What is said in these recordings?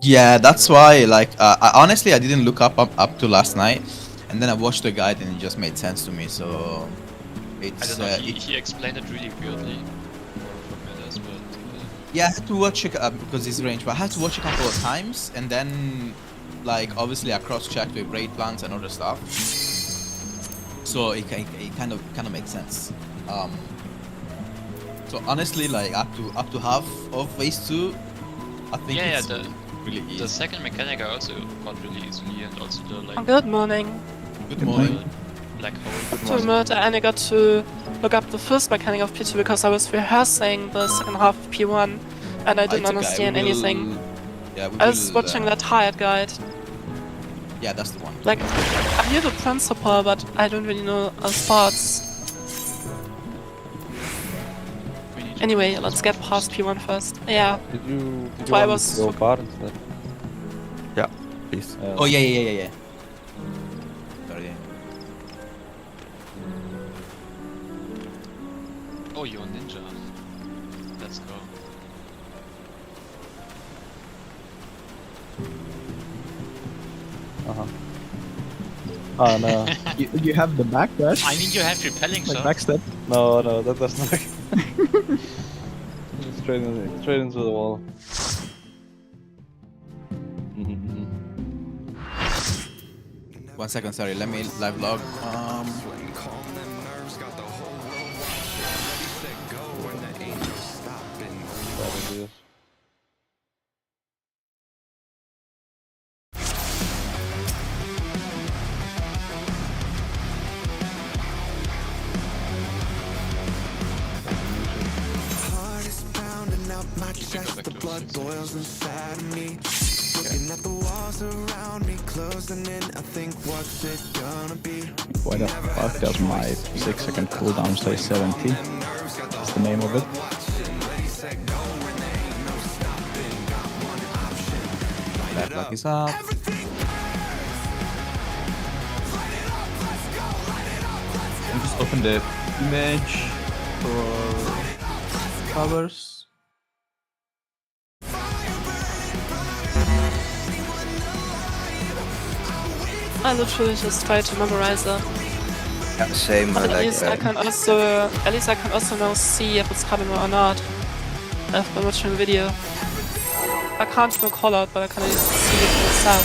Yeah, that's why. Like, honestly, I didn't look up to last night, and then I watched the guide, and it just made sense to me. So I it's don't know, he explained it really weirdly for metas, but yeah, I had to watch it because it's range, but I had to watch a couple of times, and then like obviously I cross-checked with raid plans and other stuff. So it kind of makes sense. So honestly, like up to half of phase 2, I think yeah, it's really easy. the second mechanic I also got really easily, and also the like Good morning. Good morning. black hole. To admit, I only got to look up the first mechanic of P2 because I was rehearsing the second half of P1 and I didn't It's okay, understand anything. Yeah, I was watching that hired guide. Yeah, that's the one. Like, I hear the principle, but I don't really know spots. Anyway, let's get past P1 first. Yeah. Did you why I want was to go bar instead? Yeah, please. Oh yeah. Sorry. Oh, you're a ninja. Let's go. Oh no. You have the backdash? I mean, you have repelling Like shots. backstep? No, that doesn't work. straight into the wall. Mm-hmm. 1 second, sorry. Let me live log. The blood boils inside of me. Looking at the walls around me, closing in. I think, what's it gonna be? Why the fuck does my 6-second cooldown say 70? That's the name of it. That block is up. And just open the image for covers. I literally just try to memorize it. Yeah, same. But I at like least I can also now see if it's coming or not. I've been watching a video. I can't go call out, but I can at least see it for myself.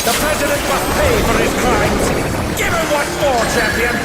The president must pay for his crimes. Give him what for, champion.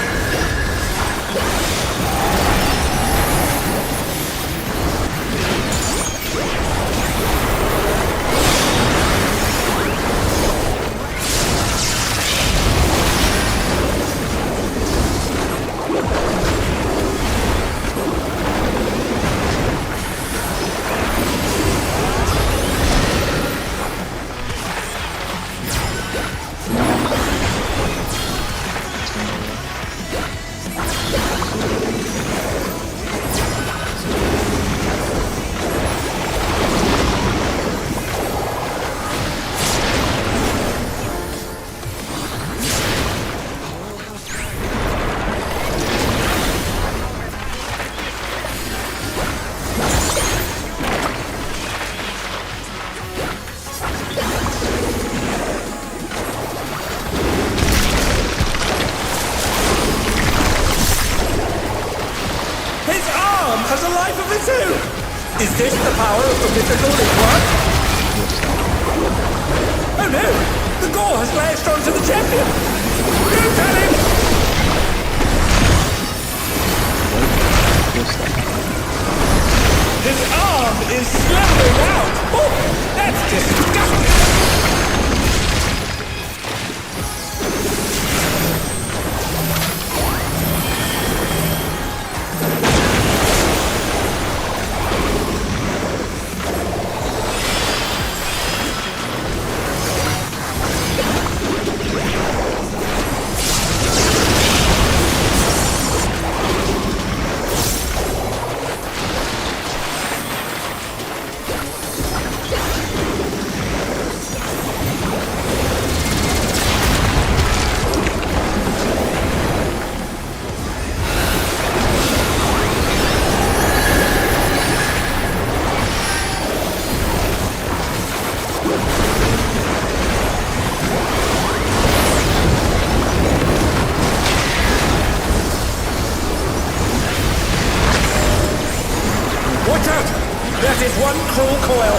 Has a life of its own! Is this the power of the mythical Linguat? Oh no! The gore has lashed onto the champion! Don't tell him! His arm is slithering out! Oh, that's disgusting! one cruel coil.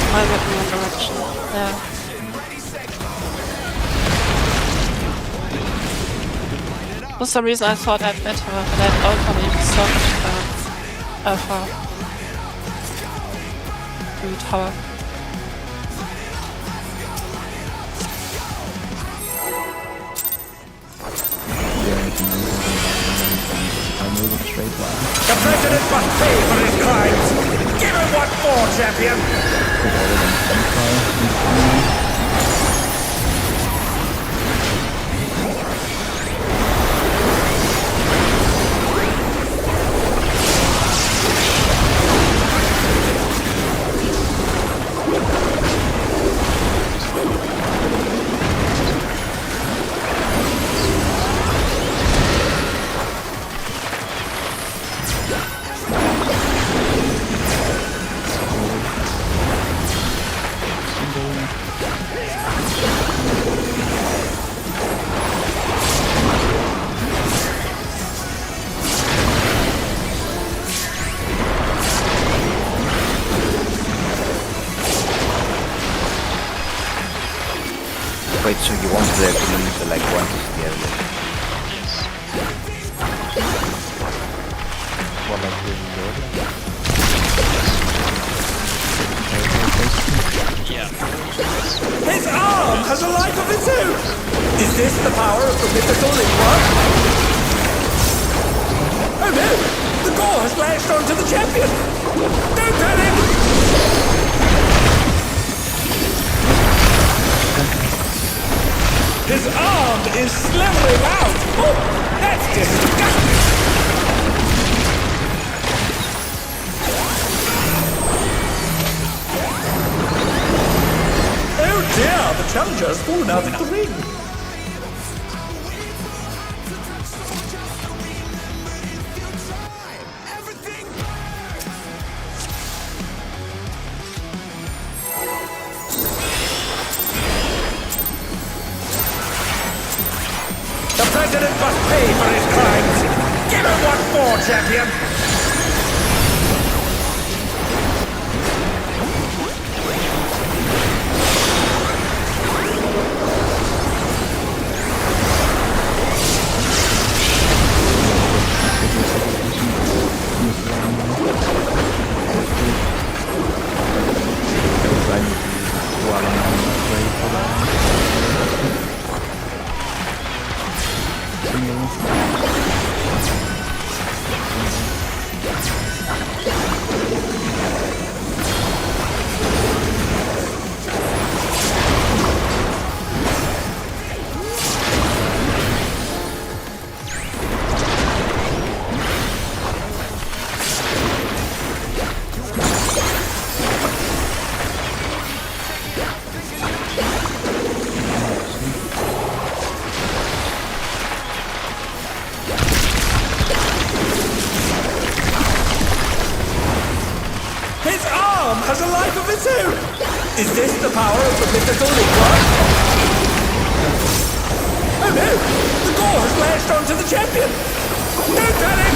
I went in one direction. Yeah. For some reason I thought I'd better let Alpha maybe stop Alpha to tower. I'm moving straight line. The president must pay for his crimes. Give him what for, champion? Wait, so you want the community like one is the other? Yes. One like this is the other. Yeah. His arm has a life of its own. Is this the power of the mythical Lingua? Oh no! The gore has lashed onto the champion! Don't panic! His arm is slithering out! Oh, that's disgusting! Oh dear, the challenger has fallen out of the ring. The president must pay for his crimes. Give him what for, champion. His arm has a life of its own! Is this the power of the mythical Lingua? Oh no! The gore has lashed onto the champion! Don't panic!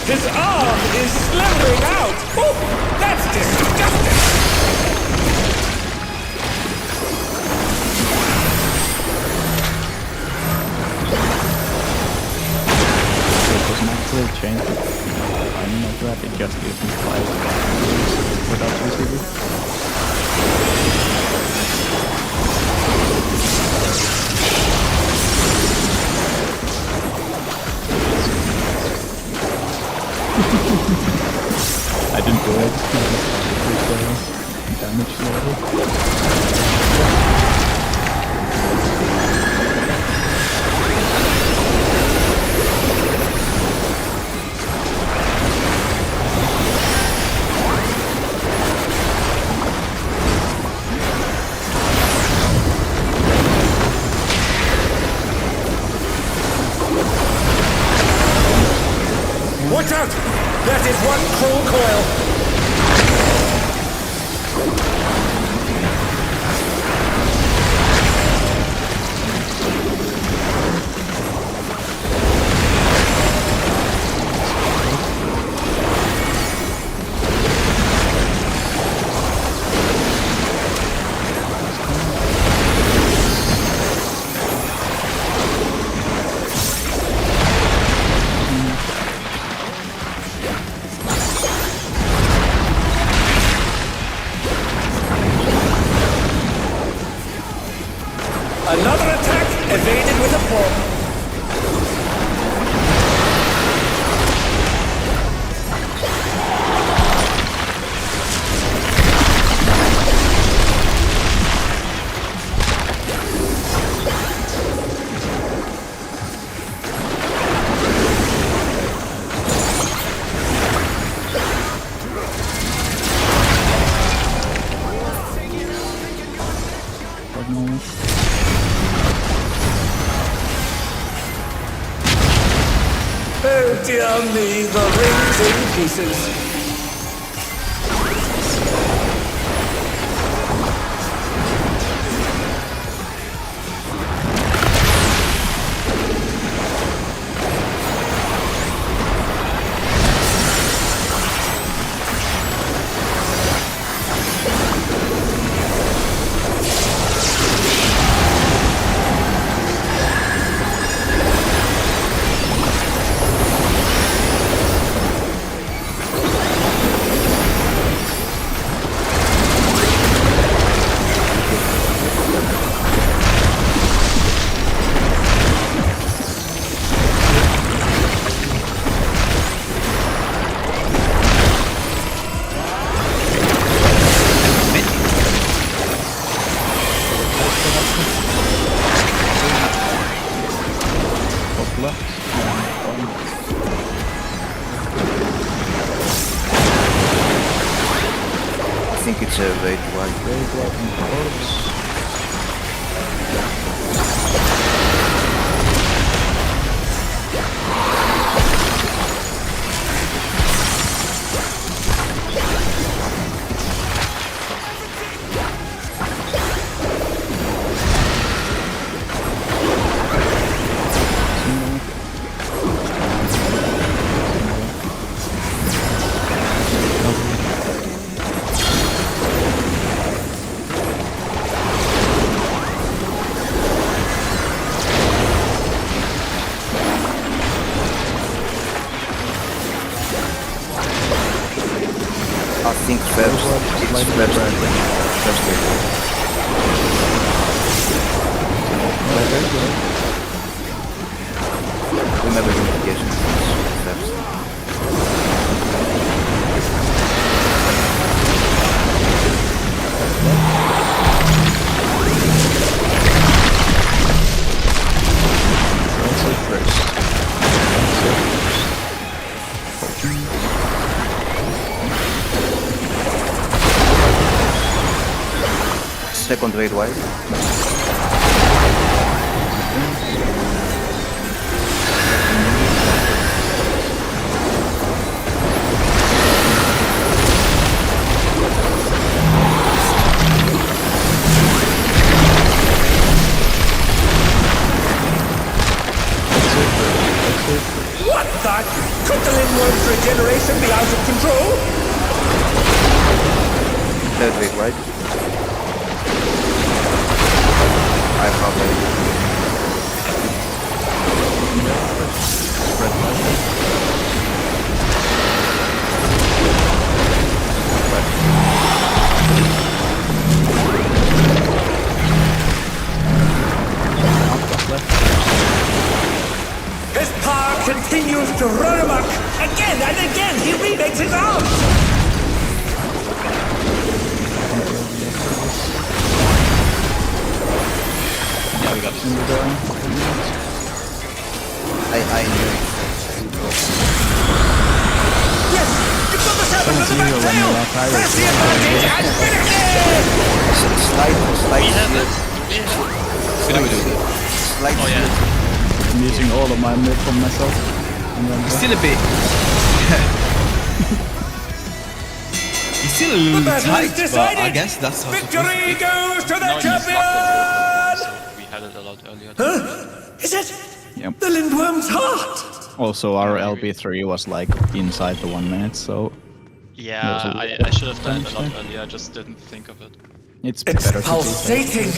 His arm is slithering out! Oh, that's disgusting! Will change it. I'm not that it just gives me 5 without receiver. dear me, the ring's in pieces. I think it's a raid one. I think first, it's first remember the notification first. Second raid wide. What the? Could the Lindworm's regeneration be out of control? Third raid wide. I probably His power continues to run amok. Again and again, he remakes his arms. Yeah, we got this. I knew it. Yes, you've got the serpent on the back tail. Press the advantage and finish it. Slight We have it. What do we do? slight Oh yeah. I'm using all of my mid from myself. And then Still a bit. He's still a little battle tight, is but I decided. guess that's how Victory goes to the No, he's locked champion. in, so we had it a lot earlier. Huh? Is it? Yep. The Lindworm's heart. Also, our LB3 was like inside the 1 minute, so Yeah, I should have done it a lot earlier, I just didn't think of it. it's It's better to do that. pulsating.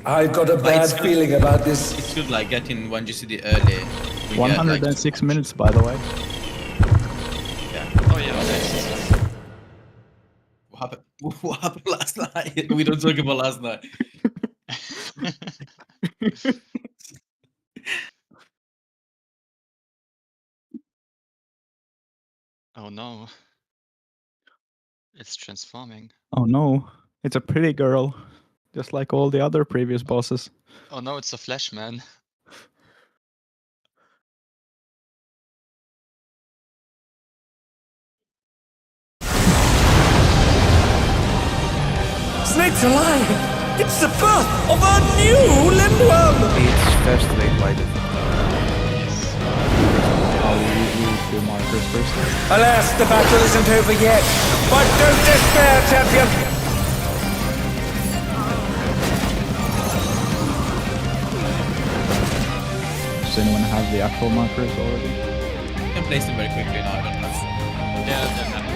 I've got a bad it's good. feeling about this. It's good, like getting 1 GCD early. We get, 106 minutes, by the way. Oh yeah, okay. What happened? What happened last night? We don't talk about last night. Oh no. It's transforming. Oh no, it's a pretty girl, just like all the other previous bosses. Oh no, it's a flesh man. Snake's alive. It's the birth of a new Lindworm. It's first raid wide. Yes. How 2 markers first. Alas, the battle isn't over yet. But don't despair, champion. Does anyone have the actual markers already? You can place them very quickly now. I don't have. they're happy.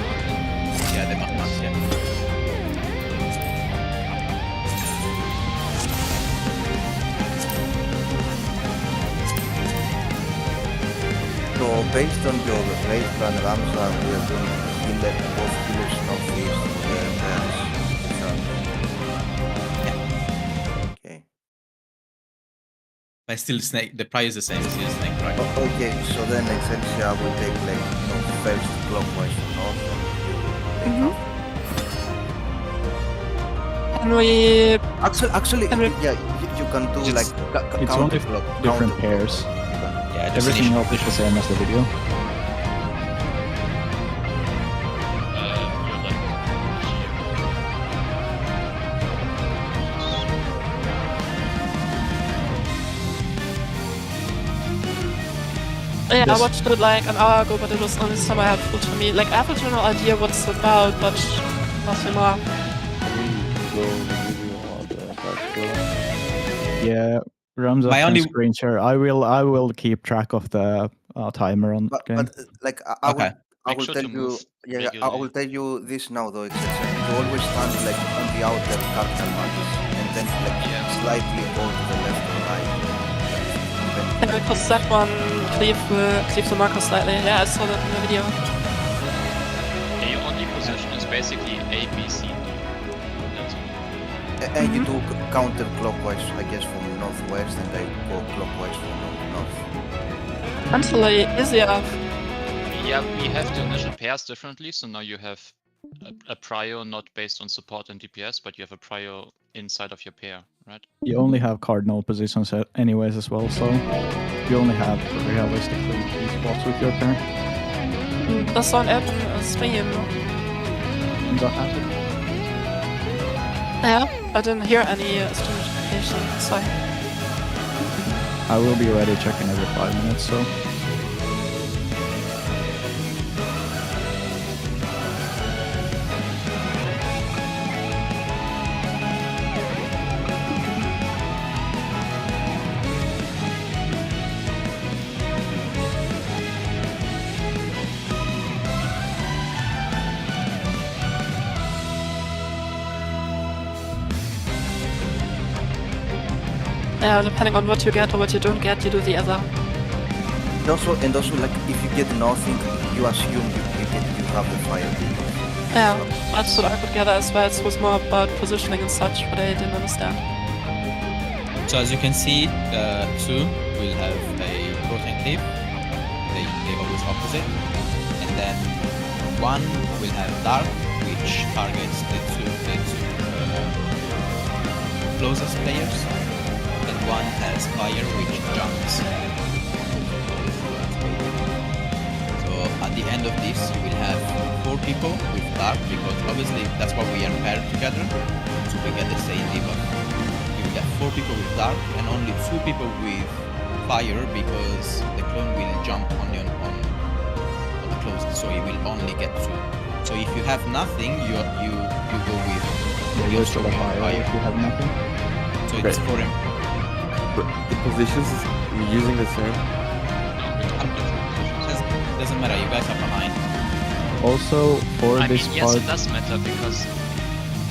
Yeah, the maps. Yeah. So based on your race plan, Ramsa, we are going to kill both killers northeast for the pairs. Okay. But still, snake. The price is the same. Still snake, right? Okay, so then essentially I will take like first clockwise from north. And we... Actually, And we- yeah, you can do Just- like It's only different pairs. Yeah, just Everything initial else is the same as the video. You're like Yeah, I Yes. watched it like an hour ago, but it was only somewhat helpful to me. Like, I have a general idea what it's about, but nothing more. Yeah, Ramza My can only- screen share. I will keep track of the timer on But, game. but like I Okay. I Make will sure tell to you, move yeah, I regularly. will tell you this now though. It's you always stand like on the outer capital markers and then like slightly go to the left or right. Yeah, because that one cleave the marker slightly. Yeah, I saw that in the video. yeah, your only position is basically A, B, C, D. That's all. And you do counterclockwise, I guess, from northwest, and I go clockwise from north. Until easier. Yeah, we have the initial pairs differently, so now you have a prio not based on support and DPS, but you have a prio inside of your pair, right? You only have cardinal positions anyways as well, so you only have realistically 3 spots with your pair. Das soll ein Stream. And that has it. Yeah, I didn't hear any stream notification, sorry. I will be ready checking every 5 minutes, so Yeah, depending on what you get or what you don't get, you do the other. And also, like if you get nothing, you assume you have the fire. Yeah, that's what I put together as well. It was more about positioning and such, but I didn't understand. So as you can see, 2 will have a protein cleave. They always opposite. And then 1 will have dark, which targets the two closest players. And 1 has fire, which jumps. So at the end of this, you will have 4 people with dark, because obviously that's why we are paired together, so we get the same debuff. You will have 4 people with dark and only 2 people with fire, because the clone will jump only on the closest, so you will only get 2. So if you have nothing, you go with you're still a Australian fire if you have nothing. So it's for him. But the positions we're using the same. Doesn't matter, you guys are behind. Also, for I this mean, yes, part, it does matter, because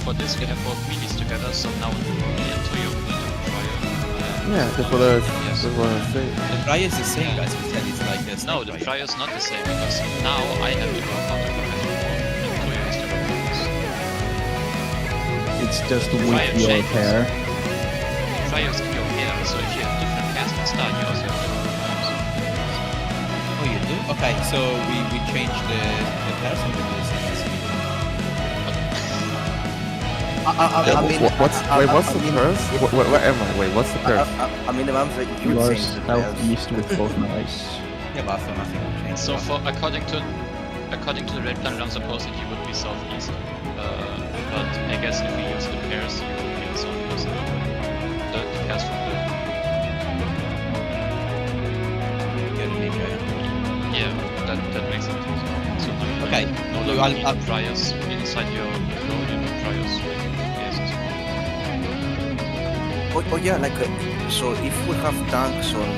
for this we have both wheelies together, so now me and Toyo will do trial. Yeah, that's what I say. The price is the same, guys. We said it's like a No, snake the riot. trio is not the same, because now I have to go counter and Toyo has to go focus. it's just Fire with your changes. pair. Trio is your pair, so if you have different pairs at start, you also have different pairs. Oh, you do? Okay, so we changed the person to do the same as me. What's the purse? Where am I? Wait, what's the purse? I mean, Ramsa, you You are changed the pairs. southeast with both knives. Yeah, but after nothing will change. So for according to the red plan, Ram supposedly he would be southeast. But I guess if we use the pairs, he would be in southwest. The pairs from the Get a ninja. yeah, I'll priors inside your clone, you know, priors like yes as well. Oh yeah, like so if we have tanks on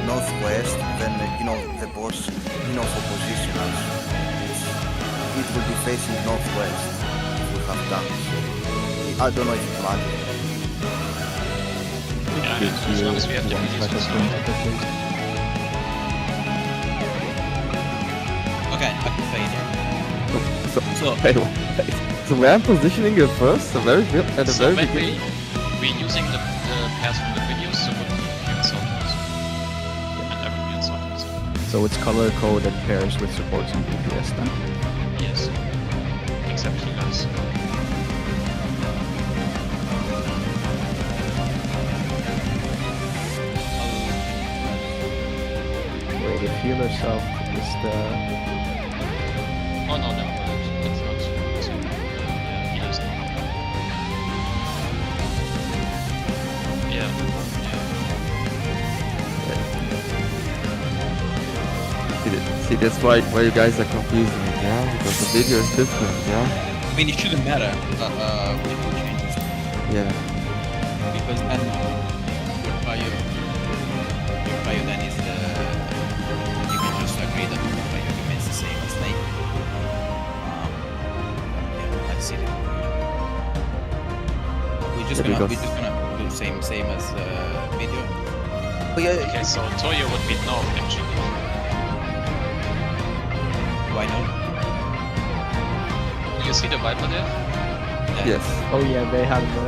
northwest, then you know the boss, you know, for positionals, it will be facing northwest. If we have tanks, I don't know if it matters. Yeah, as long as we have the videos and stuff. Okay, I can play it here. So- Hey, wait. So where I'm positioning you first, the very at the So very when beginning. we're using the pairs from the videos, so would be in southwest. And I would be in southwest. So it's color coded pairs with supports and DPS then. Yes. Except healers. Wait, if healer self is the Oh no, no, that's not. So, healers no. Yeah. See, that's why you guys are confusing it, yeah? Because the video is different, yeah? I mean, it shouldn't matter if you change it, Yeah. because then your bio then is you can just agree that your bio remains the same as Snake. Yeah, I see it. We're just Yeah, gonna because- do same as video. Oh yeah, Okay, so Toyo would be north actually. Why not? You see the Viper there? Yes. oh yeah, they have the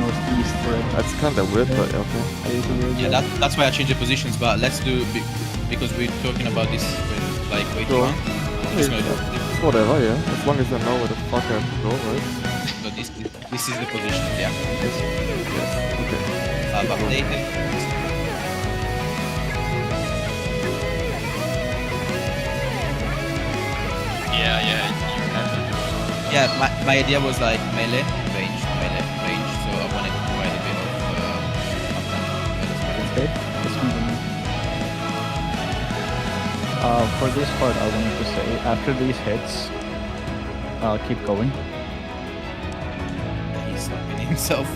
northeast red. That's kind of weird, but okay. Yeah, that's why I changed the positions. But let's do because we're talking about this like way too Sure. long. I'm just gonna do It's whatever, yeah. As long as I know where the fuck I have to go, right? so this is the position. Yeah. Yes. Okay. But updated. Yeah, you have it. Yeah, my idea was like melee range, so I wanted to provide a bit of Okay, let's continue. For this part, I wanted to say, after these hits, keep going. he's stopping himself.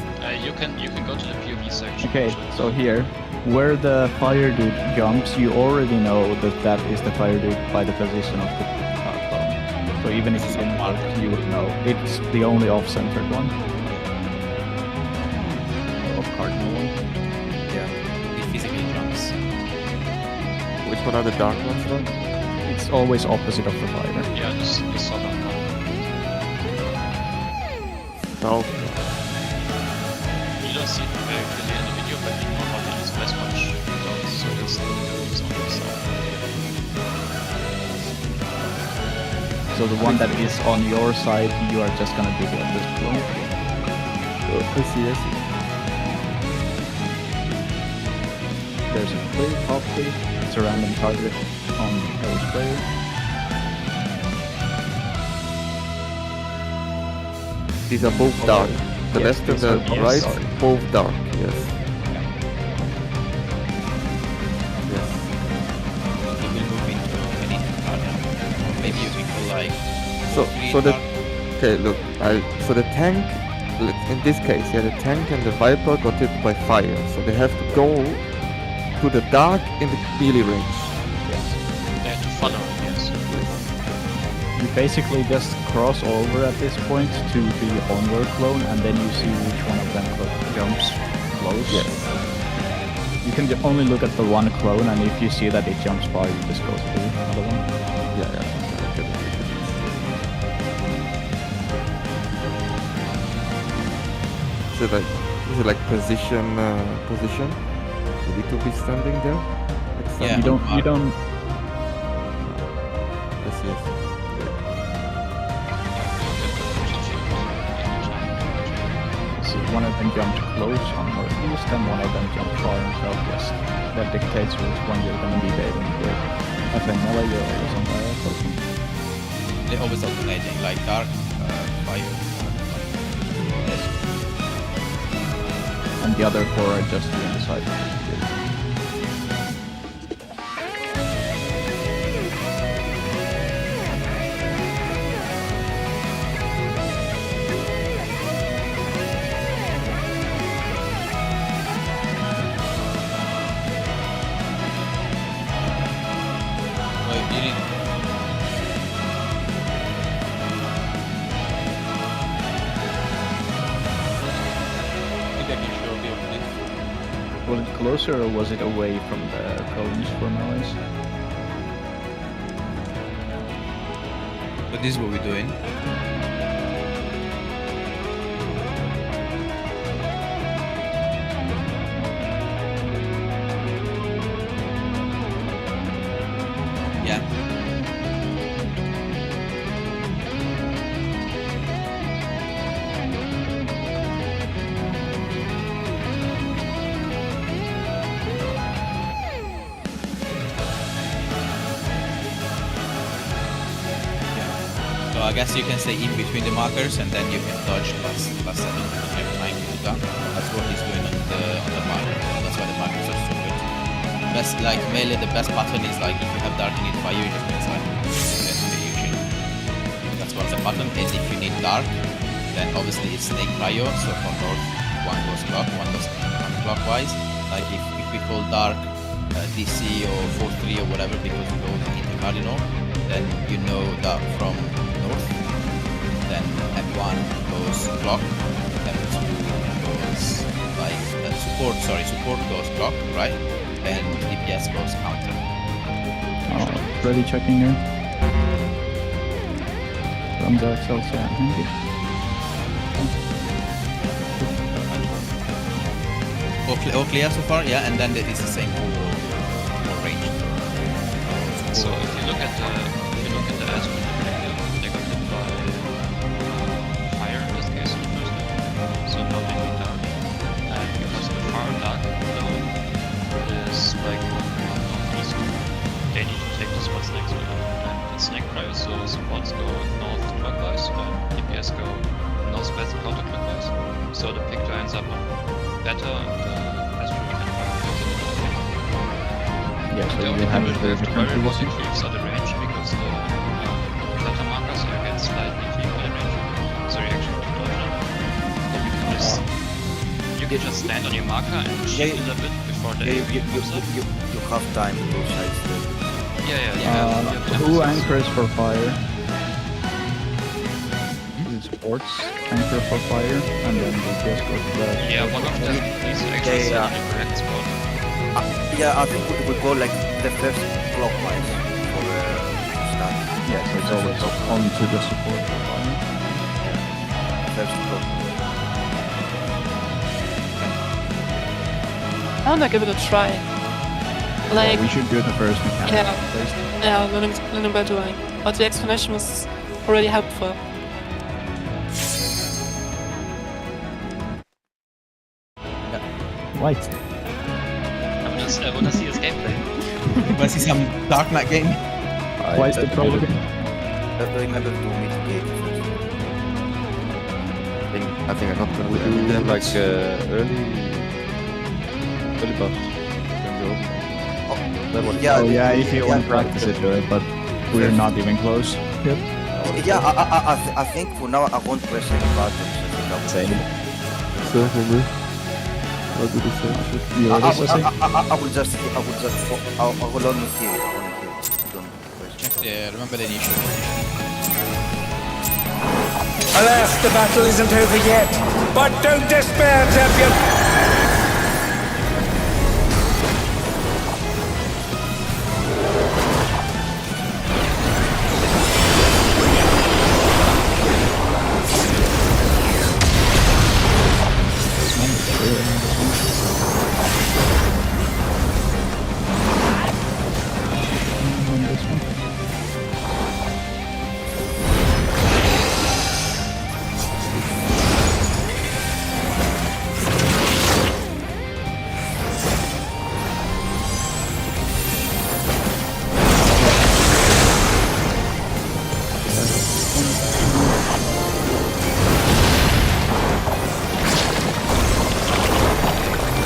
You can go to the POV section. Okay, actually. so here, where the fire dude jumps, you already know that that is the fire dude by the position of the clone. So even if you didn't mark, you would know. It's the only off-centered one. Off-cardinal one. Yeah, he physically jumps. Which one are the dark ones then? It's always opposite of the fire. Yeah, the southern one. South. You don't see it very clearly in the video, but you know how to use less much dots, so it's the is on the south. So the one that is on your side, you are just gonna do the this clone. I see. There's a clear copy. It's a random target on each player. These are both dark. The Yes, left and these are the both right, dark. both dark, yes. Yes. He will move into any target. Or maybe you can go like So, three so the target. okay, look, so the tank, in this case, yeah, the tank and the Viper got hit by fire, so they have to go to the dark in the melee range. They have to follow, yes. You basically just cross over at this point to the on-your clone, and then you see which one of them jumps close. Yes. You can only look at the one clone, and if you see that it jumps far, you just go to the other one. Yeah. Okay. Is it like position? You need to be standing there. Like Yeah. You don't. Yes. See, one of them jumped close on northeast, and one of them jumped far on southwest. That dictates which one you're going to be baiting with. If they melee, you're always on the close. They're always alternating, like dark, fire. And the other four are just on the side. Was it closer or was it away from the cones for melees? But this is what we're doing. Yeah. So I guess you can stay in between the markers and then you can dodge plus 7 every time you do that. That's what he's doing on the marker. That's why the markers are so good. Best like melee, the best pattern is like if you have dark and need fire, you just make usually. That's what's the pattern. And if you need dark, then obviously it's snake prio. So from north, one goes clock, one goes clockwise. Like if we call dark DC or 4-3 or whatever because we go into cardinal, then you know that from north, then M1 goes clock, M2 goes like support goes clock, right? And DPS goes counter. Ready checking here. From the Excelsior, thank you. All clear so far, yeah, and then it's the same for range. So if you look at the Astro, they got hit by fire in this case in the first one. So not really dark. And because the far dark zone is like northeast, they need to take the spots next to it. And it's snake prior, so spots go north clockwise and DPS go northwest counterclockwise. So the picture ends up better and the Astro can fire closer to the north. Yeah, so The you only have thing the we have to worry different about increase are the range because the data markers are get slightly weaker in range. So you actually have to dodge them. You can just stand on your marker and shoot a little bit before the AoE comes up. You have time to sidestep. Who anchors for fire? Is it sports? Anchor for fire, and then DPS goes to the... Yeah, one of them needs to actually sit on the correct spot. Yeah, I think we go like the first clockwise for the start. Yeah, so it's always on to the support for fire. First clockwise. I wanna give it a try. Like, We should do the first mechanic Yeah. first. yeah, learning by doing. But the explanation was already helpful. White. I wanna see his gameplay. Wanna see some Dark Knight game? Why is the problem? Remember to mitigate first. I think I got the We do then like early buff. That one. Yeah, Oh yeah, if you want to yeah, practice it, do it, but we're not even close. Yep. Yeah, I think for now I won't press any buttons. I think I will Same. So for me, I'll do the same. You already said same? I will only heal. Don't press. Yeah, remember the initial. Alas, the battle isn't over yet. But don't despair, champion.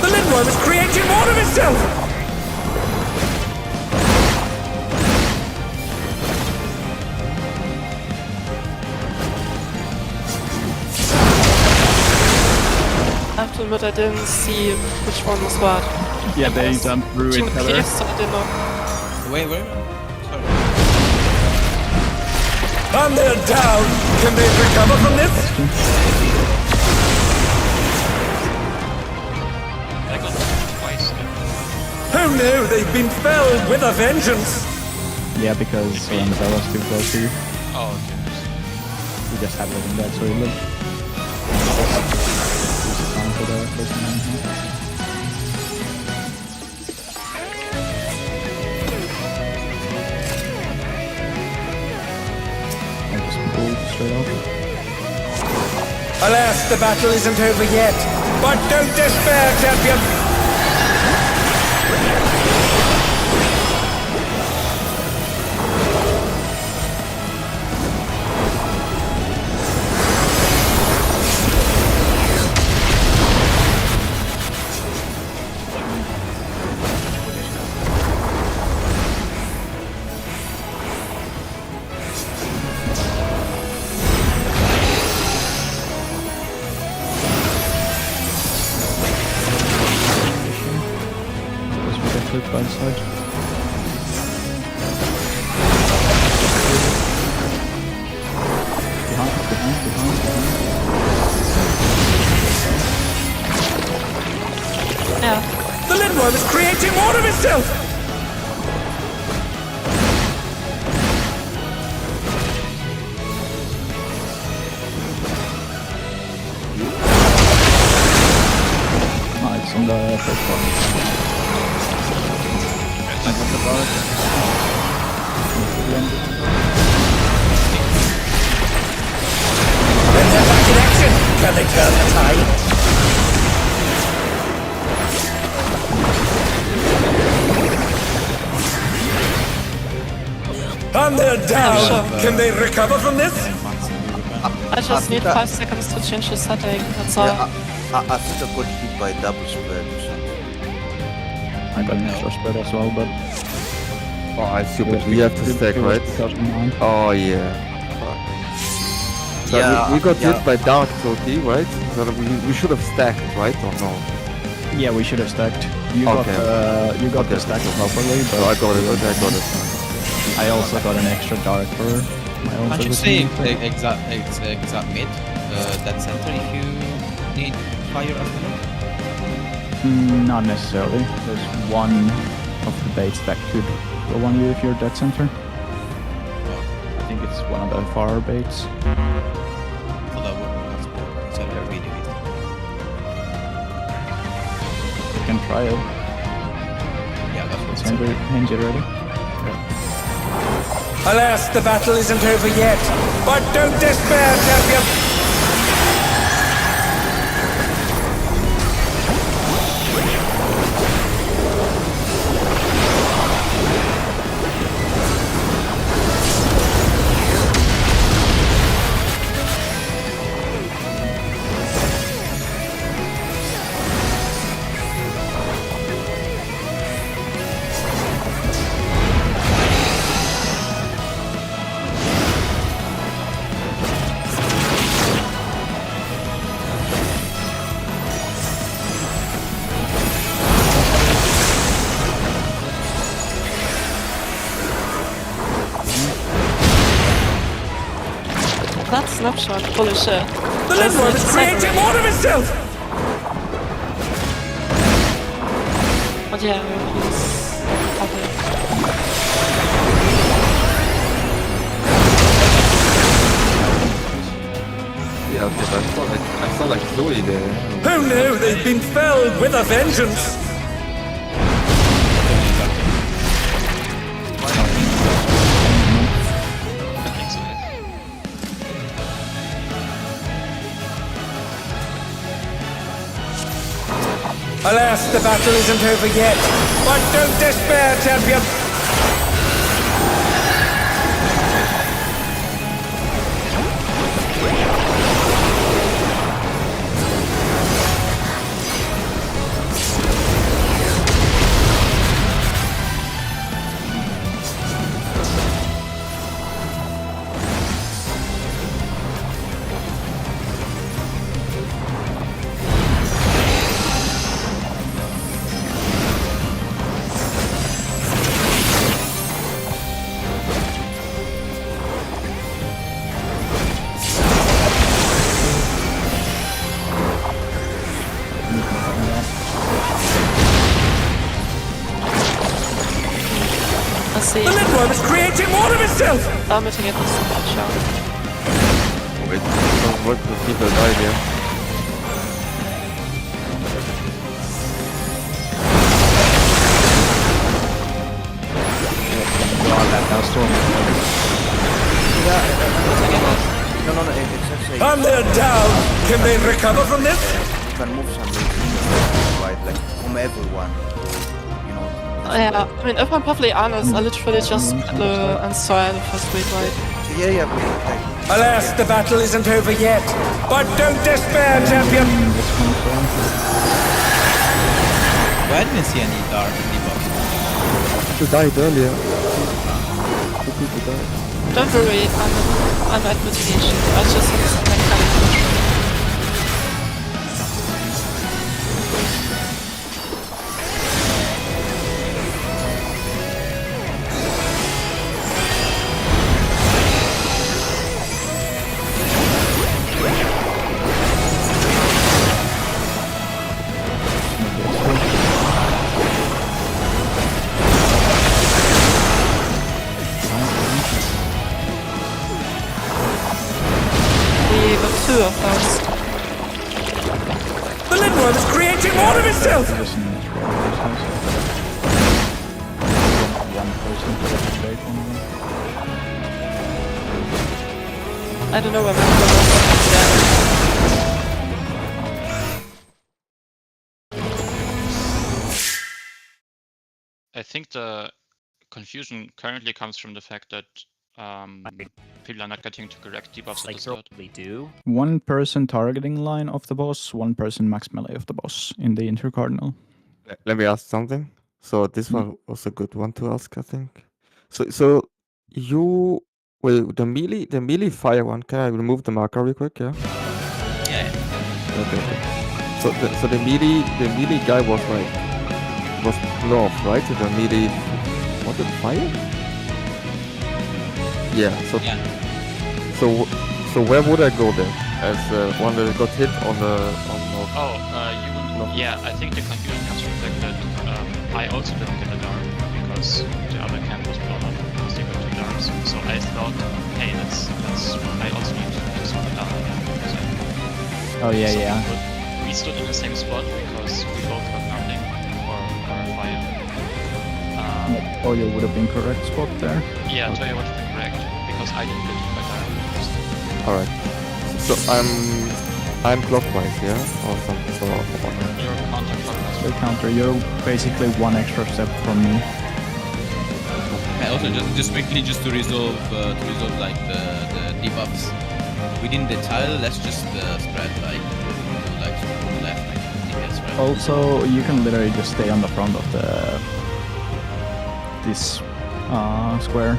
The is creating more of itself! I have to admit I didn't see which one was what. Yeah, they jumped through Between each the other. cliffs, so I didn't know. Wait, where? Sorry. And they're down! Can they recover from this? I got twice knew they've been felled with a vengeance? Yeah, because Bella's too close to you. Oh, okay. You just have it in that, so you look. Use the time for the person in here. I'll just pull straight off. Alas, the battle isn't over yet. But don't despair, champion! By the side. Behind. Yeah. The Lindworm is creating more of itself! It's on the first one. When they're back in action, can they turn the tide? And they're down! Can they recover from this? I just need 5 seconds to change the setting, that's all. Yeah, I think I got hit by double spread or something. I got an extra spread as well, but Oh, I stupid. We have to stack, right? Oh yeah. So Yeah, we got yeah. hit by Dark Toki, right? So we should have stacked, right? Or no? yeah, we should have stacked. You Okay. got the stack properly, but So I got it. Okay, I got it. I also got an extra dark for my own. Can't you position. say exact mid, that center if you need fire as well? Not necessarily. There's one of the baits that could go on you if you're dead center. I think it's one of the far baits. So that would instead of redo it. You can try it. Yeah, that's what Is it's Hinge ready? Alas, the battle isn't over yet. But don't despair, champion! That snapshot, holy shit. The Lindworm is creating more of itself! But yeah, he's okay. Yeah, okay, I saw like Zoe there. Who knew they'd been felled with a vengeance? Alas, the battle isn't over yet. But don't despair, champion! see. The Lindworm is creating more of itself! Damit geht das abschauen. Wait, don't work with people die here. No, it's actually... And they're down! Can they recover from this? You can move some right, like, from everyone. You know... Yeah, I mean, if I'm perfectly honest, I literally just uninstalled the first week, right? Yeah, like... Alas, the battle isn't over yet. But don't despair, champion! Why didn't I see any dark debuffs? People died earlier. Two people died. Don't worry, I'm at mitigation. I just have some kind of two of us. The Lindworm is creating more of itself! I don't know where my I think the confusion currently comes from the fact that people are not getting to correct debuffs at the start. One person targeting line of the boss, one person max melee of the boss in the intercardinal. Let me ask something. So this one was a good one to ask, I think. So you the melee fire one. Can I remove the marker real quick? Yeah. Yeah. Okay. So the melee guy was north, right? So the melee was it fire? Yeah. So where would I go then? As one that got hit on the north. Oh, yeah, I think the confusion comes from the fact that I also didn't get a dark because the other camp was blown up because they got two darks. So I thought, hey, that's I also need to swap it down. Oh yeah, So yeah. we stood in the same spot because we both got nothing or fire. Toyo would have been correct spot there. Yeah, Toya would have been correct because I didn't get hit by dark. Alright. So I'm clockwise, yeah? Or something. So You're counterclockwise. The counter, you're basically one extra step from me. And also just quickly to resolve like the debuffs within the tile. Let's just spread like to the left, like DPS, right? Also, you can literally just stay on the front of this square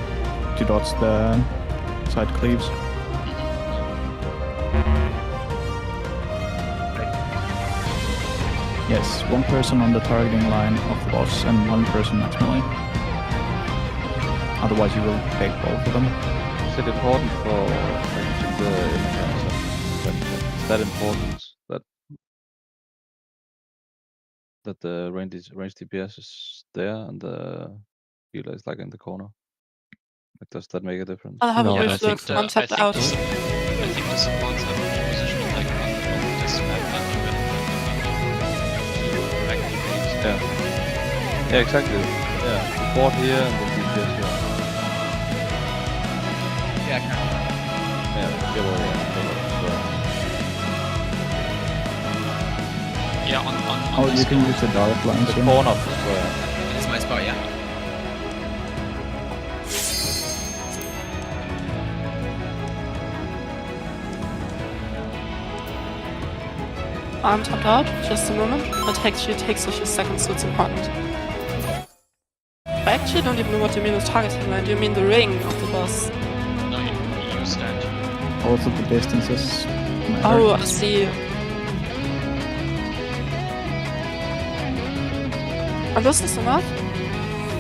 to dodge the side cleaves. Yes, one person on the targeting line of the boss and one person max melee. Otherwise you will take both of them. Is it important for using the influencer? Is that important that the range DPS is there and the healer is like in the corner? Like, does that make a difference? I'll have No, a I brief think look concept out. I think the supports have been positioned like on this map and correctly made. Yeah, exactly. Yeah, support here and then DPS here. Yeah, I can. Yeah, on Oh, this you can use the dark lines The here. corner of the square. It's my spot, yeah. I'm tapped out, just a moment. It actually takes a few seconds, so it's important. I actually don't even know what you mean with targeting line. Do you mean the ring of the boss? No, you stand. Also the distances. Oh, I see. And this is enough?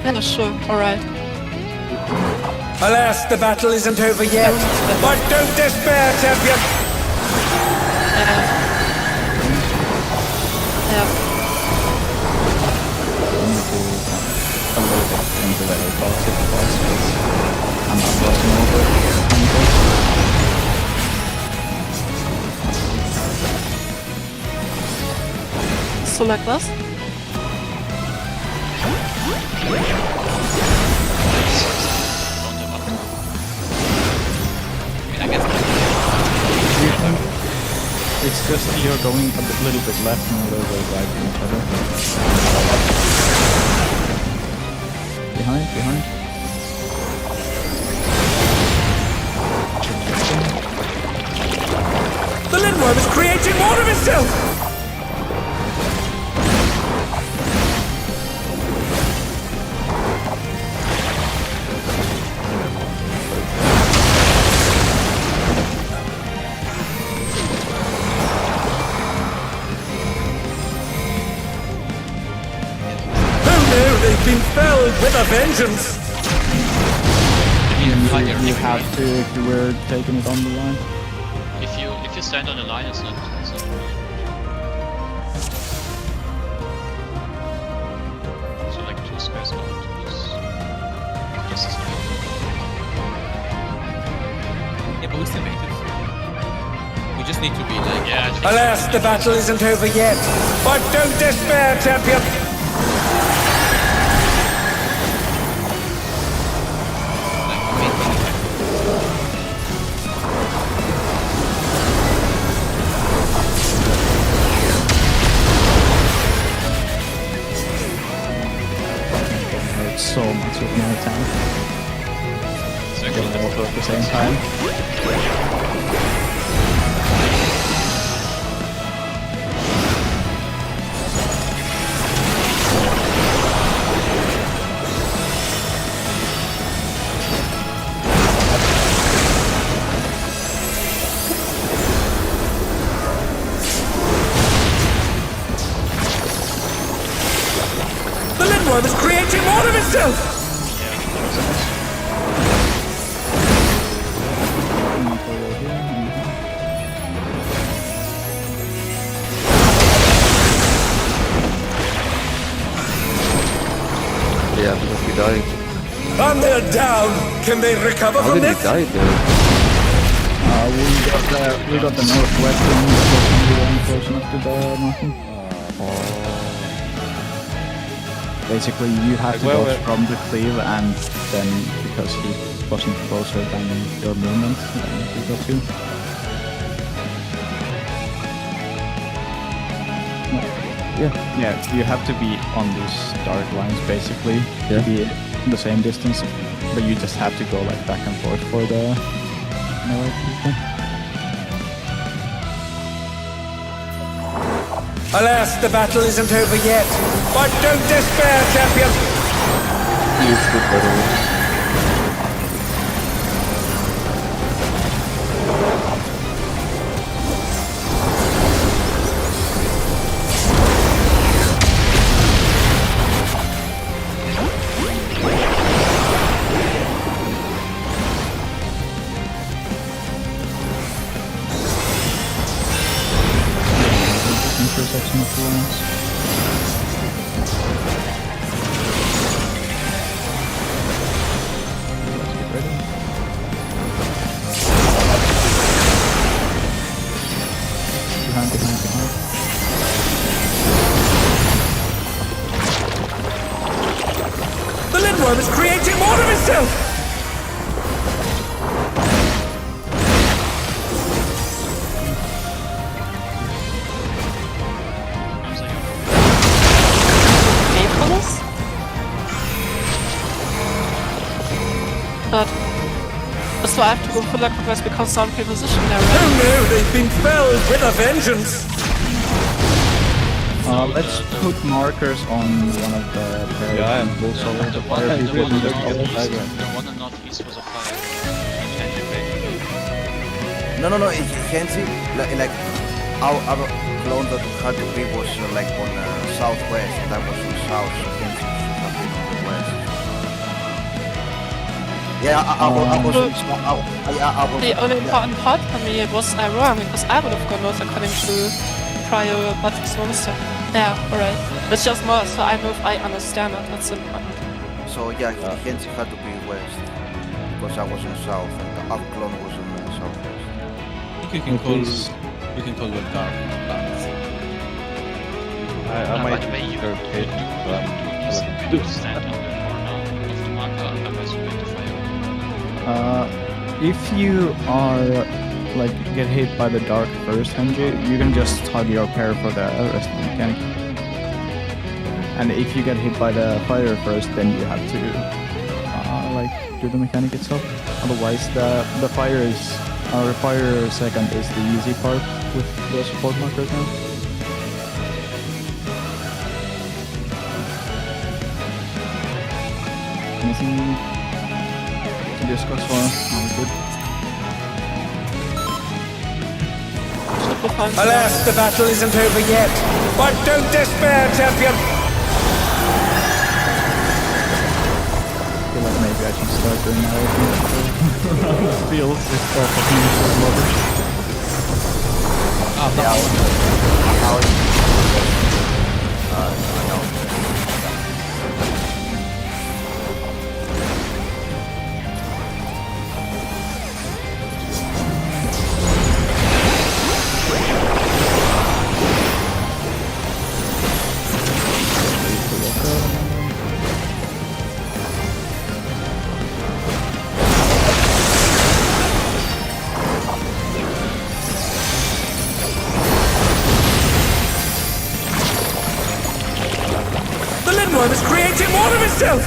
Yeah, sure, alright. Alas, the battle isn't over yet. But don't despair, champion! Yeah. A little bit into the Also like this? I guess. It's just you're going a little bit left and a little bit right in each other. Behind. The Lindworm is creating more of itself! They've been felled with a vengeance! You have to if you were taking it on the line. If you stand on the line, it's not. So like 2 squares out is just as good. Yeah, but we still made it. We just need to be like. Yeah. Alas, the battle isn't over yet. But don't despair, champion! So much with no attack. It's Get actually them also at the same time. The Lindworm is creating more of itself! Yeah, because he died. And they're down! Can they recover How from did he this? die there? We got the northwest one, that was only one portion of the mountain. Basically, you have to Well, go from the cleave, and then because he wasn't closer than your movement, you got to. Yeah, you have to be on these dark lines basically to be the same distance, but you just have to go like back and forth for the people. Alas, the battle isn't over yet. But don't despair, champion! Intersection of the lines. Let's get ready. Behind. The Lindworm is creating more of itself! But so I have to go full clockwise because some people position there, Oh right? no, they've been felled with a vengeance! Let's put markers on one of the Yeah, people so the The fire people one on can the just follow. one on northeast was a fire. Can you make No, Hensi, like our clone that we had to be was like on southwest, and I was on south, so Hensi should have been on the west. Yeah, I was. The only important part for me was I wrong because I would have gone north according to prior Battle's monster. Yeah, alright. It's just more so I know if I understand it, that's important. So yeah, Hensi had to be west because I was on south, and our clone was on southwest. You can call the dark lands. I By might the way, you hit, but I'm do stand on the corner of the marker, otherwise you make the fire. If you are like get hit by the dark first, Henji, you can just hug your pair for the rest of the mechanic. And if you get hit by the fire first, then you have to like do the mechanic itself. Otherwise, the fire second is the easy part with the support markers now. Anything to discuss or are we good? Alas, the battle isn't over yet. But don't despair, champion. I feel like maybe I should start doing my own feels off of mutual lovers. The Lindworm is creating more of itself.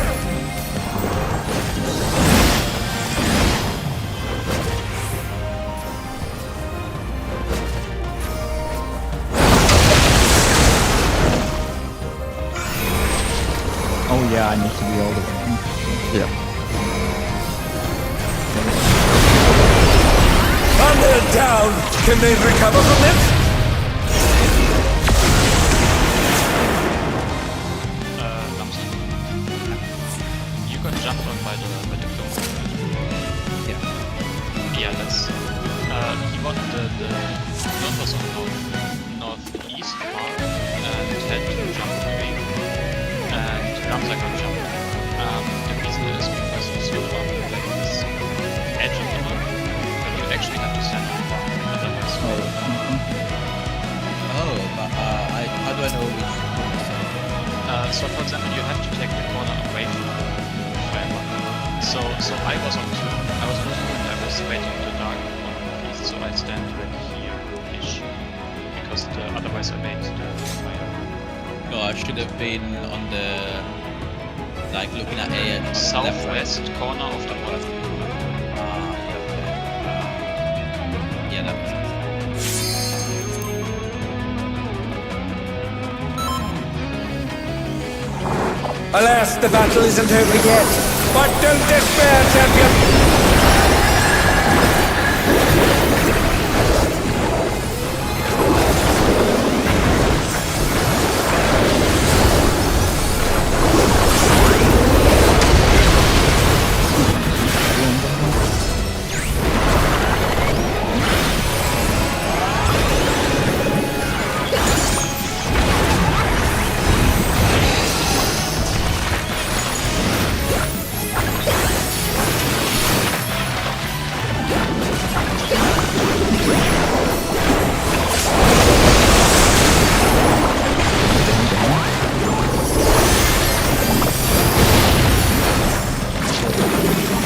Oh yeah, I need to be all the way. Yeah. Under down. Can they recover from this? Ramsey, you got jumped on by the clone. Yeah. Yeah, that's. He got the clone was on northeast part and had to jump away. And Ramsey got jumped. The reason is because you still on like this edge of the map, but you actually have to stand on the bar. Otherwise, Oh, but how do I know which? so for example, you have to take the corner away from the fire marker. So I was on two. I was on two and I was waiting the dark on east, so I stand right here-ish. Because otherwise I made the fire. No, I should have been on the like looking at A on the Southwest corner of the map. Yeah, that makes sense. Alas, the battle isn't over yet. But don't despair, champion.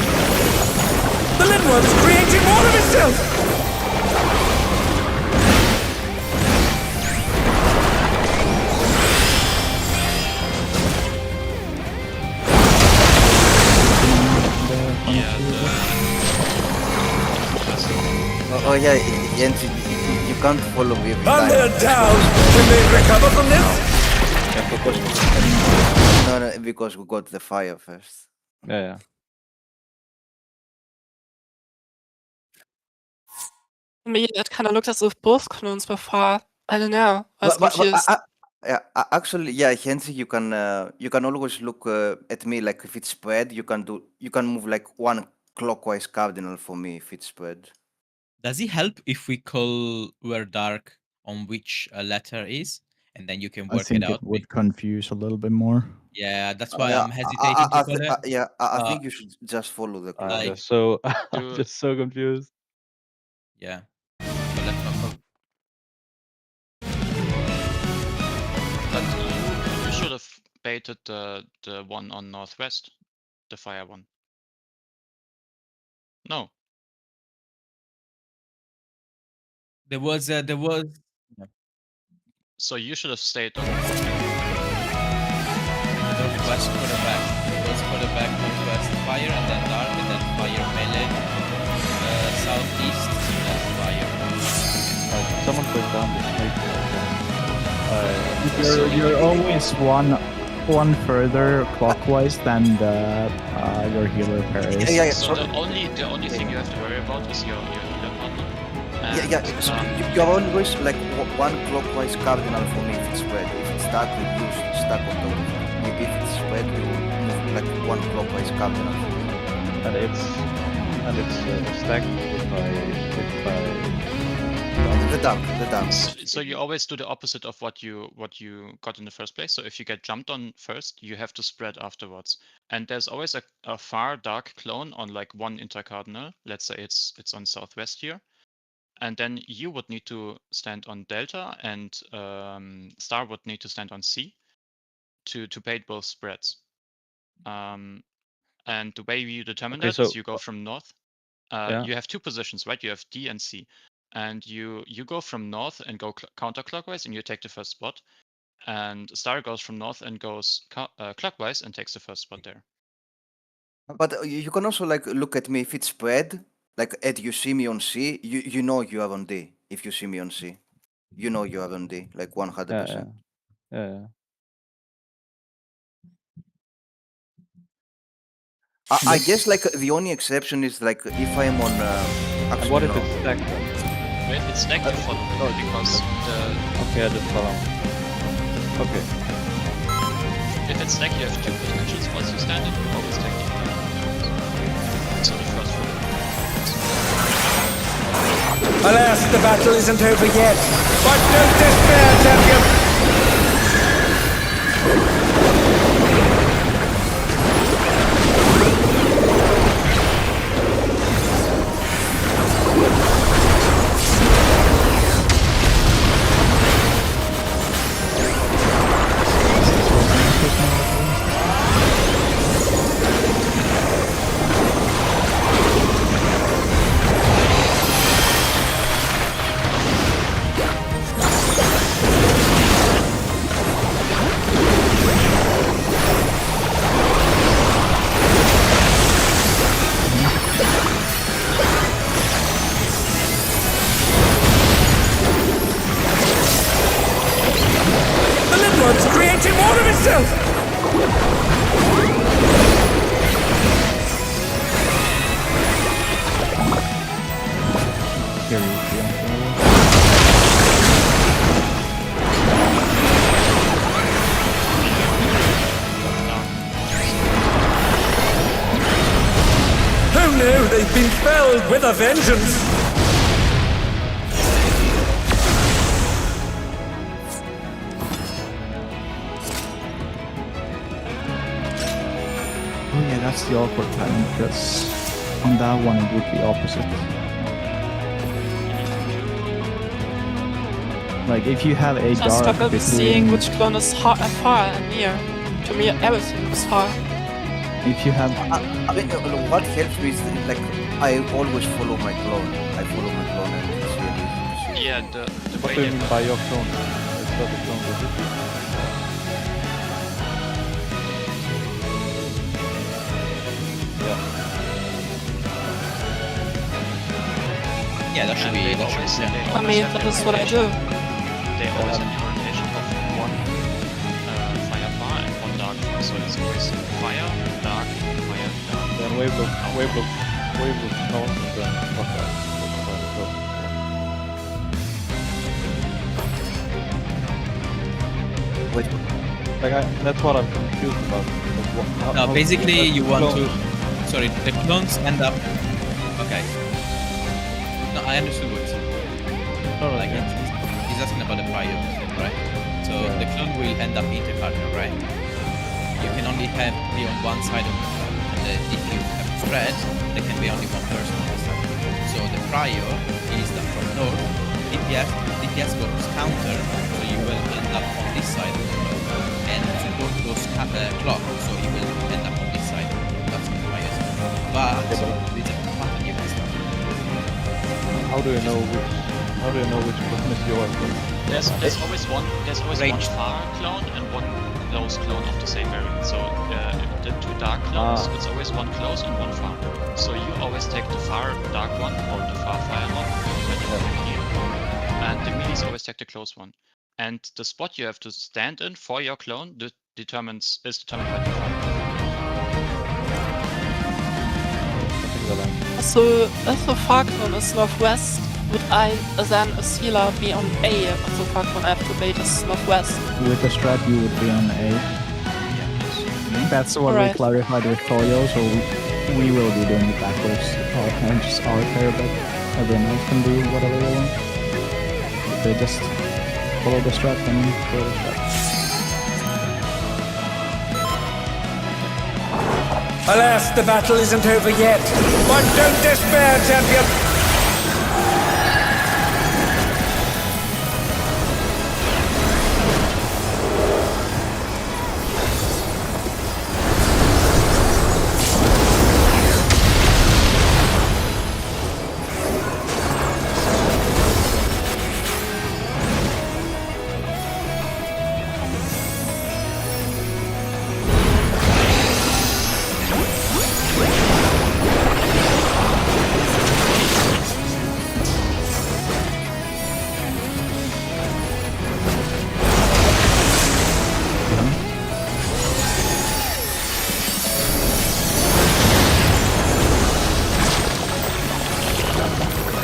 The Lindworm is creating more of itself. Oh yeah, Jens, you can't follow me every time. Under down. Can they recover from this? Yeah, no, because we got the fire first. Yeah. To me, it kind of looked as if both clones were far. I don't know. I was confused. Actually, yeah, Hensi, you can always look at me like if it's spread, you can move like one clockwise cardinal for me if it's spread. Does it help if we call where dark on which letter is, and then you can I work think it out? it would confuse a little bit more. Yeah, that's why Yeah, I'm hesitating to call it. I think you should just follow the clock. Like- I'm just so confused. Yeah, but let's not call. But baited the one on northwest, the fire one? No. There was. So you should have stayed on. Northwest quarterback. Was quarterback, northwest fire, and then dark, and then fire melee. Southeast, and then fire. Someone put down the snake. You're always one further clockwise than your healer pair is. Yeah. So the only thing you have to worry about is your healer partner. And, Yeah. So you are always like one clockwise cardinal for me if it's spread. If it's dark, you stack on top of it. If it's spread, you move like one clockwise cardinal for me. And it's stacked by The dark. So you always do the opposite of what you got in the first place. So if you get jumped on first, you have to spread afterwards. And there's always a far dark clone on like one intercardinal. Let's say it's on southwest here. And then you would need to stand on Delta, and Star would need to stand on C to bait both spreads. And the way you determine that is you go from north. You have two positions, right? You have D and C. And you go from north and go counterclockwise, and you take the first spot. And Star goes from north and goes clockwise and takes the first spot there. But you can also like look at me if it's spread. Like Ed, you see me on C, you know you are on D. If you see me on C, you know you are on D, like 100%. Yeah. I guess like the only exception is like if I am on. And what if it's stacked? If it's stacked, you follow it because the. Okay, I just follow. Okay. If it's stacked, you have two potential spots you stand in. You always take the so the first one. Alas, the battle isn't over yet. But don't despair, champion! Creating more of itself! Oh no, they've been felled with a vengeance! That's the awkward pattern, because on that one it would be opposite. Like if you have a I dark struggle with between, seeing which clone is far and near. To me, everything looks far. if you have I mean, what helps me is like I always follow my clone. I follow my clone and it's really easy to see. Yeah, the What way do you you mean by your clone? It's not the clone, is it? Yeah, that should be. That should be. I mean, that is what I do. They always have the rotation of one fire bar and one dark bar. So it's always fire, dark, fire, dark. Then wave look clone, and then clockwise. Wait, Like that's what I'm confused about. No, basically you want to. Sorry, the clones end up. Okay. No, I understood what. No, Like he's asking about the prior, right? So the clone will end up intercardinal, right? You can only be on one side of the clone, and if you have spread, there can be only one person on the side. So the prior is that from north. DPS goes counter, so you will end up on this side of the clone, and support goes clock, so he will end up on this side. That's my guess. But Yeah, but- with the pattern you can start. How do you know which one is yours? There's always one Range. far clone and one close clone of the same variant. So the two dark clones, it's always one close and one far. So you always take the far dark one or the far fire one when you're here, and the melees always take the close one. And the spot you have to stand in for your clone is determined by the fire. So if the Falcon is northwest, would I then a sealer be on A of the Falcon I have to bait is northwest? With the strat, you would be on A. That's what we Alright. clarified with Toyo, so we will be doing it backwards. And just our pair, but everyone else can do whatever they want. If they just follow the strat, then follow the strat. Alas, the battle isn't over yet. But don't despair, champion!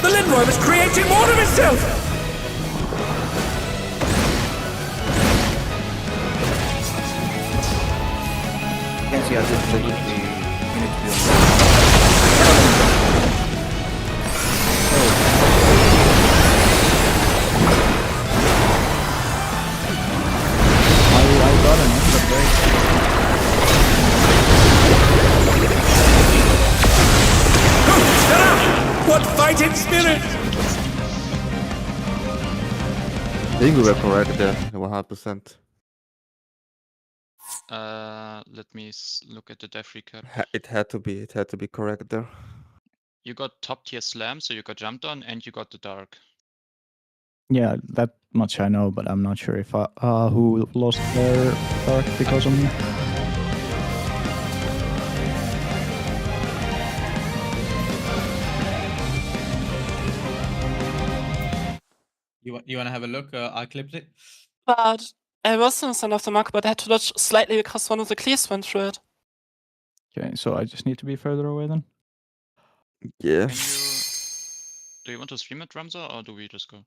The Lindworm is creating more of itself! You can see absolutely you need to be I got an extra break. What fighting spirit! I think we were correct there, 100%. Let me look at the death recap. It had to be correct there. You got top tier slam, so you got jumped on, and you got the dark. Yeah, that much I know, but I'm not sure if who lost their dark because of me. You wanna have a look? I clipped it. But I was in the center of the mark, but I had to dodge slightly because one of the clears went through it. Okay, so I just need to be further away then. Yeah. Do you want to stream it, Ramza, or do we just go?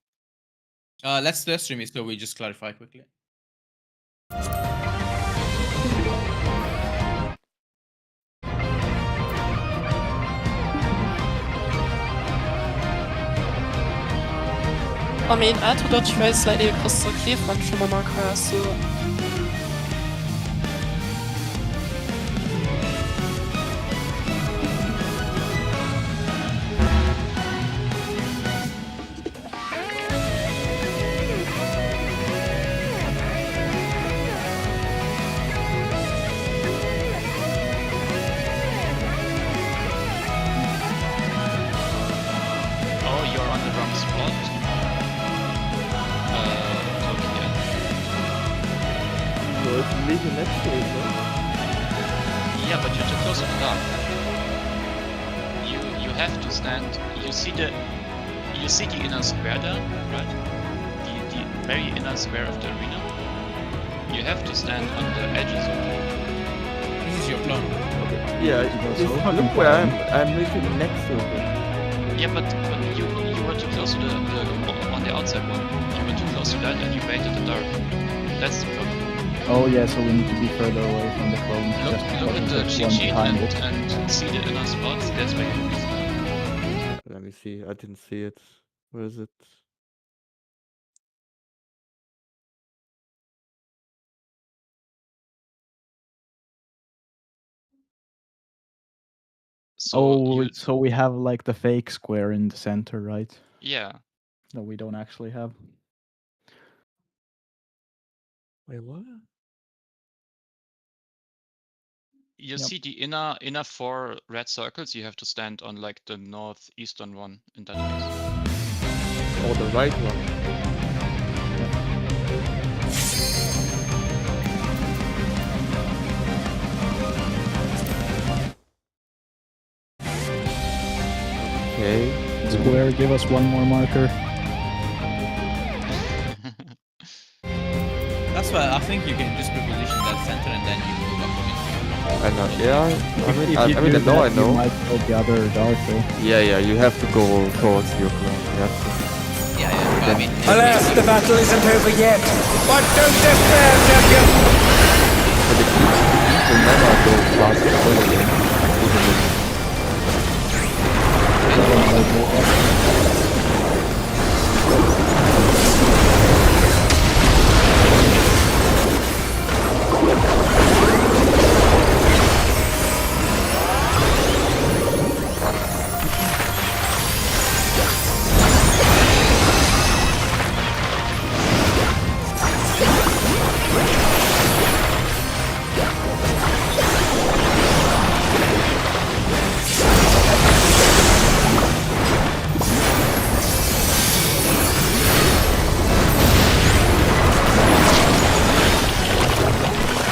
Let's stream it so we just clarify quickly. I mean, I had to dodge very slightly because the clear went through my marker, so... Oh, you're on the wrong spot. Okay. So it's really next to it, no? Yeah, but you're too close to the dark. You have to stand. You see the inner square there, right? The very inner square of the arena. You have to stand on the edges of it. This is your clone. Yeah, goes just over look and where flying. I'm literally next to it. Yeah, but you were too close to the on the outside one. You were too close to that, and you waited the dark. That's the problem. Oh yeah, so we need to be further away from the clone. Look just at because the there's cheat one sheet behind it. and see the inner spots. That's where you need to stand. Let me see. I didn't see it. Where is it? So So we have like the fake square in the center, right? yeah. That we don't actually have. Wait, what? You Yep. see the inner 4 red circles. You have to stand on like the northeastern one in that case. Or the right one. Okay. Square, give us one more marker. That's why I think you can just reposition that center and then you move up again. I know. Yeah. If you I mean, do I know. that, you might go the other Dawntrail. Yeah. You have to go towards your clone. You have to. Yeah, but I mean, Alas, the battle isn't over yet. But don't despair, champion! But the key will never go past the clone again.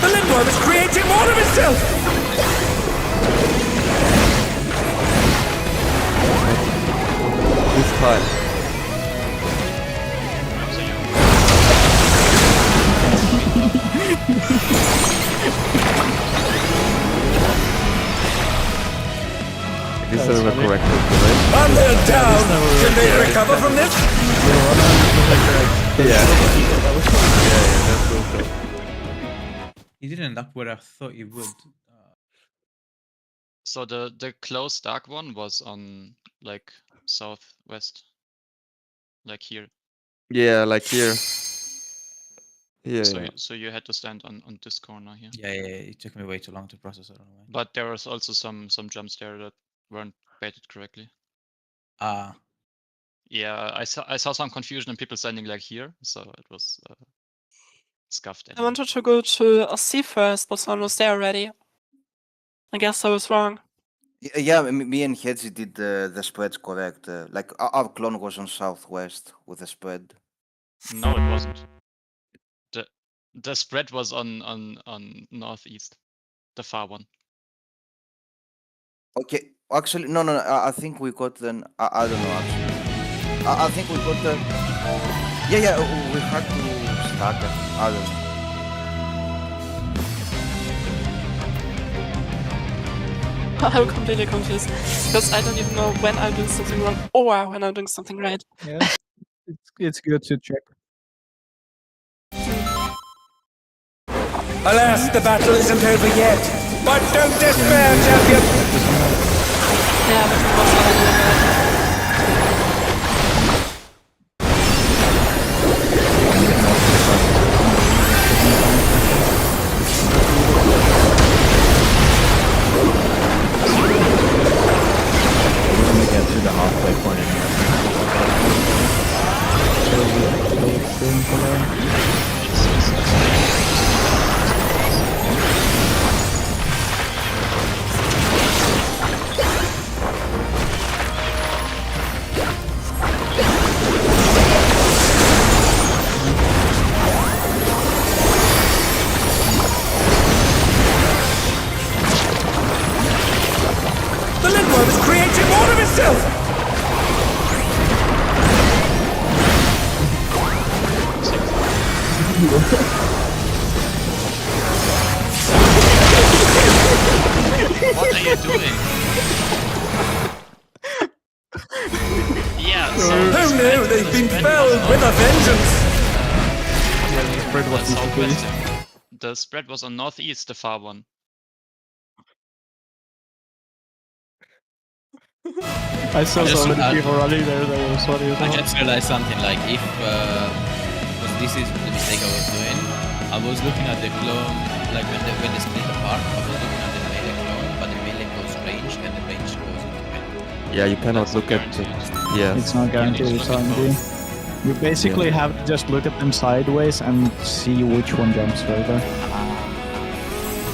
The Lindworm is creating more of itself! This time. So you This is the correct way, right? And they're down! Can they recover from this? Yeah. you didn't end up where I thought you would. So the close dark one was on like southwest, like here. Yeah, like here. Yeah. So you had to stand on this corner here. Yeah, it took me way too long to process. I don't know why. But there was also some jumps there that weren't baited correctly. Yeah, I saw some confusion and people standing like here, so it was scuffed. I wanted to go to C first, but someone was there already. I guess I was wrong. Yeah, me and Hedzi did the spreads correct. Like our clone was on southwest with the spread. No, it wasn't. The spread was on northeast, the far one. Okay, actually, no. I think we got then. I don't know actually. I think we got the. Yeah. We had to start it. I don't know. I'm completely confused because I don't even know when I'm doing something wrong or when I'm doing something right. Yeah, it's good to check. Alas, the battle isn't over yet. But don't despair, champion! Yeah, but it was what I'm doing right. Get to the halfway point The Lindworm is creating more of itself! What are you doing? Yeah, so Oh no, they've been felled with a vengeance! The spread was on northeast, the far one. I saw I just- so many I- people running there. That was funny as I well. just realized something like if because this is the mistake I was doing. I was looking at the clone like when they split apart. I was looking at the melee clone, but the melee goes ranged and the range goes into melee. Yeah, you cannot look at. Yes. It's not guaranteed You it's need to look at RNG. You basically have to just look at them sideways and see which one jumps further.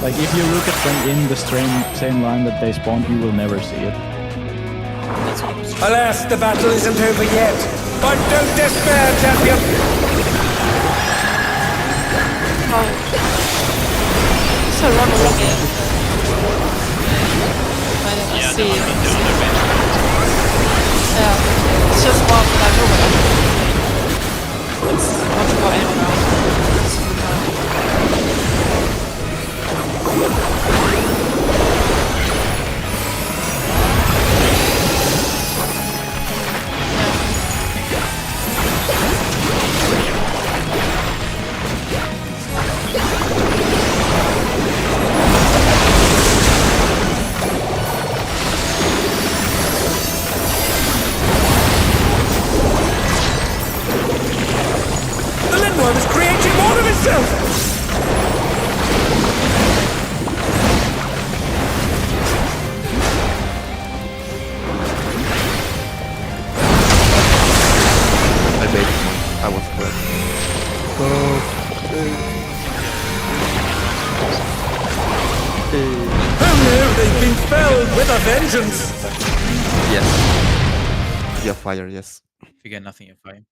Like if you look at them in the same line that they spawned, you will never see it. Alas, the battle isn't over yet. But don't despair, champion! Oh. So run away. I never Yeah, see. the other range. Yeah. It's just one that I know about. It's much more aim around. The Lindworm is creating more of itself! I made it. I was correct. Oh no, they've been felled with a vengeance! Yes. Yeah, fire, yes. If you get nothing, you're fine.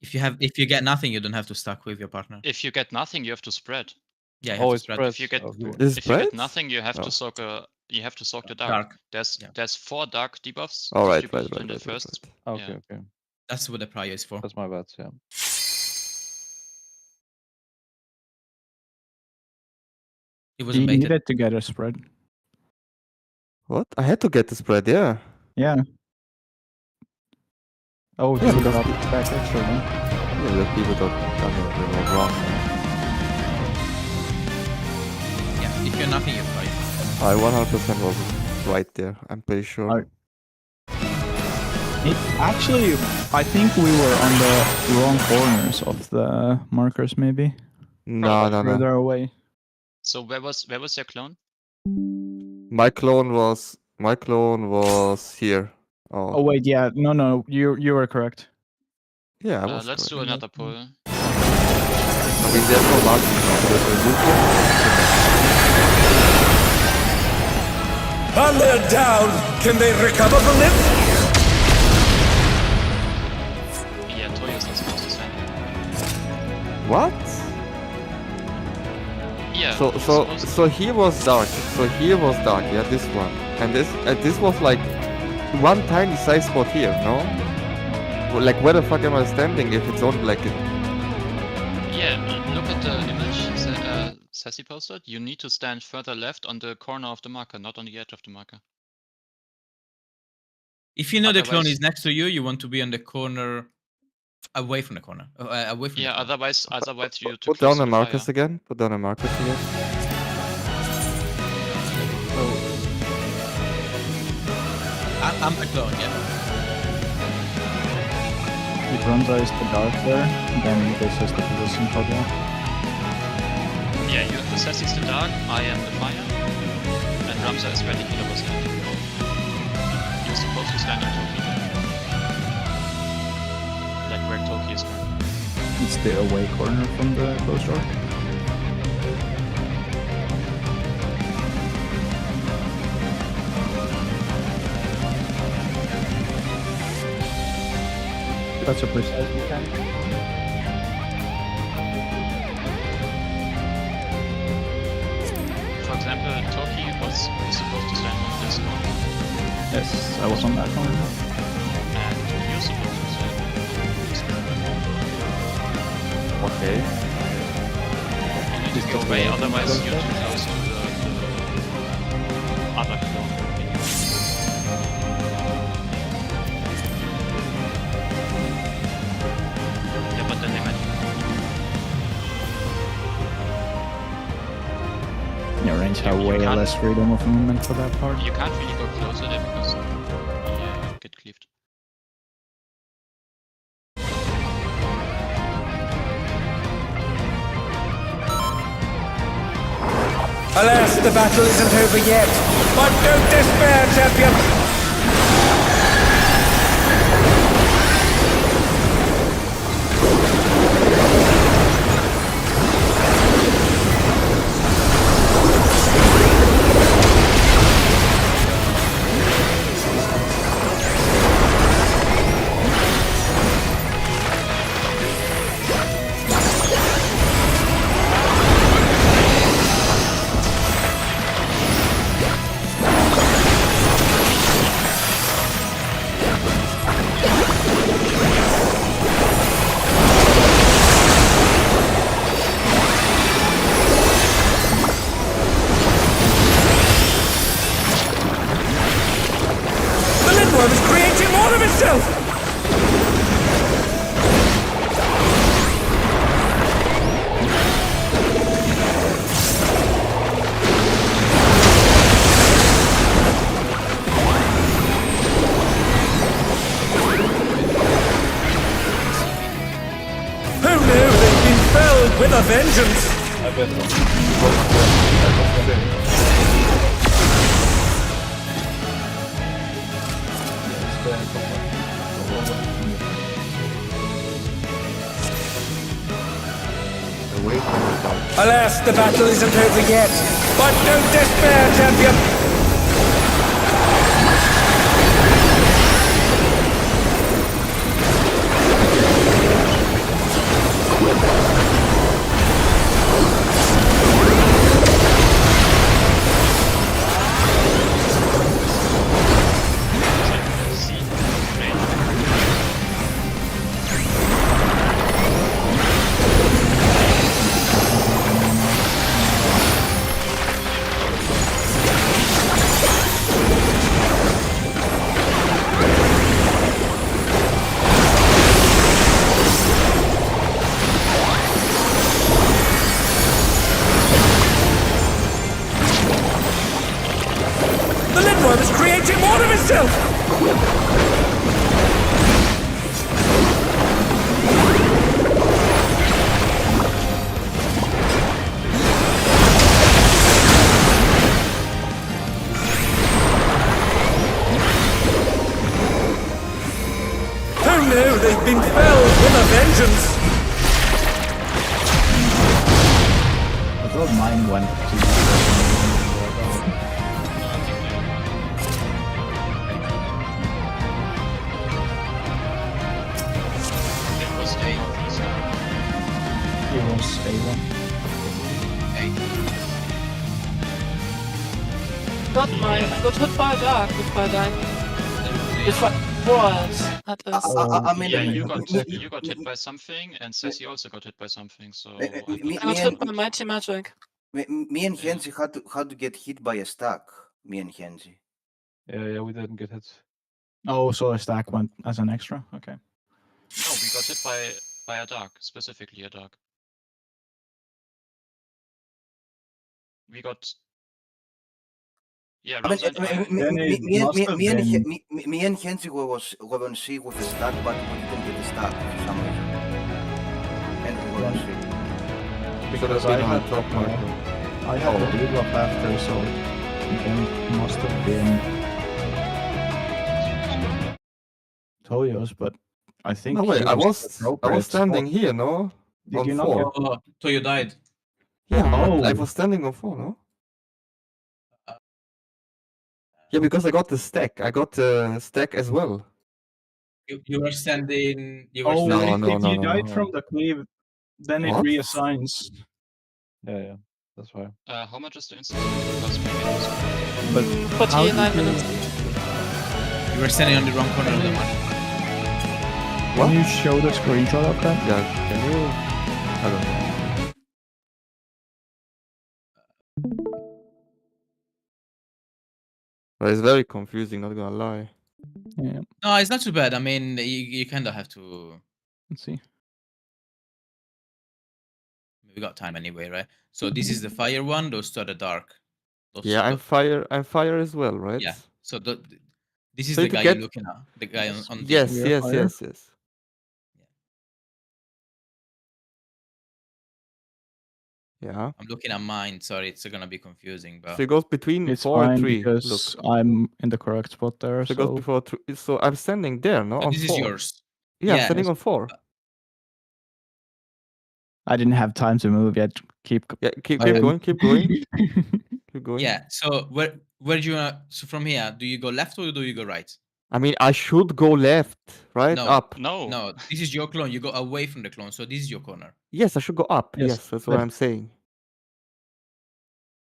If you get nothing, you don't have to stack with your partner. If you get nothing, you have to spread. Yeah, you have Oh, to it's spread. spread. If you get Okay. Is if you spread? get nothing, you have Oh. to soak the dark. Dark. There's Yeah. 4 dark debuffs All right, distributed in the first. Okay, Yeah. okay. That's what the prior is for. That's my bad, yeah. It You wasn't baited. needed to get a spread. What? I had to get the spread, yeah. Yeah. Oh, Yeah, you because got the- back extra then. Yeah, the people don't. I mean, they were wrong. Yeah, if you're nothing, you're fine. I 100% was right there. I'm pretty sure. Alright. Actually, I think we were on the wrong corners of the markers, maybe. No, no, Further no. away. So where was your clone? My clone was here. Oh wait, yeah, no, you were correct. Yeah, I was Let's correct. do another pull. I mean, there's no marking now. There's a loop here. And they're down! Can they recover the lift? Yeah, Toyo's not supposed to stand. What? Yeah. So he's so supposed to- so here was dark. So here was dark. Yeah, this one. And this was like one tiny size spot here. No. Well, like where the fuck am I standing if it's only like it? Yeah, look at the image Sassy posted. You need to stand further left on the corner of the marker, not on the edge of the marker. If you know the clone Otherwise- is next to you, you want to be on the corner, away from the corner. Away from Yeah, the corner. otherwise you Put down the markers again. Put down the markers again. I'm the clone, yeah. If Ramza is the dark there, then this is the position for that. Yeah, the Sassy's the dark, I am the fire, and Ramza is where the healer was standing. You're supposed to stand on Toki. Like where Toki is currently. It's the away corner from the closed arc. That's a precise mechanic. For example, Toki was supposed to stand on this corner, Yes, I was on that corner. and you're supposed to stand on this corner. Okay. You need to go away, otherwise you're too close to the other clone. Yeah, but then they might. Yeah, range have You way can't- less freedom of movement for that part. You can't really go closer there because you get cleaved. Alas, the battle isn't over yet. But don't despair, champion! vengeance! I bet. Alas, the battle isn't over yet. But don't despair, champion! The Lindworm is creating more of itself! Oh no, they've been felled with a vengeance! I thought mine went to It was a it was A1. Got mine. I got hit by a dog before I died. If I was, that is. I mean, Yeah, you got hit by something, and Sassy also got hit by something. So me, I got hit by Mighty Magic. me and Henzi had to get hit by a stack. Me and Henzi. Yeah, we didn't get hit. Oh, so a stack went as an extra? Okay. no, we got hit by a dog, specifically a dog. We got. Yeah, I mean, Rose and Then it must have been- me and Henzi were on C with a stack, but we didn't get a stack for some reason. And we were on C. Because I had I had the debuff after, so then it must have been Toyo's, but I think No wait, he I was appropriate standing spot. here, no? Did On you not 4. Oh, so you died. Yeah, but I Oh. was standing on 4, no? Yeah, because I got the stack. I got the stack as well. You were standing. You were Oh, No, standing. no, if no, you no, died no. from the cleave, then it What? reassigns. Yeah, that's why. how much is the instance? Plus 3 minutes. But 49 minutes. You were standing on the wrong corner of the map. can you show the screenshot of that? Yeah, can you? I don't know. But it's very confusing, not gonna lie. Yeah, No, it's not too bad. I mean, you kind of have to. let's see. We got time anyway, right? So this is the fire one. Those two are the dark. Those Yeah, two- I'm fire as well, right? Yeah. So this is So the to guy get- you're looking at. The guy on the. Yes, Clear yes, fire. yes. Yeah. I'm looking at mine. Sorry, it's gonna be confusing, but So it goes between It's 4 and fine 3. because Look. I'm in the correct spot there, So it goes so before 3. So I'm standing there, no? so On this 4. is yours. Yeah, I'm Yeah, standing on 4. I didn't have time to move yet. Keep Yeah, keep I- going, keep going, keep going. Yeah. So where do you wanna? So from here, do you go left or do you go right? I mean, I should go left, right? No. Up. No. No, this is your clone. You go away from the clone. So this is your corner. Yes, I should go up. Yes, Yes, that's what left. I'm saying.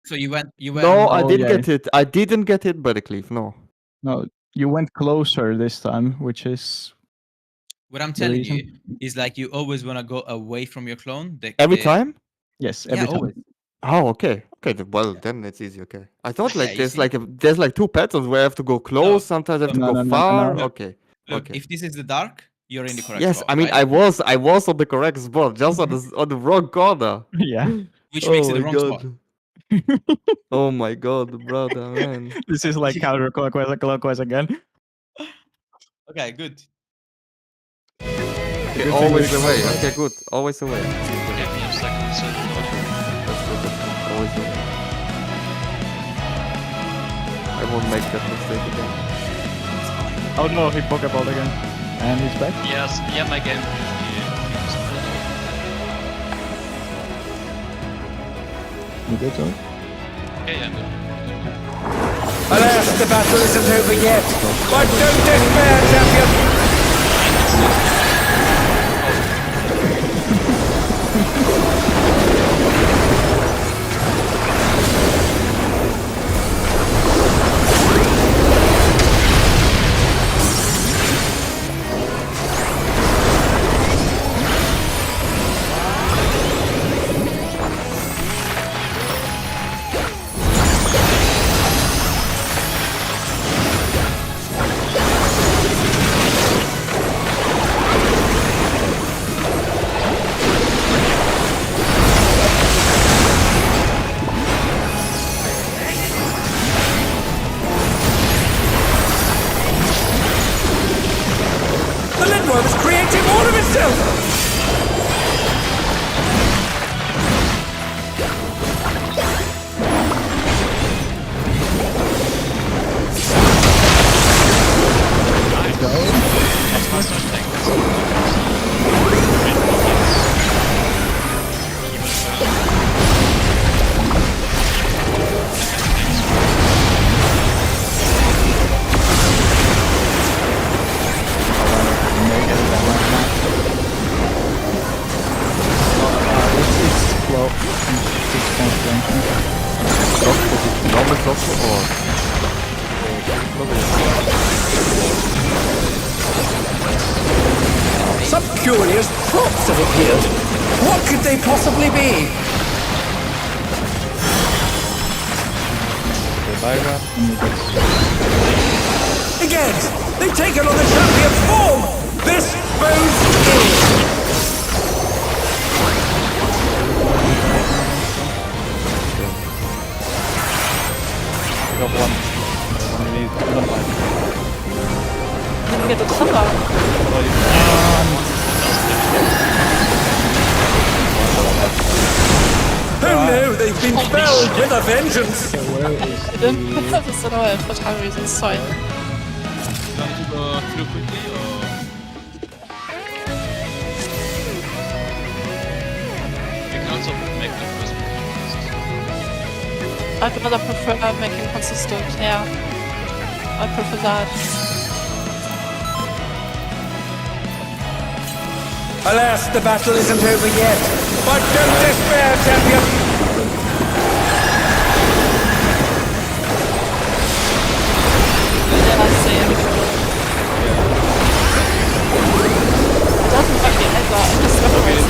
So you went. No, I Oh, didn't yeah. get hit. I didn't get hit by the cleave. No. No, you went closer this time, which is What I'm the telling reason. you is like you always wanna go away from your clone. Every time? Yes, Yeah, every time. always. Oh, okay. Okay, well then it's easy. Okay. I thought Yeah, like you there's see? like there's like 2 patterns where I have to go close. Sometimes I have to No, go no, far. no. Okay. Look, Okay. if this is the dark, you're in the correct Yes, spot, I mean right? I was on the correct spot, just on the wrong corner. Yeah. Which makes it Oh the my wrong spot. god. Oh my god, brother, man. This is like counterclockwise again. Okay, good. Okay, Good thing always we- away. Okay, good. Always away. Yeah, we have seconds in Dawntrail. That's good. Always do that. I won't make that mistake again. Oh no, he Pokeball again. And he's back. Yes, yeah, my game usually appears. You good, Joey? Yeah, I'm good. Alas, the battle isn't over yet. But don't despair, champion. The Lindworm is creating more of itself! That's my start thing. It's slow. 6 points Normal Soccer or Some curious props have appeared. What could they possibly be? Again, they've taken on the champion's form! This bodes ill! Didn't get the thunder. Oh no, they've been felled with a vengeance! That is annoying for time reasons, sorry. You want to go through quickly or? You can also make the first one. I'd rather prefer making consistent, yeah. I prefer that. Alas, the battle isn't over yet. But don't despair, champion! Yeah, I see it. It doesn't fuck me either, it just separates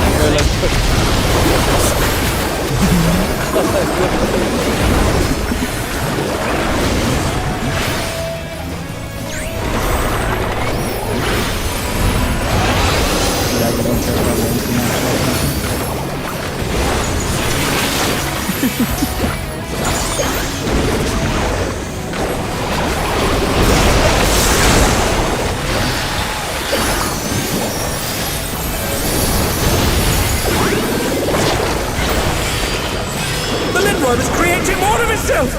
The Lindworm is creating more of itself!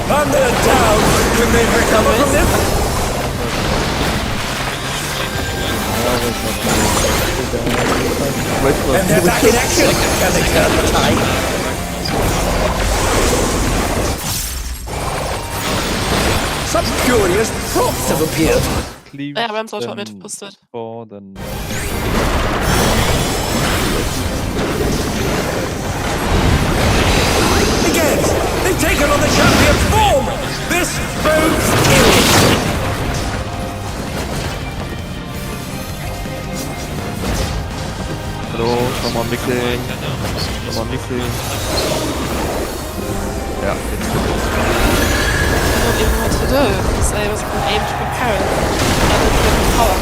Thunder down when they recover from this! And they're back in action! Can they turn the tide? Some curious props have appeared! Ja, wir haben es auch schon mitgepostet. Again, they've taken on the champion's form! This bodes ill! Hello, someone mixing. Someone mixing. Yeah, it's the boss. I don't even know what to do, because I was aiming to prepare it. I didn't get the power.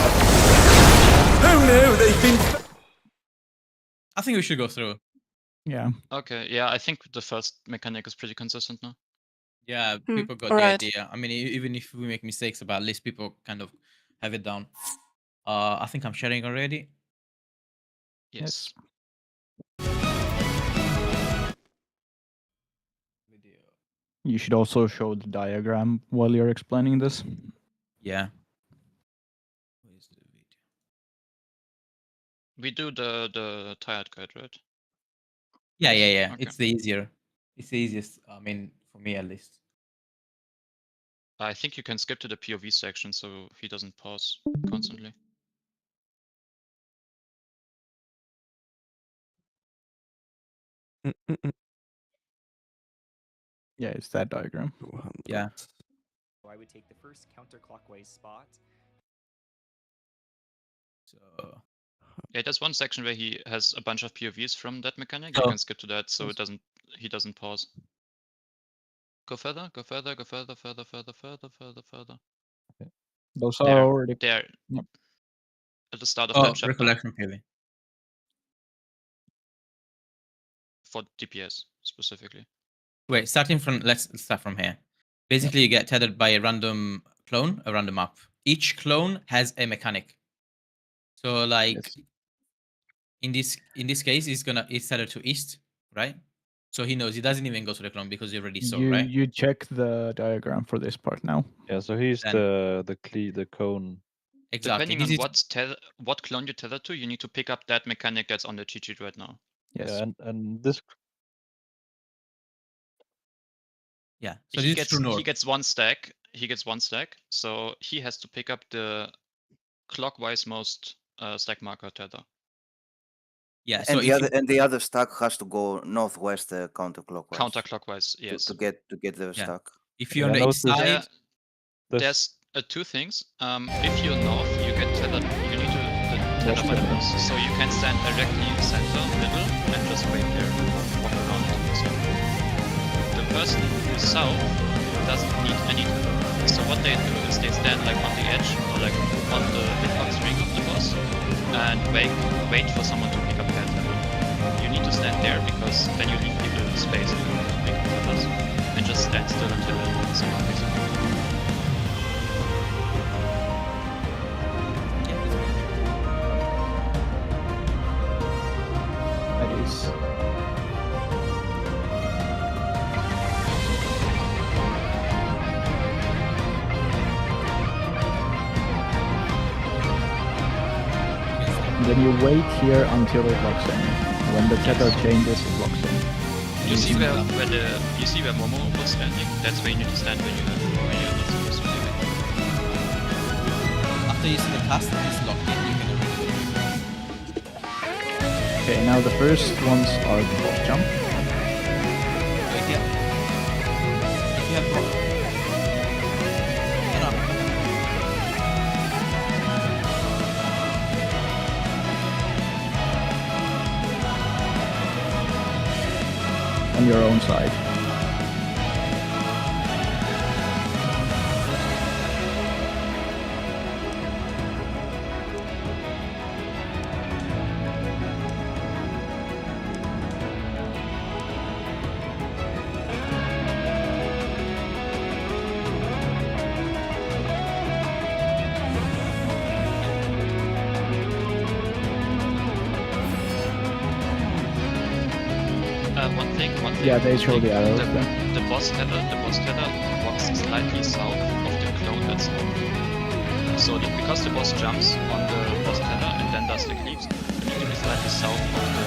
Oh no, they've been... I think we should go through. Yeah. Okay, yeah, I think the first mechanic is pretty consistent now. Yeah, people got alright. the idea. I mean, even if we make mistakes, but at least people kind of have it down. I think I'm sharing already. Yes. Video. You should also show the diagram while you're explaining this. Yeah. Where's the video? We do the tired guide, right? Yeah, yeah, yeah. Okay. It's the easiest. I mean, for me at least. I think you can skip to the POV section so he doesn't pause constantly. Yeah, it's that diagram. Yeah. I would take the first counterclockwise spot. So Yeah, there's one section where he has a bunch of POVs from that mechanic. Oh. You can skip to that so he doesn't pause. Go further, go further, go further, further, further, further, further, further. Those are There. already... There. Yep. At the start of that chapter. recollection PV. For DPS specifically. Wait, let's start from here. Basically, you get tethered by a random clone around the map. Each clone has a mechanic. So, like, Yes. in this case, it's tethered to east, right? So he knows he doesn't even go to the clone because he already saw, right? You check the diagram for this part now. Yeah, so he's Then- the cone. Exactly. Depending on what clone you tether to, you need to pick up that mechanic that's on the cheat sheet right now. Yes. Yeah, and this Yeah. So he this is true north. gets one stack. He gets one stack, so he has to pick up the clockwise most stack marker tether. Yeah. So And the other stack has to go northwest counterclockwise. Counterclockwise, yes. To get the Yeah. stack. if you're on the east side, There's two things. If you're north, you get tethered. You need to tether by the boss, so you can stand directly in center, middle, and just wait there, walk around. So the person who's south doesn't need any tether. So what they do is they stand like on the edge or like on the hitbox ring of the boss and wait for someone to pick up their tether. You need to stand there because then you leave people space to pick up tethers and just stand still until someone picks up. That is... Then you wait here until it locks in. When the tether changes, it locks in. You see where Momo was standing? That's where you need to stand when you're not supposed to leave it. after you see the cast, it's locked in. You can Okay, now the first ones are the boss jump. wait here. If you have Prog. No. On your own side. One thing. Yeah, they show the arrows there. The boss tether walks slightly south of the clone that's on. So because the boss jumps on the boss tether and then does the cleaves, you need to be slightly south of the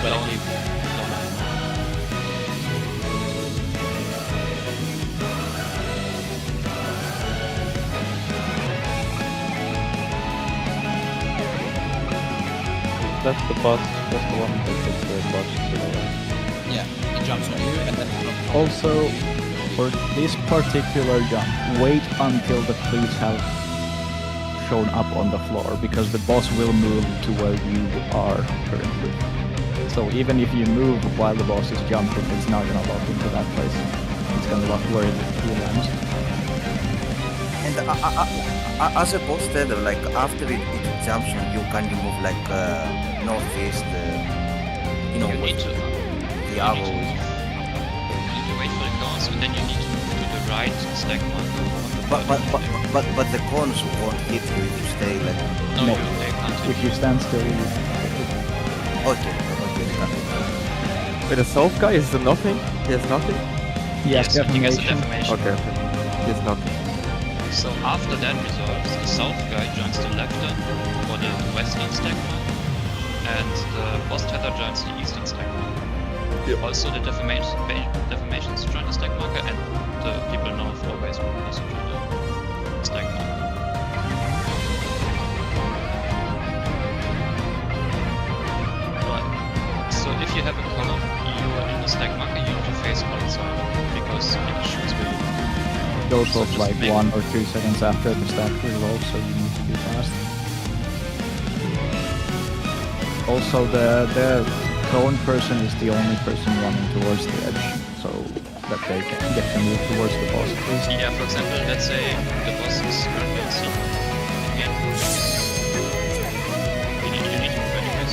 clone. that's the boss. That's the one that gets the boss to the right. Yeah, it jumps on you and then it drops. Also, for this particular jump, wait until the cleats have shown up on the floor, because the boss will move to where you are currently. So So even if you move while the boss is jumping, it's not gonna lock into that place. It's gonna lock where he lands. And as a boss tether, like after it jumps you can move like northeast, You need with to. the You arrows. need to wait for the cones, and then you need to move to the right stack marker. But the cones won't hit you if you stay like. No, No. they can't hit If you stand still, you Okay. Wait, the south guy is the nothing? He has nothing? yes, he gets a defamation. defamation. Okay. He has nothing. So after that resolves, the south guy joins the leftern or the western stack marker, and the boss tether joins the eastern stack marker. Also the defamations join the stack marker, and the people north always also join the stack marker. Right. So if you have a column, you are in the stack marker, you need to face outside because it shoots where you want. Goes So off just like make- 1 or 2 seconds after the stack resolves, so you need to be fast. Also, the cone person is the only person running towards the edge, so that they can get to move towards the boss at least. Yeah, for example, let's say the boss is currently on C. Again, you need to move anyways.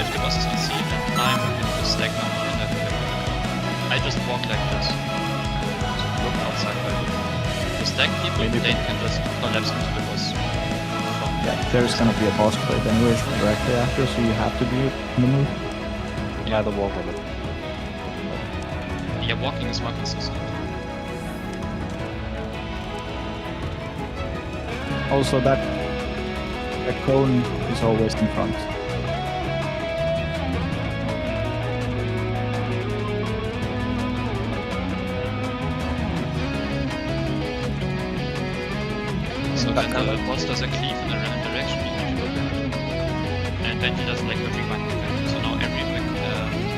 If the boss is on C and I'm in the stack marker and I just walk like this and look outside by the stack people, Maybe they can just collapse into the boss. Yeah, there's gonna be a boss fight anyways directly after, so you have to be in the move. Yeah, the walk with it. Yeah, walking is more consistent. Also, that cone is always in front. So when the boss does a cleave in a random direction, you need to look at it. And then he does like a rewind mechanic. So now every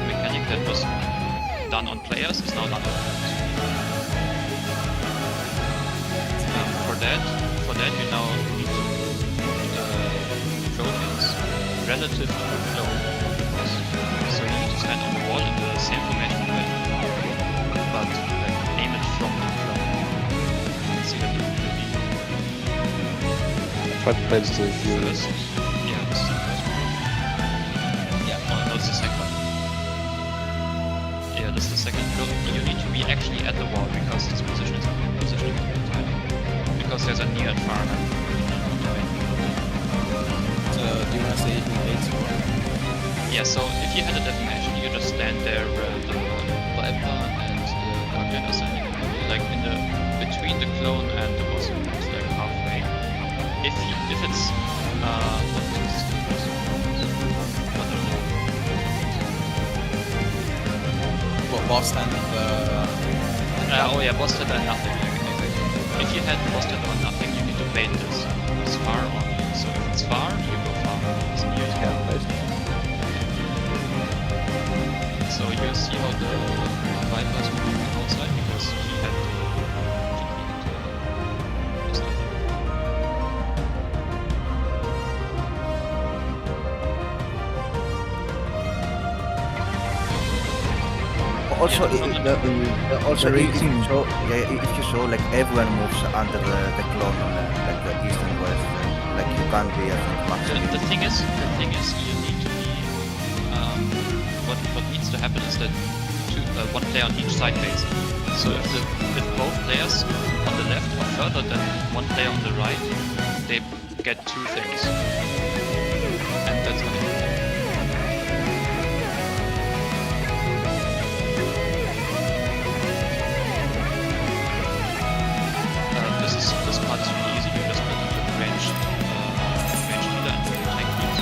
mechanic that was done on players is now done on players. And for that you now need to move the trophies relative to the flow of the boss. So you need to stand on the wall in the same formation way, but like aim it from the flow. You can see that in the video. Try to play this to view. First, yeah, this is the first one. Yeah, no, it's the second one. Yeah, this is the second. You need to be actually at the wall because its position is positioning very tight. Because there's a near and far map. So, do you want to say who hates you? Yeah, so if you had a defamation, you just stand there where the Viper and the Guardian are standing, like in the between the clone and the boss, it's like halfway. If it's what is What, boss and oh yeah, boss tether and nothing. Exactly. If you had boss tether or nothing, you need to bait this as far on you. So if it's far, you go far. It's near you can place. So you see how the Viper is moving outside because he had the Also, Yeah, the problem- also the if you rating- show, if you show like everyone moves under the clone on like the east and west, like you can't be I think maximum. The thing is, you need to be. What needs to happen is that one player on each side base. So if both players on the left are further than one player on the right, they get 2 things, and that's gonna be. This part is really easy. You just put the ranged healer and tank beams,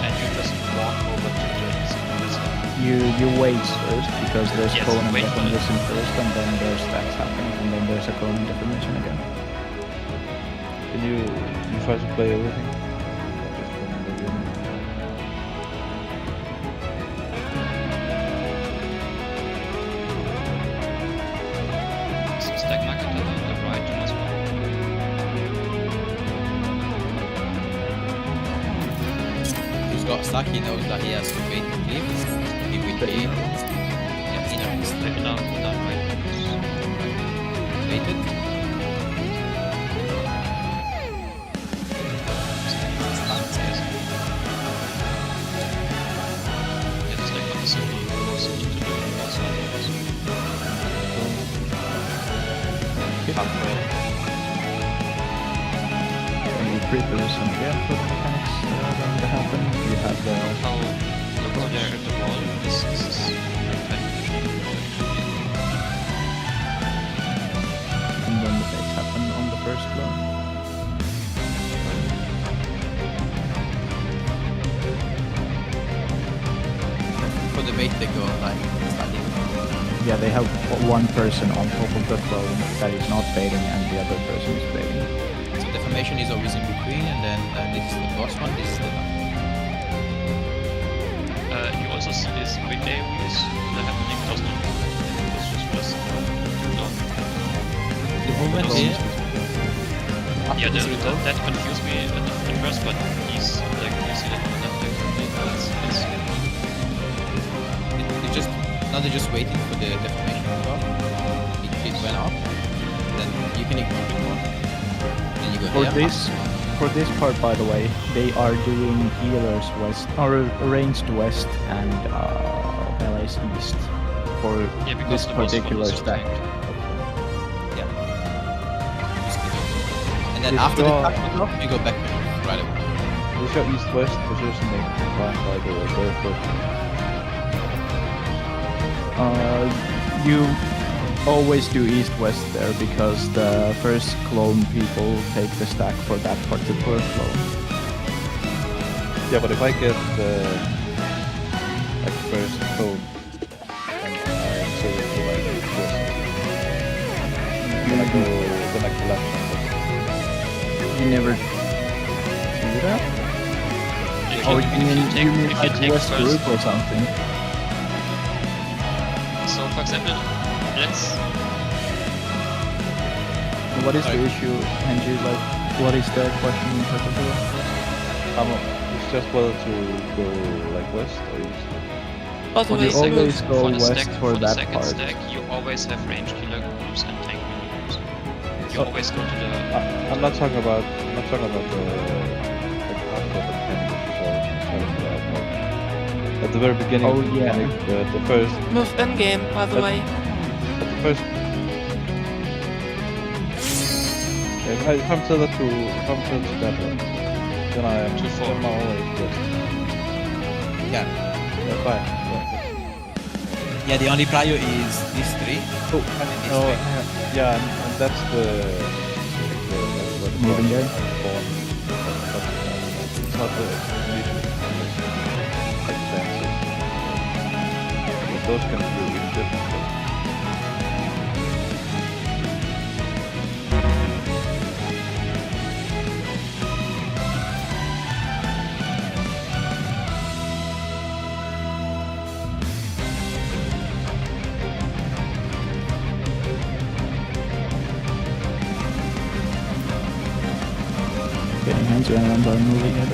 and you just walk over to the easy. You wait first, because there's Yes, cone and wait for it. defamation first, and then there's stacks happening, and then there's a cone and defamation again. Can you try to play everything? Just from the beginning. So stack market to the right as well. who's got stuck, he knows that he has to wait to leave. He will be. Yeah, inner is Maybe not right. waited. It's like on the city, close to the outside. Any creepers and foot mechanics going to happen? You have the How look over there at the wall. This is like kind of and then the fates happen on the first floor. For the bait, they go like standing. Yeah, they have one person on top of the throne that is not baiting, and the other person is baiting. So the formation is always in between, and then this is the boss one. This is the You also see this midday wheels that happening. Does not move. It's just done. the movement Also- here. Yeah, that confused me at first, but he's like you see that on the left, like that's They just now they're just waiting for the deformation to go. It went up. Then you can ignore it more. Then you go here. For this part, by the way, they are doing healers west or ranged west and melees east for yeah because this the boss particular follows stack. Yeah. Just keep it. And then If after the you're- attack goes off, you go back right away. Hvis jag east-west positioning combined by the very first You always do east-west there because the first clone people take the stack for that particular clone. Yeah, but if I get the like first code and I say to like this, then I go left. You never do that? If Or you, you mean if you like take west first, group or something? so for example, let's What is the issue, Henry? Like, what is the question in particular? It's just whether to go like west or east. By the Would way, you always go for the west stack, for the that second part? stack, you always have range killer groups and tank melee groups. You Oh. always go to the I'm not talking about the like after the mechanic before. I'm talking about like, at the very beginning Oh, of the yeah. mechanic, the first move in game, by the way. first. Yeah, if I'm to that one, then I am 2-4. then I'm always west. Yeah. Yeah, fine. Yeah, the only prior is these three. Oh, yeah, and that's the Moving game? It's not the mission. Like dances. Those can be really different. Getting hands around by moving it.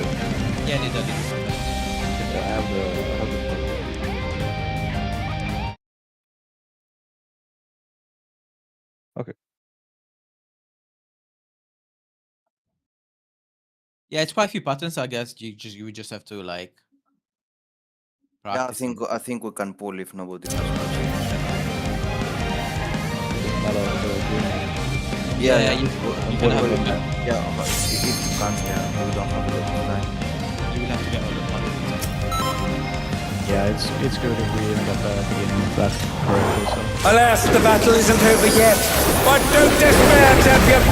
Yeah, they did it. I have the Okay. Yeah, it's quite a few patterns. I guess you would just have to like Yeah, practice. I think we can pull if nobody has questions. It's not a Yeah, you can have a look at. Yeah, but if you can, yeah, we don't have a lot of time. You will have to get all the patterns. Yeah, it's good if we end at the beginning of that correctly. So. Alas, the battle isn't over yet. But don't despair, champion.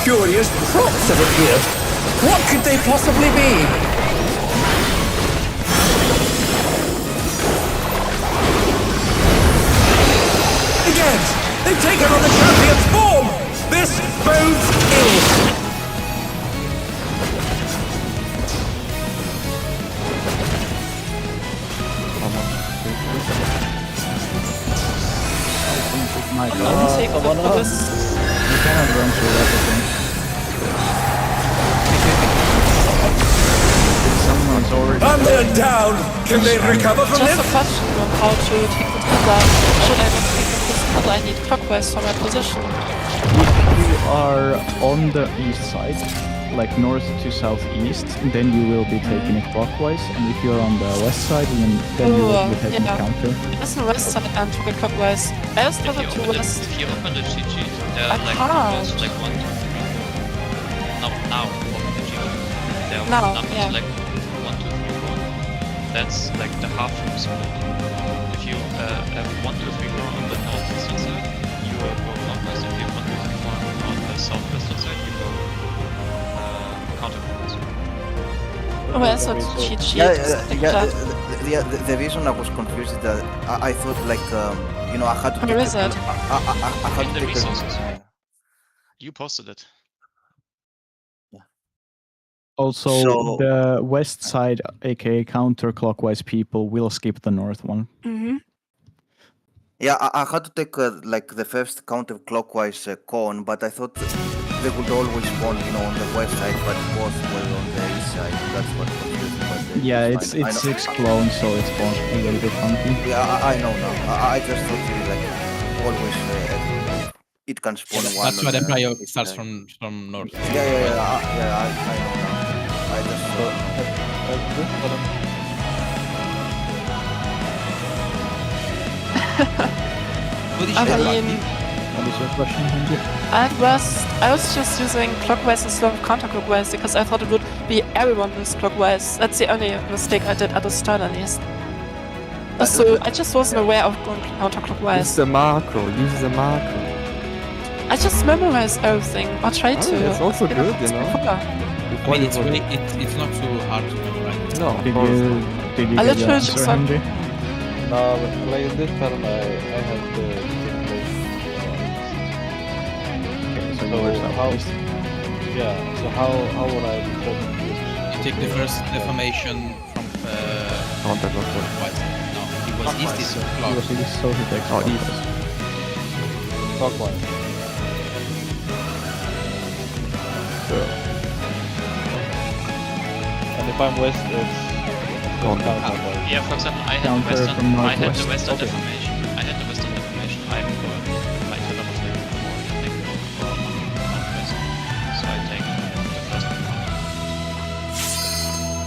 curious props have appeared. What could they possibly be? Again! They've taken on the champion's form! This bodes ill! My I'll god. take come on for up. this. You cannot run through everything. Someone's already... And they're down! Can they recover from Just a this? question on how to take the cover. Should I not take the first cover? I need clockwise for my position. If you are on the east side, like north to southeast, then you will be taking it clockwise, and if you're on the west side, then you will be taking yeah. counter. It's the west side and took it clockwise. I just thought it to west. If you open the cheat sheet, there are I like can't. numbers like 1, 2, 3, 4. Now open the cheat sheet. There are Now, numbers yeah. like 1, 2, 3, 4. That's like the half room split. If you have 1, 2, 3, 4 on the northeastern side, you go northwest. If you have 1, 2, 3, 4 on the southwestern side, you go counterclockwise. Where's the cheat sheet? The reason I was confused is that I thought like you know I had to Where take is the- it? I had In to the take resources. the You posted it. Also, So- the west side, aka counterclockwise people, will skip the north one. Mm-hmm. Yeah, I had to take like the first counterclockwise cone, but I thought they would always spawn, you know, on the west side, but both were on the east side. That's what confused me. But Yeah, fine. I it's know- 6 clones, so it's a little bit funky. Yeah, I know now. I just thought like always it can spawn one. That's why on the prio east starts side. from north. Yeah, I know now. I just thought. What is I your mean, What is your question, Henry? I was just using clockwise instead of counterclockwise because I thought it would be everyone who's clockwise. That's the only mistake I did at the start at least. So I just wasn't aware of going Use counterclockwise. the macro. Use the macro. I just memorized everything. Or tried Oh, to. that's also good, you know. I mean, it's really it's not too hard to memorize. No, of Did course. you I get your literally answer, just Henry? No, but like in this pattern, I had the place. Okay, so So you were how? southeast. Yeah. So how would I determine which? You take the first deformation from Counterclockwise. what? No, it was east is It clock. was east, so he takes Oh, clockwise. Clockwise. And if I'm west, it's counterclockwise. Yeah, for example, I had Counter the from western, I had the northwest. western Okay. deformation. I had the western deformation. I'm going. I teleported more. I think northwest. So I take the first one.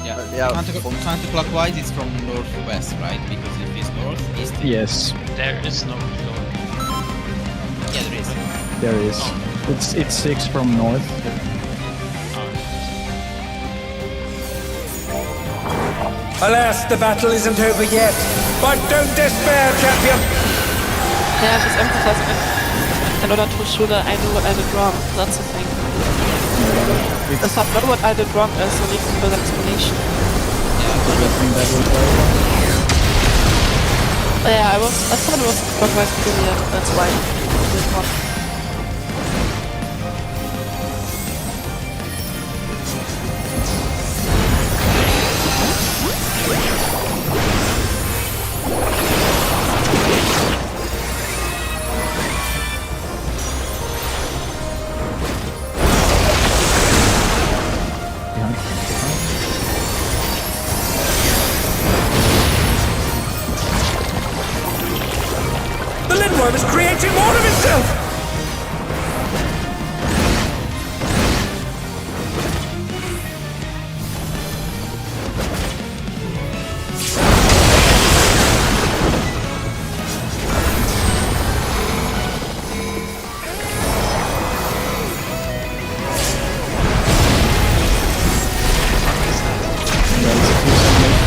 Yeah, Yeah, counterclockwise is from northwest, right? Because if it's north, east. Yes, There is no floor. Yeah, there is. there is. It's 6 from north. Alas, the battle isn't over yet. But don't despair, champion! Yeah, just emphasize it. In order to show that I know what I did wrong. That's the thing. If I know what I did wrong, there's no need for the explanation. Yeah, I thought it was clockwise period. That's why I did wrong. The Lindworm is creating more of itself!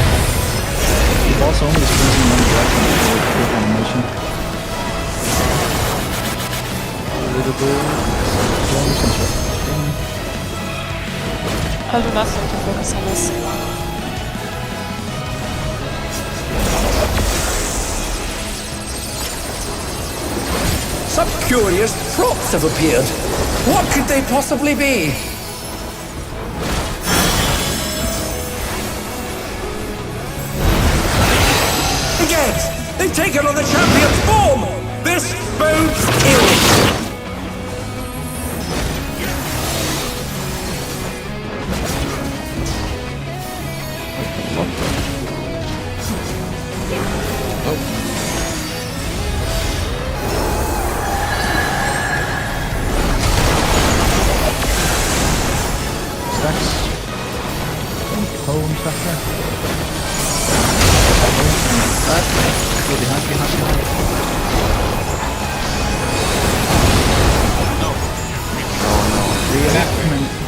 The boss only spins in one direction for quick animation. Little bit. I'll do nothing to focus on this. Some curious props have appeared. What could they possibly be? Again! They've taken on the champion's form! This bodes ill!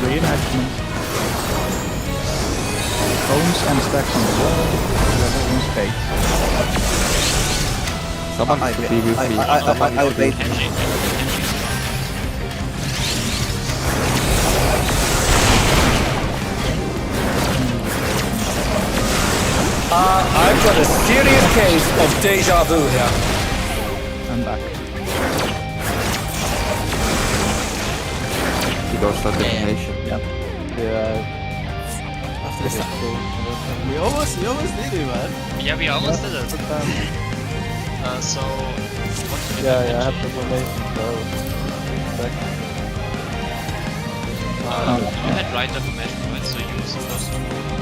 Reenactment. Cones and stacks on the wall. Everyone's fake. Someone I should be with me. I wait. I've got a serious case of deja vu here. I'm back. He goes for detonation. Yep. Yeah. After this, we almost did it, man. Yeah, we almost did it. So, what did you Yeah, I mention? have the formation, so back. You had right deformation, right? So you were supposed to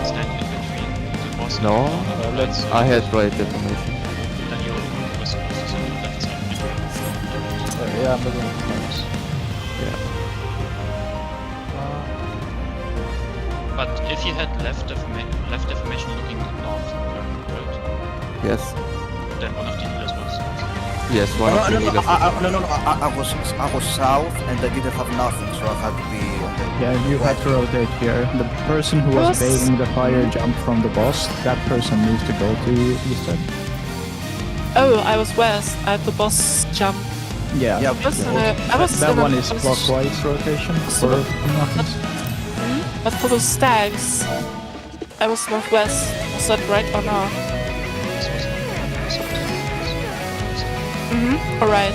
stand in between the boss and No, the corner, right? So I had right detonation. then you were supposed to stand on the left side. Yeah, I'm looking at the times. But if you had left deformation looking north, right? Yes. Then one of the healers was. Yes, one of the healers. I was south and I didn't have nothing, so I had to be on the... Yeah, you had to rotate here. The person who was baiting the fire jump from the boss, that person needs to go to eastern. Oh, I was west. I had the boss jump. Yeah. Yeah, I was That in a one is position- clockwise rotation for nothing. But for the stags, I was northwest. Was that right or not? Alright.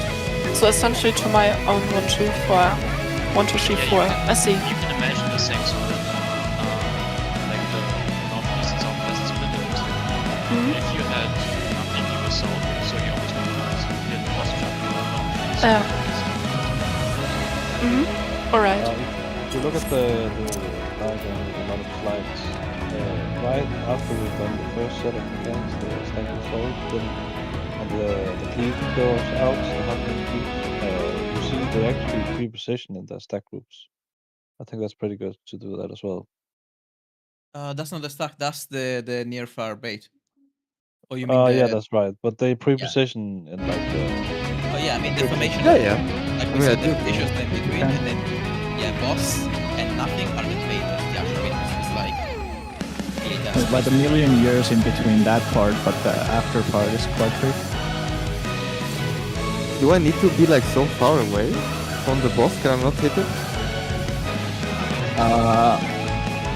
So essentially to my own 1, 2, 4. 1, 2, 3, 4. I see. You can imagine the same split, like the northeast and southwest split in two. If you had nothing, you were south, so you always went north. You had the boss jump, you were northeast. Alright. If you look at the diagram with a lot of slides, right after we've done the first set of mechanics, the stack and fold, then and the cleave goes out, the happening cleave, you see they actually pre-position in their stack groups. I think that's pretty good to do that as well. That's not the stack. That's the near far bait. Or you mean the? Yeah, that's right. But they pre-position in like the... Oh yeah, I mean deformation. Yeah. Like I we mean, said, I do. the issues in between, and then boss and nothing are the baiters. The actual baiters. It's like There's like a million years in between that part, but the after part is quite quick. Do I need to be like so far away from the boss? Can I not hit it?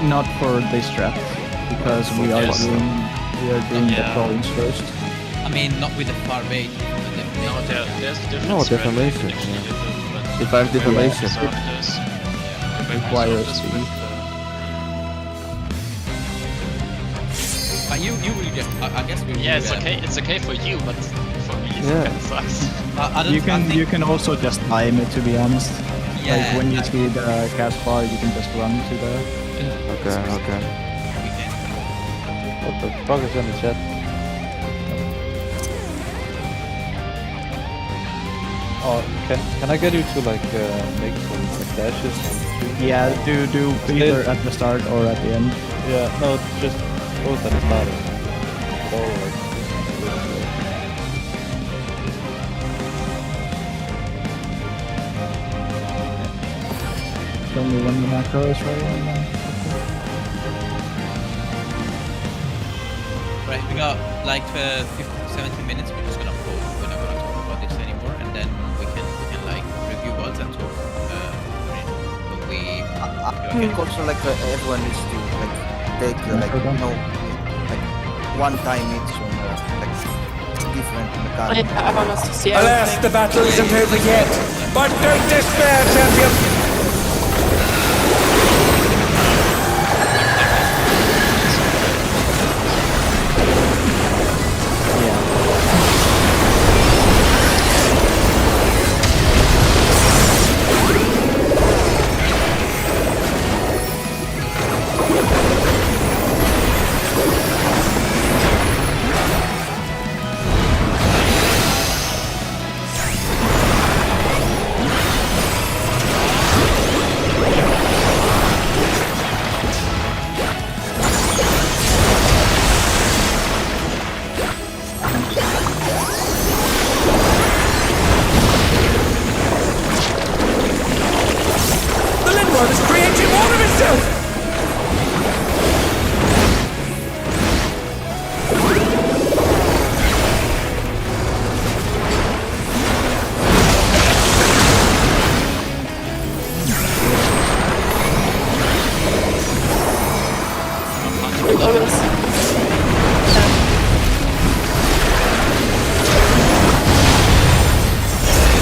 Not for this strat, because we are Yes. doing the Yeah. crawlings first. I mean, not with the far bait. No, there's different No, spread you deformation, can actually yeah. do, but If I have deformation. Requires speed. But you really just, I guess we. Yeah, it's okay. It's okay for you, but for me, it Yeah. kind of sucks. I don't, I think, You can also just time it, to be honest. yeah, Like when you I- see the cast bar, you can just run to the. Okay. we can. What the fuck is in the chat? Oh, can I get you to like make some like dashes on the screen? Yeah, do either at the start or at the end. Yeah, no, just both at the starting. All like Tell me when the macro is ready. Right, we got like 50 to 70 minutes. We're just gonna pause. We're not gonna talk about this anymore, and then we can like review builds and talk. actually. I think also like everyone needs to like take like one time each on like different mechanics. I want us to see Alas, everything. the battle isn't over yet. But don't despair, champion!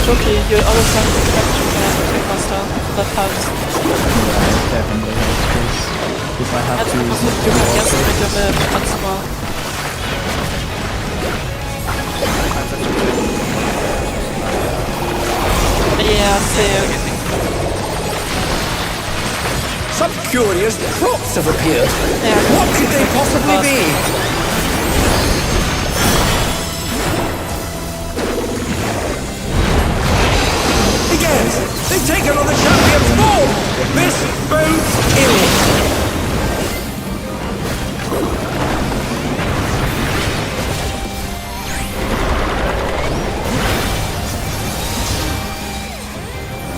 Okay, you always have to capture the master. That helps. Yeah, definitely helps. If I have to use it Du to vergisst walk mit der Map, kannst du mal. Yeah, same. Some curious props have appeared. Yeah. What could they possibly be? Again, they've taken on the champion's form! This bodes ill!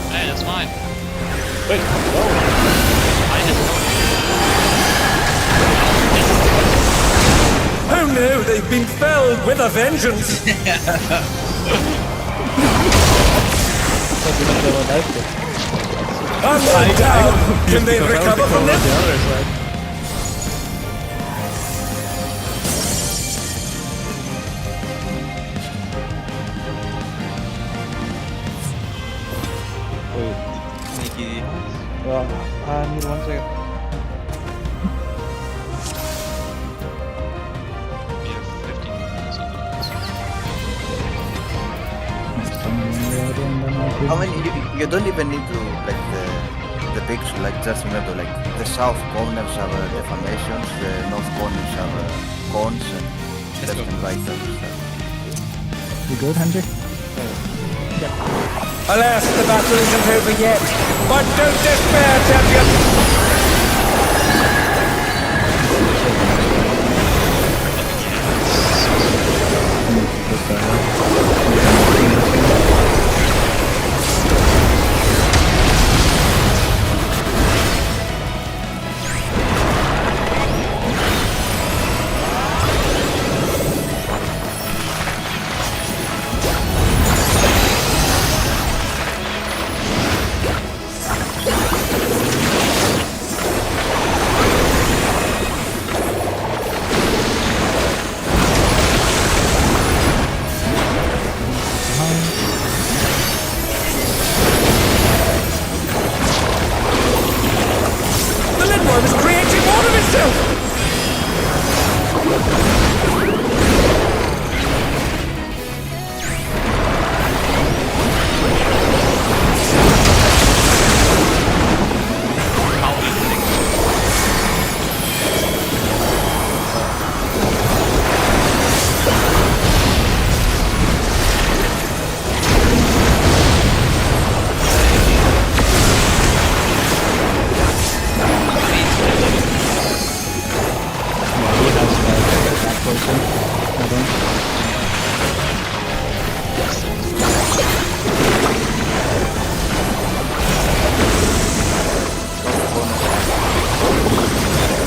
Hey, that's mine. Wait, no. I did. Oh no, they've been felled with a vengeance! Onward down! Can they recover from this? Wait. Sneaky. I need 1 second. We have 15 minutes on I mean, you don't even need to like the picture. Like just remember, like the south corners are deformations, the north corners are cones, and left and right and stuff. You good, Henry? Alas, the battle isn't over yet. But don't despair, champion! The Lindworm is creating more of itself!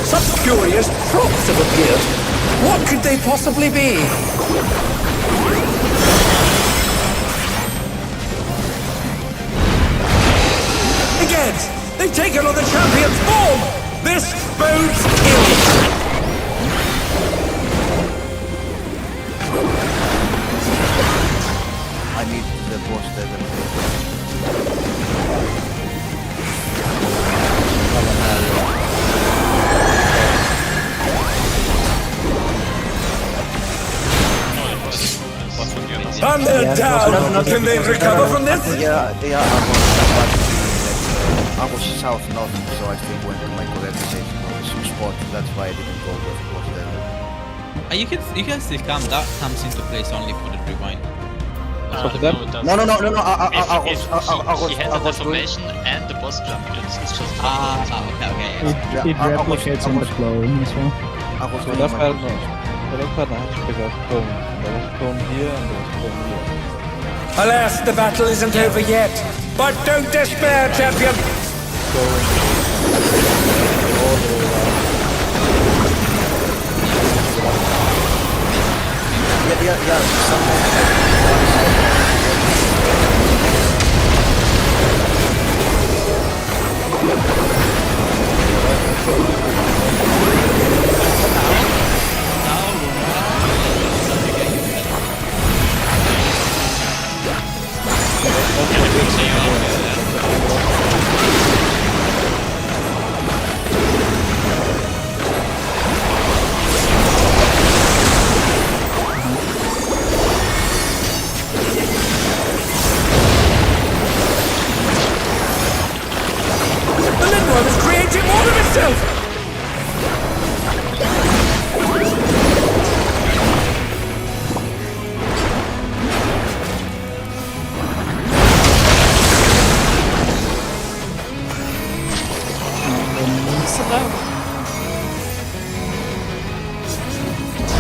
Such curious props have appeared. What could they possibly be? Again, They've taken on the champion's form! This bodes ill! I need the boss level. And they're down! Can they recover from this? Yeah, I was south-north, so I still went to my correct spot. That's why I didn't go with the boss level. You can still come. That comes into place only for the rewind. No, He has the deformation and the boss jump. It's just Okay. It replicates in the clone as well. I was So doing that's my why I don't know how to pick up clone. There was a clone here and there was a clone here. Alas, the battle isn't over yet. But don't despair, champion! So all the way around. The Lindworm is creating more of itself! So low.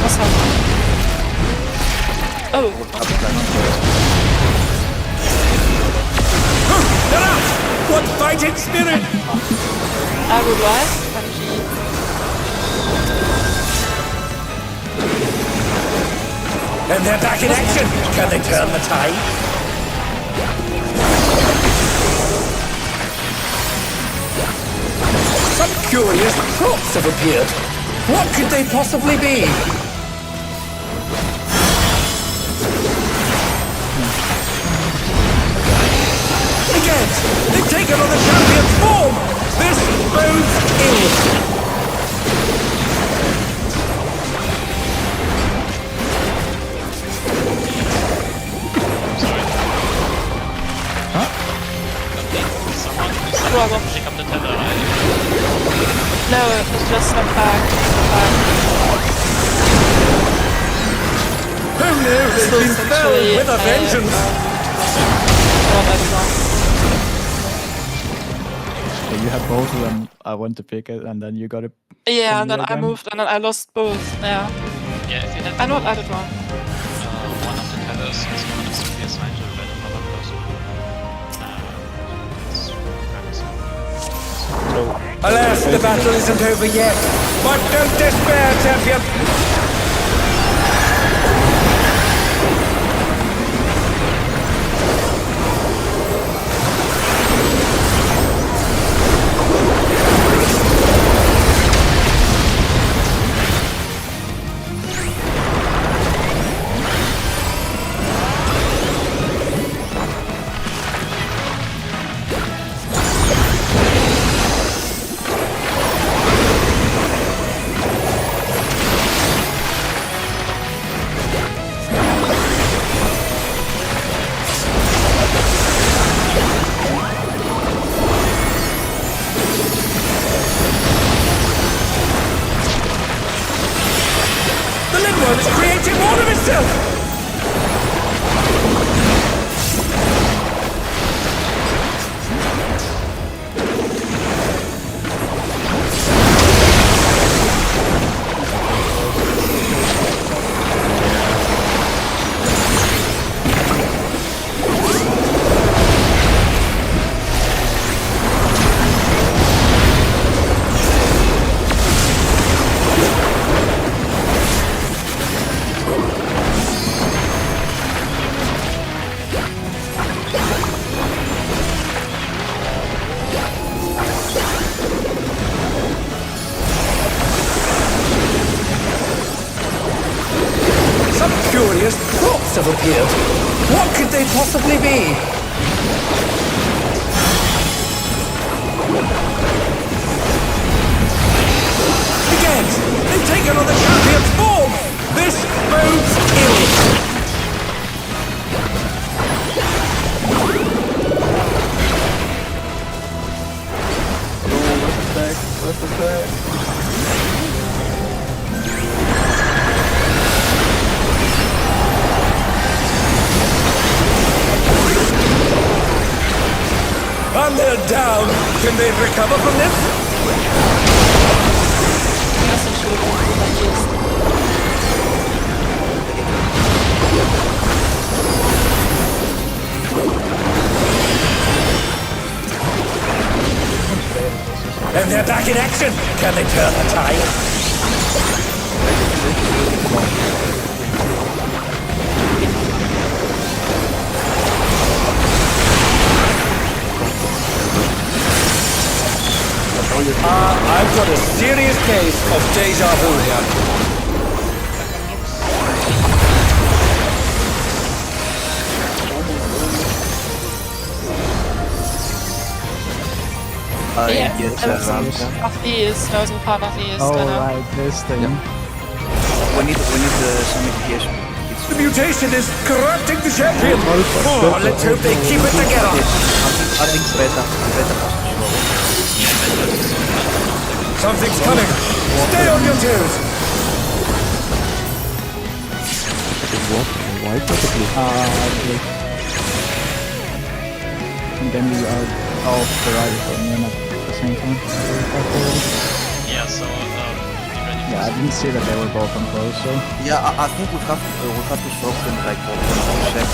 What's up? Oh, They're out! What fighting spirit! I would rise and he... And they're back in action! Can they turn the tide? Some curious props have appeared. What could they possibly be? Again! They've taken on the champion's form! This bodes ill! Someone pick up the tether. No, it was just a pack. Who knew they'd So been felled essentially, with a vengeance? Well, that's wrong. So you had both of them. I went to pick it, and then you got it. Yeah, and From then you I again? moved, and then I lost both. Yeah. Yeah, if you had I know what I did wrong. one of the tethers is going to be assigned to another person. It's kind of simple. Alas, the battle isn't over yet. But don't despair, champion! The Lindworm is creating more of itself! curious thoughts have appeared. What could they possibly be? Again! They've taken on the champion's form! This bodes ill! What's the back? And they're down! Can they recover from this? Das ist schon And they're back in action! Can they turn the tide? I've got a serious case of deja vu here. Yeah, he is. There was a part of he is. Oh, right, this thing. We need some mitigation. The mutation is corrupting the champion! Oh, let's hope they keep it together! I think beta has to Something's coming! Stay on your toes! White or the blue? And then we are all the right going in at the same time. Yeah, so be ready for Yeah, I didn't see that they were both on close, so... Yeah, I think we have to stop them like for 1 second.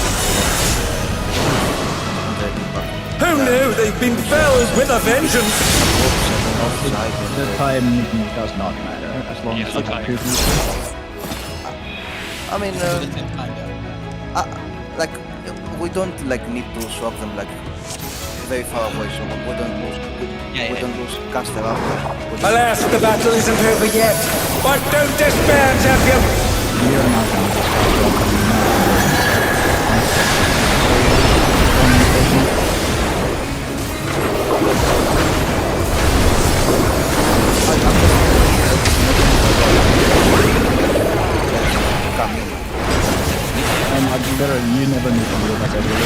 Who knew they've been felled with a vengeance? The time does not matter, as long as you have two people. I mean, like we don't like need to swap them like very far away, so we don't lose. We don't lose caster after. Alas, the battle isn't over yet! But don't despair, champion! We are not going to better, you never need to do that every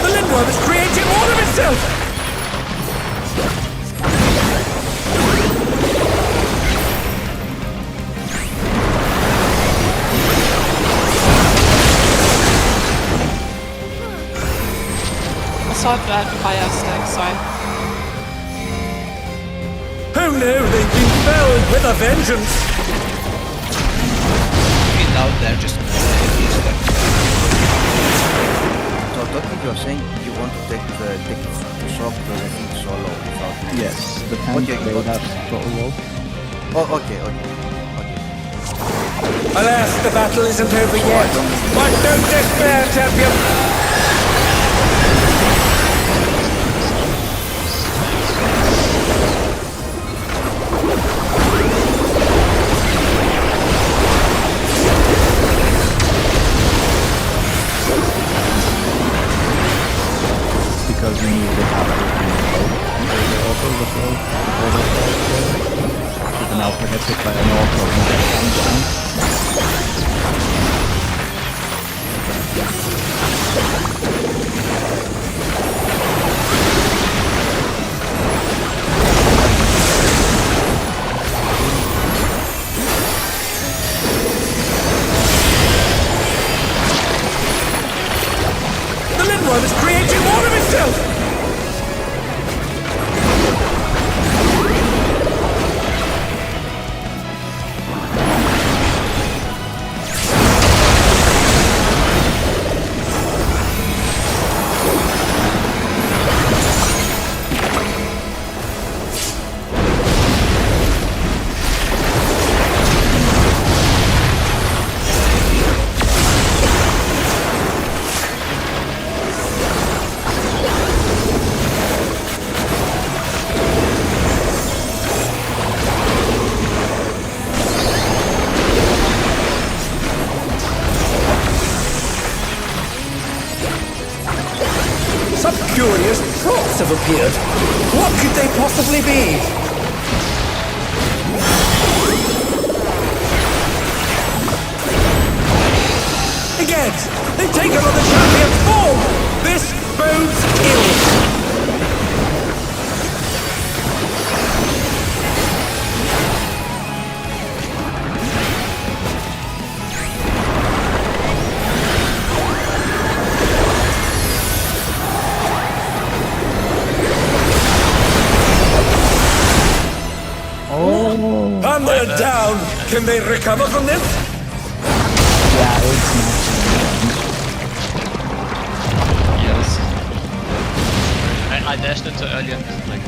The Lindworm is creating more of itself! Assault Drive Fire Stack, sorry. Who knew they'd been felled with a vengeance? Get out there, just So I don't think you're saying you want to take to shock the thing solo without me. Yes, the tank Okay, they got have total wall. Oh, okay. Alas, the battle isn't over yet. But don't despair, champion! Because we need to have everything also the flow before the flow. You can now forget it by an auto and get down. The Lindworm is creating more of itself! Some curious thoughts have appeared. What could they possibly be? Again, they've taken on the champion's form! This bodes ill! And they're down! Can they recover from this? Yeah, it's not. Yes. I dashed into early and like.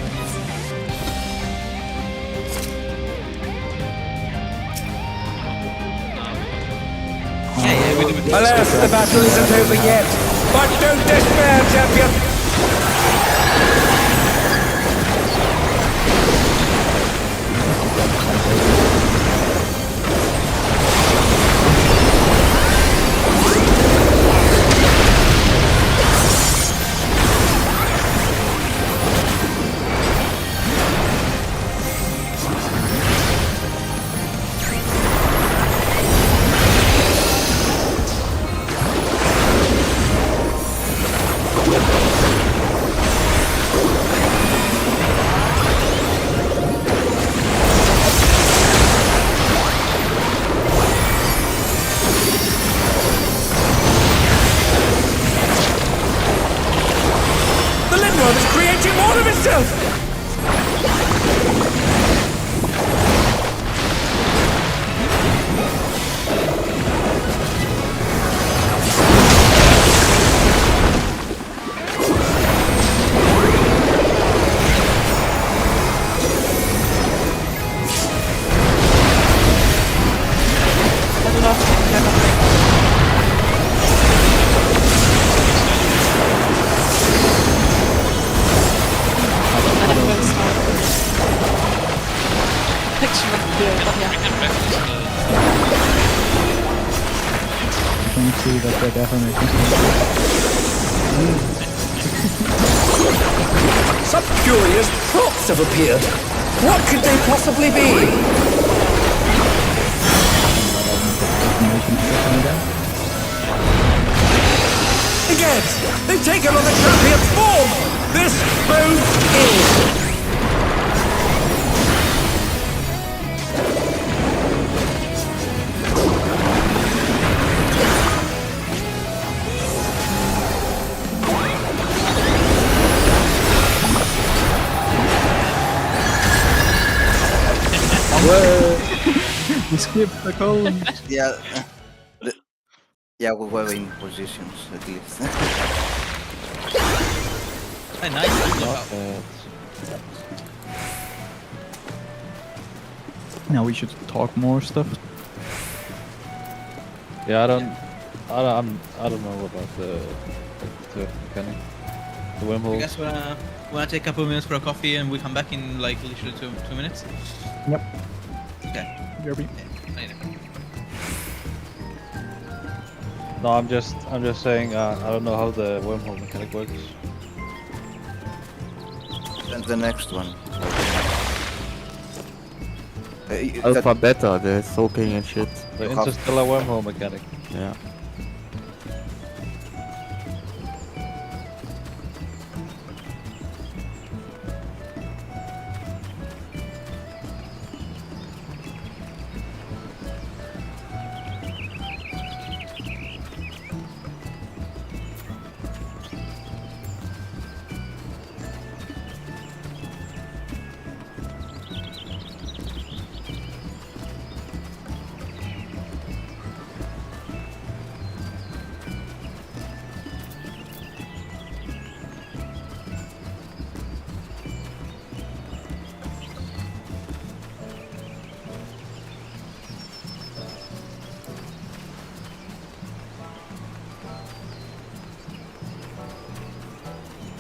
Yeah, we do it. Alas, the battle isn't over yet. But don't despair, champion! See that they're definitely Some curious thoughts have appeared. What could they possibly be? Again, they've taken on the champion's form! This bodes ill! we skipped the column. Yeah. Yeah, we were in positions at least. Hey, nice. Now we should talk more stuff. Yeah, I don't know about the mechanic. The I wormhole. guess wanna take a couple of minutes for a coffee and we come back in like literally two minutes. Yep. Okay. Derby. No, I'm just saying I don't know how the wormhole mechanic works. And the next one. Alpha Beta, they're soaking and shit. The interstellar wormhole mechanic. Yeah.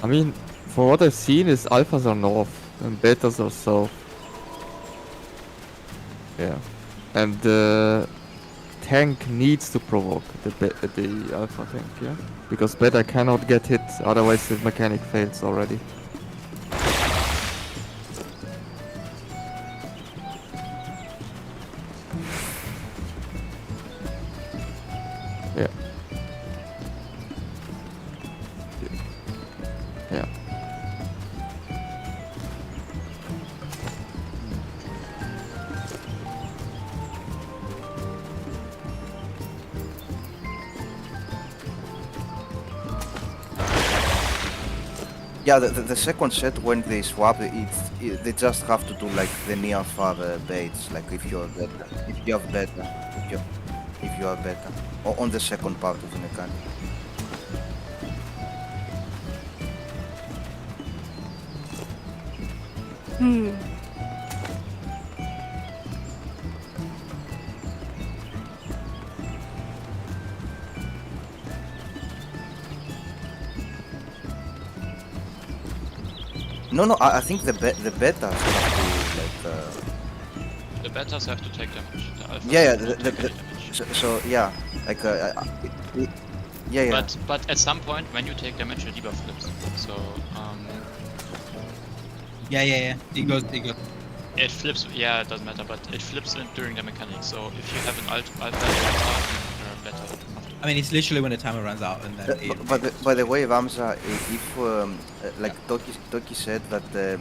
I mean, for what I've seen is alphas are north and betas are south. Yeah. And tank needs to provoke the alpha tank, yeah? Because beta cannot get hit, otherwise the mechanic fails already. Yeah. Yeah. Yeah, the second set when they swap, they just have to do like the near far baits, like if you have beta, if you have beta, or on the second part of the mechanic. No, I think the betas have to like. The betas have to take damage. The alphas Yeah, don't take any damage. so yeah, like yeah. But at some point when you take damage, your debuff flips. So Yeah. He goes. it flips. Yeah, it doesn't matter, but it flips during the mechanic. So if you have an alpha beta. I mean, it's literally when the timer runs out, and then. By the way, Ramza, if like Toki said that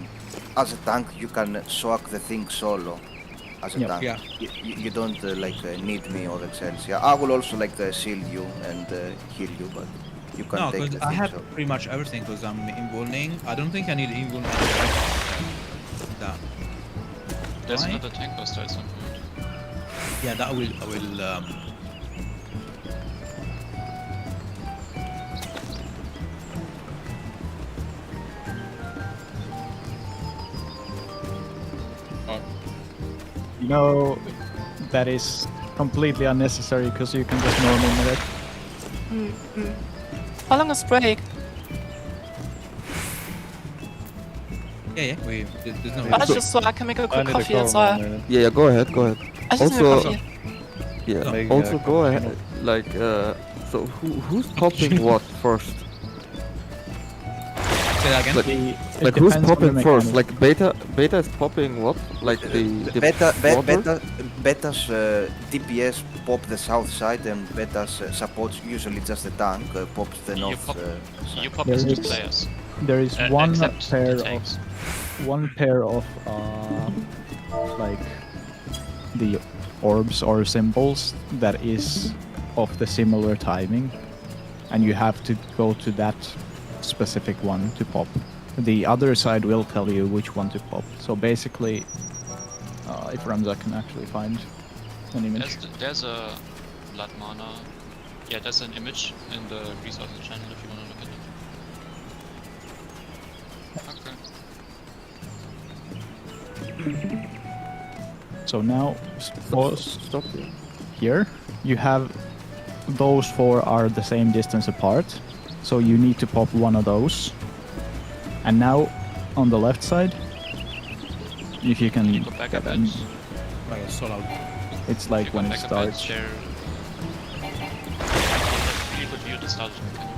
as a tank you can swag the thing solo. As a tank, Yeah. You don't like need me or Excelsior. Yeah, I will also like shield you and heal you, but you can No, take because the I thing have solo. pretty much everything because I'm invulning. I don't think I need invuln that. There's Why? another tank buster at some point. Yeah, that I will. You know, that is completely unnecessary because you can just normal medic. How long is break? Yeah. There's no. I just so I can make a I quick need coffee a as call in well. a minute. Yeah, go ahead. I just need a Also, coffee. yeah. Make, Also, go coffee. ahead. Like, so who's popping what first? Say that again. Like, It like who's depends on the popping first? mechanic. Like beta is popping what? Like the water? Beta's DPS pop the south side and Beta's supports usually just the tank pops the north side. You pop There as two is- players. There is one except pair the of tanks. like the orbs or symbols that is of the similar timing, and you have to go to that specific one to pop. The other side will tell you which one to pop. So basically, if Ramza can actually find an image. There's a blood mana. Yeah, there's an image in the resources channel if you want to look at it. Okay. So now, Stop here. here you have those four are the same distance apart, so you need to pop one of those. And now on the left side, if you can You go back get a bit. them, Like a solo. it's like You go when it back a bit, starts. share. You could view the start of the mechanic.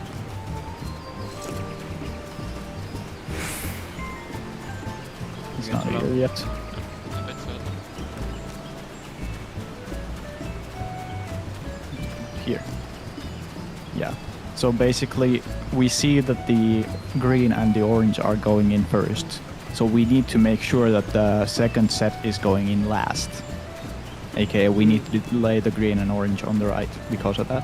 It's not here yet. A bit further. Here. Yeah. So basically, we see that the green and the orange are going in first. So we need to make sure that the second set is going in last. AKA, we need to lay the green and orange on the right because of that.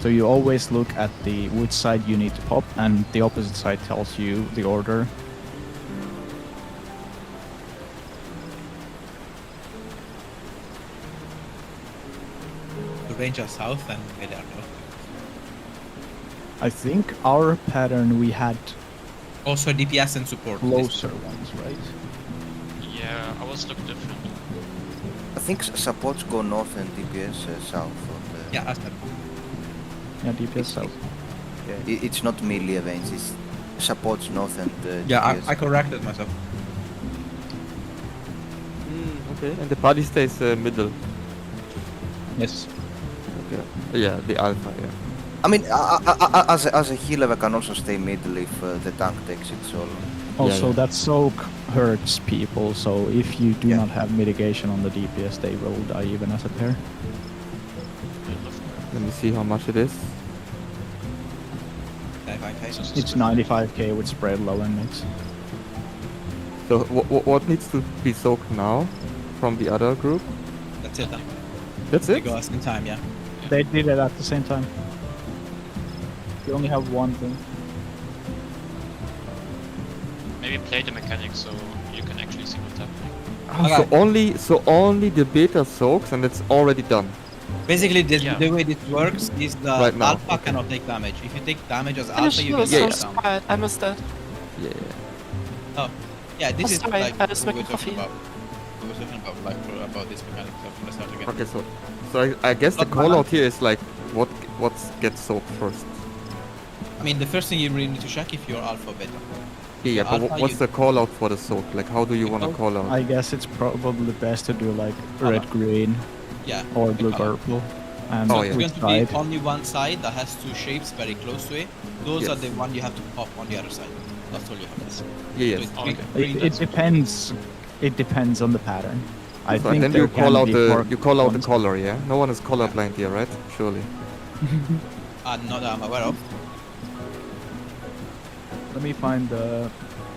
So you always look at the which side you need to pop, and the opposite side tells you the order. The range are south and they are north. I think our pattern we had Also DPS and support. closer ones, right? Yeah, ours look different. I think supports go north and DPS south. Yeah, as that. Yeah, DPS south. Yeah, it's not melee range. It's supports north and Yeah, DPS. I corrected myself. Okay. And the party stays middle. Yes. Okay. Yeah, the alpha. Yeah. I mean, as a healer, I can also stay middle if the tank takes it solo. Also, yeah. that soak hurts people, so if you do Yeah. not have mitigation on the DPS, they will die even as a pair. Let me see how much it is. 95k. It's 95k with spread low and mix. So what needs to be soaked now from the other group? That's it. That's They it? go us in time, yeah. They did it at the same time. You only have one thing. Maybe play the mechanics so you can actually see what's happening. Oh, so only the beta soaks and it's already done. Basically, Yeah. the way this works is the Right now, alpha okay. cannot take damage. If you take damage as Finish alpha, you this, get so knocked down. spread. I missed that. Yeah. Oh, yeah, this Oh, is sorry, like I was what we're making talking coffee. about. We were talking about like about this mechanic. So let's start again. Okay, so I guess the Not call out balance. here is like what gets soaked first. I mean, the first thing you really need to check if you're alpha or beta. Yeah, but Alpha, what's you- the call out for the soak? Like how do you want to Oh, call out? I guess it's probably best to do like Color. red green Yeah. or the blue color. purple. And Oh, It's yeah. going which to side? be only one side that has two shapes very close to it. Those are Yes. the one you have to pop on the other side. That's all you have to do. Yeah, So yes. it's Okay. green, It that's- depends. It depends on the pattern. I So, think and then there you call can out be the ones. color, yeah? No one is colorblind here, right? Surely. not that I'm aware of. Let me find the.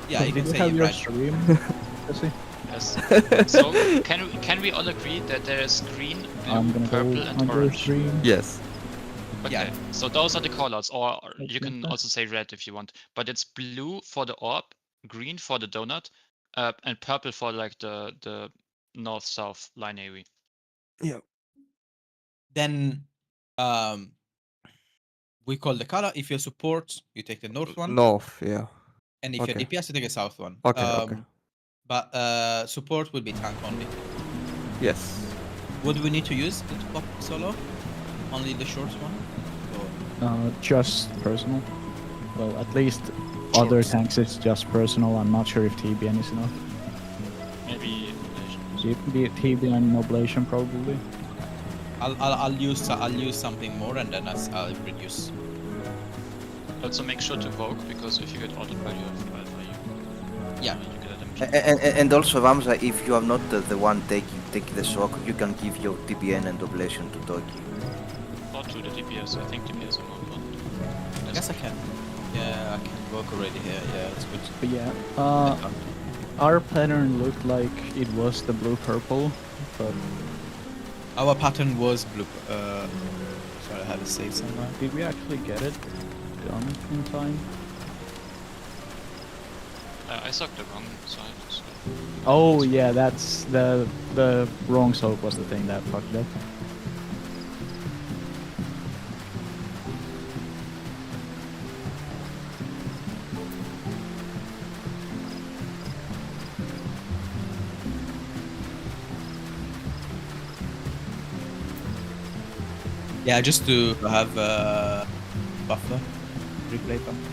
Yeah, you Did can you say have you're your right. stream? Jesse? Yes. So can we all agree that there is green, I'm blue, gonna purple, go and on your orange? stream. Yes. Okay. Yeah. So those are the callouts, or you Okay. can also say red if you want. But it's blue for the orb, green for the donut, and purple for like the north-south line AoE. Then we call the color. If you're support, you take the north one. North, yeah. And if Okay. you're DPS, you take the south one. Okay. But support will be tank only. Yes. What do we need to use to pop solo? Only the short one? Or Just personal. Well, at least other Shorts. tanks it's just personal. I'm not sure if TBN is enough. Maybe So it can be a TBN Oblation probably. I'll use something more and then I'll reduce. also make sure to vogue, because if you get auto by you have alpha, you Yeah. you get a damage. And also, Ramza, if you are not the one taking the shock, you can give your TBN and oblation to Toki. Or to the DPS. I think DPS are more important. I guess I can. Yeah, I can work already here. Yeah, that's good. But yeah, our pattern looked like it was the blue-purple, but Our pattern was blue. Sorry, I had to save somewhere. did we actually get it done in time? I sucked the wrong side. So Oh yeah, that's the wrong soak was the thing that fucked up. Yeah, just to have buffer, replay buffer.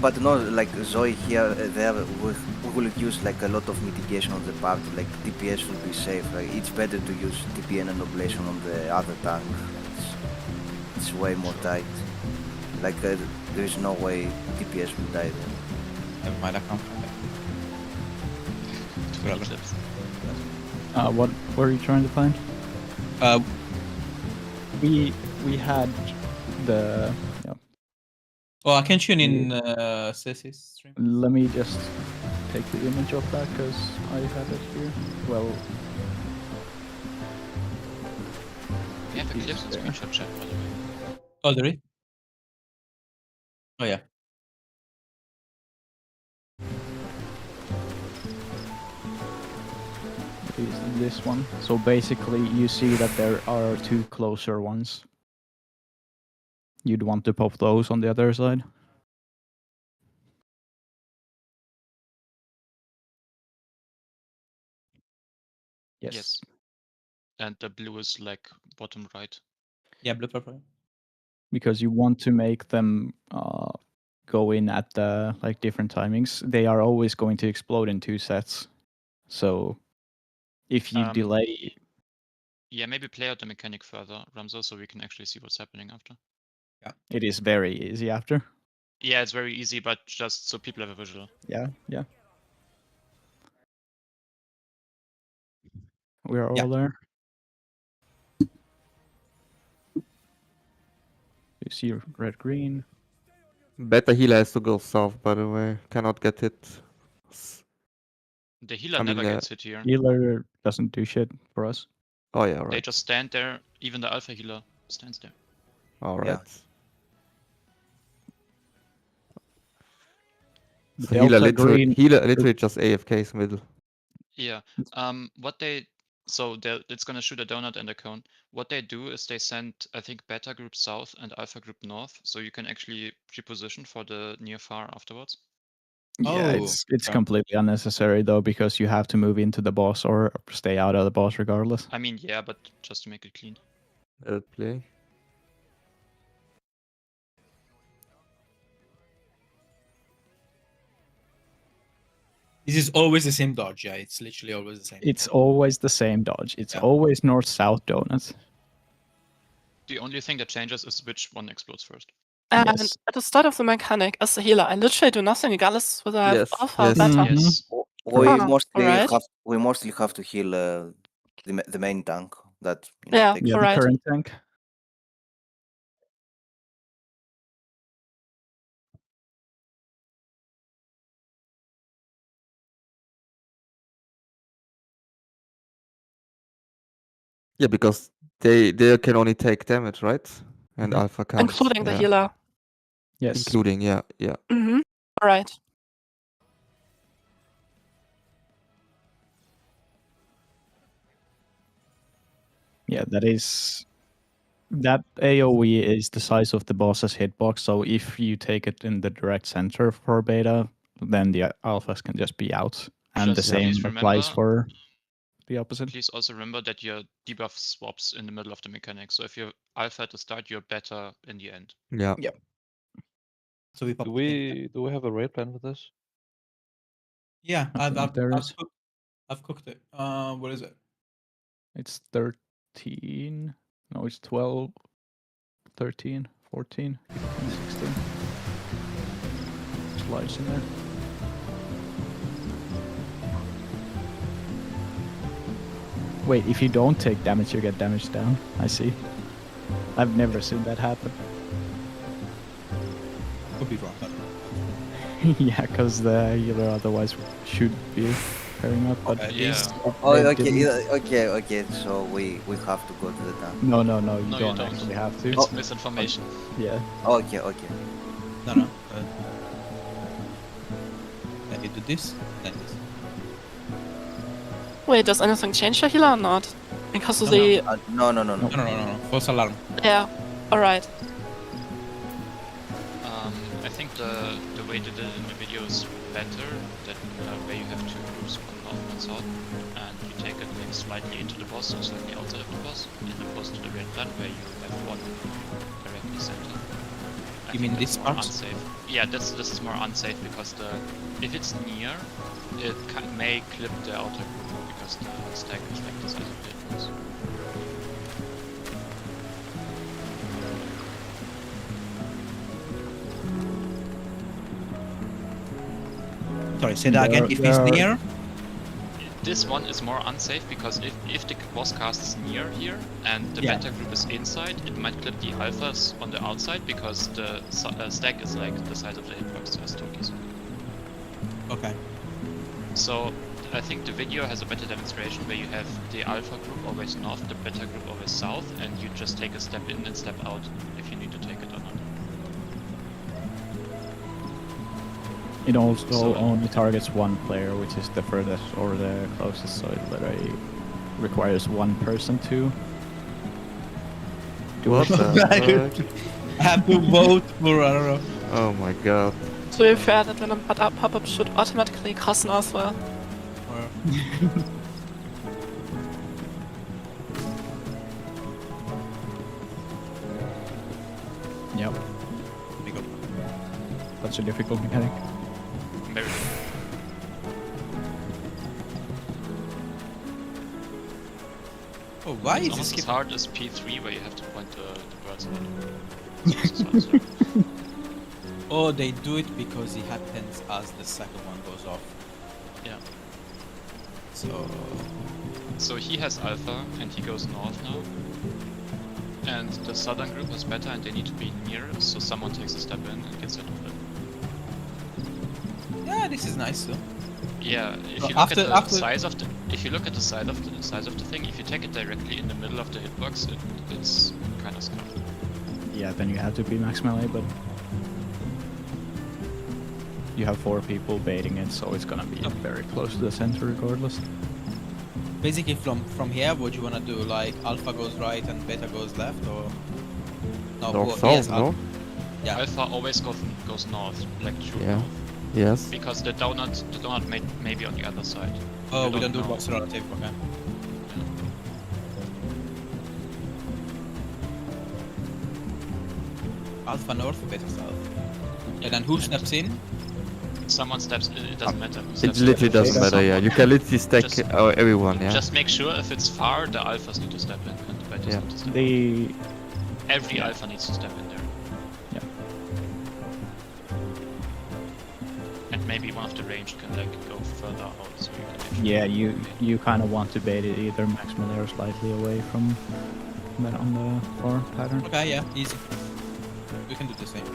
But no, like Zoe here, there we will use like a lot of mitigation on the part. Like DPS will be safe. Like, it's better to use TPN and oblation on the other tank. It's way more tight. Like there is no way DPS will die there. Never mind, I can't find it. Forever. What were you trying to find? We had the. Yeah. Oh, I can tune in Sissy's stream. Let me just take the image of that because I had it here. Well, we have a Yes, clips and there. screenshot chat, by the way. Oh, there is? Oh, yeah. is this one. So basically, you see that there are two closer ones. You'd want to pop those on the other side. Yes. And the blue is like bottom right. Yeah, blue purple. Because you want to make them go in at the like different timings. They are always going to explode in two sets. So if you delay Yeah, maybe play out the mechanic further, Ramzo, so we can actually see what's happening after. It is very easy after. Yeah, it's very easy, but just so people have a visual. Yeah. We are all Yeah. there. You see red, green. Beta healer has to go south, by the way. Cannot get hit. The healer I mean, never gets hit here. Healer doesn't do shit for us. Oh yeah, They right. just stand there. Even the alpha healer stands there. All right. Yeah. So healer Delta green. literally just AFK's middle. Yeah. It's gonna shoot a donut and a cone. What they do is they send, I think, beta group south and alpha group north, so you can actually pre-position for the near far afterwards. Yeah, Oh, it's okay. completely unnecessary though, because you have to move into the boss or stay out of the boss regardless. I mean, yeah, but just to make it clean. Let it play. This is always the same dodge. Yeah, it's literally always the same. It's always the same dodge. It's Yeah. always north-south donut. The only thing that changes is which one explodes first. And Yes. at the start of the mechanic, as a healer, I literally do nothing regardless whether I have Yes, alpha or yes. beta. Mhm. Yes. We mostly have to heal the main tank that Yeah, takes Yeah, the Alright. current tank. Yeah, because they can only take damage, right? And Mhm. alpha can't. Including the yeah. healer. Yes. Including, yeah. Mm-hmm. Alright. Yeah, that AoE is the size of the boss's hitbox, so if you take it in the direct center for beta, then the alphas can just be out. And the Just same please applies remember- for the opposite. Please also remember that your debuff swaps in the middle of the mechanic. So if you're alpha at the start, you're beta in the end. Yeah. So we pop. Do we have a raid plan with this? Yeah, I think there is. I've cooked it. What is it? It's 13. No, it's 12, 13, 14, 15, 16. Slides in there. Wait, if you don't take damage, you get damage down. I see. I've never seen that happen. Could be wrong. But... Yeah, because the healer otherwise should be pairing up. But Okay, Yeah. these- Oh, they okay, didn't. okay. So we have to go to the tank. No, you No, you don't don't. actually have to. It's misinformation. Yeah. Okay. No. Let me do this. Then this. Wait, does anything change the healer or not? Because of No, the... No. No. False alarm. Yeah. Alright. I think the way they did it in the video is better. That where you have two groups, one north, one south, and you take it maybe slightly into the boss, or slightly outside of the boss, in opposed to the red plan where you have one directly center. I You think mean that's this more part? unsafe. Yeah, this is more unsafe because if it's near, it may clip the outer group because the stack is like the size of the hitbox. Sorry, say that again. If he's near. This one is more unsafe because if the boss casts near here and the Yeah. beta group is inside, it might clip the alphas on the outside because the stack is like the size of the hitbox as Toki's. Okay. So I think the video has a better demonstration where you have the alpha group always north, the beta group always south, and you just take a step in and step out if you need to take it or not. It also So- only targets one player, which is the furthest or the closest, so it literally requires one person to do What it. the fuck? I have to vote for, I don't know. Oh my god. To be fair, that random pop-up should automatically cross as well. Or... Yep, we go. that's a difficult mechanic. Very Oh, why It's is almost this as hard as P3 where you have to point the birds at. It's almost as hard as Oh, they do it because it happens as the second one goes off. yeah. So So he has Alpha and he goes north now. And the southern group has Beta and they need to be near, so someone takes a step in and gets rid of it. yeah, this is nice though. Yeah, if So you look at after- the after- size of the size of the thing, if you take it directly in the middle of the hitbox, it's kind of scuffed. Yeah, then you have to be max melee, but you have 4 people baiting it, so it's gonna be very close to the center regardless. Basically, from here, what do you wanna do? Like Alpha goes right and Beta goes left, or no? North, well, south, yes, no? Yeah. Alpha always goes north, like true Yeah. north. Yes. Because the donut may be on the other side. Oh, You we don't do know. box relative. Okay. Alpha north, Beta south. And then who steps in? Someone steps in, it doesn't matter. who It steps in. literally doesn't matter, yeah. You can literally stack Just- everyone, yeah. Just make sure if it's far, the alphas need to step in and the betas Yeah. need to step in. The Every alpha needs to step in there. Yeah. And maybe one of the range can like go further out so you can actually... yeah, you kind of want to bait it either max melee or slightly away from that on the far pattern. Okay, yeah, easy. We can do the same.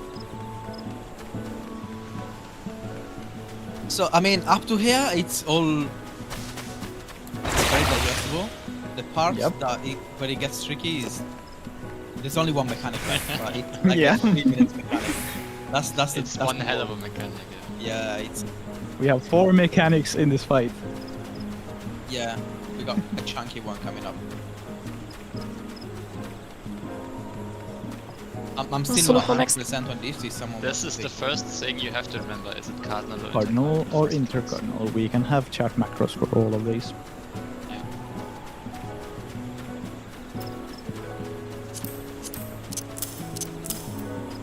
So I mean, up to here, it's all very digestible. The parts Yep. that where it gets tricky is there's only one mechanic left, right? It's like Yeah. a 3 minutes mechanic. That's It's that's one the hell goal. of a mechanic, yeah. Yeah, it's We have 4 mechanics in this fight. yeah. We got a chunky one coming up. I'm So still not for next- 100% on this. Is someone This wants is to the take- first thing you have to remember. Is it cardinal or Cardinal or intercardinal? intercardinal. We can have chat macros for all of these. Yeah.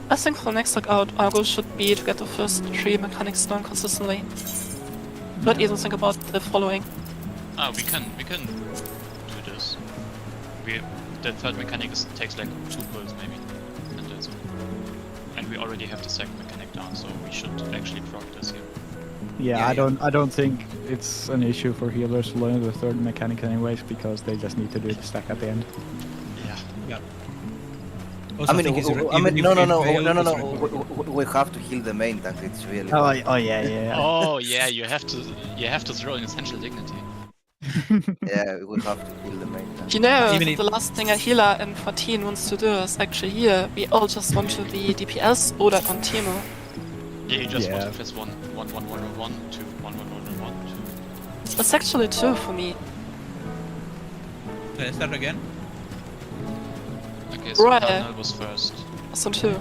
I think for next lookout, our goal should be to get the first 3 mechanics done consistently. Not even think about the following. Ah, we can do this. The third mechanic takes like 2 pulls maybe, and that's it. And we already have the second mechanic down, so we should actually proc this here. Yeah, Yeah, I don't think it's an issue for healers to learn the third mechanic anyways, because they just need to do the stack at the end. Yeah. Yeah. I Also, mean, think it's no, even if no, we no, fail, no, no, it's no. recorded. We have to heal the main tank. It's really. Oh yeah. Oh yeah, you have to throw in essential dignity. Yeah, we have to heal the main tank. You know, Even if- the last thing a healer in 14 wants to do is actually here. We all just want to be DPS oder on Teemo. Yeah, you just want Yeah. to press 1, 1, 1, 1, 1, 2, 1, 1, 1, 1, 2. That's actually 2 for me. Can I start again? Okay, so Right. cardinal was first. So 2.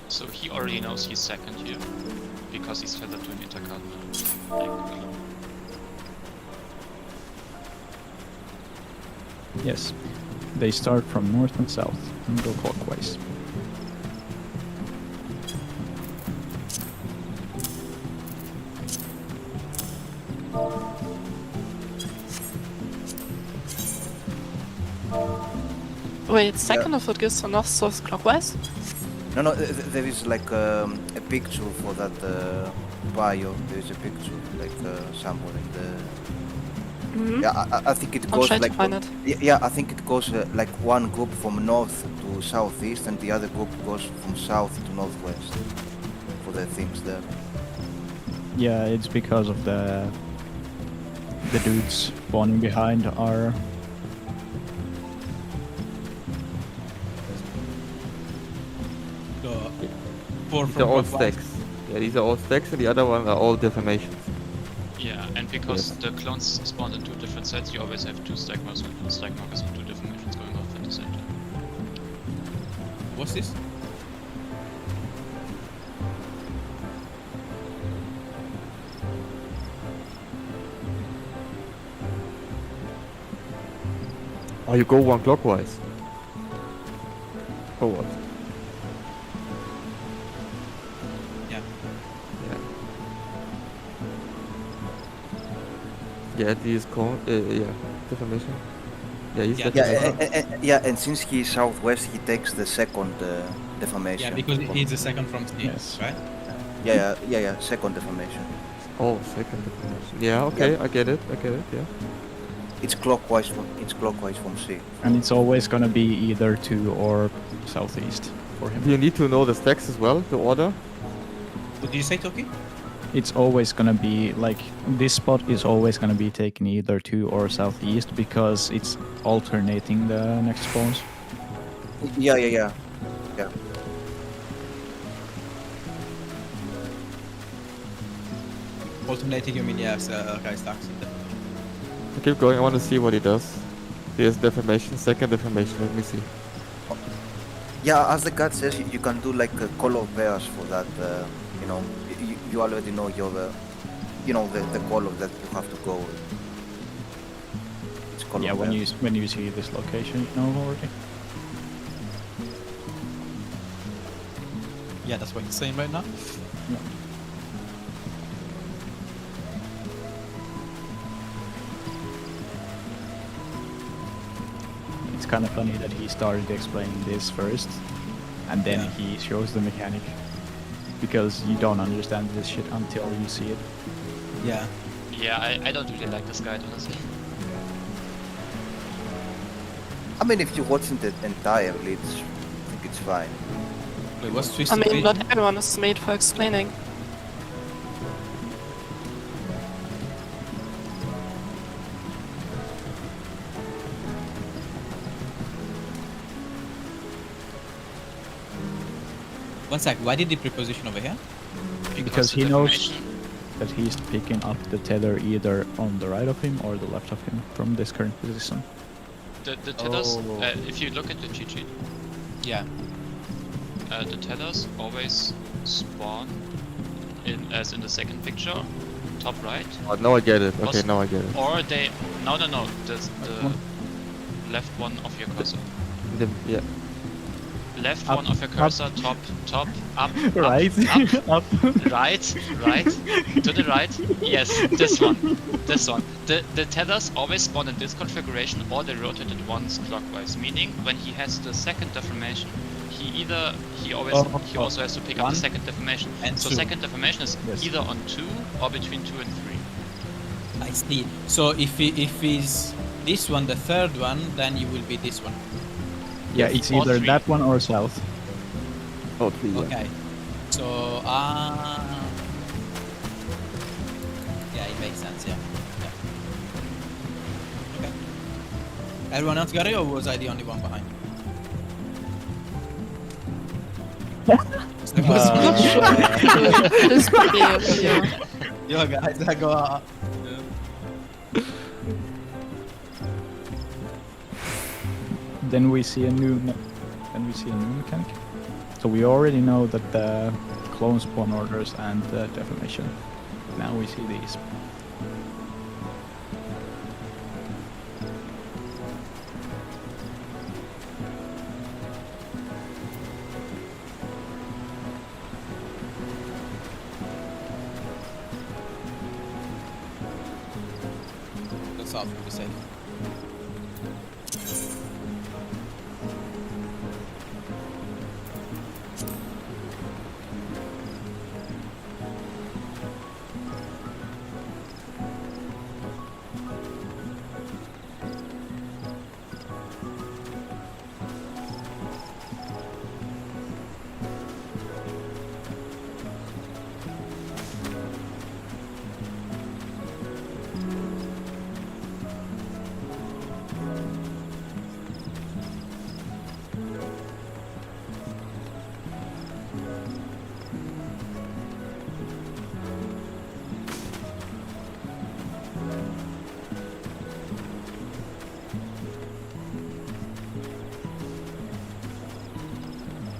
So he already knows he's second here, because he's feathered to an intercardinal. Like, below. Yes. They start from north and south and go clockwise. Wait, second of it goes to north, south, clockwise? No, no. There is like a picture for that bio. There is a picture like somewhere in the. Mm-hmm. Yeah, I think it I'll goes try to like. find it. Yeah, I think it goes like one group from north to southeast, and the other group goes from south to northwest. For the things there. Yeah, it's because of the dudes spawning behind are So, 4 These from are all clockwise. stacks. Yeah, these are all stacks, and the other ones are all deformations. Yeah, and because Yes. the clones spawned in 2 different sets, you always have 2 stack markers and 2 deformations going off at the same time. What's this? Oh, you go one clockwise. For what? Yeah. Yeah, these yeah, defamation. Yeah, he's Yeah, Yeah, and since he is southwest, he takes the second defamation. Yeah, because he's the second from C, Yes. right? Yeah, second defamation. Oh, second defamation. Yeah, okay, Yeah. I get it, yeah. It's clockwise from C. And it's always gonna be either to or southeast for him. Do you need to know the stacks as well, the order? What did you say, Toki? It's always gonna be like this spot is always gonna be taken either to or southeast because it's alternating the next spawns. Yeah. Alternating, you mean, yes, Honkai stacks. Keep going, I want to see what he does. Here's defamation, second defamation, let me see. Yeah, as the card says, you can do like color pairs for that. You know, you already know your, the color that you have to go with. It's color Yeah, pairs. when you see this location, you know already. Yeah, that's what he's saying right now. Yeah. It's kind of funny that he started explaining this first, and then Yeah. he shows the mechanic, because you don't understand this shit until you see it. Yeah. Yeah, I don't really like this guide, honestly. I mean, if you're watching it entirely, I think it's fine. Wait, what's I Twisted mean, Vision? not everyone is made for explaining. One sec, why did he preposition over here? Because the he knows defamation- that he's picking up the tether either on the right of him or the left of him from this current position. The tethers, Oh. if you look at the cheat sheet, Yeah. the tethers always spawn as in the second picture, top right, Oh, now I get it, okay, Was- now I get it. or they no, the left one of your cursor. Yeah. Left Up, one of your up. cursor, top, up, Right, up, up. right, to the right. Yes, this one. The tethers always spawn in this configuration, or they rotated once clockwise. Meaning, when he has the second deformation, he also has to pick up One the second deformation. and So two. second deformation is Yes. either on 2 or between 2 and 3. I see. So if he's this one, the third one, then you will be this one. Yeah, it's Or either three. that one or south. Oh, three, yeah. Okay. So yeah, it makes sense. Yeah. Okay. Everyone else got it, or was I the only one behind? It's pretty obvious. Yo, guys, I go out. Then we see a new mechanic. So we already know that the clone spawn orders and the defamation. Now we see these. That's off to be safe.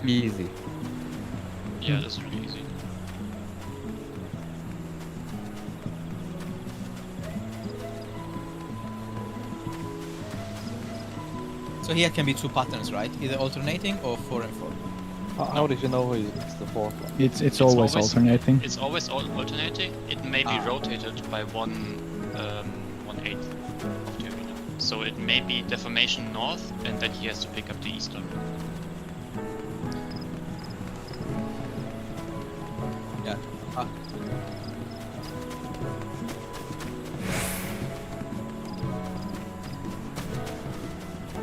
Easy. Yeah, that's really easy. So here can be two patterns, right? Either alternating or 4 and 4. How did you know it's the fourth one? It's always alternating. It's always alternating. It may be rotated by 1/8 of the arena. So it may be deformation north, and then he has to pick up the eastern. Yeah.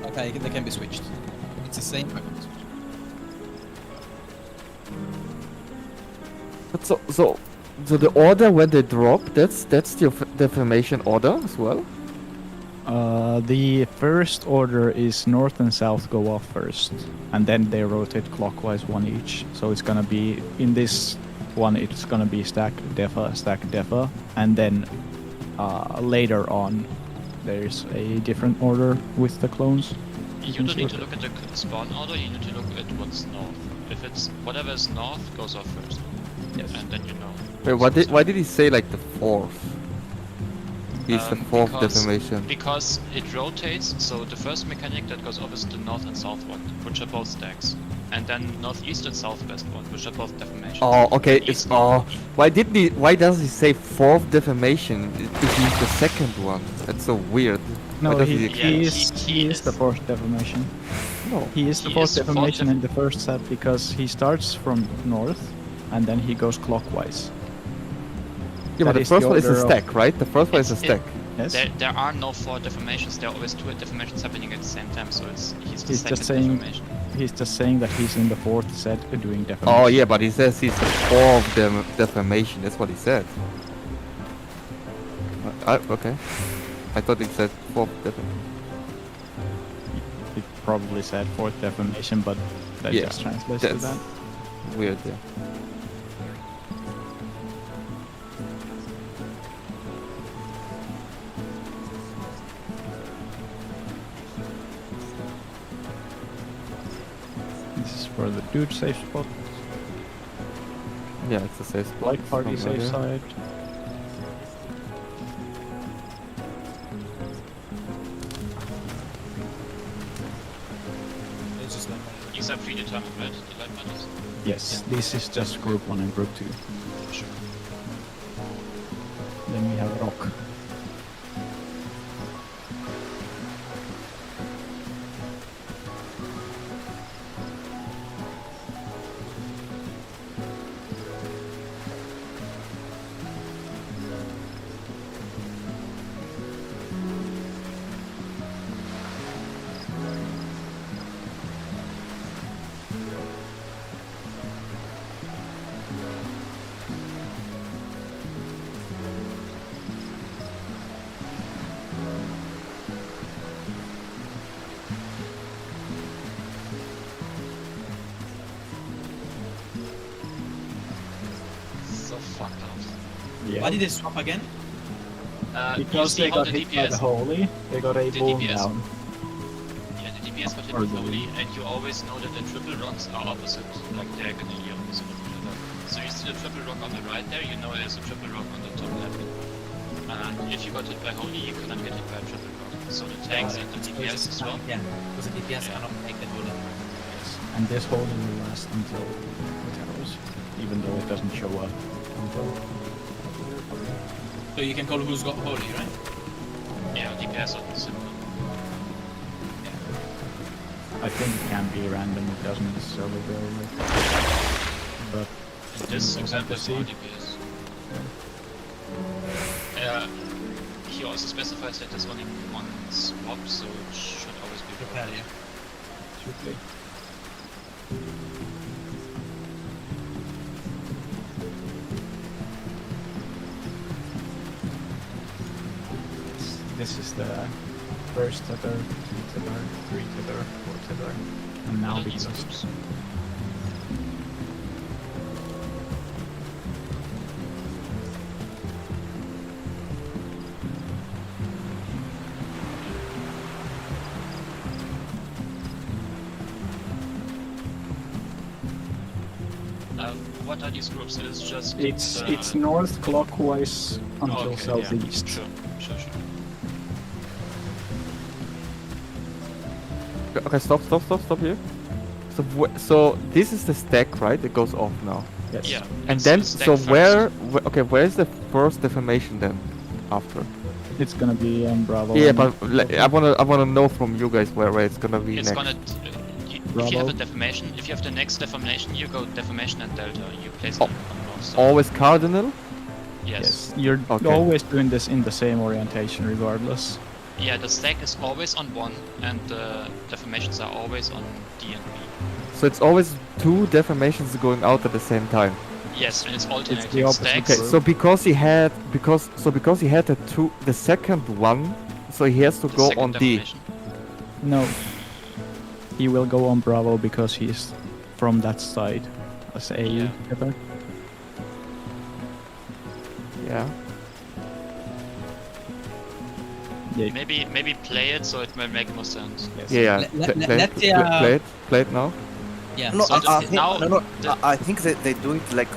Okay, they can be switched. It's the same. but can be switched. But so the order when they drop, that's the deformation order as well? The first order is north and south go off first, and then they rotate clockwise one each. So it's gonna be in this one. It's gonna be stack defa, and then later on, there's a different order with the clones. You don't need to look at the spawn order. You need to look at what's north. If it's whatever is north goes off first. Yes. And then you know. Wait, why did he say like the fourth? He's the fourth because- deformation. Because it rotates, so the first mechanic that goes off is the north and south one, which are both stacks. And then northeast and southwest one, which are both deformations. Oh, okay. East- Why does he say fourth deformation if he's the second one? That's so weird. No, Why does he he is is. the fourth deformation. No. He is the He fourth is fourth deformation def- in the first set because he starts from north, and then he goes clockwise. Yeah, but That the is first the one is a order of- stack, right? The first one is a It's- stack. Yes. There are no 4 deformations, there are always 2 deformations happening at the same time, so he's the He's second just saying- deformation. He's just saying that he's in the fourth set doing deformation. Oh yeah, but he says he's the fourth deformation. That's what he said. Okay. I thought he said fourth deformation. He probably said fourth deformation, but that Yeah, just translates to that's that. weird. Yeah. This is for the dude safe spot, Yeah, it's a safe spot. like party somewhere safe there. side. It's just like These are predetermined, right? The light matters. Yes, this is just group 1 and group 2. Sure. Then we have rock. So fucked up. Yeah. Why did they swap again? Because you see they how got the hit by the DPS holy, they got a The boom DPS. down. Yeah, the DPS got hit Or with the Holy, and you always know that the triple rocks are opposite, like diagonally opposite of each other. So you see the triple rock on the right there, you know there's a triple rock on the top left. And if you got hit by Holy, you cannot get hit by a triple rock. So the tanks and the DPS as well. Yeah, because the DPS Yeah. cannot make that holy. And this holy will last until the towers, even though it doesn't show up until. So you can call who's got holy, right? Yeah, DPS are similar. I think it can be random, it doesn't necessarily go with. But In this we'll have example, to it's more see. DPS. He also specifies that there's only one swap, so it should always be Prepare, rotated. yeah. Should be. This is the first tether, 2 tether, 3 tether, 4 tether, and now What are these because groups? What are these groups? It's just it's north clockwise until okay, southeast. Yeah. Sure. Okay, stop here. So this is the stack, right? It goes off now. Yes. Yeah. And it's then, the stack so first. where is the first deformation then? After? It's gonna be on Bravo. Yeah, and- but I wanna know from you guys where it's gonna be It's next. gonna. If you have a deformation, if you have the next deformation, you go deformation and delta. You place it on north side. Always cardinal? Yes. You're Okay. always doing this in the same orientation, regardless. Yeah, the stack is always on 1, and the deformations are always on D and B. So it's always 2 deformations going out at the same time. Yes, and it's the alternating opposite. stacks. Okay, so because he had the second one, so he has to The go second on D. deformation. No. He will go on Bravo because he's from that side as a Yeah. together. Yeah. Yeah. Maybe play it so it will make more sense. Yes. Yeah. Play it now. Yeah. No, So I think, now the- I think that they do it like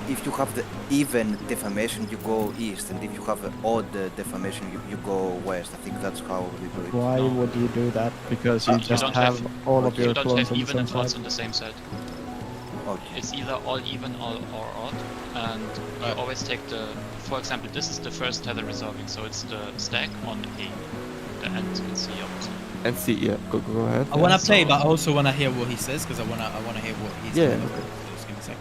if you have the even deformation, you go east, and if you have the odd deformation, you go west. I think that's how they do it. Why would you do that? Because you you just don't have all of you your don't clones have on the even same and odds side. on the same set. Okay. It's either all even or odd, and you always take the. For example, this is the first tether resolving, so it's the stack on A, the end and C opposite. And see, yeah, go ahead. I wanna so- play, but I also wanna hear what he says because I wanna hear what he's. Yeah, saying. okay. Just give me a sec.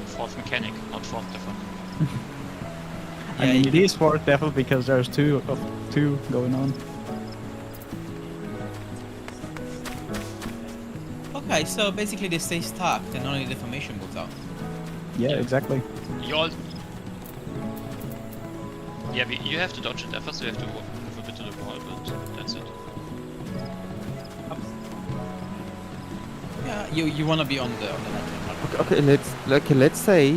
Fourth mechanic, not fourth deform. I mean, it is fourth devil because there's two going on. Okay, so basically they stay stuck, and only deformation moves out. Yeah, Yeah. exactly. You all. Yeah, you have to dodge it effort, so you have to move a bit to the wall, but that's it. Yeah, you wanna be on the natural. Okay, let's say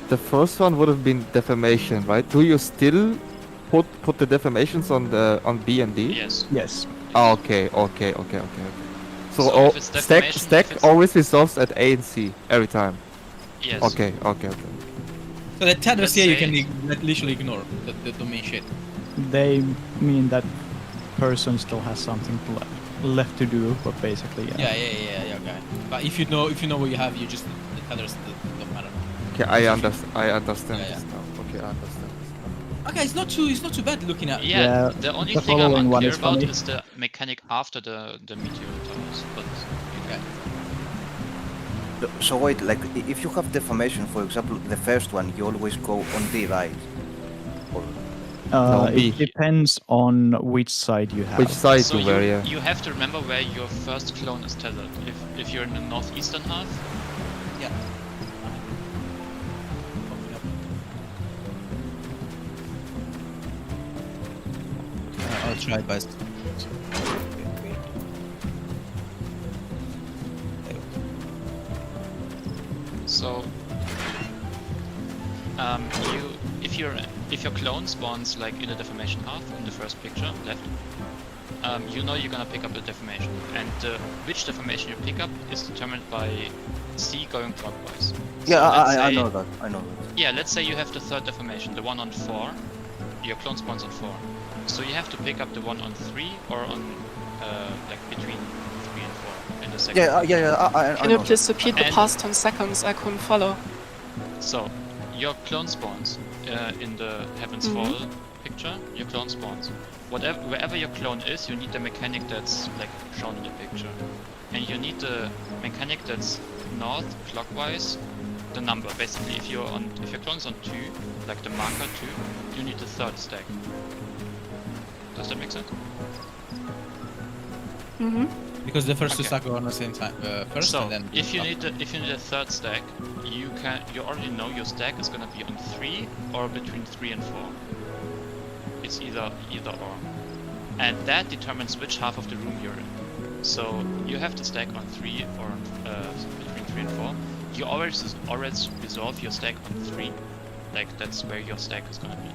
the first one would have been deformation, right? Do you still put the deformations on B and D? Yes. Yes. Ah, okay. So, So if it's stack deformation, if it's- always resolves at A and C every time. Yes. Okay. So the tethers Let's here you say- can literally ignore the main shit. They mean that person still has something left to do, but basically, yeah. Yeah, okay. But if you know what you have, you just the tethers don't matter. Okay, I understand Yeah, this now. Okay, I understand this now. Okay, it's not too bad looking at. Yeah, Yeah, the only the thing I'm following one unclear is about funny. is the mechanic after the meteor towers, but Okay. So wait, like if you have deformation, for example, the first one, you always go on D, right? Or, No, B. It depends on which side you have. Which side so you were, yeah. you have to remember where your first clone is tethered. If you're in the northeastern half, Yeah. I'll try best. so if your clone spawns like in the deformation half in the first picture left, you know you're gonna pick up the deformation, and which deformation you pick up is determined by C going clockwise. yeah, So let's I say- know that. I know that. Yeah, let's say you have the third deformation, the one on 4. Your clone spawns on 4. So you have to pick up the one on 3 or on like between 3 and 4 in the second. I Can you know please that. repeat the And- past 10 seconds? I couldn't follow. So your clone spawns in the Heaven's Fall picture. Your clone spawns. Wherever your clone is, you need the mechanic that's like shown in the picture, and you need the mechanic that's north clockwise. The number basically, if your clone's on 2, like the marker 2, you need the third stack. Does that make sense? Mm-hmm. Because the first two Okay. stack are on the same time. First So and then. if you need a third stack, you already know your stack is gonna be on 3 or between 3 and 4. It's either or, and that determines which half of the room you're in. So you have to stack on 3 or between 3 and 4. You always resolve your stack on 3. Like that's where your stack is gonna be.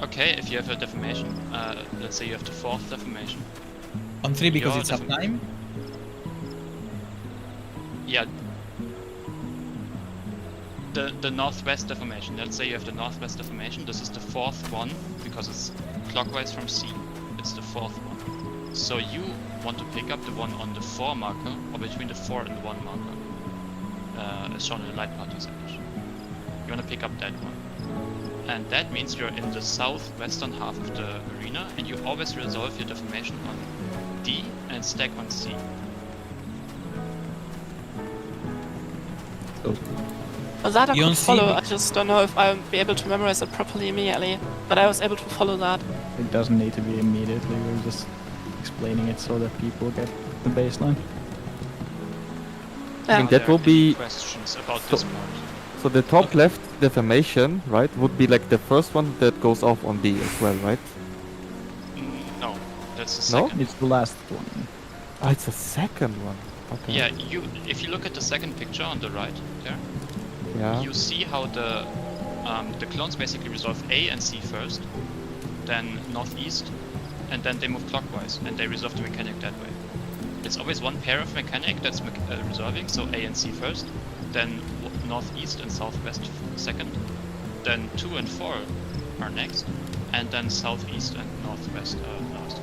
Okay, if you have a deformation, let's say you have the 4th deformation. On 3 because Your it's uptime? Yeah. The northwest deformation. Let's say you have the northwest deformation. This is the 4th one because it's clockwise from C. It's the 4th one. So you want to pick up the one on the 4 marker or between the 4 and the 1 marker, as shown in the light party section. You want to pick up that one. And that means you're in the southwestern half of the arena, and you always resolve your deformation on D and stack on C. Well, that I You could don't see follow, me- I just don't know if I'll be able to memorize it properly immediately. But I was able to follow that. It doesn't need to be immediately, we're just explaining it so that people get the baseline. Yeah. And that Are will there any be questions about this part. so the top left deformation, right, would be like the first one that goes off on D as well, right? No, that's the No? second. It's the last one. Ah, it's a second one. Okay. Yeah, if you look at the second picture on the right there, Yeah. you see how the clones basically resolve A and C first, then northeast, and then they move clockwise, and they resolve the mechanic that way. It's always one pair of mechanic that's resolving, so A and C first, then northeast and southwest second, then 2 and 4 are next, and then southeast and northwest last.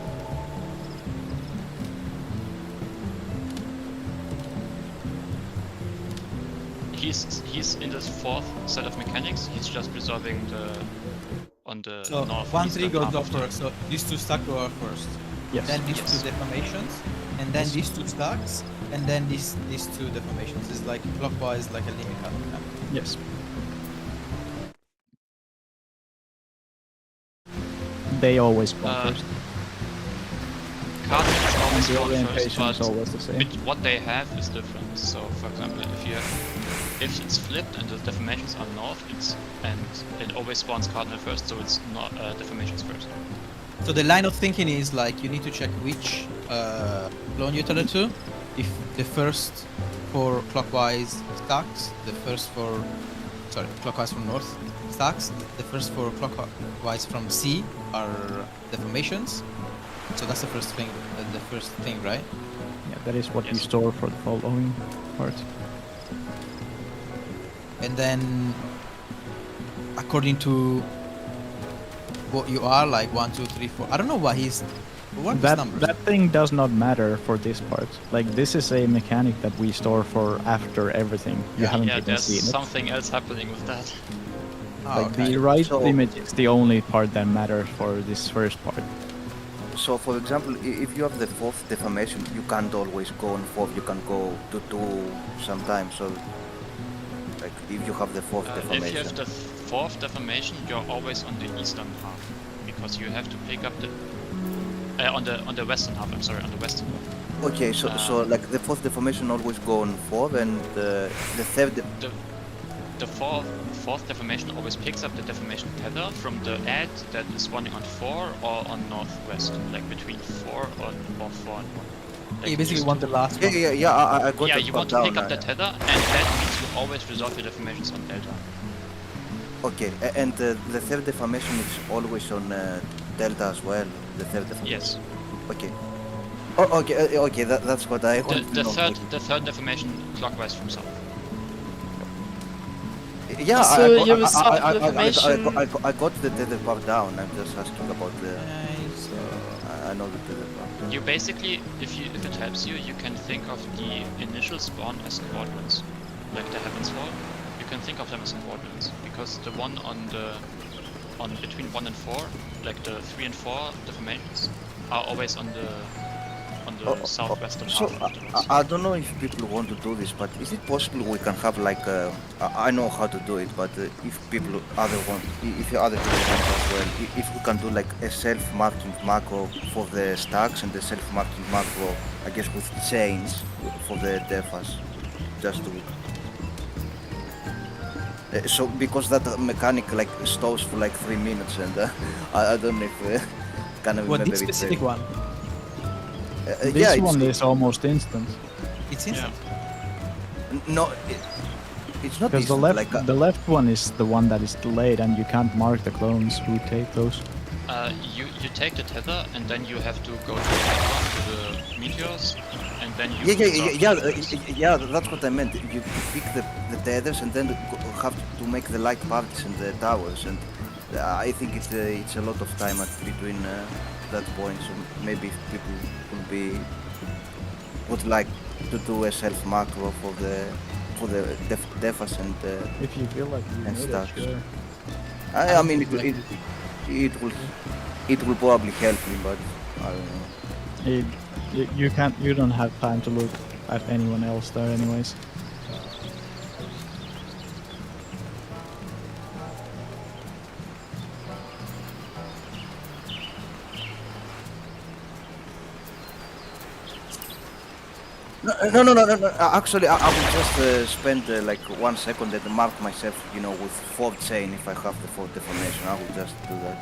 He's in this 4th set of mechanics. He's just resolving on the So north. 1 3 goes off first. So these 2 stacks go off first. Yes. Then these Yes. 2 deformations, and then these 2 stacks, and then these 2 deformations. It's like clockwise, like a limit kind of. Yes. They always spawn first. Cardinals always The spawn orientation first, is always the same. but what they have is different. So, for example, if it's flipped and the deformations are north, it always spawns cardinal first, so it's not deformations first. So the line of thinking is like you need to check which clone you tell it to. If the first 4 clockwise stacks, clockwise from north stacks, the first 4 clockwise from C are deformations. So that's the first thing, right? Yeah, that is what you Yes. store for the following part. And then according to what you are, like 1 2 3 4. I don't know why what is numbers. That thing does not matter for this part. Like, this is a mechanic that we store for after everything. You haven't Yeah, even there's seen it. something else happening with that. Oh, Like, okay. the right So- image is the only part that matters for this first part. So, for example, if you have the 4th deformation, you can't always go on 4th. You can go to 2 sometimes. So, like, if you have the 4th If you deformation. have the 4th deformation, you're always on the eastern half because you have to pick up the on the western half. I'm sorry, on the western half. Okay, so like the 4th deformation always go on 4, and the 3rd. The fourth deformation always picks up the deformation tether from the ad that is running on 4 or on northwest, like between 4 or 4 and 1. Like You basically these want the two. last Yeah, one. I got Yeah, that you part want to down. pick up the tether, and that means you always resolve your deformations on delta. Okay, and the 3rd deformation is always on delta as well. The 3rd deformation. Yes. Okay. Oh, okay. That's what I want to know. The third deformation clockwise from south. Yeah, So you resolve the deformation- I got the tether part down. I'm just asking about the. So I know the tether part. You basically, if it helps you, you can think of the initial spawn as quadrants, like the Heaven's Fall. You can think of them as quadrants because the one on between 1 and 4, like the 3 and 4 deformations, are always on the southwestern So half of the roads. I don't know if people want to do this, but is it possible we can have like I know how to do it, but if other people want as well, if we can do like a self-marking macro for the stacks and the self-marking macro, I guess with chains for the defas, just to So because that mechanic like stalls for like 3 minutes, and I don't know if can What, remember this it specific very. one? This one is almost instant. It's instant. No, it's not Because the instant, left, like, the left one is the one that is delayed, and you can't mark the clones who take those. You take the tether and then you have to go to the meteors and then you yeah, that's what I meant. You pick the tethers and then have to make the light parties in the towers, and I think it's a lot of time between that point. So maybe people would like to do a self macro for the defas and If you feel like you and need it, stacks. sure. I mean it will probably help me, but I don't know. You don't have time to look at anyone else there anyways. No. Actually, I will just spend like 1 second and mark myself, with 4th chain if I have the 4th deformation. I will just do that.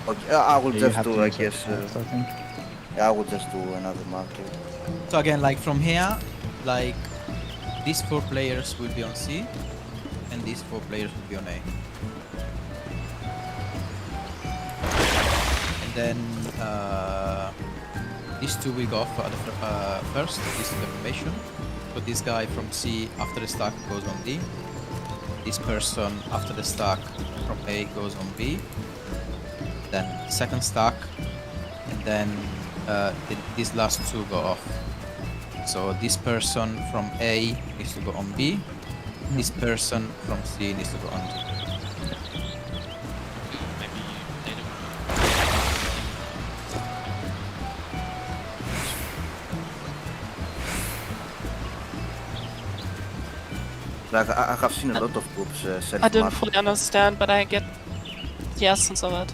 Okay, I will Yeah, you just have do, to I use guess. it, I think. Yeah, I will just do another marker. So again, like from here, like these 4 players will be on C, and these 4 players will be on A. And then these 2 will go off at the first. This is the formation. So this guy from C after the stack goes on D. This person after the stack from A goes on B. Then second stack, and then these last 2 go off. So this person from A needs to go on B. This person from C needs to go on D. maybe later. Like, I have seen a lot of groups self I didn't fully understand, but I get the essence of it.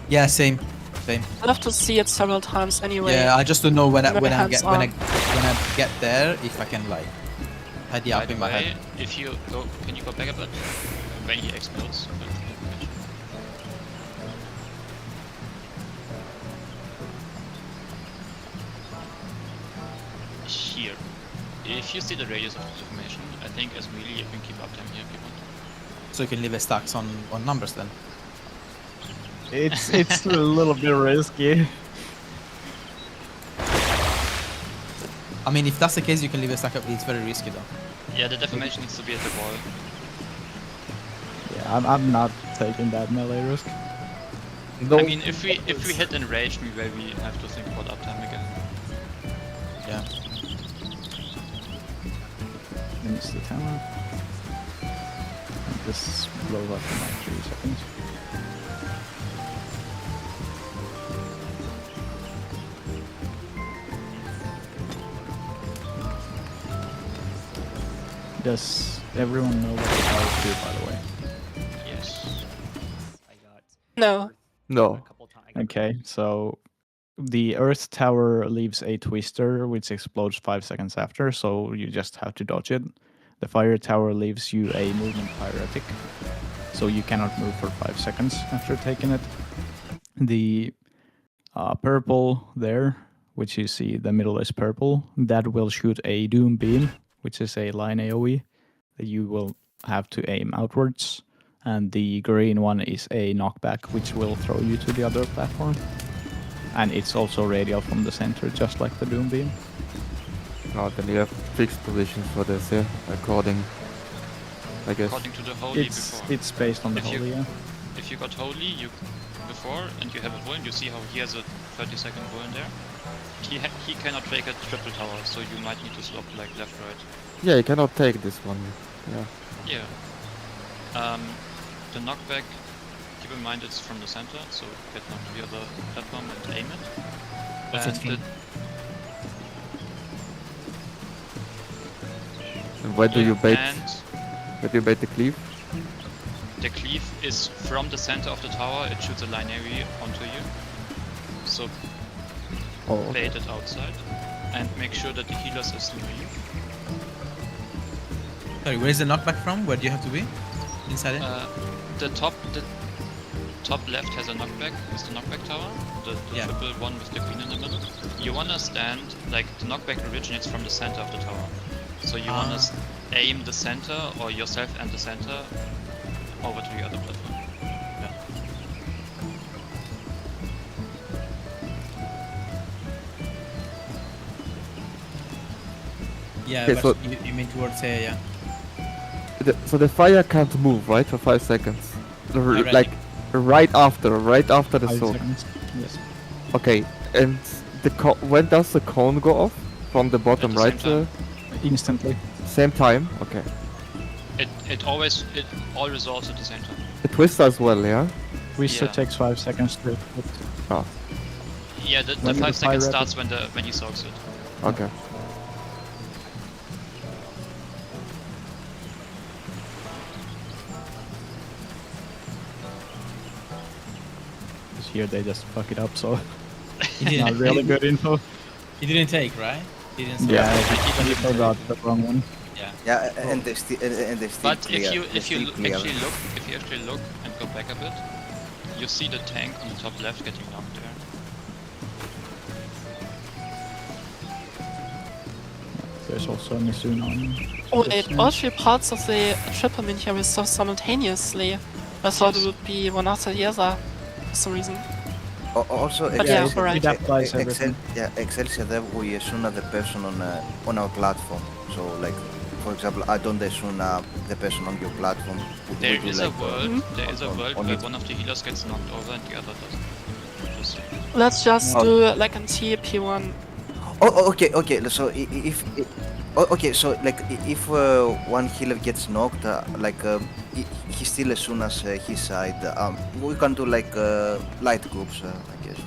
Yeah, same. I have to see it several times anyway. Yeah, I just don't know when I Very get there if I can like tidy By up the in my way, head. if you go, can you go back a bit? When he explodes. Here. If you see the radius of the deformation, I think as melee you can keep uptime here if you want. So you can leave a stacks on numbers then. It's a little bit risky. I mean, if that's the case, you can leave a stack up. It's very risky though. Yeah, the deformation needs to be at the wall. Yeah, I'm not taking that melee risk. I mean, if we hit enraged, we maybe have to think about uptime again. Yeah. Finish the tower. And this blows up in like 3 seconds. Does everyone know what the towers do, by the way? Yes. No. No. Okay, so the Earth Tower leaves a twister which explodes 5 seconds after, so you just have to dodge it. The Fire Tower leaves you a movement pyretic, so you cannot move for 5 seconds after taking it. The purple there, which you see the middle is purple, that will shoot a Doom Beam, which is a line AoE that you will have to aim outwards. And the green one is a knockback, which will throw you to the other platform. And it's also radial from the center, just like the Doom Beam. No, then you have fixed positions for this, yeah, according, I guess. According to the holy before. It's based on the If you- holy, yeah. If you got holy before and you have a ruin, you see how he has a 30-second ruin there. He cannot take a triple tower, so you might need to swap like left right. Yeah, you cannot take this one. Yeah. Yeah. The knockback, keep in mind it's from the center, so get knocked to the other platform and aim it. What's And it from? And where do you bait? And Where do you bait the cleave? the cleave is from the center of the tower, it shoots a lineary onto you. So Oh, okay. bait it outside and make sure that the healers is near you. Sorry, where's the knockback from? Where do you have to be? Inside it? The top left has a knockback. It's the knockback tower. The Yeah. triple one with the queen in the middle. You wanna stand like the knockback originates from the center of the tower. So you wanna aim the center or yourself and the center over to the other platform. Yeah, Okay, but so- you mean towards here, yeah. So the fire can't move, right, for 5 seconds? Alright. Like right after the 5 sword. seconds. Yes. Okay, and when does the cone go off? From the bottom, At the right? same Instantly. Same time. Okay. It always resolves at the same time. The twist as well, yeah. Twister Yeah. takes 5 seconds to put. Oh, Yeah, the When you 5 fire seconds at starts when he soaks it. okay. Because here they just fuck it up, so He didn't, not really good info. He didn't take, right? He didn't. Yeah, take. he forgot the wrong one. Yeah, and they still But clear. if you actually look and go back a bit, you see the tank on the top left getting knocked there. There's also a Mizuno on. Oh, this wait, one. all 3 parts of the triple minion were so simultaneously. I thought it would be one after the other for some reason. Also, But yeah, Excelsior- alright. It applies everything. Excelsior there we assume the person on our platform. So like, for example, I don't assume the person on your platform. There would do is a like, world. There is a on- world on where it. one of the healers gets knocked over and the other doesn't. Just saying. Let's just Oh. do like in TP1. Okay. So okay, so like if one healer gets knocked, he still as soon as his side, we can do like light groups, I guess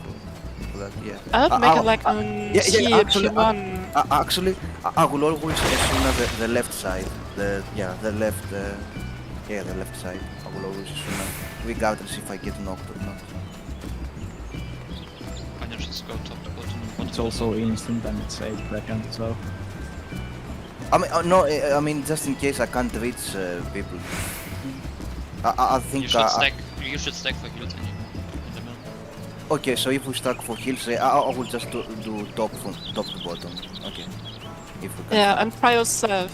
for that. Yeah. I would make it like on TP1. Actually, I will always assume the left side. The left side. I will always assume, regardless if I get knocked or not. Why not just go top to bottom and bottom It's to also top? instant and it's 8 seconds, so. I mean, no, I mean just in case I can't reach people. I think. You should stack for heals in the middle. Okay, so if we stack for heals, I will just do top to bottom. Okay. If we can. Yeah, and pry yourself.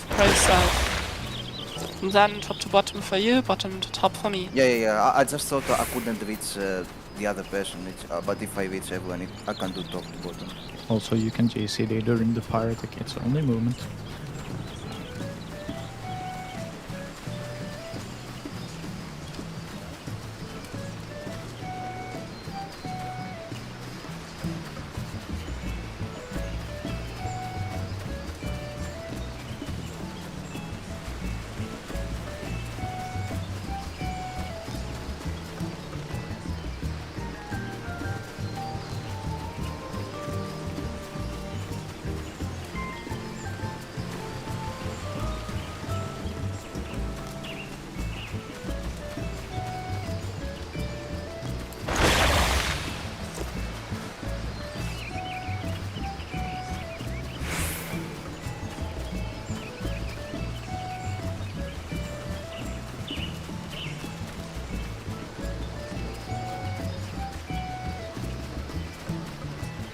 And then top to bottom for you, bottom to top for me. Yeah. I just thought I couldn't reach the other person, but if I reach everyone, I can do top to bottom. Also, you can JCD during the pyrotic, it's only movement.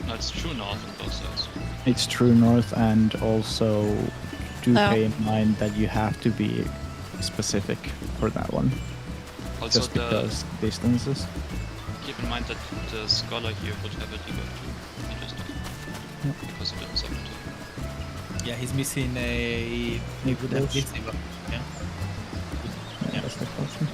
No, it's true north on both sides. It's true north, and also do Yeah. pay in mind that you have to be specific for that one, Also, just because distances. keep in mind that the scholar here would have a debuff too. He just did. Yeah. Because he didn't submit it. Yeah, he's missing a Maybe those. blitz debuff. Yeah. Yeah, that's the question.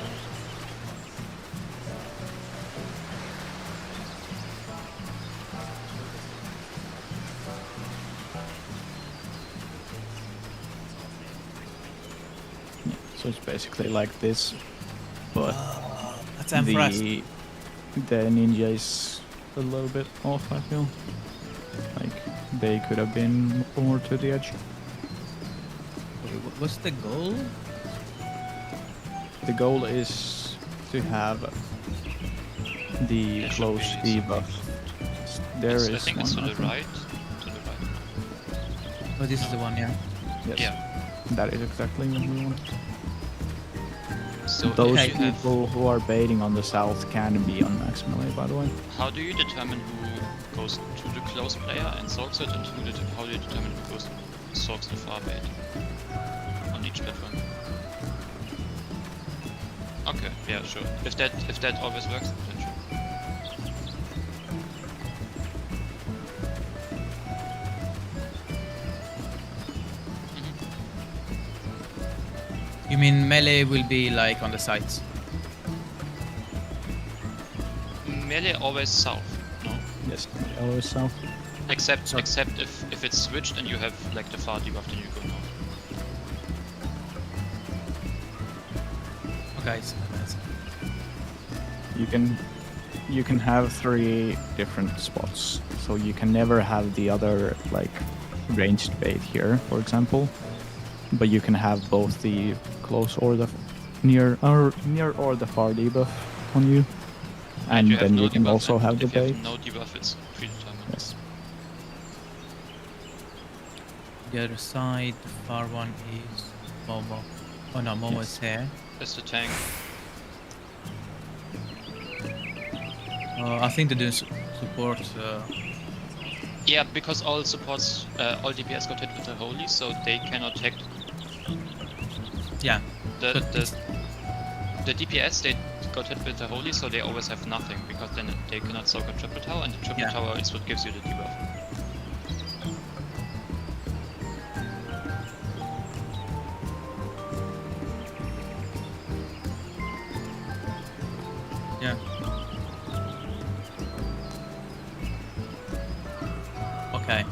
Yeah, so it's basically like this, but That's Amphoreus. the ninja is a little bit off, I feel. Like, they could have been more to the edge. What's the goal? The goal is to have the There should close be debuff. There I is think one, it's to I the think. right. To the right. Oh, this is the one, yeah. Yes. Yeah. That is exactly what we want. So Those if you have, people who are baiting on the south can be on max melee, by the way. how do you determine who goes to the close player and soaks it, and how do you determine who goes soaks the far bait on each platform? Okay, yeah, sure. If that always works, then sure. You mean melee will be like on the sides? Melee always south, no? Yes, always south. Except if it's switched and you have like the far debuff, then you go north. Okay. You can have 3 different spots, so you can never have the other like ranged bait here, for example. But you can have both the close or the near or the far debuff on you, and you have then no you can debuff, also and have the if you bait. have no debuff, it's predetermined. Yes. The other side, the far one is Momo. Oh no, Momo is here. That's the tank. I think they do support. Yeah, because all supports, all DPS got hit with the holy, so they cannot take Yeah. but the DPS. They got hit with the holy, so they always have nothing because then they cannot soak a triple tower, and the triple Yeah. tower is what gives you the debuff. Yeah. Okay.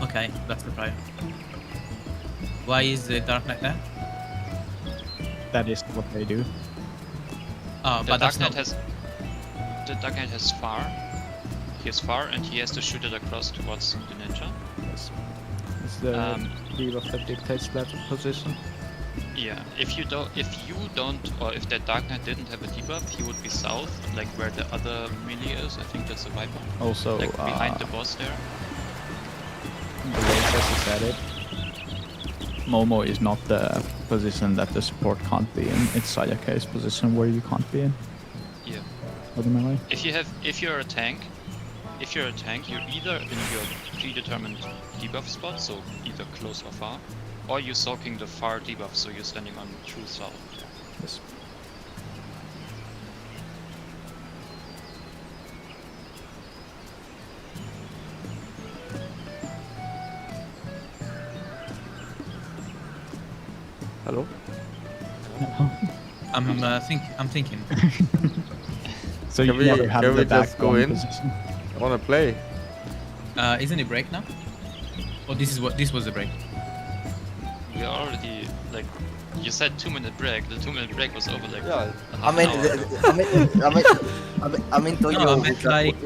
Okay, that's the prior. Why is the Dark Knight there? That is what they do. Oh, The but that's Dark not. Knight has far. He has far, and he has to shoot it across towards the ninja. Yes. It's the debuff that dictates that position. Yeah, if you don't, or if that Dark Knight didn't have a debuff, he would be south, like where the other melee is. I think that's a Viper. Also, Like behind the boss there. the way Jesse said it, Momo is not the position that the support can't be in. It's Sayaka's position where you can't be in. Yeah. For the melee. If you're a tank, you're either in your predetermined debuff spot, so either close or far, or you're soaking the far debuff, so you're standing on true south. Yes. Hello? I'm thinking. So Can you we- never have can the we just go backbone in? position. I wanna play. Isn't it break now? Oh, this was the break. We are already like, you said 2-minute break. The 2-minute break was over like. Yeah. a half an hour. I mean, No, I meant like,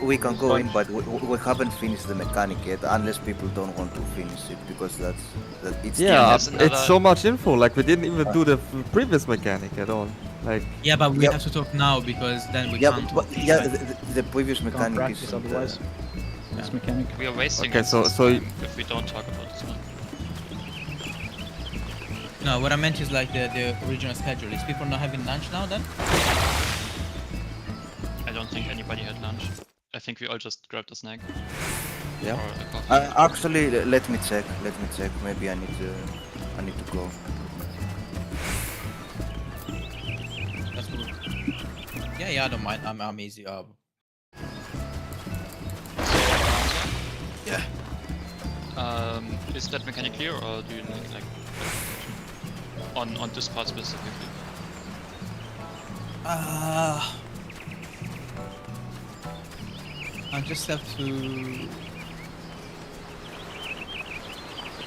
we can go in, but we haven't finished the mechanic yet, unless people don't want to finish it, because it's Yeah, there's it's another- so much info. Like we didn't even do the previous mechanic at all. Like Yeah, but we Yeah. have to talk now because then we yeah, can't. but the previous Can't mechanic practice is otherwise. This mechanic. We are wasting Okay, so- essence so time if we don't talk about this one. No, what I meant is like the original schedule. Is people not having lunch now then? I don't think anybody had lunch. I think we all just grabbed a snack. Yeah. Or a coffee. Actually, let me check. Maybe I need to go. That's good. Yeah, I don't mind. I'm easy. Yeah. Is that mechanic clear, or do you need like on this part specifically? I just have to.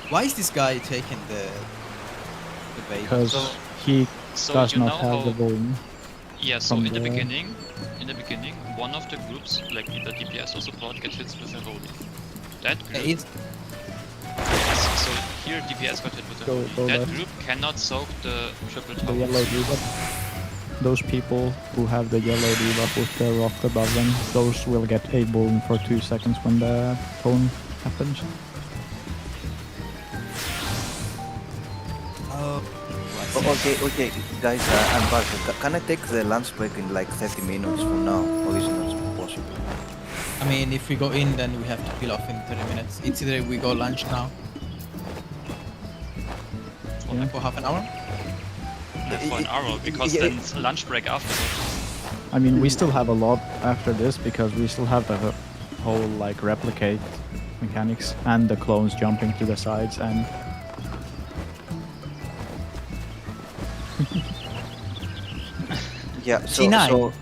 Why is this guy taking the bait? Because So- he So does you not know have the how? volume. Yeah. So from in the the- beginning, one of the groups, like either DPS or support, gets hit with a holy. That group. It's So here DPS got hit with a Go holy. That left. group cannot soak the triple The tower. yellow debuff. those people who have the yellow debuff with the rock above them, those will get a boon for 2 seconds when the cone happens. Okay, guys, I'm back. Can I take the lunch break in like 30 minutes from now, or is it not possible? I mean, if we go in, then we have to peel off in 30 minutes. It's either we go lunch now. Yeah. For half an hour? For an hour, because then it's a lunch break afterwards. I mean, we still have a lot after this because we still have the whole like replicate mechanics and the clones jumping to the sides and Yeah, so, T9. so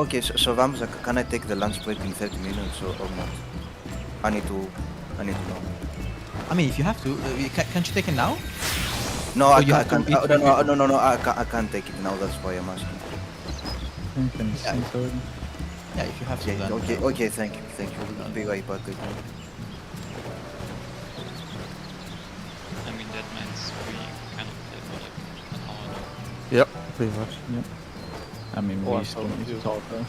okay, so Ramza, can I take the lunch break in 30 minutes or not? I need to know. I mean, if you have to, can't you take it now? No, Or I you can't. have to eat No, I can't take it now. That's why I'm asking. Yeah, if you have to, Yeah, then. okay, thank you. We'll be right back again. I mean, that means we kind of play for like an hour now. Yep, pretty much. Yep. I mean, Oh, we I'm still so need to confused. talk though.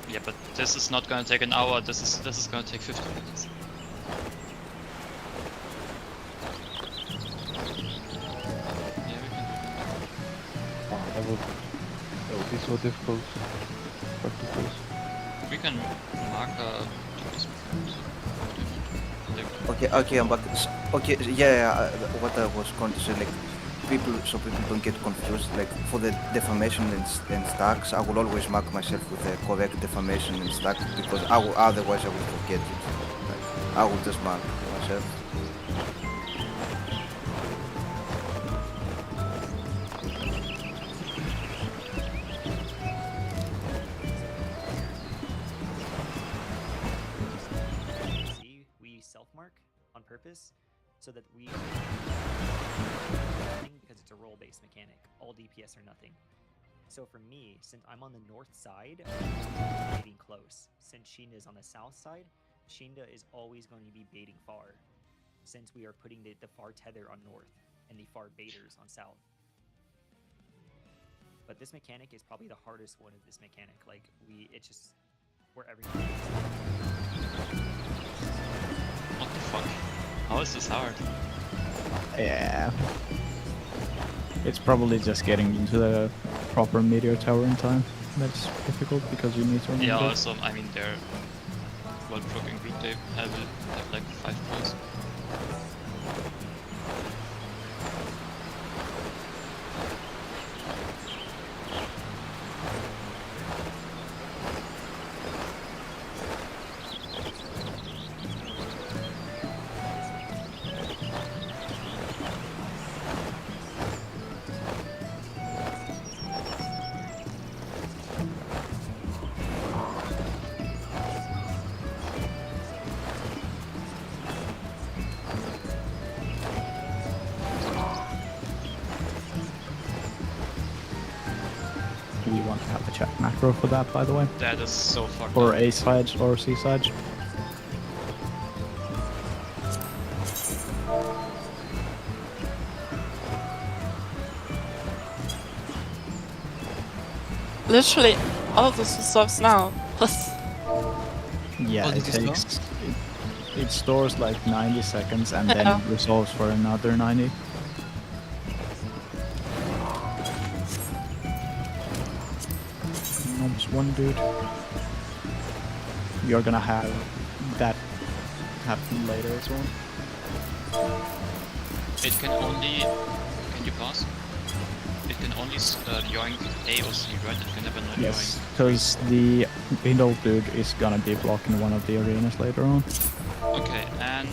Yeah, but this is not gonna take an hour, this is gonna take 15 minutes. Yeah, we can. Oh, that would be so difficult to practice this. We can mark this. Okay, I'm back. Okay, yeah. What I was going to say, like, people don't get confused. Like, for the deformation and stacks, I will always mark myself with the correct deformation and stack because otherwise I will forget it. Like, I will just mark myself. We self-mark on purpose so that we because it's a role-based mechanic. All DPS or nothing. So for me, since I'm on the north side, I'm baiting close. Since Shinda is on the south side, Shinda is always going to be baiting far, since we are putting the far tether on north and the far baiters on south. But this mechanic is probably the hardest one of this mechanic. Like, it's just where everything is. What the fuck? How is this hard? Yeah. It's probably just getting into the proper meteor tower in time. That's difficult because you need to remember. Yeah, also, I mean, they're well, Prog and group, they have like 5 points. Do we want to have the chat macro for that, by the way? That is so fucked Or up. A sides or C sides? Literally, all of this resolves now. Yeah, Oh, it did it takes. It stores like 90 seconds and then Yeah. it resolves for another 90. Almost one dude. You're gonna have that happen later as well. It can only... Can you pause? It can only yoink A or C, right? It can never not Yes, because the middle dude is gonna be blocking one of the arenas later on. yoink. Okay, and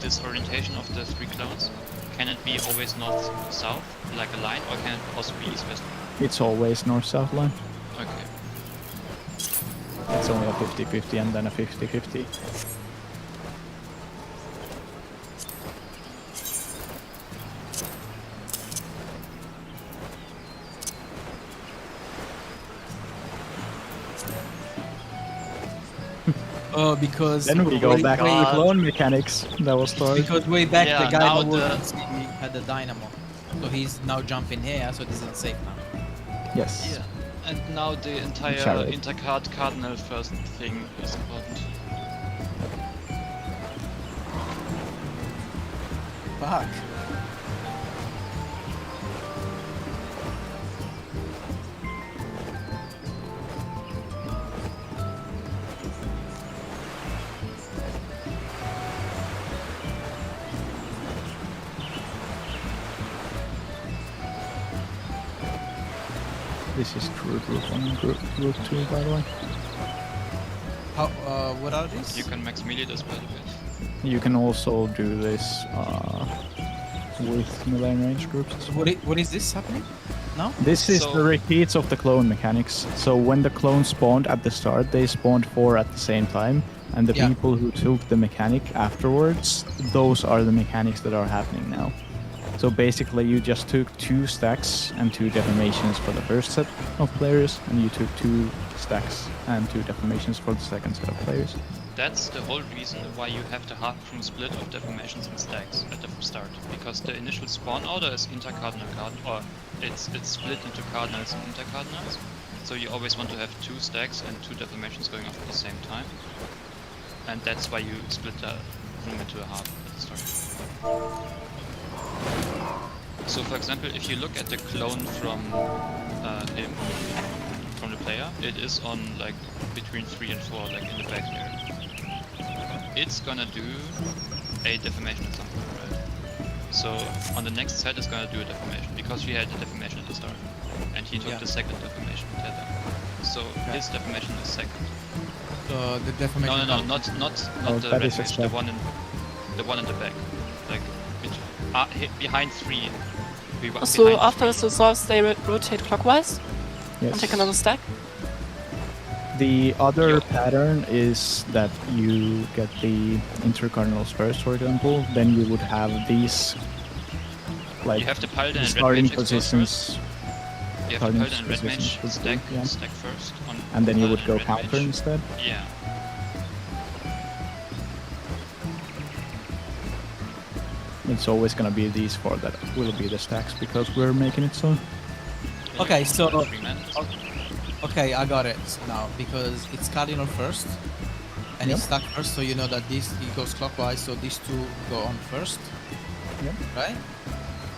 this orientation of the 3 clones, can it be always north-south, like a line, or can it also be east-west? It's always north-south line. Okay. It's only a 50-50 and then a 50-50. Oh, because Then we go back to the God. clone mechanics that was started. Because way back Yeah, the guy now who the- had the dynamo, so he's now jumping here, so this isn't safe now. Yes. Yeah. And now the entire Chariot. cardinal first thing is important. Fuck. This is Group 1 and Group 2, by the way. How? What are these? You can max melee this, by the way. You can also do this with melee range groups. What is this happening? No. This is So- the repeats of the clone mechanics. So when the clones spawned at the start, they spawned 4 at the same time, and the Yeah. people who took the mechanic afterwards, those are the mechanics that are happening now. So basically, you just took 2 stacks and 2 deformations for the first set of players, and you took 2 stacks and 2 deformations for the second set of players. That's the whole reason why you have the half-room split of deformations and stacks at the start, because the initial spawn order is intercardinal or it's split into cardinals and intercardinals. So you always want to have 2 stacks and 2 deformations going off at the same time, and that's why you split the room into a half at the start. So for example, if you look at the clone from him, from the player, it is on like between 3 and 4, like in the back there. It's gonna do a deformation at some point, right? So on the next set it's gonna do a deformation, because he had the deformation at the start. And he took the second deformation tether. So his deformation is second. The deformation. No, not the that red is a mage, step. the one in the back. Like behind 3. So behind after 3. this resolves, they rotate clockwise and take another stack. The other pattern is that you get the intercardinals first, for example, then you would have these like You have the Paladin and Red starting Mage explode positions. first. You have the Starting Paladin and Red Mage positions would stack, be, yeah. stack first. On And then you would Paladin go and Red counter Mage. instead. Yeah. It's always gonna be these 4 that will be the stacks because we're making it so. Okay, so Three men. okay, I got it now because it's cardinal first, and Yep. it's stack first, so you know that this it goes clockwise, so these 2 go on first. Yep. Right?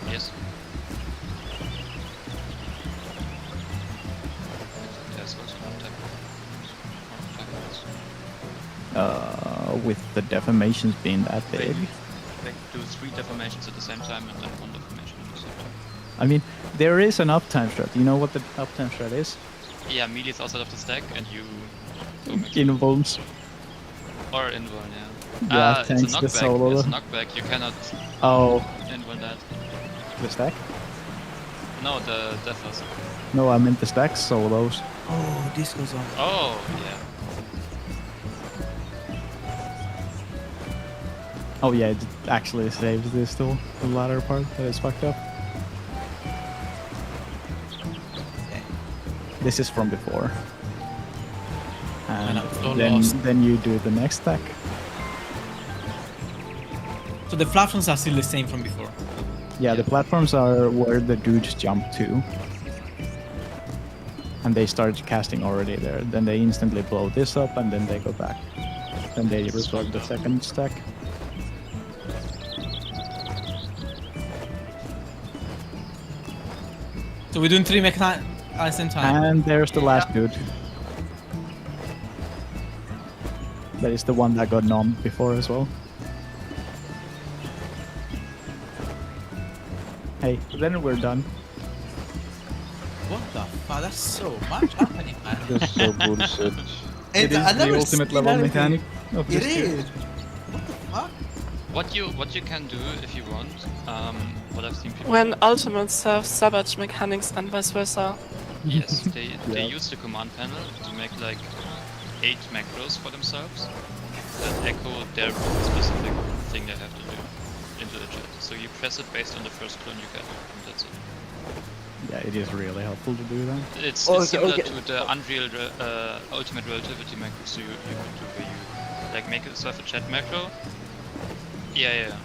Yes. There's also one type of With the deformations being that big. They do 3 deformations at the same time and then 1 deformation at the same time. I mean, there is an uptime strat. You know what the uptime strat is? Yeah, melee is outside of the stack and you go max Invulns. or invuln, yeah. Yeah, It's a tanks the knockback. solo. It's a knockback. You cannot Oh, invuln that. the stack? No, the deathers. No, I meant the stack solos. Oh, this goes on. Oh, yeah. Oh yeah, it actually saves this still, the latter part that is fucked up. This is from before. And I'm so then, lost. then you do the next stack. So the platforms are still the same from before. Yeah, the platforms are where the dudes jump to. And they start casting already there. Then they instantly blow this up and then they go back. Then they resolve the second stack. So we're doing 3 mechanics at the same time. And there's the last dude. That is the one that got nommed before as well. Hey, then we're done. What the fuck? That's so much happening, man. That's so bullshit. It is I the never ultimate seen level anything. mechanic of It this game. is. What the fuck? What you can do if you want, what I've seen people When ultimates have savage mechanics and vice versa. yes, they Yeah. use the command panel to make like 8 macros for themselves that echo their specific thing they have to do into the chat. So you press it based on the first clone you get, and that's it. Yeah, it is really helpful to do that. It's similar to the Unreal Ultimate Relativity macros you could do, where you like make yourself a chat macro. Yeah.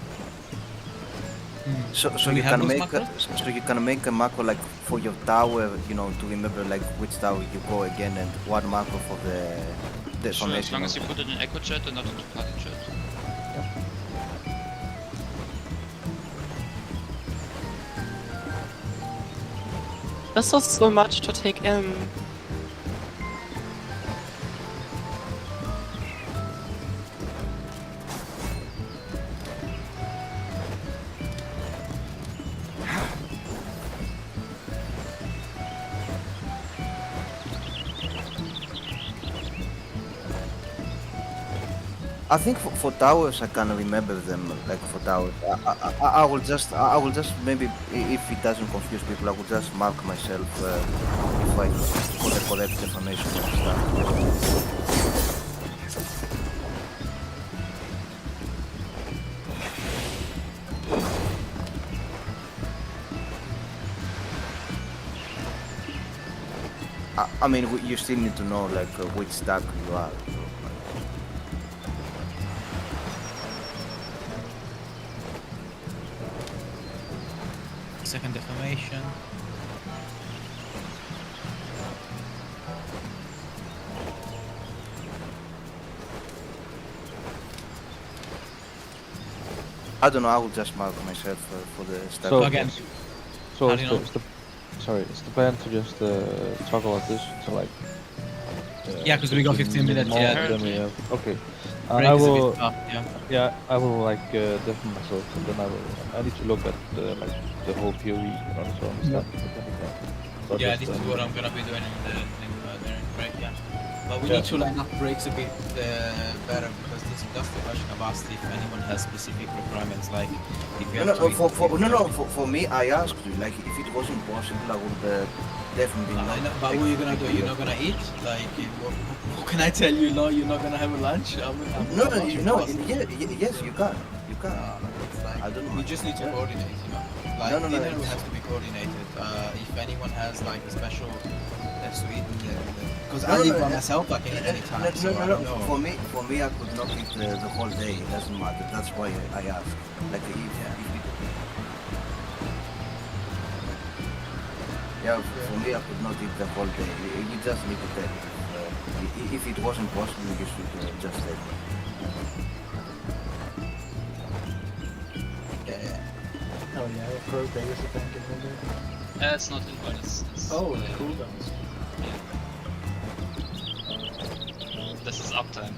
So we you have can those make macros? so you can make a macro like for your tower, you know, to remember like which tower you go again and one macro for the Sure, as deformation. long as you put it in Echo Chat and not into Party Chat. This was so much to take in. I think for towers I can remember them like for towers. I will just maybe if it doesn't confuse people I will just mark myself if I for the correct information and stuff. I mean you still need to know like which stack you are. Second deformation. I don't know, I will just mark myself for the stack. So again, So how is do you the, know? is the sorry, is the plan to just talk about this to like? Yeah, 'cause we got 15 minutes, more yeah. than we have. Okay. Break I is a will. bit tough, yeah. Yeah, I will like deafen myself, and then I need to look at like the whole POE in order to understand the mechanic. So Yeah, just, this is what I'm gonna be doing in the break, yeah. But we Yeah. need to line up breaks a bit better because that's the question I've asked if anyone has specific requirements, like if you have to eat For me, I asked you, like, if it wasn't possible, I would definitely I not. know, but what are you gonna do? You're not gonna eat? Like, what can I tell you? No, you're not gonna have a lunch? No, I'm not your no, boss. yes, you can. You can. It's like, I don't know. we just need to coordinate, you know? Like, No, dinner it's- has to be coordinated. If anyone has, like, a special to eat, because I live by myself, I can eat anytime, so I don't know. For me, I could not eat the whole day. It doesn't matter. That's why I asked. Like, if for me, I could not eat the whole day. You just need to tell me. If it wasn't possible, you should just tell me. Yeah. Oh yeah, Prog Vegas I think is in there. It's not invite, it's Oh, the cooldowns. This is uptime.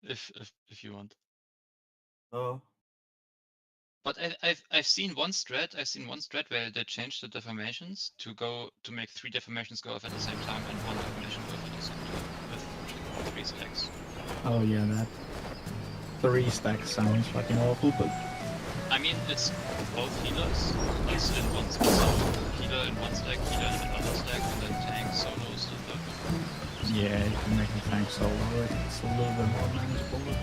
If you want. Oh. But I've seen one strat. I've seen one strat where they changed the deformations to make 3 deformations go off at the same time and 1 deformation go off at the same time with 3 stacks. Oh yeah, that 3 stack sounds fucking awful, but I mean, it's both healers. It's in one stack. So healer in one stack, healer in another stack, and then tank solos in the. yeah, you can make the tank solo. It's a little bit more manageable.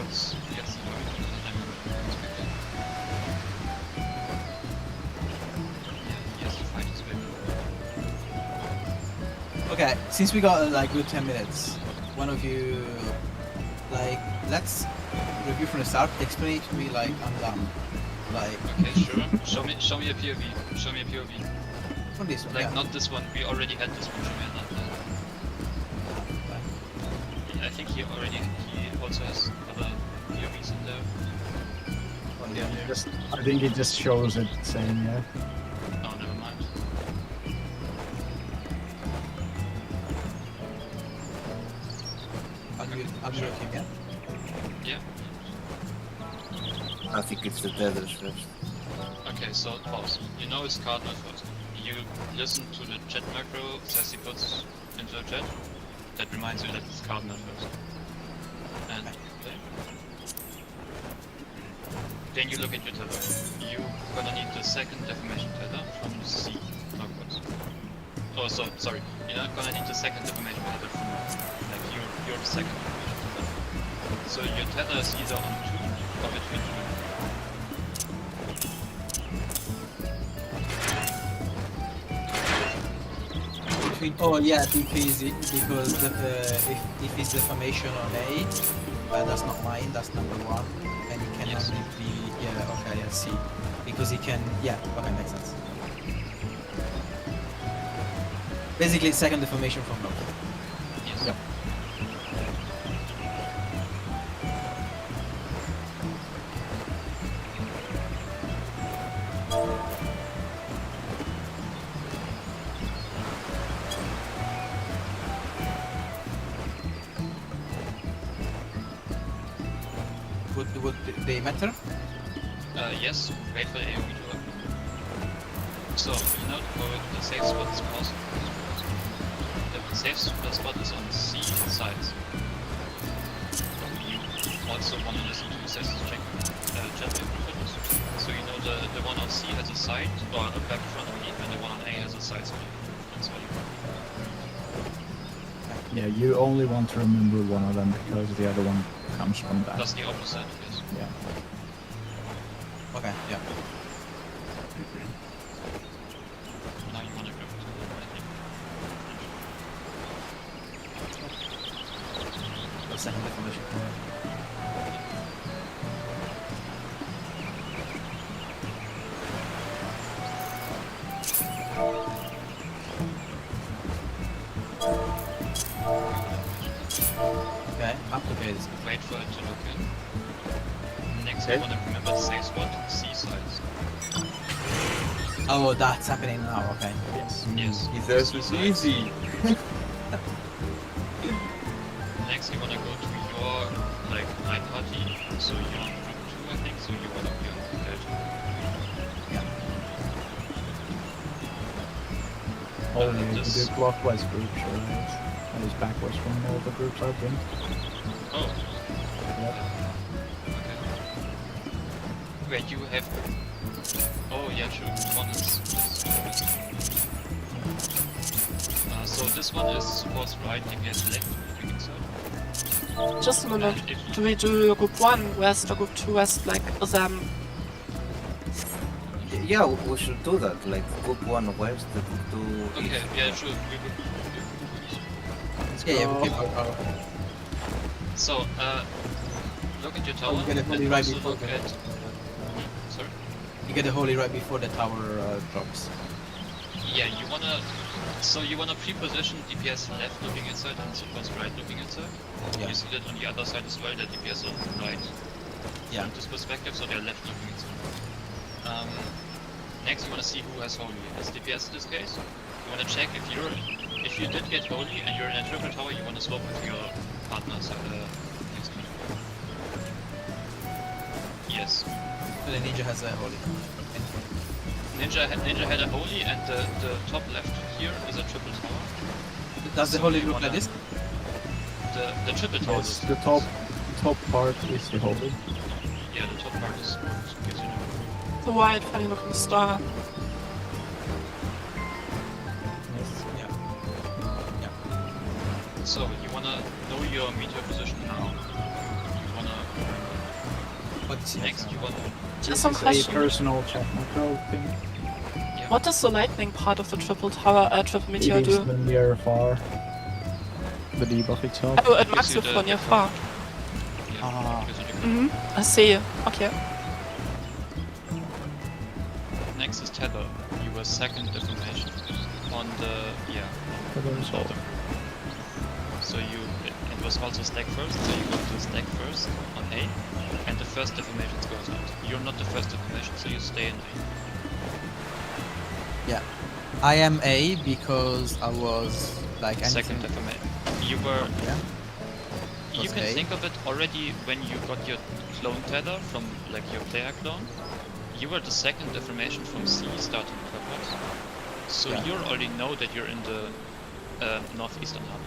He gets the point and then he has to fight his way. Okay, since we got like good 10 minutes, one of you, like, let's review from the start. Explain it to me like I'm done. Like, Okay, sure. Show me a POV. Show me a POV. from this one, Like yeah. not this one. We already had this one. Show me another. I think he also has other POVs in there. On the other. I think it just shows it saying yeah. Oh, never mind. I'll be looking, yeah? Yeah. I think it's the tethers first. Okay, so pause. You know it's cardinal first. You listen to the chat macro Sassy puts into the chat. That reminds you that it's cardinal first. And play. Then you look at your tether. You're gonna need the second deformation tether from C. northwards. Oh, so sorry. You're not gonna need the second deformation to have it from like you're the second deformation. So your tether is either on 2 or between 2 and 3. Between, oh yeah, because if it's deformation on A, that's not mine. That's number 1, and it can Yes. only be okay. I see. Because he can okay, makes sense. Basically, second deformation from north. Yes. Yep. Would they matter? Yes, wait for AoE to work. So, you know where the safe spot is possible. The safe spot is on C side. You also want to listen to the safe check gently. So you know the one on C has a side, or a back front lead, and the one on A has a side split. That's what you Yeah, you only want to remember one of them because the other one comes from that. That's the opposite, yes. Yeah. Okay, yeah. Now you want to go to the right thing. The second deformation. Okay, applicated. Wait for it to look in. Next, you want to remember the safe spot, C sides. Oh, that's happening now. Okay. Yes. Yes. This C is sides. easy. Next, you want to go to your like night party. So you're on group 2, I think. So you want to be on Delta. Only you this- can do clockwise groups, right? That is backwards from all the groups I've been. Oh. Yep. Okay. Wait, you have. Oh yeah, true. One is. So this one is towards right, against left, moving inside. Just a minute. And if Do we do group 1 west or group 2 west, like them? Yeah, we should do that. Like group 1 west, group 2 okay, east. yeah, true. Yeah, we keep So, look at your tower. you get a and holy right also before look the- at. Sorry. You get the holy right before the tower drops. Yeah, you wanna. So you wanna pre-position DPS left looking inside and suppose right looking inside. Yeah. You see that on the other side as well. That DPS are right. Yeah. From this perspective, so they're left looking inside. Next, you wanna see who has holy as DPS in this case. You wanna check if you did get holy and you're in a triple tower, you wanna swap with your partners. Next to you. Yes. So the ninja has a holy. Ninja had a holy, and the top left here is a triple tower. Does the So holy you look like wanna- this? The triple tower. Yes, the top part is the holy. Yeah, the top part is gives you the The white funny looking star. Yeah. So you wanna know your meteor position now. You wanna What's next you wanna Just some It's a question. personal technical thing. yeah. What does the lightning part of the triple tower, triple It meteor is do? the near far. The debuff itself. Oh, it Gives marks you you the- for near far. Yeah, Ah. gives you the- Mm-hmm. I see. Okay. Next is tether. You were second deformation on the Tether is all. So it was also stack first, so you go to stack first on A, and the first deformation goes out. You're not the first deformation, so you stay in A. Yeah. I am A because I was like Second anything. deformation. You were. Yeah. You Was can A. think of it already when you got your clone tether from like your player clone. You were the second deformation from C starting clockwise. So Yeah. you already know that you're in the northeastern half.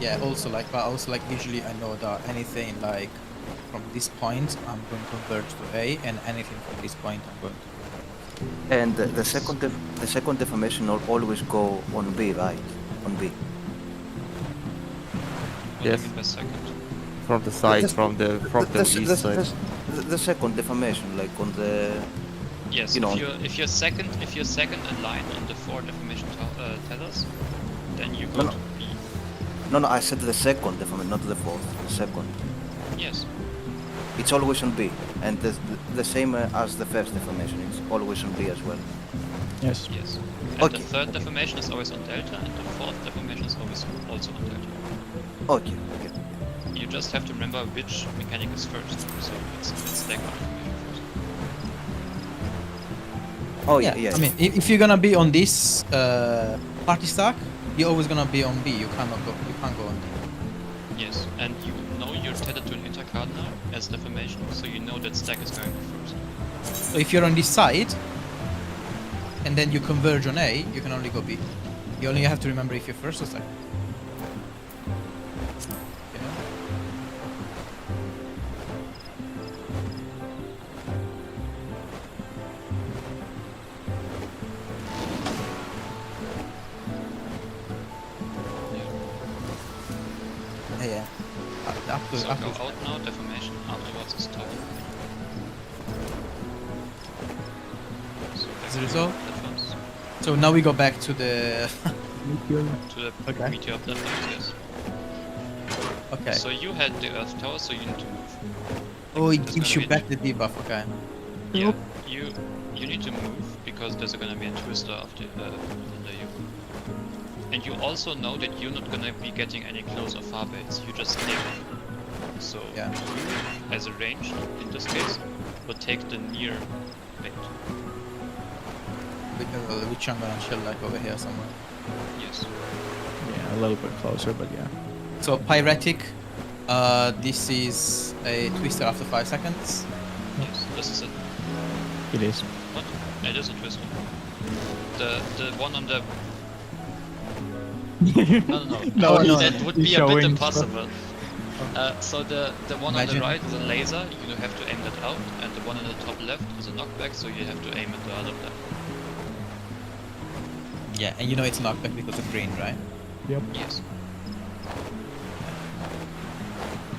Yeah. Also like, but also like visually I know that anything like from this point I'm going to converge to A, and anything from this point I'm going to. And the second deformation will always go on B, right? On B. What do Yes. you mean by second? From the side, from the east side. The second deformation, like on the Yes, you know. if you're second in line on the 4 deformation tethers, then you go No, no. to B. No, I said the second deformation, not the fourth. The second. Yes. It's always on B, and the same as the first deformation. It's always on B as well. Yes. Yes. And Okay, the third okay. deformation is always on delta, and the fourth deformation is always also on delta. Okay. You just have to remember which mechanic is first. So it's stack on deformation first. Oh yeah. I mean, if you're gonna be on this party stack, you're always gonna be on B. You can't go on D. Yes, and you know you're tethered to an intercardinal as deformation, so you know that stack is going first. So if you're on this side, and then you converge on A, you can only go B. You only have to remember if you're first or second. You know? Yeah. So go out now, deformation, afterwards is tower. So As a result? platforms. So now we go back to the. To the Okay. meteor platforms, yes. Okay. So you had the earth tower, so you need to move. Oh, it There's gives gonna you be a back the debuff. Okay. Yeah, you need to move because there's gonna be a twister after under you. And you also know that you're not gonna be getting any close or far baits. You just take it. So Yeah. you, as a range in this case, will take the near bait. Which I'm gonna chill like over here somewhere. Yes. Yeah, a little bit closer, but yeah. So Pyretic, this is a twister after 5 seconds. Yes. This is it. It is. What? It is a twister. The one on the no, No, that would he's be a bit showing impossible. So the one on Imagine. the right is a laser, you have to aim that out, and the one on the top left is a knockback, so you have to aim at the other platform. Yeah, and you know it's knockback because of green, right? Yep. Yes.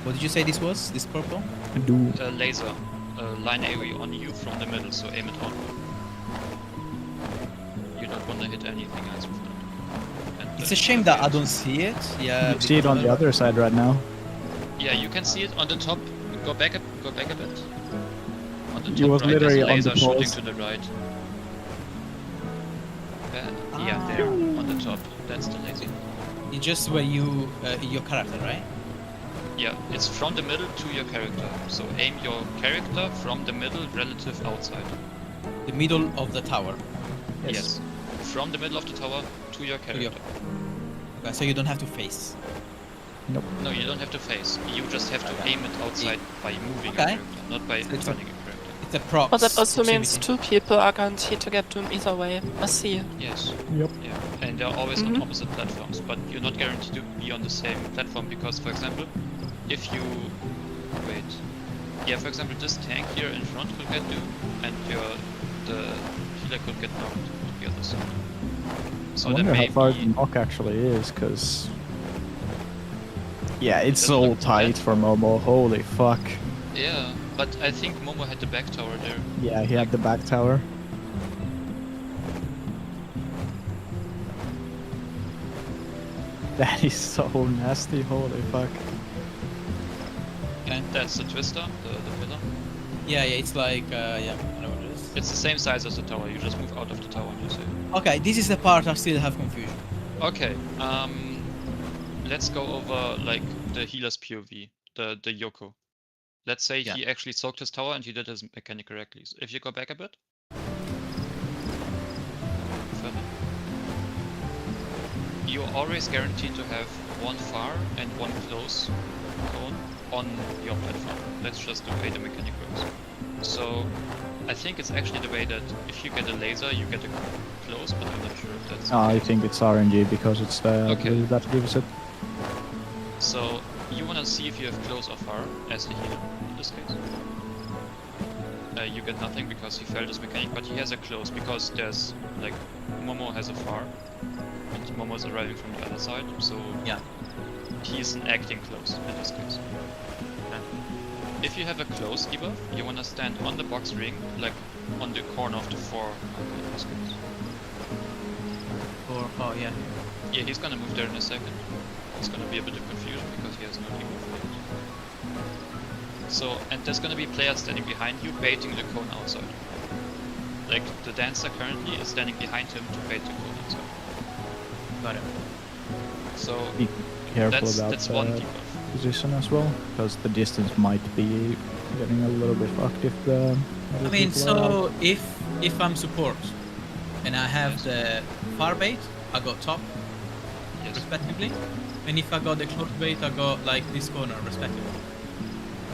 What did you say this was? This purple? Do. Laser, line AoE on you from the middle, so aim it outward. You don't want to hit anything else with that. And It's a shame that I don't see it. Yeah. You see it on the other side right now. Yeah, you can see it on the top. Go back a bit. On the He top was right, literally there's a on laser the shooting poles. to the right. Yeah, there, on the top. That's the laser. It's just where you, your character, right? Yeah, it's from the middle to your character. So aim your character from the middle relative outside. The middle of the tower. Yes. From the middle of the tower to your character. Okay, so you don't have to face. Nope. No, you don't have to face. You just have to aim it outside by moving Okay. your character, not by So it's turning your character. It's a prox. But that also means proximity. 2 people are guaranteed to get Doom either way. I see. Yes. Yep. Yeah. And they're always on opposite platforms, but you're not guaranteed to be on the same platform because, for example, if you wait, yeah, for example, this tank here in front could get Doom, and the healer could get knocked on the other side. So I there wonder may how far be- the knock actually is, because... Yeah, it's Doesn't so look tight bad. for Momo, holy fuck. Yeah, but I think Momo had the back tower there. Yeah, he had the back tower. That is so nasty, holy fuck. Okay. That's the twister, the pillar. Yeah, it's like, yeah, I know what it is. It's the same size as the tower, you just move out of the tower and you save. Okay, this is the part I still have confusion. Okay, let's go over like the healer's POV, the Yoko. Let's say he actually soaked his tower and he did his mechanic correctly. So if you go back a bit. Further. You're always guaranteed to have one far and one close cone on your platform. That's just the way the mechanic works. So I think it's actually the way that if you get a laser, you get a close, but I'm not sure if that's... I think it's RNG because it's the blue that gives it. So you want to see if you have close or far as the healer in this case. you get nothing because he failed his mechanic, but he has a close because there's like Momo has a far and Momo is arriving from the other side, so Yeah. he's an acting close in this case. If you have a close debuff, you wanna stand on the box ring, like on the corner of the 4 in this case. Or oh yeah. Yeah, he's gonna move there in a second. It's gonna be a bit of confusion because he has no debuff yet. So, and there's gonna be players standing behind you, baiting the cone outside. Like, the dancer currently is standing behind him to bait the cone outside. Got it. So, Be careful that's, about that's one the debuff. position as well, because the distance might be getting a little bit fucked if the other I mean, people are out. so if I'm support and I have the far bait, I got top Yes. respectively, and if I got the close bait, I got like this corner respectively.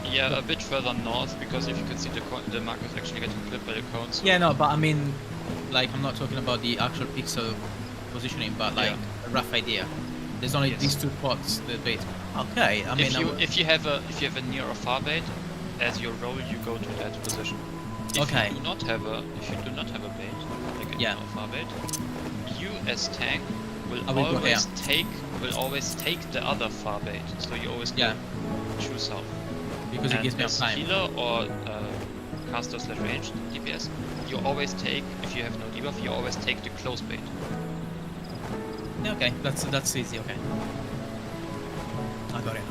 Yeah, a bit further north, because if you can see the marker is actually getting clipped by the cone. So Yeah, no, but I mean, like I'm not talking about the actual pixel positioning, but like a rough idea. There's only Yes. these 2 spots, the bait. Okay, I mean, if you have a near or far bait, as your roll you go to that position. If Okay. you do not have a bait, like a near or far bait, you as tank will I will go always take the other far bait. So you always go true south. because it And gives me as time. healer or caster / ranged DPS, you always take, if you have no debuff, you always take the close bait. Yeah, okay, that's easy. Okay, I got it.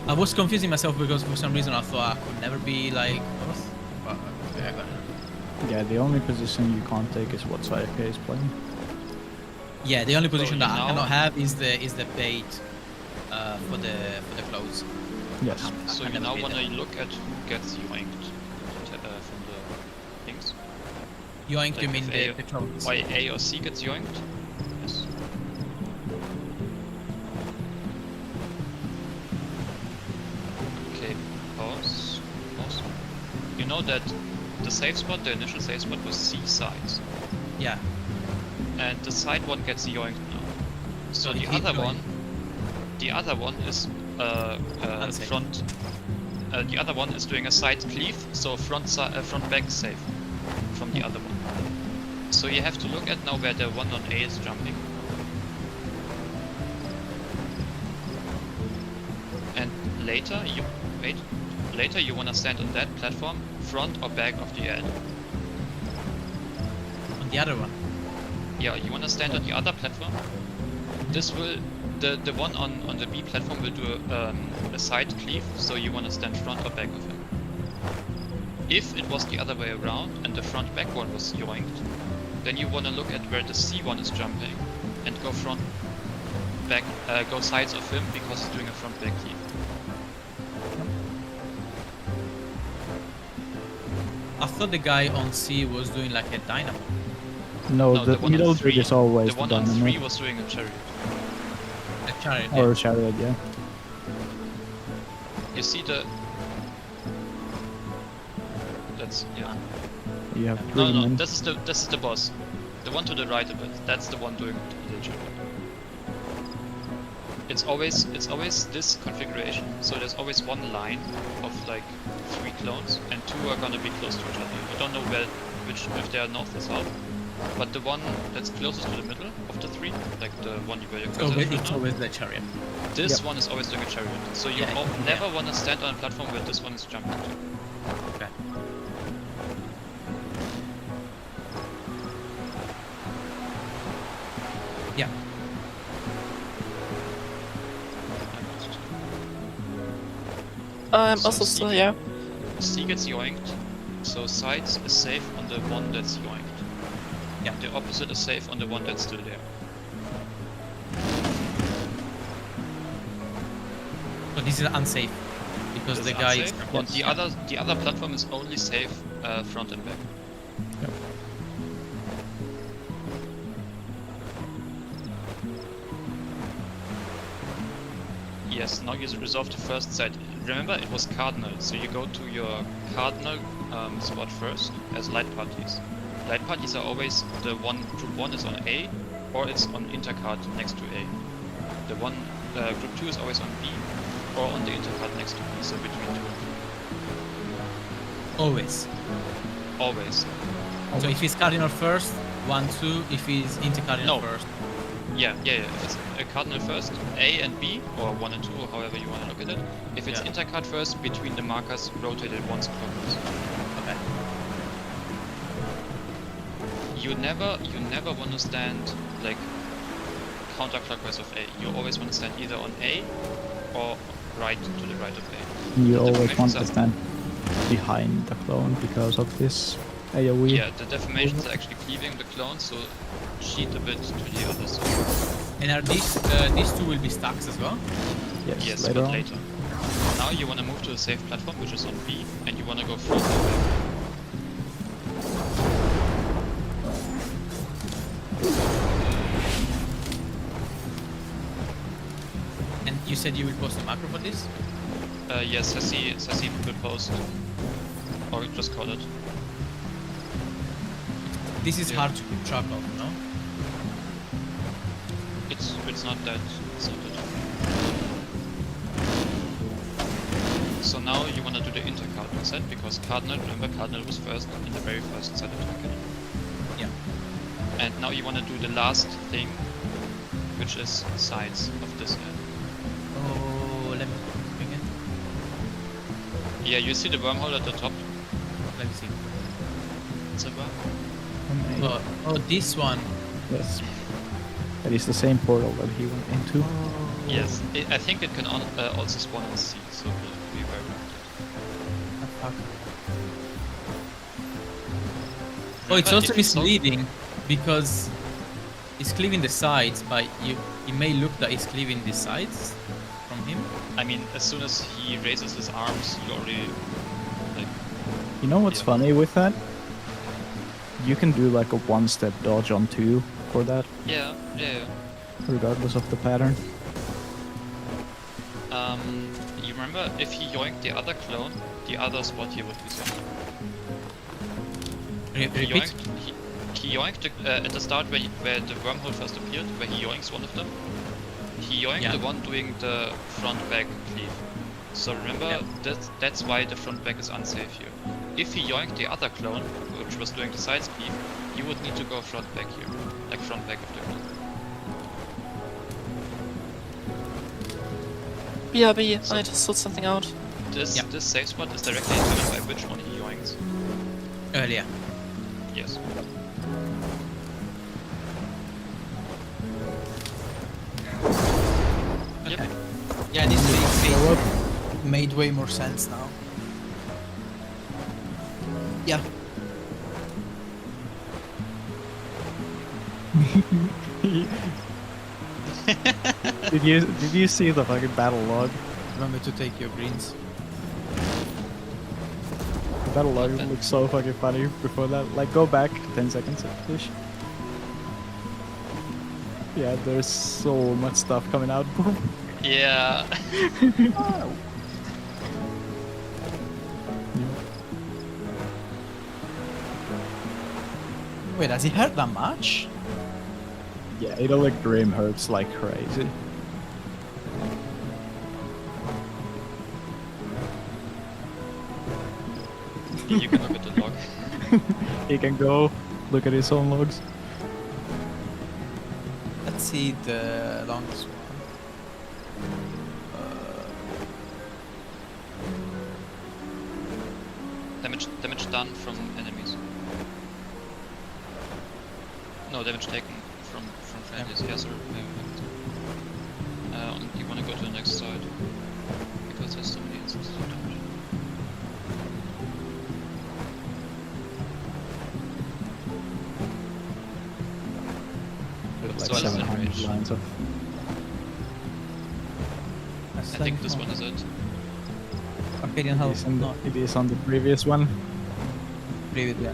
I was confusing myself because for some reason I thought I could never be like both. But okay, I got it. Yeah, the only position you can't take is what Sayaka is playing. Yeah, the only position that I now- cannot have is the bait for the clothes. Yes. So you now want to look at who gets yoinked from the things. Yoink, you Like mean if the clothes? Why A or C gets yoinked? Yes. Okay, pause. Pause. You know that the safe spot, the initial safe spot was C sides. Yeah. And the side one gets yoinked now. So it the keeps other going. one, is Unsafe. front. The other one is doing a side cleave, so front back safe from the other one. So you have to look at now where the one on A is jumping. And later you wanna stand on that platform, front or back of the edge. On the other one. Yeah, you wanna stand on the other platform. This will the one on the B platform will do a side cleave, so you wanna stand front or back of him. If it was the other way around and the front back one was yoinked, then you wanna look at where the C one is jumping and go front back go sides of him because he's doing a front back cleave. I thought the guy on C was doing like a dynamo. No, the one on middle 3, bridge is always the one the on dynamo. 3 was doing a chariot. A chariot. Or a chariot, yeah. You see the that's yeah. You have 3 No, men. this is the boss. The one to the right of it. That's the one doing the chariot. It's always this configuration. So there's always one line of like 3 clones, and 2 are gonna be close to each other. You don't know if they are north or south. But the one that's closest to the middle of the 3, like the one where you cursor is right It's now, always the chariot. this one is always doing a chariot. So you Yeah, never want to stand on a platform where this one is jumping to. Okay. Yeah. I'm So also C still, yeah. C gets yoinked, so sides is safe on the one that's yoinked. Yeah. The opposite is safe on the one that's still there. So this is unsafe because This the is guy unsafe, is and the other platform is only safe front and back. Yep. Yes, now you resolve the first side. Remember, it was cardinal, so you go to your cardinal spot first as light parties. Light parties are always the one, group 1 is on A, or it's on intercard next to A. The one, group 2 is always on B, or on the intercard next to B, so between 2 and 3. Always. Always. So if he's cardinal first, 1, 2. If he's intercardinal No. first. Yeah. If it's a cardinal first, A and B, or 1 and 2, or however you want to look at it. If it's Yeah. intercard first, between the markers, rotate it once clockwise. Okay. You never want to stand like counterclockwise of A. You always want to stand either on A or right to the right of A. You The always deformations want to are- stand behind the clone because of this AoE. Yeah, the deformations are actually cleaving the clone, so cheat a bit to the other side. And are these two will be stacks as well? Yes, later but on. later. Now you want to move to a safe platform, which is on B, and you want to go front and back. And you said you will post a macro for this? Yes, Sassi will post. Or just call it. This is Yeah. hard to keep track of, no? It's not that. So now you want to do the intercardinal set, because cardinal, remember cardinal was first in the very first set of token. Yeah. And now you want to do the last thing, which is sides of this end. Oh, let me bring it. Yeah, you see the wormhole at the top? Let me see. It's a wormhole. Oh, this one. Yes. That is the same portal that he went into. Yes, I think it can also spawn on C, so be very limited. Oh, it's Remember, also if you saw- misleading because it's cleaving the sides, but it may look that it's cleaving the sides from him. I mean, as soon as he raises his arms, you already like. You know what's Yeah. funny with that? You can do like a one-step dodge on 2 for that, Yeah. regardless of the pattern. You remember if he yoinked the other clone, the other spot here would be zombie. He Repeat. yoinked, he yoinked at the start where the wormhole first appeared, where he yoinks one of them. He yoinked Yeah. the one doing the front-back cleave. So remember, Yeah. that's why the front-back is unsafe here. If he yoinked the other clone, which was doing the sides cleave, you would need to go front-back here. Like front-back of the clone. BRB, I just sorted something out. This Yeah. this safe spot is directly determined by which one he yoinks. Earlier. Yes. Yep. Okay. Yeah, this made way more sense now. Yeah. Did you see the fucking battle log? Remember to take your greens. The battle log looks so fucking funny before that. Like, go back 10 seconds ish. Yeah, there's so much stuff coming out. Yeah. Wait, does he hurt that much? Yeah, Idolic Grim hurts like crazy. You can look at the log. He can go look at his own logs. Let's see the longest one. Damage done from enemies. No, damage taken from friendlies. Yeah, sorry. You wanna go to the next side because there's so many instances of damage. With So like it's in 700 range. lines of. I think this one is it. Arcadian It health. is on the, No, it is on the previous one. previous, yeah.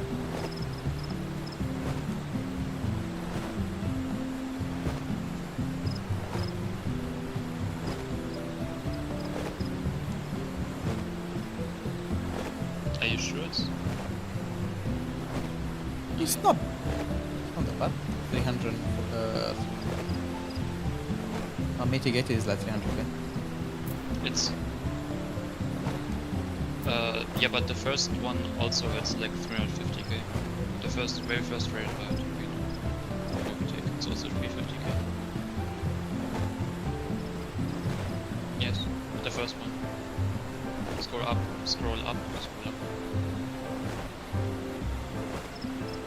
Are you sure it's? It's not that bad. 300. Mitigated is like 300. It's. Yeah, but the first one also has like 350k. The very first raid fight we take. It's also 350k. Yes, the first one. Scroll up, scroll up, scroll up.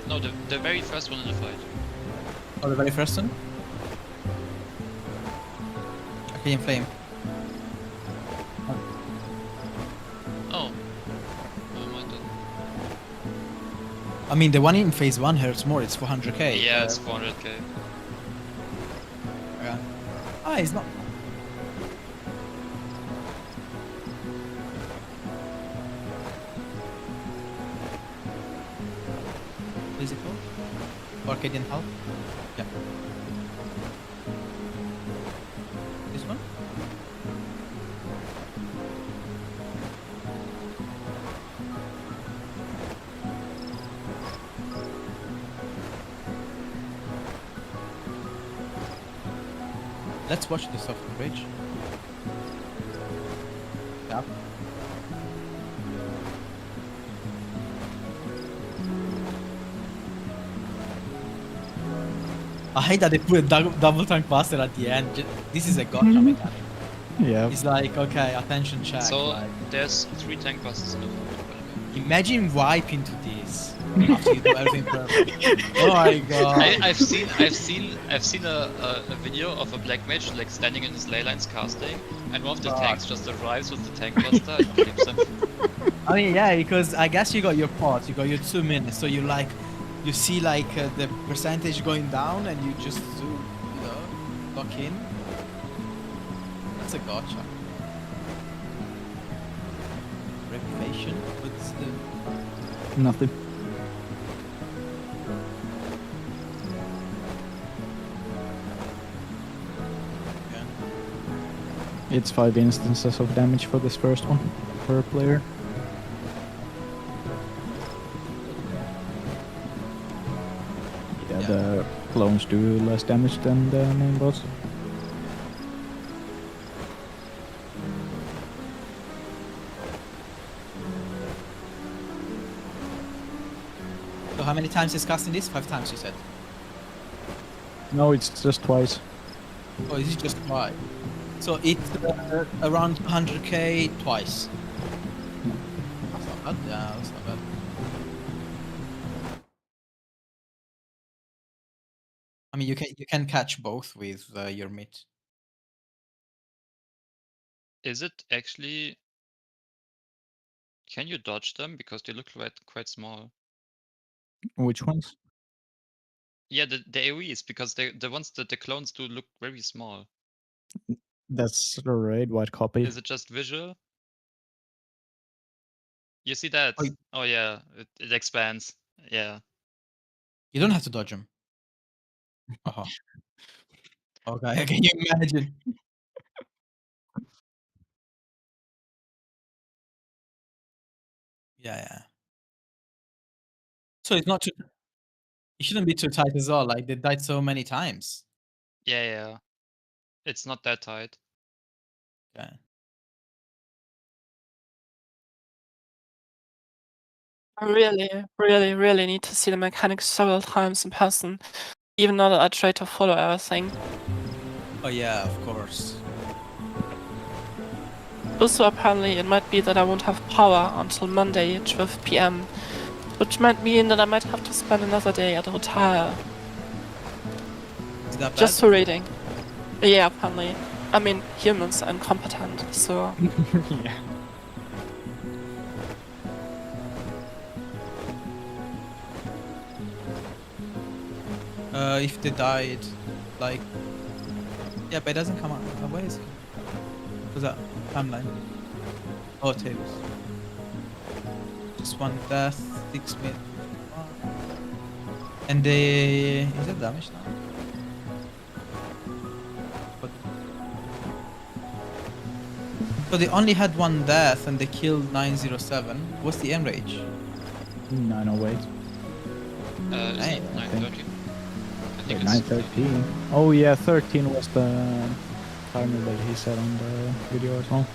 No, the very first one in the fight. Oh, the very first one? Okay, in flame. Oh. Never mind then. I mean, the one in phase 1 hurts more, it's 400k. Yeah, it's 400k. Yeah. Ah, it's not. What is it called? Arcadian Health? Yeah. This one? Let's watch this off the bridge. Yeah. I hate that they put a double tank buster at the end. This is a gotcha mechanic. Yeah. It's like, okay, attention check. So like, there's 3 tank busters in the fight, by the way. imagine wiping to this after you do everything perfect. Oh my god. I've seen a video of a black mage like standing in his ley lines casting, and one of the tanks just arrives with the tank buster and clips him. I mean, yeah, because I guess you got your pot, you got your 2 minutes, so you see like the percentage going down, and you just do, lock in. That's a gotcha. Reputation? What's the... Nothing. Yeah. It's 5 instances of damage for this first one per player. Yeah, the clones do less damage than the main boss. So how many times is casting this? 5 times, you said. No, it's just twice. Oh, is it just twice? So it's around 100k twice. That's not bad. Yeah, that's not bad. I mean, you can catch both with your mid. Is it actually... Can you dodge them? Because they look quite small. Which ones? Yeah, the AoEs, because the ones that the clones do look very small. That's the raid white copy. Is it just visual? You see that? Oh yeah, it expands. Yeah. You don't have to dodge them. Uh-huh. Okay, can you imagine? Yeah. So it's not too... It shouldn't be too tight as well, like they died so many times. Yeah. It's not that tight. Okay. I really need to see the mechanics several times in person, even though that I try to follow everything. Oh yeah, of course. Also, apparently, it might be that I won't have power until Monday, 12 PM, which might mean that I might have to spend another day at a hotel. Is that bad? Just for raiding. Yeah, apparently. I mean, humans are incompetent, so... Yeah. If they died, like... Yeah, but it doesn't come out. Where is it? What's that? Timeline. Oh, tables. Just 1 death, 6 minutes. And they... Is it damage now? What? So they only had 1 death and they killed 907. What's the enrage? 908. Is it 930? I think it's 913. Oh yeah, 13 was the timer that he said on the video as well.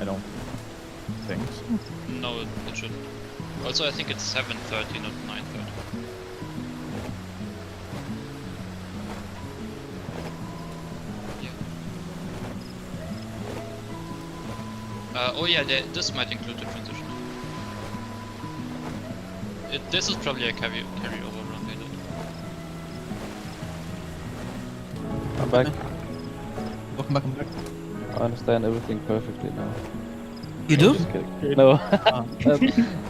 don't think so. No, it shouldn't. Also, I think it's 7:30, not 9:30. Oh yeah, this might include the transition. This is probably a carryover run they did. I'm back. Welcome back. I'm back. I understand everything perfectly now. You do? Just kidding. No.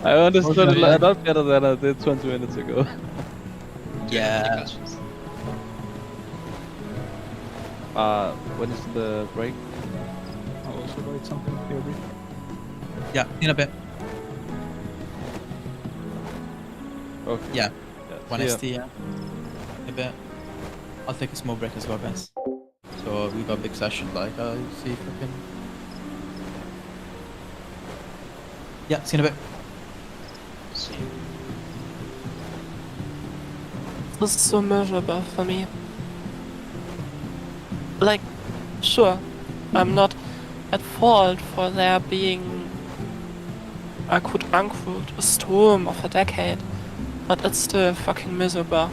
I understood it a lot better than I did 20 minutes ago. Yeah. When is the break? I'll also write something here. Yeah, in a bit. Okay. Yeah. Yeah, 1 see ya. ST, yeah. A bit. I'll take a small break as well, guys. So we got a big session, like, I'll see if I can... Yeah, see you in a bit. See you. This is so miserable for me. Like, sure, I'm not at fault for there being a quote-unquote a storm of a decade, but it's still fucking miserable.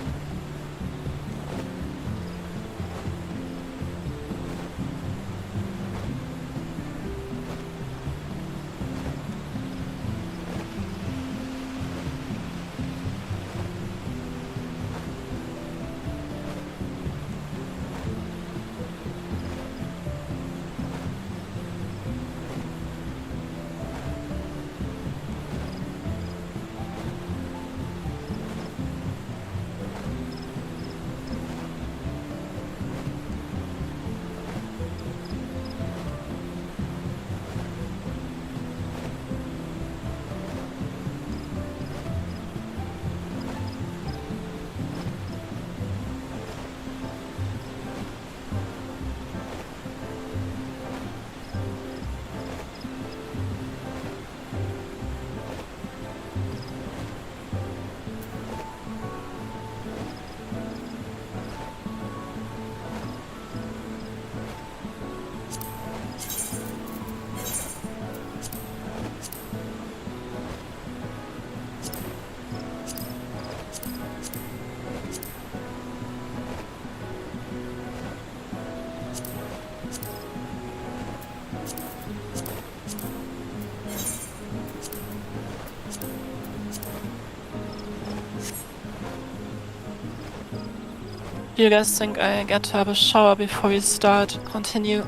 Do you guys think I get to have a shower before we start? Continue.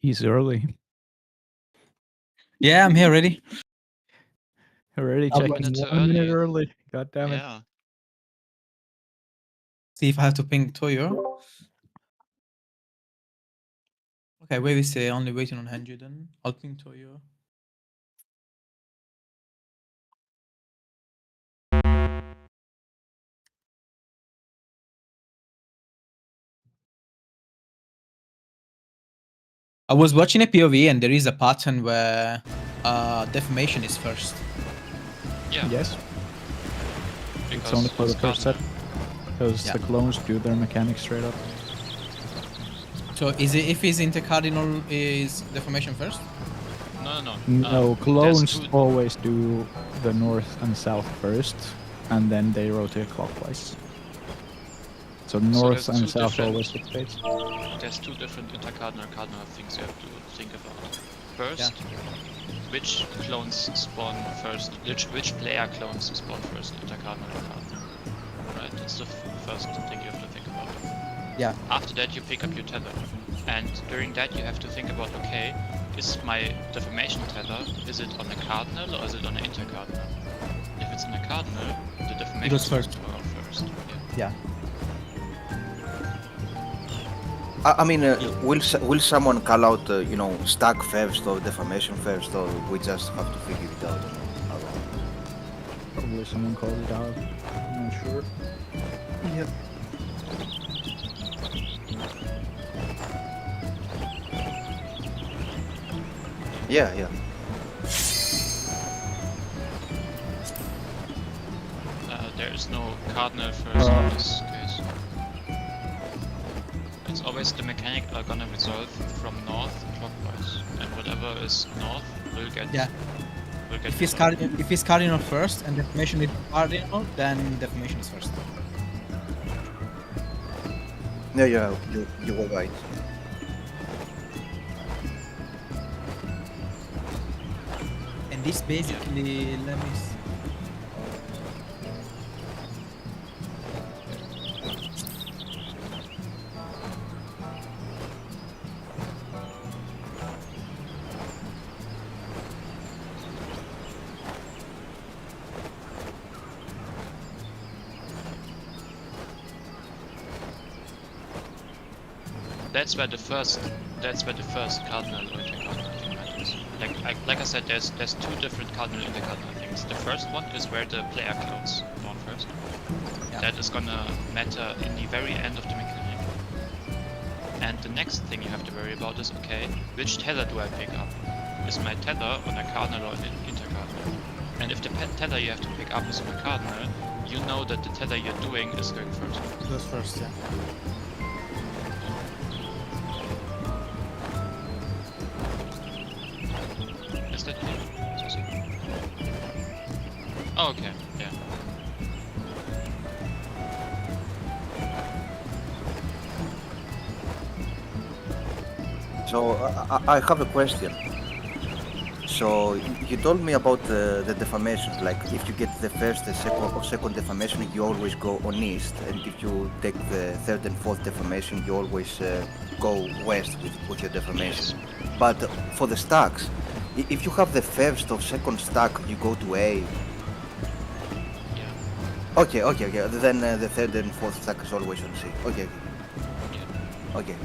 He's early. Yeah, I'm here ready. Already I'm checking minute too 1 minute early. early. God damn it. Yeah. See if I have to ping Toyo. Okay, wait, we say only waiting on Henju then. I'll ping Toyo. I was watching a POV and there is a pattern where defamation is first. Yeah. Yes, Because it's only for the first set. Because Yeah. the clones do their mechanics straight up. So is it if he's intercardinal is defamation first? No, no, no. No, There's clones two- always do the north and south first, and then they rotate clockwise. So north there's and two south different- always rotate. There's two different intercardinal cardinal things you have to think about. First, which clones spawn first? Which player clones spawn first, intercardinal or cardinal? Right, that's the first thing you have to think about. Yeah. After that, you pick up your tether, and during that you have to think about, okay, is my defamation tether, is it on a cardinal or is it on an intercardinal? If it's on a cardinal, the defamation goes tether first. will go first. Yeah. Yeah. I mean, will someone call out, stack first or defamation first, or we just have to figure it out on our own? Probably someone called it out. I'm not sure. Yep. Yeah. There is no cardinal first in this case. It's always the mechanic are gonna resolve from north clockwise, and whatever is north will get. Yeah. Will get. If he's cardinal first and defamation is cardinal, then defamation is first. Yeah, you were right. And this basically, let me see. That's where the first cardinal or intercardinal thing matters. Like I said, there's two different cardinal intercardinal things. The first one is where the player clones spawn first. Yeah. That is gonna matter in the very end of the mechanic. And the next thing you have to worry about is, okay, which tether do I pick up? Is my tether on a cardinal or an intercardinal? And if the tether you have to pick up is on a cardinal, you know that the tether you're doing is going first. It goes first, yeah. Is that it? Oh, okay, yeah. So I have a question. So you told me about the defamation. Like if you get the first, the second defamation, you always go on east, and if you take the third and fourth defamation, you always go west with your defamation. But for the stacks, if you have the first or second stack, you go to A. Yeah. Okay. Then the third and fourth stack is always on C. Okay. Yeah. Okay.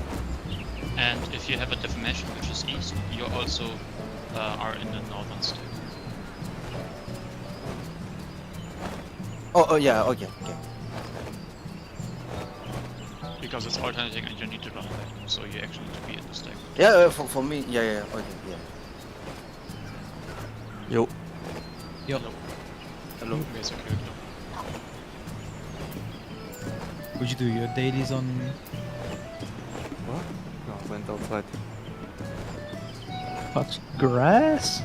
And if you have a defamation which is east, you also are in the northern stack. Oh yeah. Okay. Because it's alternating and you need to run that, so you actually need to be in the stack. Yeah. For me. Yeah. Okay. Yeah. Yo. Hello. Basically. Would you do your dailies on? What? No, I went outside. Touch grass?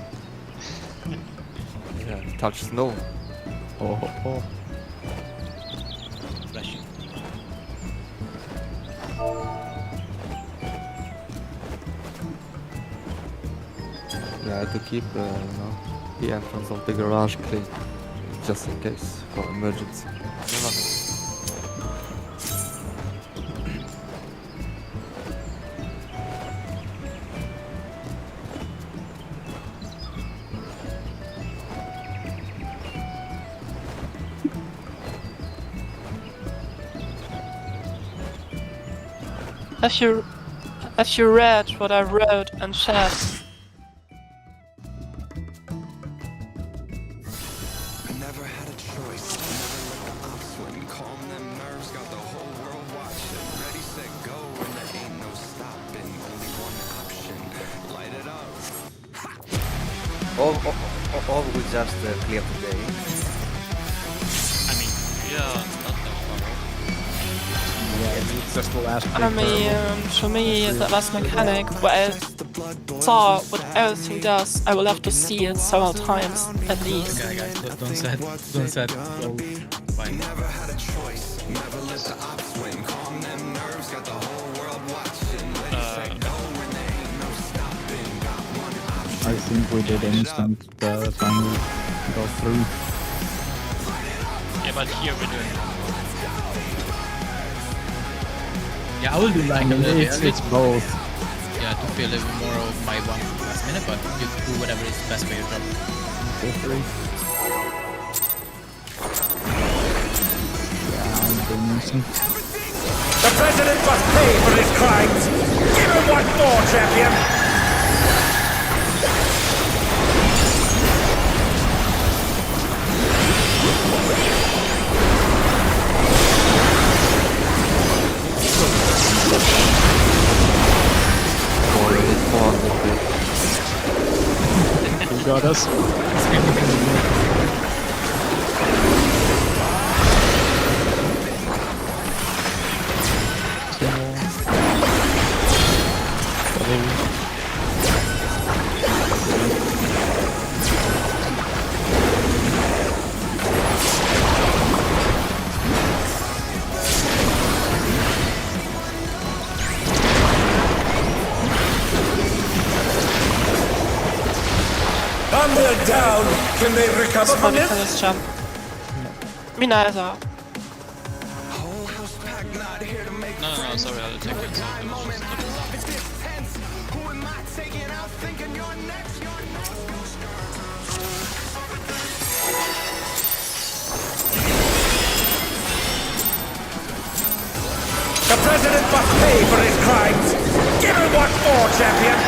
Yeah, touch snow. Oh. Flashing. Yeah, I had to keep the entrance of the garage clean, just in case for emergency. Never know. Have you read what I wrote in chat? Never had a choice. Never let the upswing calm them nerves. Got the whole world watching. Ready, set, go, and there ain't no stopping. Only one option. Light it up. Or we just clear today. I mean, yeah, not that far off. Yeah, it's just the last I mean, for me, the last mechanic where I saw what everything does, I will have to see it several times at least. Okay, guys, don't set. Fine. Never had a choice. Never let the upswing calm them nerves. Got the whole world watching. Ready, set, go, and there ain't no stopping. Got one option. I think we did instant time we go through. Yeah, but here we're doing. Yeah, I will do like a little bit early. It's both. Yeah, to feel a little bit more of my one last minute, but you do whatever is best for your job. Yeah, I'm doing instant. The president must pay for his crimes. Give him one more, champion. You got us. Thunder down. Can they recover Somebody from can this? just jump. Me neither. Whole house packed, not here to make No, sorry, I'll take it. So it was moment. just I love it this tense. Who am I taking out? Thinking you're next. You're The president must pay for his crimes. Give him one more, champion.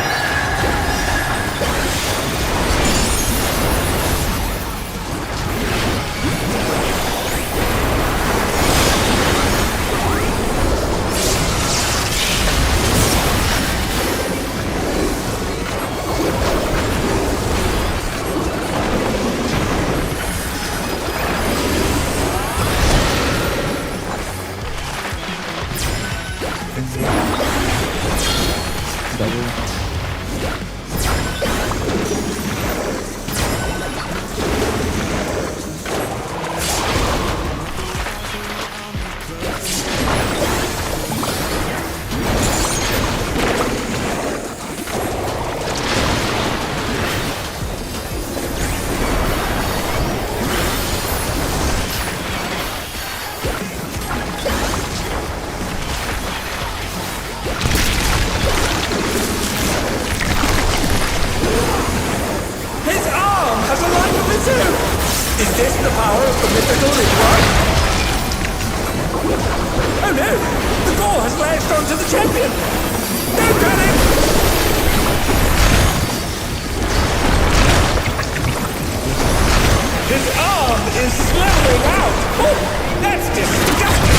Is this the power of the mythical Ridgeline? Oh no! The ball has latched onto the champion! Don't panic! His arm is slithering out! Oh, that's disgusting!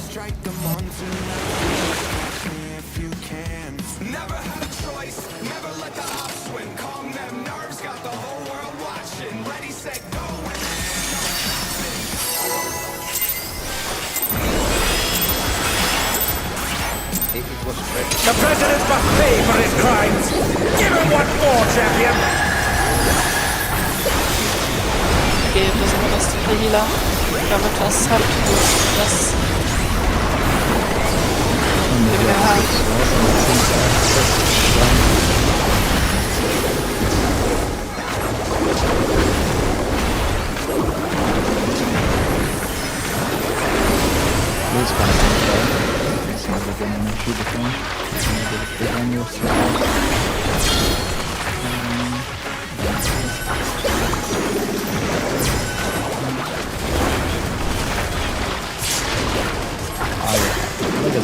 strike them on tonight. If you can. Never had a choice. Never let the upswing calm them nerves. Got the whole world watching. Ready, set, go. The president must pay for his crimes! Give him one more, champion! Okay, wir sind das die Healer. Damit das halt das It's not like an energy defense. Maybe the big on your side. I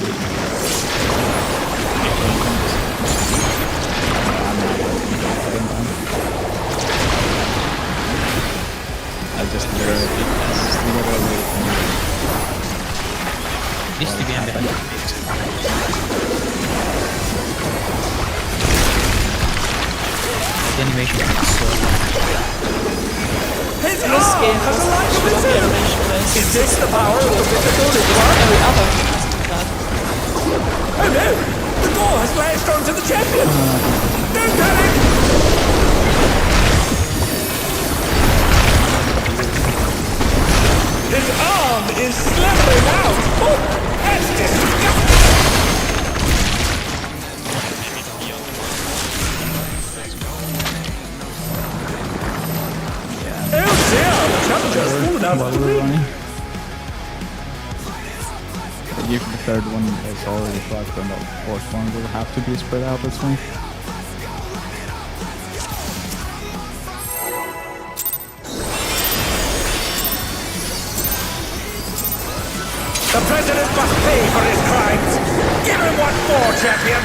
just literally Needs to be on the animation is so His In this game, arm has most a life of of its the own. animation is Is this the power of the mythical Lingua? every other has to do that. Oh no! The ball has latched onto the champion! Don't panic! His arm is slithering out! Oh, that's disgusting! Oh dear! The challenger's fallen out of the ring! If the third one is already fucked, then the fourth one will have to be spread out this way. The president must pay for his crimes! Give him what for, champion!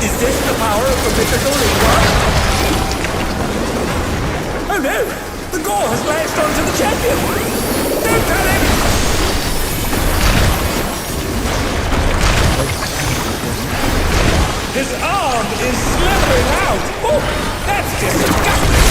Is this the power of the mythical Lingua? Oh no! The gore has latched onto the champion! Don't panic! His arm is slithering out! Oh, that's disgusting!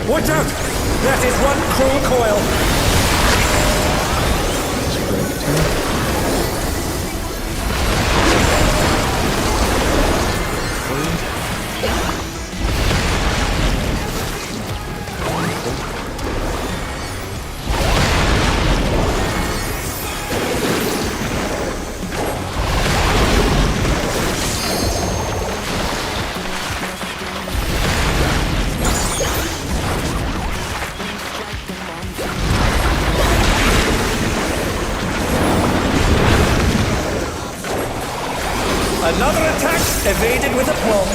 Watch out! That is one cruel coil! Another attack evaded with aplomb.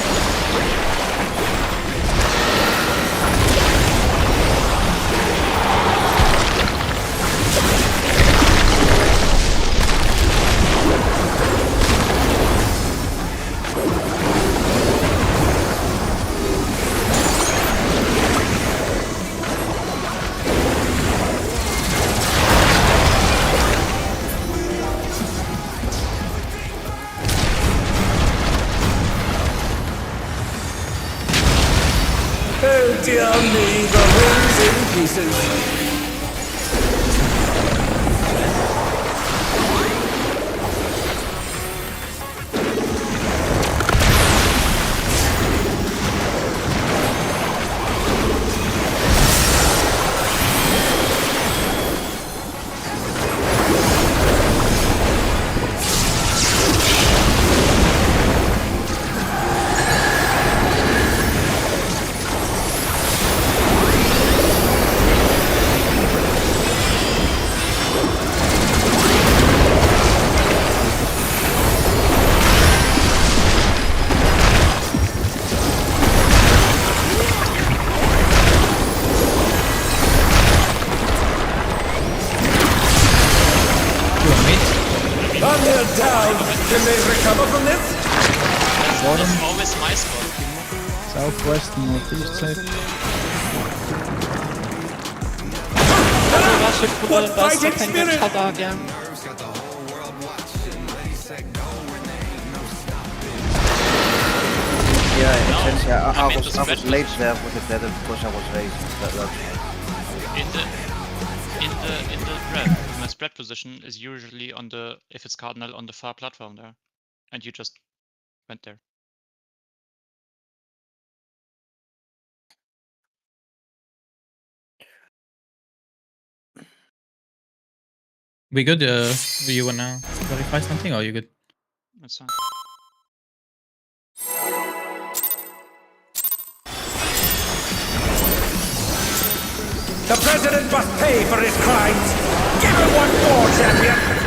Oh dear me, the ring's in pieces. suffer from this? That's always my spot. Southwest, northeast side. What fighting spirit! Yeah, No, essentially, I I mean, was the spread late there with the tether because I was raised. That's In the red, my spread position is usually on the, if it's cardinal, on the far platform there, and you just went there. We good? Do you wanna verify something, or are you good? That's fine. The president must pay for his crimes! Give him one more, champion!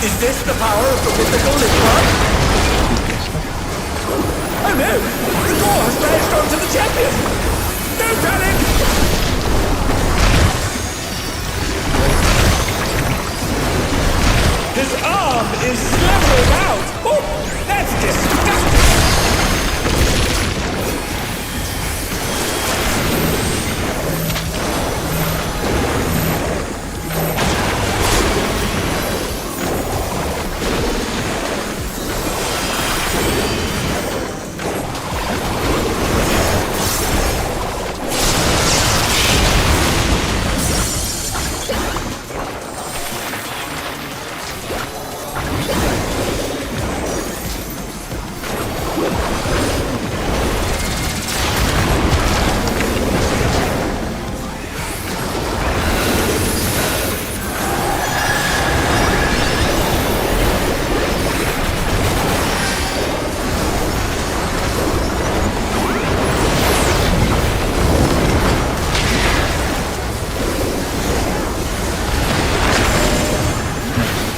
Is this the power of the mythical Limbar? Oh no! The door has latched onto the champion! Don't panic! His arm is slithering out! Oh, that's disgusting!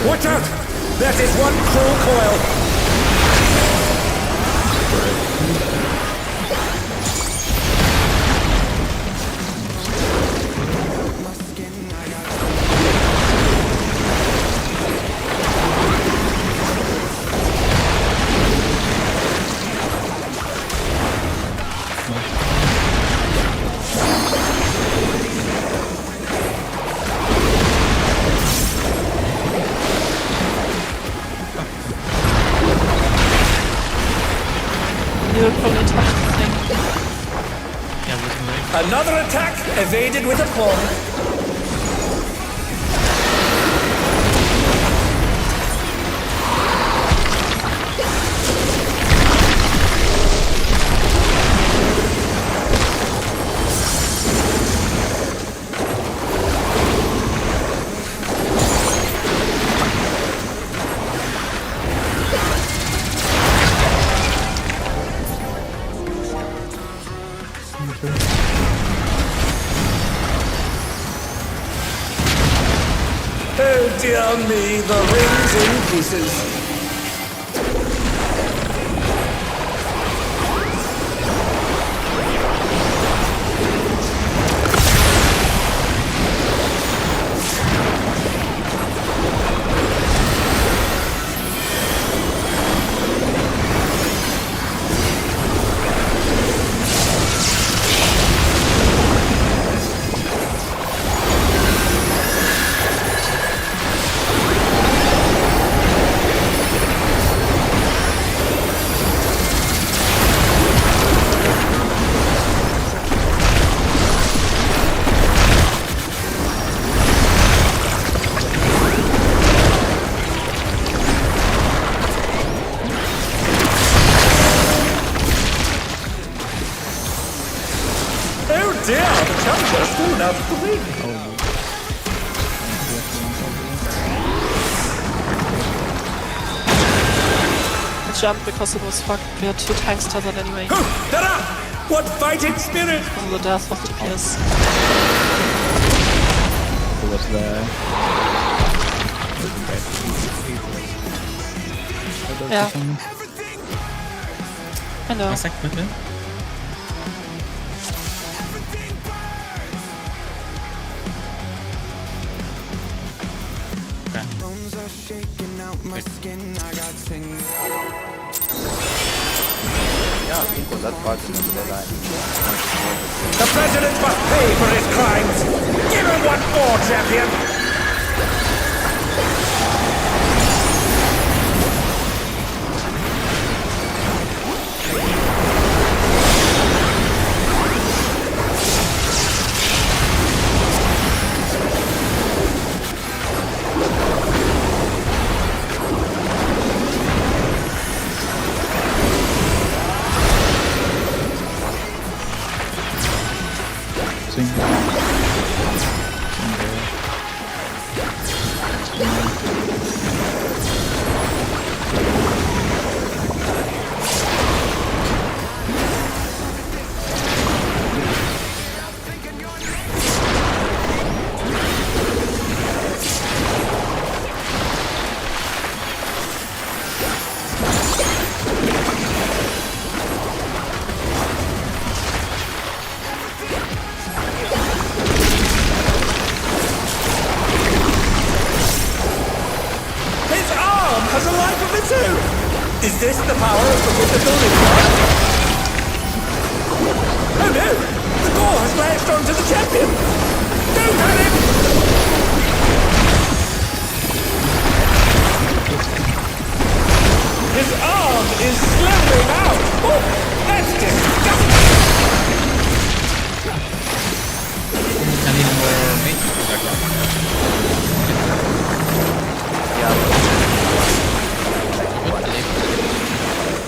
Watch out! That is one cruel coil! Another attack evaded with aplomb. Oh dear me, the ring's in pieces. the win! I jumped because it was fucked. We had 2 tanks tethered anyway. Dada! What fighting spirit! Because of the death of DPS. It was the... Yeah. I know. A sec, quickly. Bones are shaking out my skin. I got tingles. Yeah, I think on that part in the line. The president must pay for his crimes! Give him one more, champion! Is this the power of the mythical Lincoln? Oh no! The gore has latched onto the champion! Don't panic! His arm is slithering out! Oh, that's disgusting! I need more meat.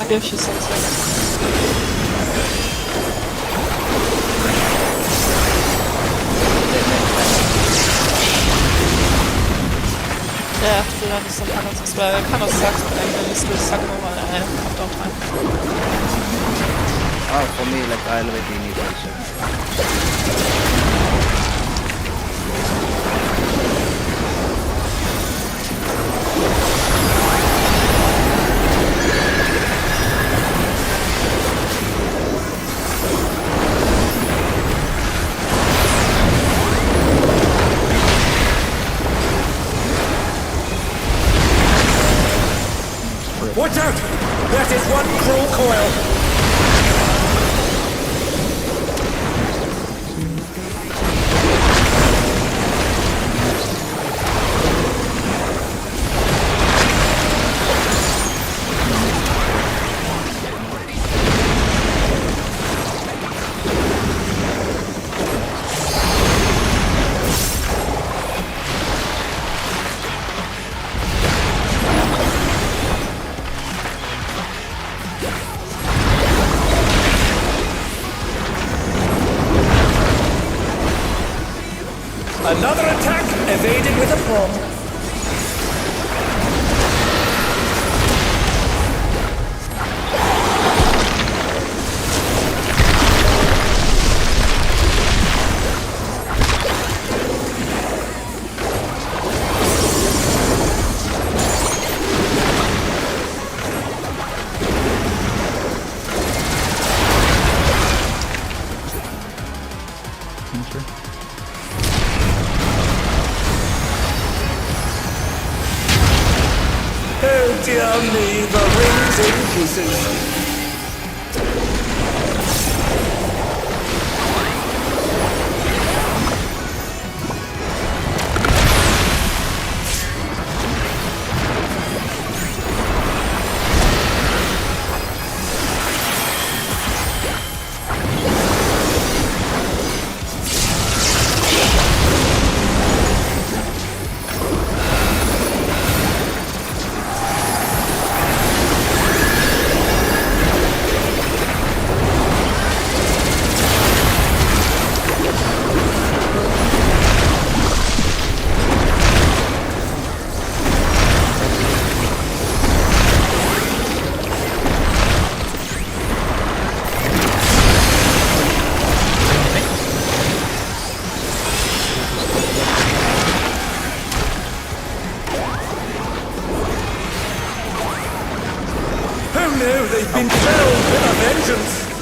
I'll give you something. Yeah, I have to learn some penalties, but it kind of sucks, but I can still suck them while I have downtime. For me, like, I already need also. Watch out! That is one cruel coil! Another attack evaded with a prog. Oh dear me, the ring's in pieces. I've been felled with a vengeance!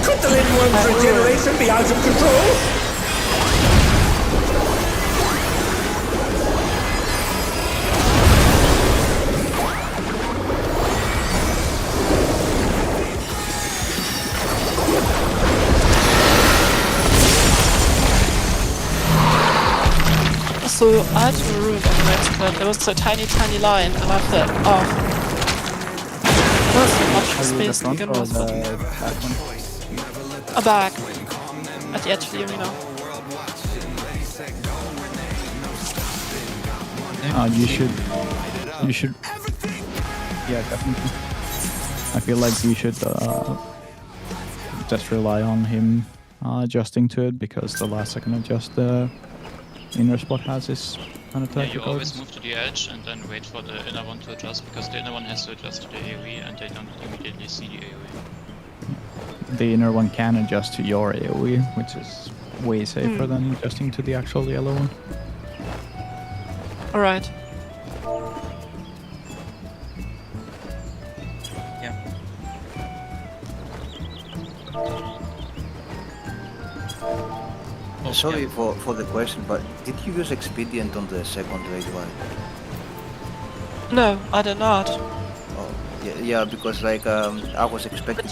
Could the Lindworm's regeneration be out of control? So I had to ruin on the next part. There was a tiny line, and I thought, oh, there's so much space to begin with. A back at the edge of the arena. You should. Yeah, definitely. I feel like you should just rely on him adjusting to it, because the last I can adjust the inner spot has is an attack. Yeah, you always move to the edge and then wait for the inner one to adjust, because the inner one has to adjust to the AoE and they don't immediately see the AoE. The inner one can adjust to your AoE, which is way safer than adjusting to the actual yellow one. Alright. Sorry for the question, but did you use Expedient on the second raid one? No, I did not. Oh, yeah, because like I was expecting.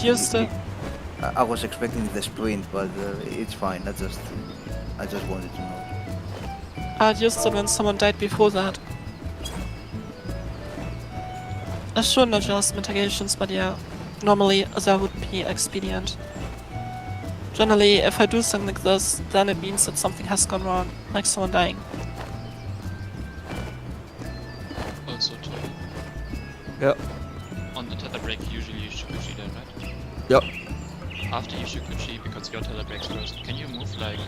I was expecting the sprint, but it's fine. I just wanted to know. I'd used it when someone died before that. I shouldn't adjust mitigations, but yeah, normally that would be expedient. Generally, if I do something like this, then it means that something has gone wrong, like someone dying. Also too. Yeah. On the tether break, usually you Shikuchi then, right? Yep. After you Shikuchi, because your tether breaks first, can you move like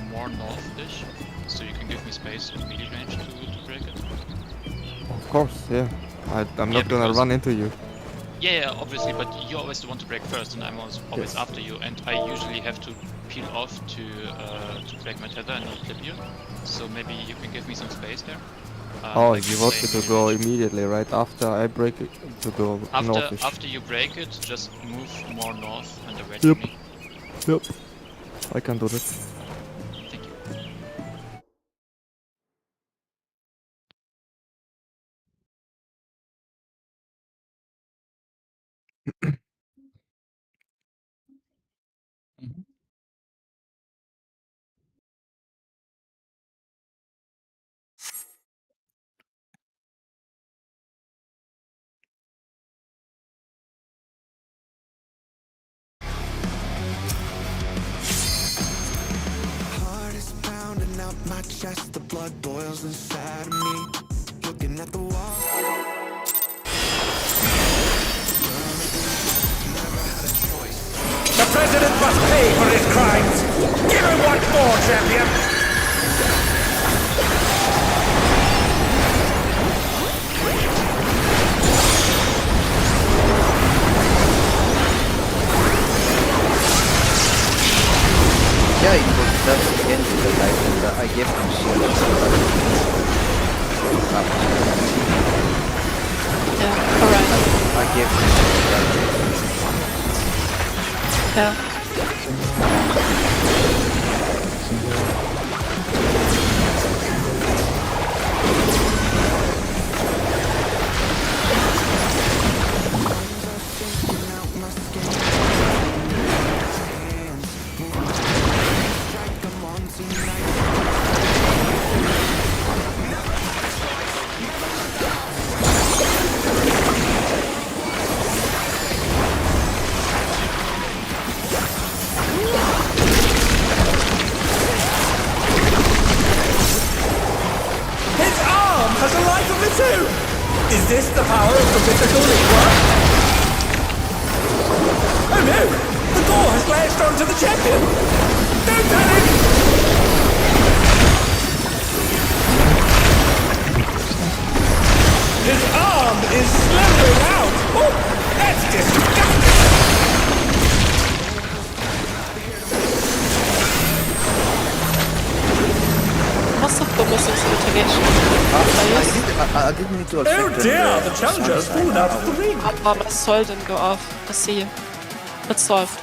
more north-ish, so you can give me space in melee range to break it? Of course, yeah. I'm not gonna run into you. Yeah, obviously, but you always want to break first, and I'm always after you, and I usually have to peel off to break my tether and not clip you. So maybe you can give me some space there. Like you want me to go immediately right after I break it to go north. After you break it, just move more north and away from me. Yep. I can do that. Thank you. My chest, the blood boils inside of me. Looking at the wall. The president must pay for his crime! crimes! Give him what for, champion! Yeah, it was just again because I gave him shield. Yeah, alright. I gave him shield. Yeah. Is this the power of the mythical Ligma? Oh no! The gore has latched onto the champion! Don't panic! His arm is slithering out! Oh, that's disgusting! Must have been missing some mitigation. I didn't need to affect Oh dear, the challenger's fallen out of the ring! Aber es soll then go off. I see. It's solved.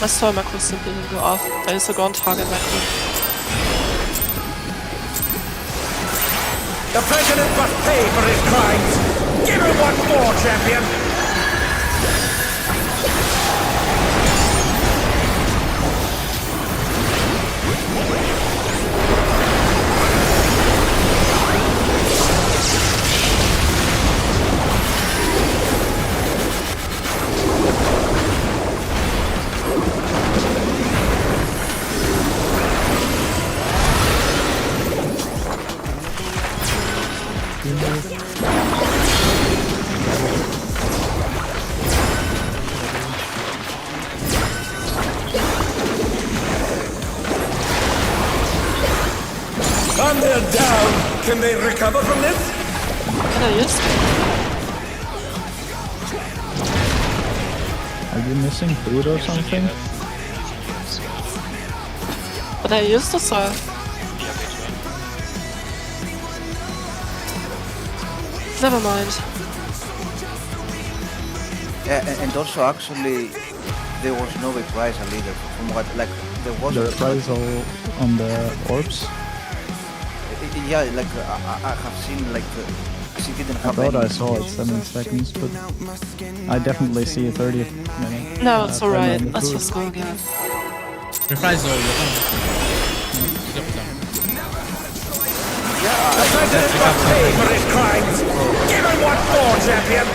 My soul macro simply didn't go off. There is a ground target macro. The president must pay for his crimes! Give him what more, champion! And they're down! Can they recover from this? Can I use? Are you missing food or something? But I used the soul. Never mind. Yeah, and also actually there was no reprisal either from what there was The reprisal on the orbs? Yeah, I have seen she didn't I have thought any. I saw it 7 seconds, but I definitely see a 30 minute. No, it's alright. timer. Let's just go again. Reprisal. The president must pay for his crimes! Give him what for, champion!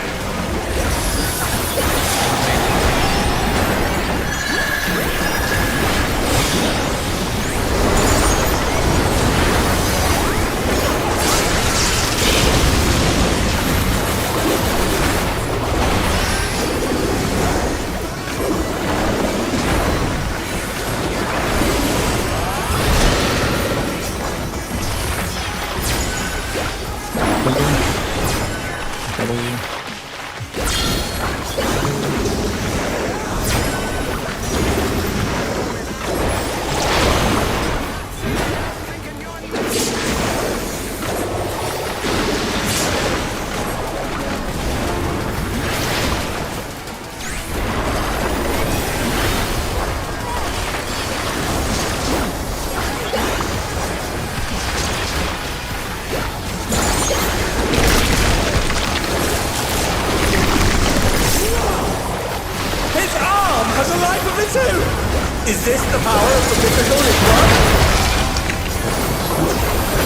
Is this the power of the mythical Ligma?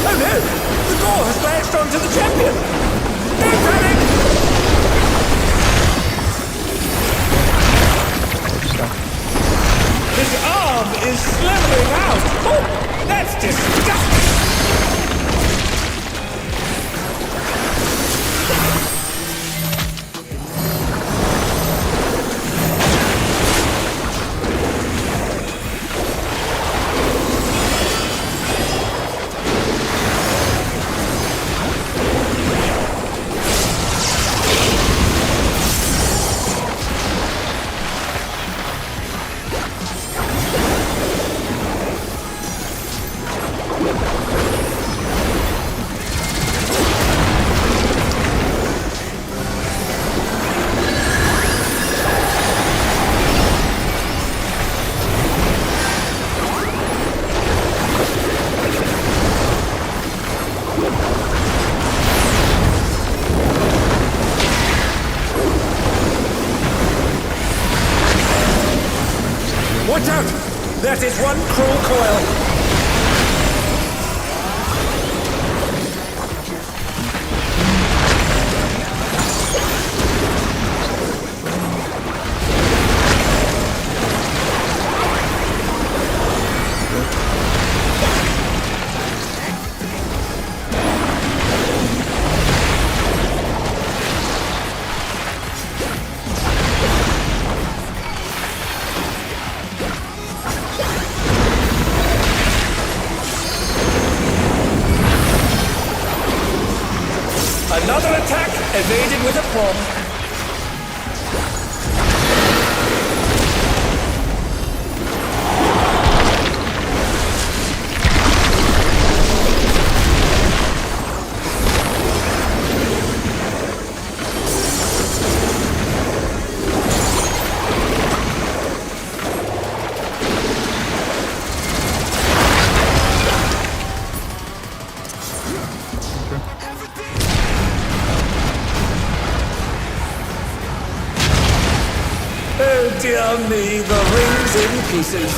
Oh no! The door has latched onto the champion! Don't panic! His arm is slithering out! Oh, that's disgusting! That is one cruel coil. Another attack evaded with a prog. Oh dear me, the ring's in pieces.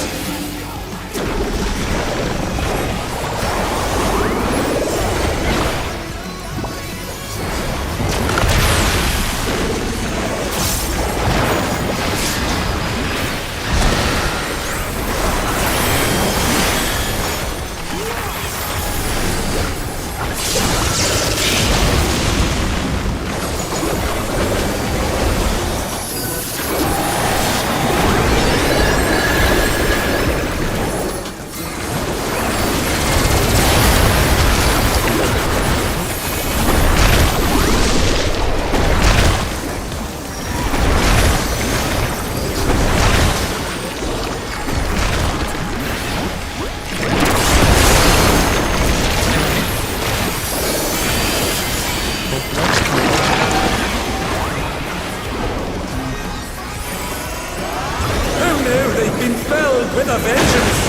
With a vengeance!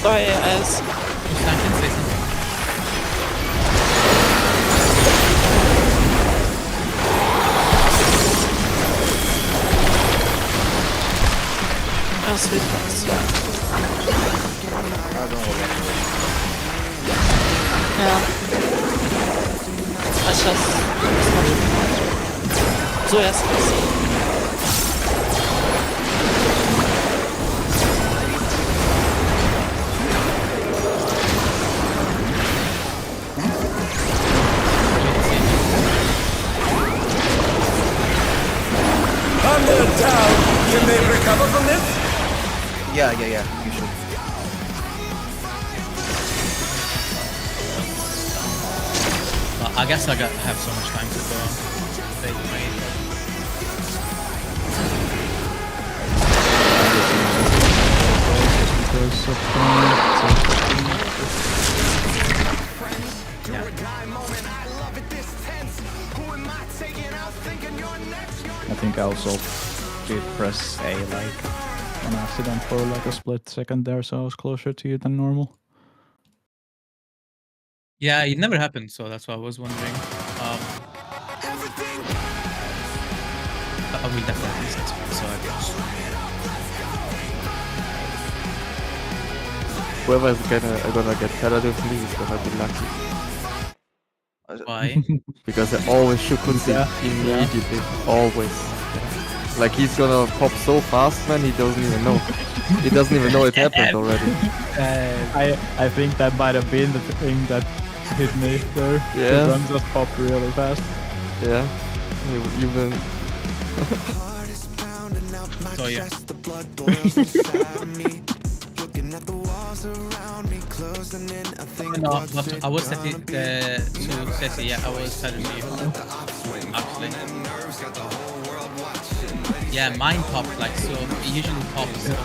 Sorry, as sweet box, yeah. Ja. Ich das. So erst was. Down. Can they recover from this? Yeah, you should. Well, I guess have so much time to go fade away. I think I also did press A like on accident for like a split second there, so I was closer to you than normal. Yeah, it never happened, so that's why I was wondering. I will definitely say so I guess. Whoever is gonna get paladin with me is gonna be lucky. Why? Because I always shoot Kunzi immediately. Always. Like he's gonna pop so fast, man, he doesn't even know. He doesn't even know it happened already. I think that might have been the thing that hit me there. Yeah. The gun just popped really fast. Yeah. Even... So yeah. No, but I was at it, so Ceci, yeah, I was telling you, actually. Yeah, mine popped, like, so it usually pops. Yeah,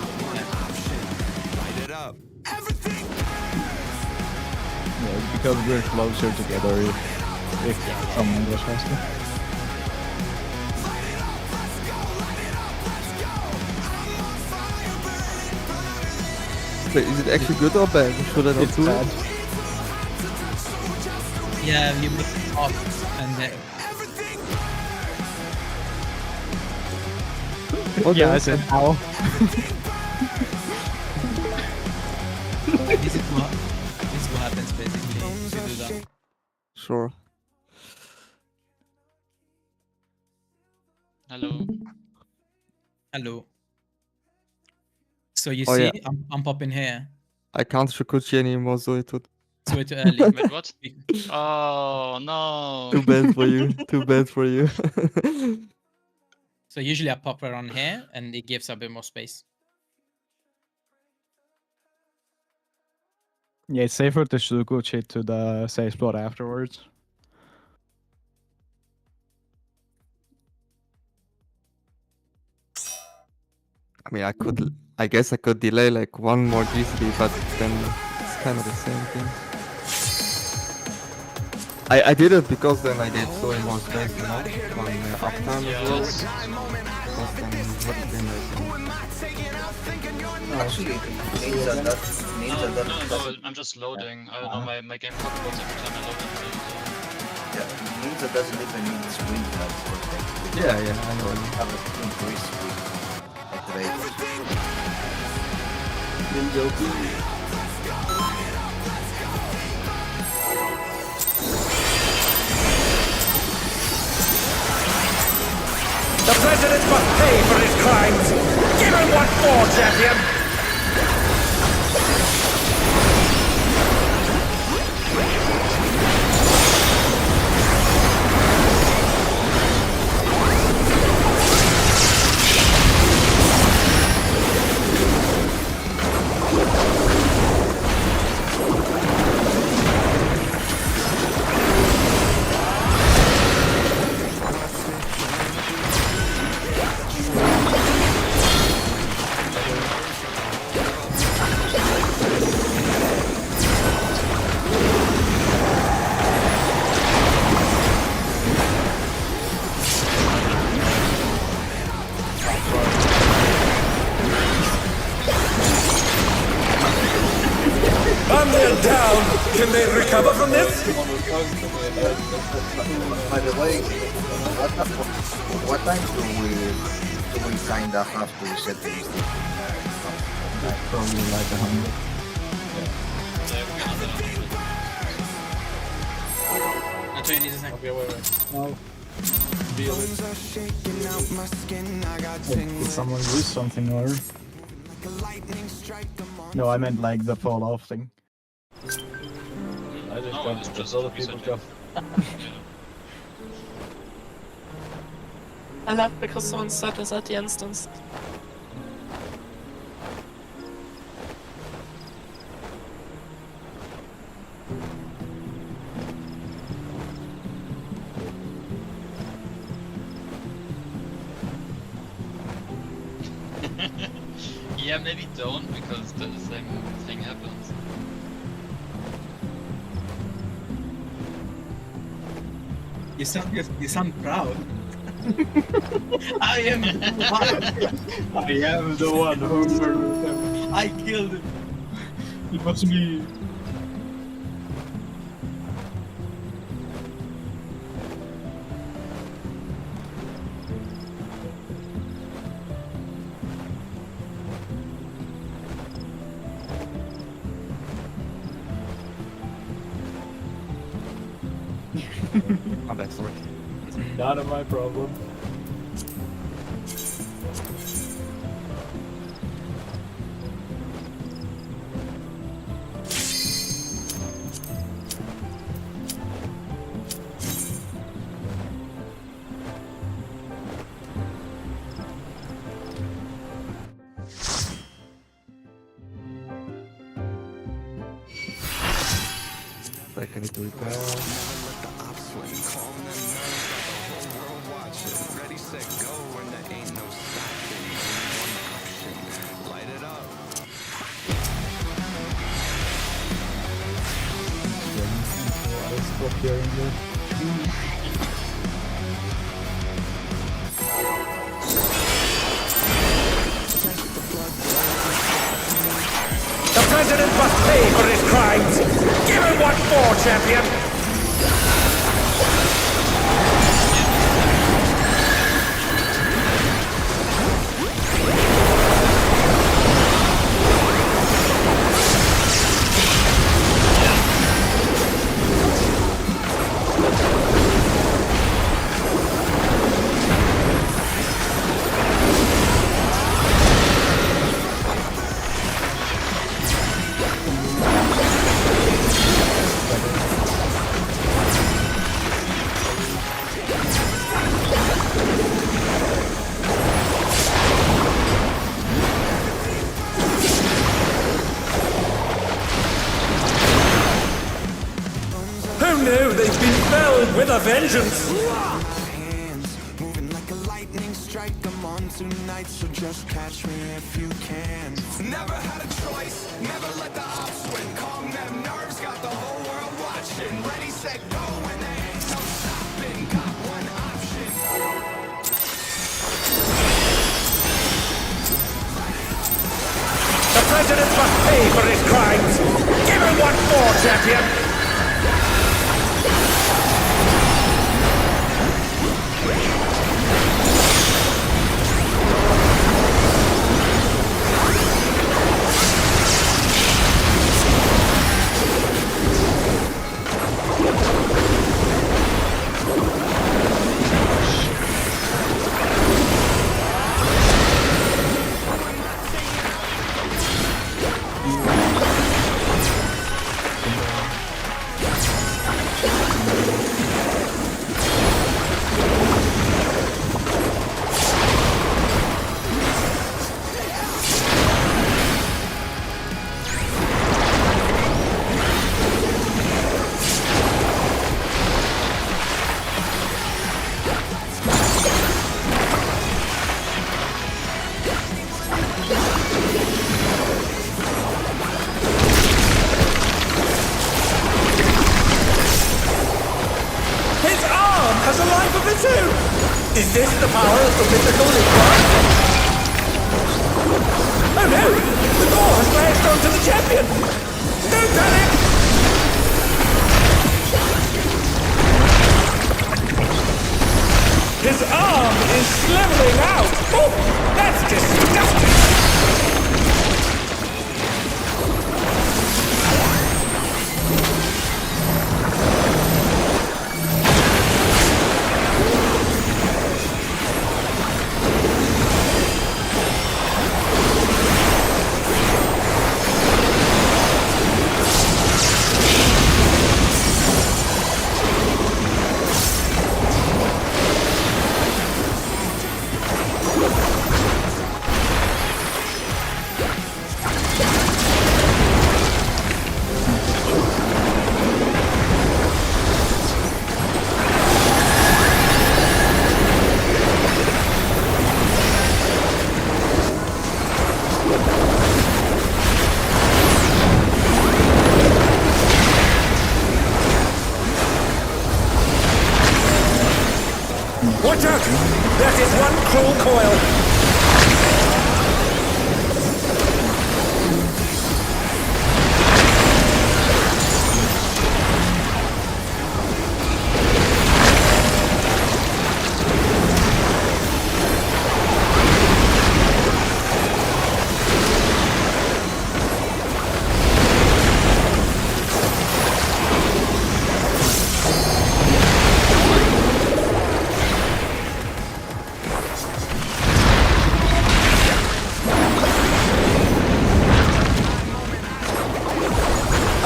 because we're closer together if someone goes faster. Is it actually good or bad? Should I not do it? Yeah, you make it pop and then... Yeah, I said ow. This is what happens basically if you do that. Sure. Hello. Hello. So you Oh, see, yeah. I'm popping here. I can't Shukuchi anymore, so it would. It's way too early. Wait, what? Oh no. Too bad for you. Too bad for you. So usually I pop around here, and it gives a bit more space. Yeah, it's safer to Shukuchi to the safe spot afterwards. I mean, I guess I could delay like one more GCD, but then it's kind of the same thing. I did it because then I did so in more space, you know, on uptime as well. Because then Actually, Ninja that No, I'm just loading. I don't know, my game clock goes every time I load it. yeah, Ninja doesn't even need screen grabs for that. yeah, I know. You have a increase with activate. The president must pay for his crimes! Give him what for, champion! And they're down! Can they recover from this? By the way, what time do we kinda have to reset the list? Probably like 100. That's what you need to say. Did someone lose something or? No, I meant like the fall off thing. I just No, got it's just other people reset. got. I left because someone said this at the instance. Yeah, maybe don't, because the same thing happens. You sound proud. I am the one. I am the one who murdered him. I killed him. It was me. Oh, that's right. None of my problem. Like I need to repair. Stop hearing you. The president must pay for his crimes! Give him what for, champion! know they've been felled with a vengeance. Hands moving like a lightning strike. I'm on tonight, so just catch me if you can. Never had a choice, never let the ops win. Calm them nerves, got the whole world watching. Ready, set, go, and there ain't no stopping. Got one option. The president must pay for his crimes. Give him what for, champion. Is this the power of the mythical Prog? Oh no! The door has latched onto the champion! Don't panic! His arm is slithering out! Oh, that's disgusting! Watch out! That is one cruel coil!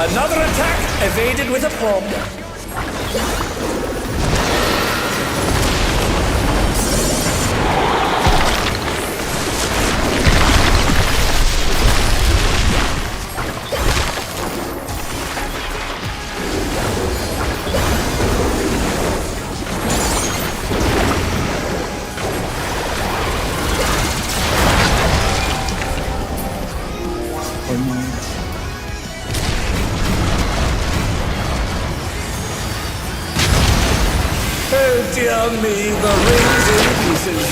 Another attack evaded with a Prog. Oh dear me, the ring's in pieces.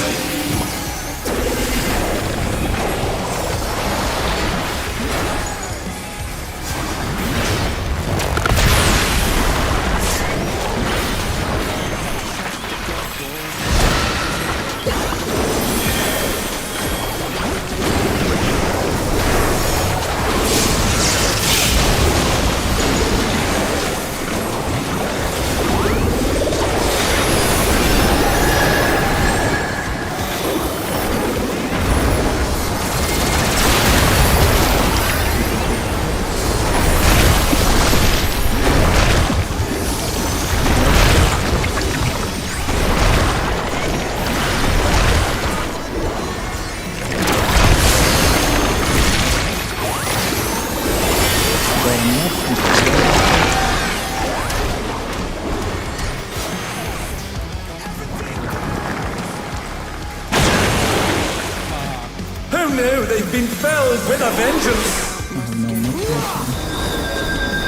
world with a vengeance! I have no network.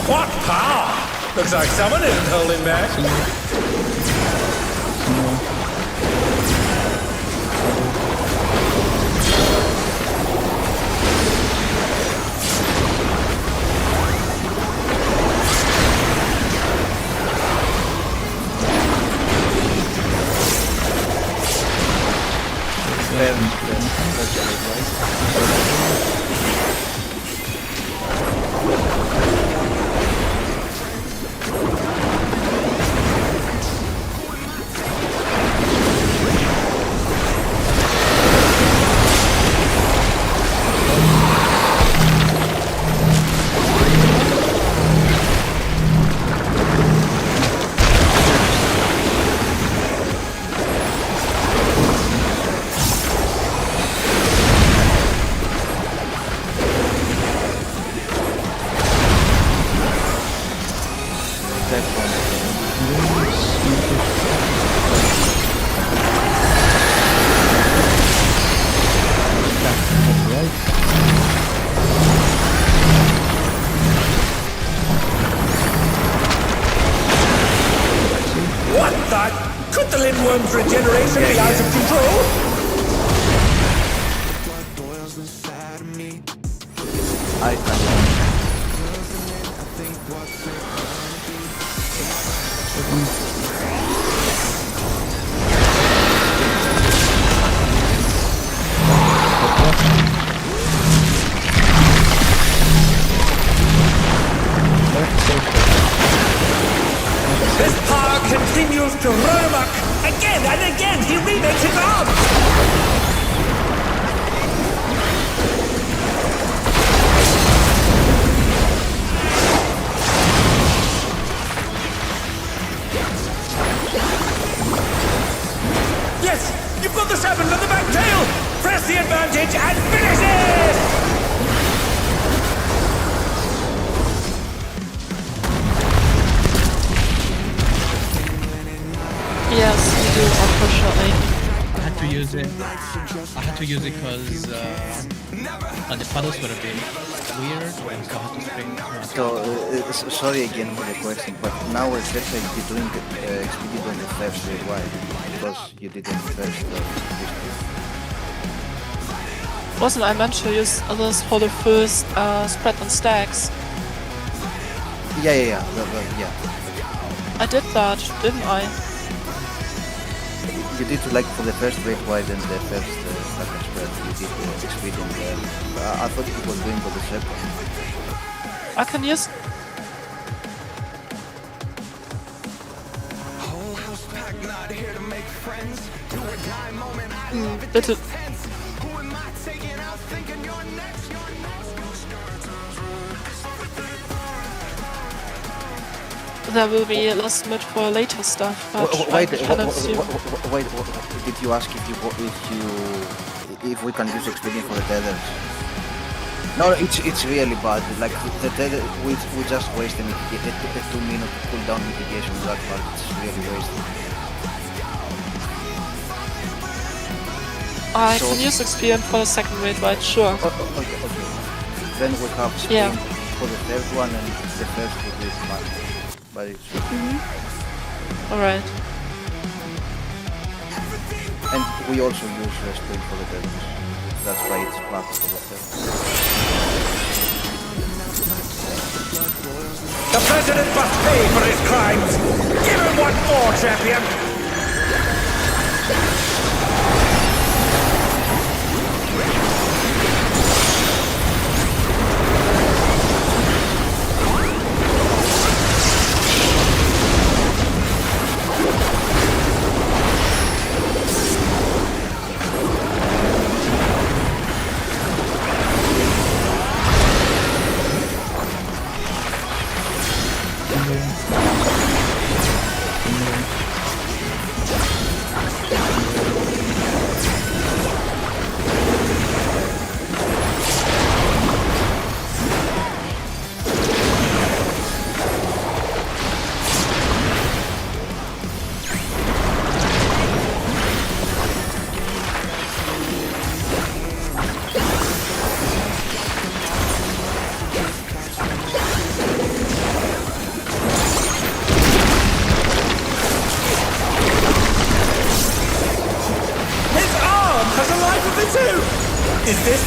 What power! Looks like someone isn't holding back. What the? Could the Lindworm's regeneration be out of control? I can. This power continues to run amok. Again and again, he remakes his arms. Yes, you've got the serpent on the back tail. Press the advantage and finish it. Yes, you do, unfortunately. I had to use it. I had to use it because the puddles were a bit weird, so I had to spring. So, sorry again for the question, but now it's better you're doing expedient on the first way. Why? Because you did it first. Wasn't I meant to use others for the first spread on stacks? Yeah. I did that, didn't I? You did like for the first great wide and the first second spread. You did the expedient there. I thought it was doing for the second. I can use... Bitte. There will be less mid for later stuff, but Wait, I cannot assume. wait, did you ask if we can use expedient for the tethers? No, it's really bad. Like the tether, we just wasted the 2-minute cooldown mitigation with that part. It's really wasted. I can use experience for the second raid, right? Sure. Okay. Then we have spin Yeah. for the third one and the first for this one. But it's Alright. and we also use spin for the tethers. That's why it's flat for the tethers. The president must pay for his crimes. Give him one more, champion.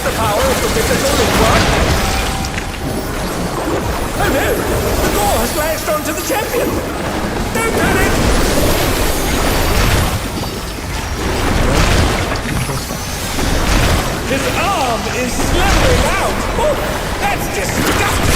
the power of the mythical Lingua? Oh no! The gore has latched onto the champion! Don't panic! His arm is slithering out! Oh, that's disgusting!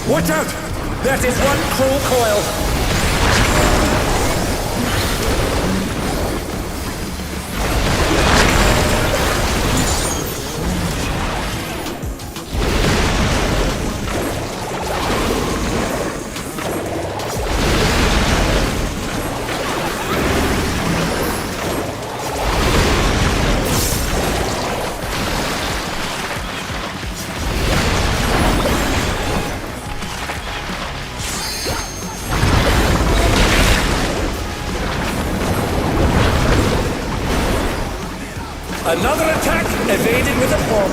Watch out! That is one cruel coil! Another attack evaded with a bomb.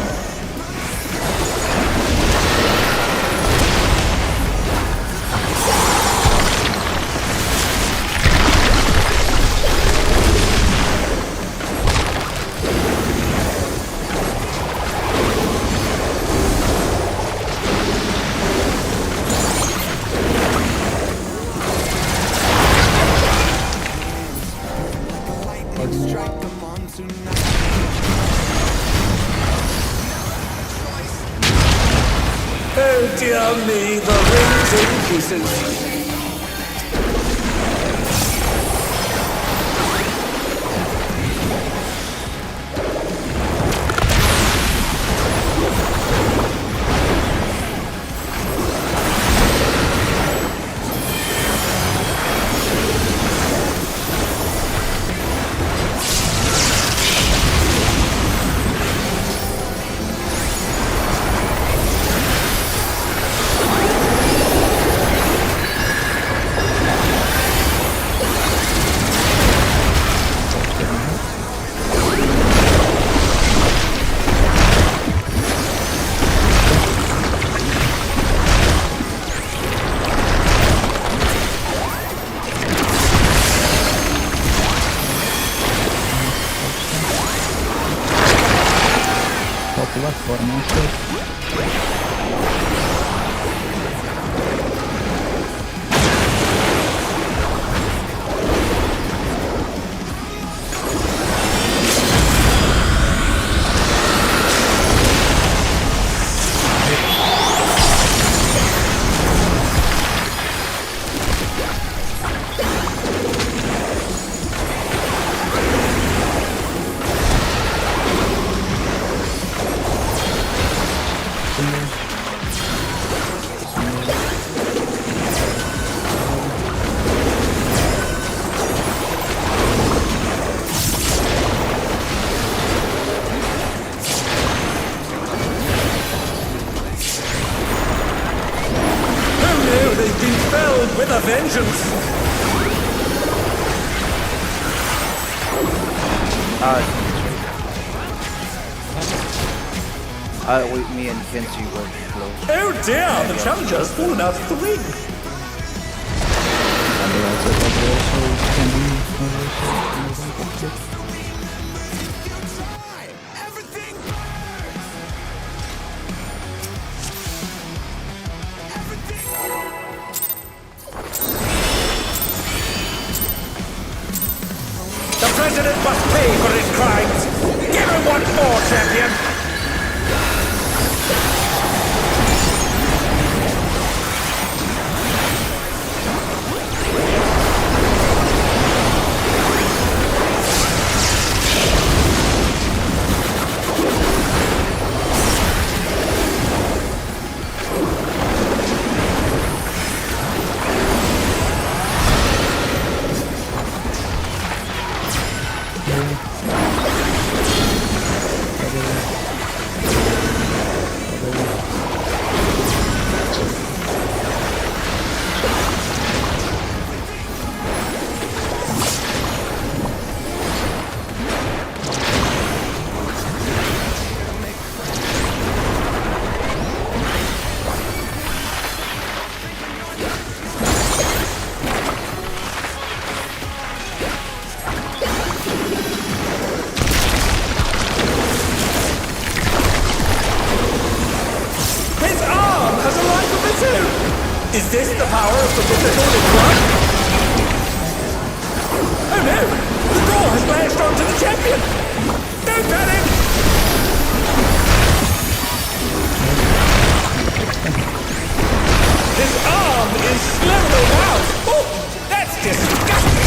Oh dear me, the ring's in pieces. With a vengeance! Me and Kenji were close. Oh dear, the challenger's fallen out of the ring! The president must pay for his crimes! Give him what for, champion! Is this the power of the mythical Prog? Oh no! The door has lashed onto the champion! Don't panic! His arm is slowing out! Oh, that's disgusting!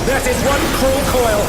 That is one cruel coil.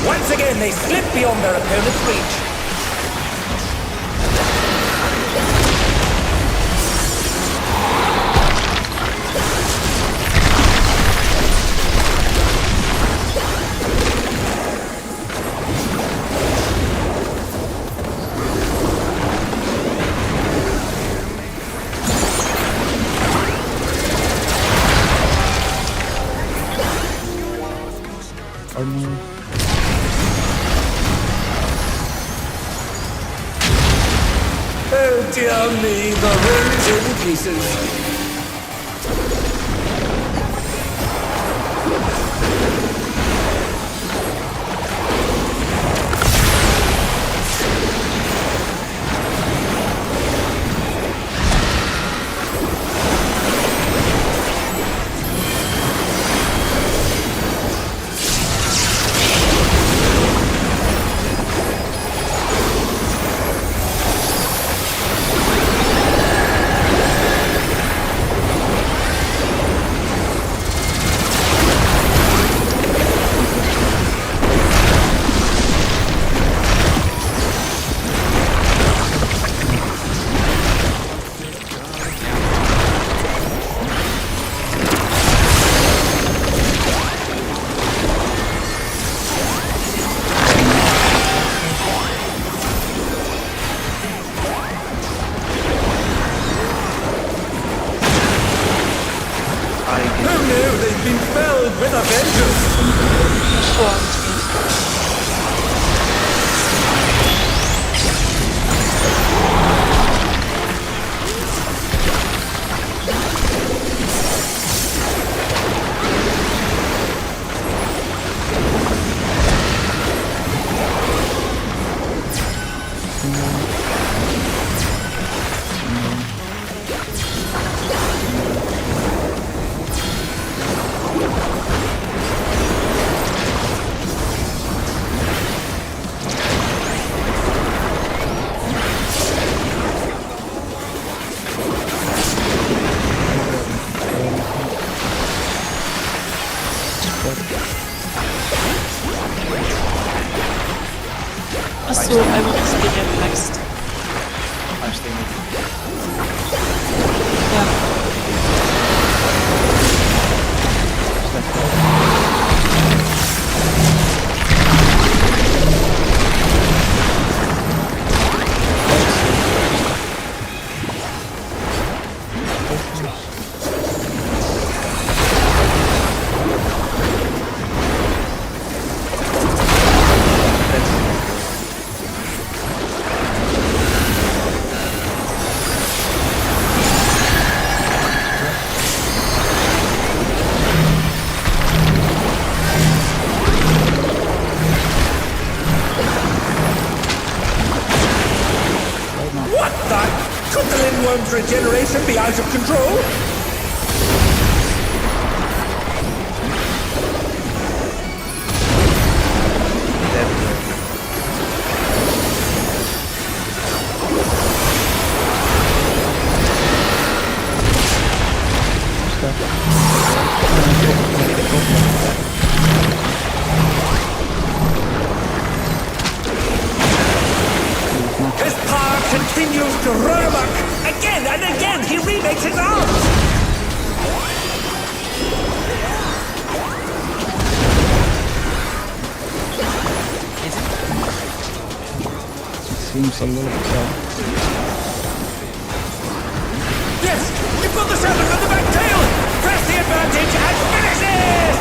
Once again, they slip beyond their opponent's reach. Oh dear me, the ring's in pieces. They've been felled with a vengeance! Achso, einmal das Ding next. I'm staying with Ja. regeneration be out of control? His power continues to run amok. Again and again, he remakes his arms. Seems a little bit sad. Yes, you've got the serpent on the back tail. Press the advantage and finish it.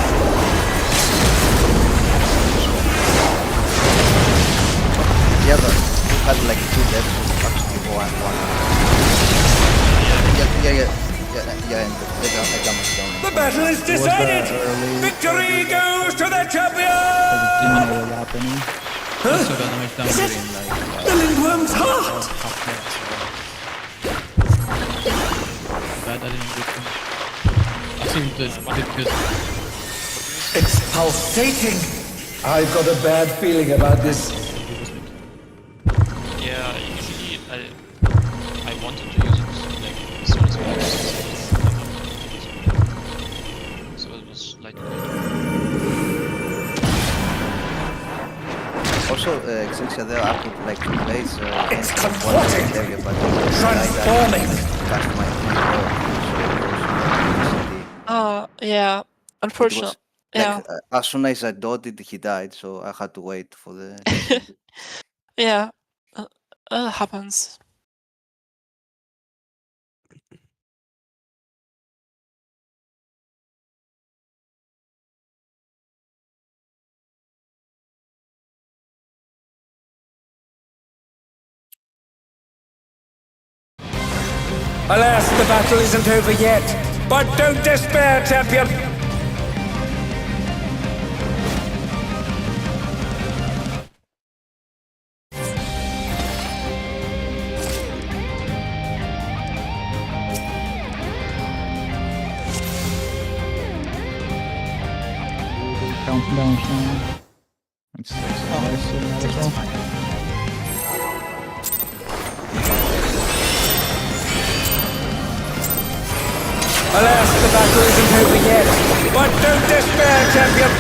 Yeah, but we had like 2 deaths with actually 4 and 1. Yeah, and the damage down. The battle is decided. Victory goes to the champion. Didn't know what happening. Also got damage down Is it in like the Lindworm's heart? bad. I didn't get them. I seem to did good. It's pulsating. I've got a bad feeling about this. Yeah, usually I wanted to use it like as soon as possible. So it was like Also, Excelsior there, I could like place It's comforting. area, but Transforming. cast my Yeah. Unfortunately. Yeah. like, as soon as I dotted, he died, so I had to wait for the. Yeah. Happens. Alas, the battle isn't over yet. But don't despair, champion. Counting down now. It's nice in that as well. Alas, the battle isn't over yet. But don't despair, champion.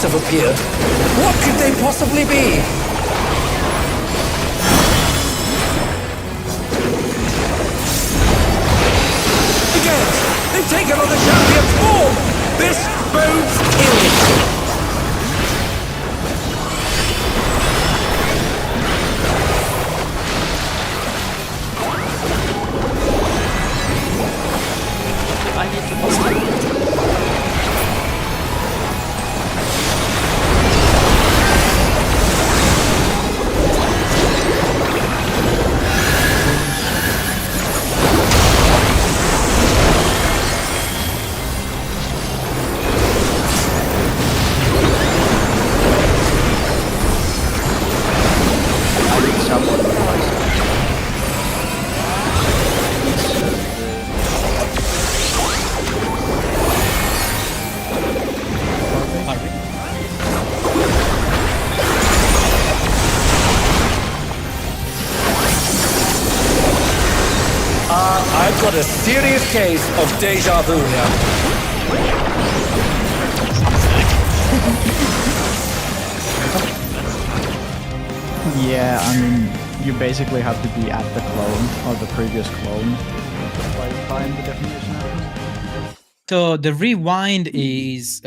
Have appeared. What could they possibly be? Again, they've taken on the champion's form. This bodes ill. I need to post. got a serious case of deja vu here. Yeah, I mean, you basically have to be at the clone or the previous clone by the time the definition happens. So the rewind is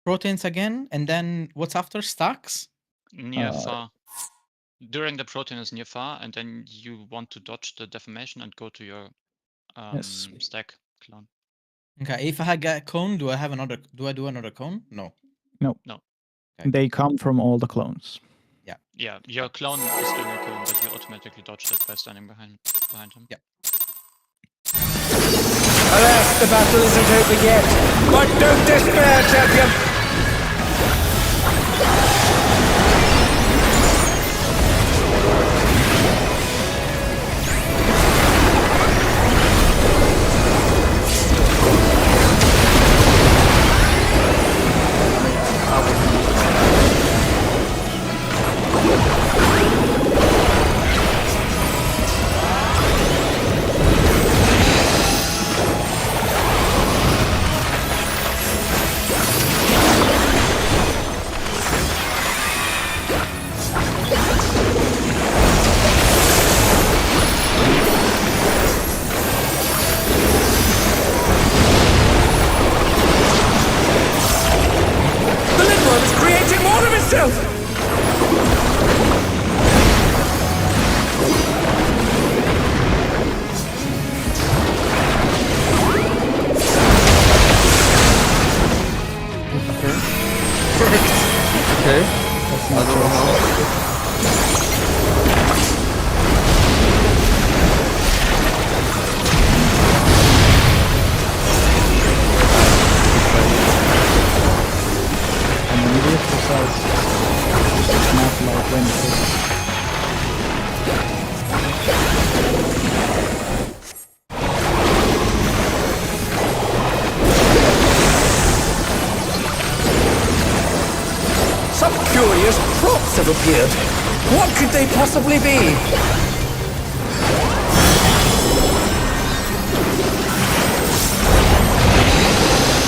proteins again, and then what's after stacks? Near far. During the protein is near far, and then you want to dodge the deformation and go to your Yes. stack clone. Okay, if I get a cone, do I have another? Do I do another cone? No. No. No. Okay. They come from all the clones. Yeah, your clone is doing a clone, but you automatically dodge it by standing behind him. Yeah. Alas, the battle isn't over yet. But don't despair, champion! Okay. I don't know how. And immediate precise. It's not like when it's Some curious props have appeared. What could they possibly be?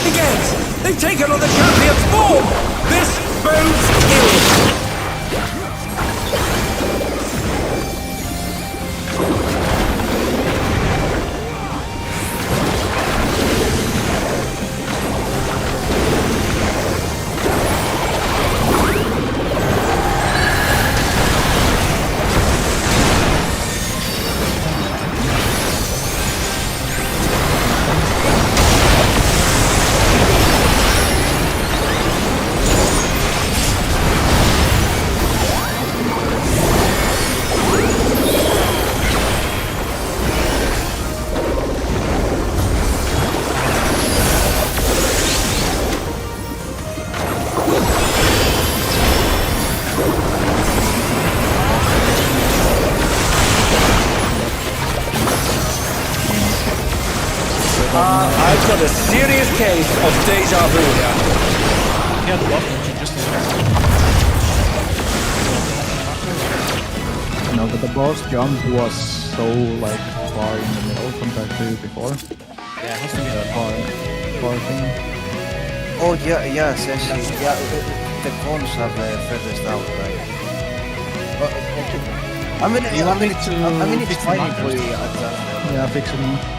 Again, they've taken on the champion's form! This bodes ill! I've got a serious case of deja vu here. Yeah, the bottom should just no, but the boss jump was so like far in the middle compared to before. Yeah, it has to be The far thing. Oh yeah, essentially, yeah. The cones have furthest out, right? Okay. I mean, You want me to it's fix the fine markers? if we adjust. Yeah, fix it now.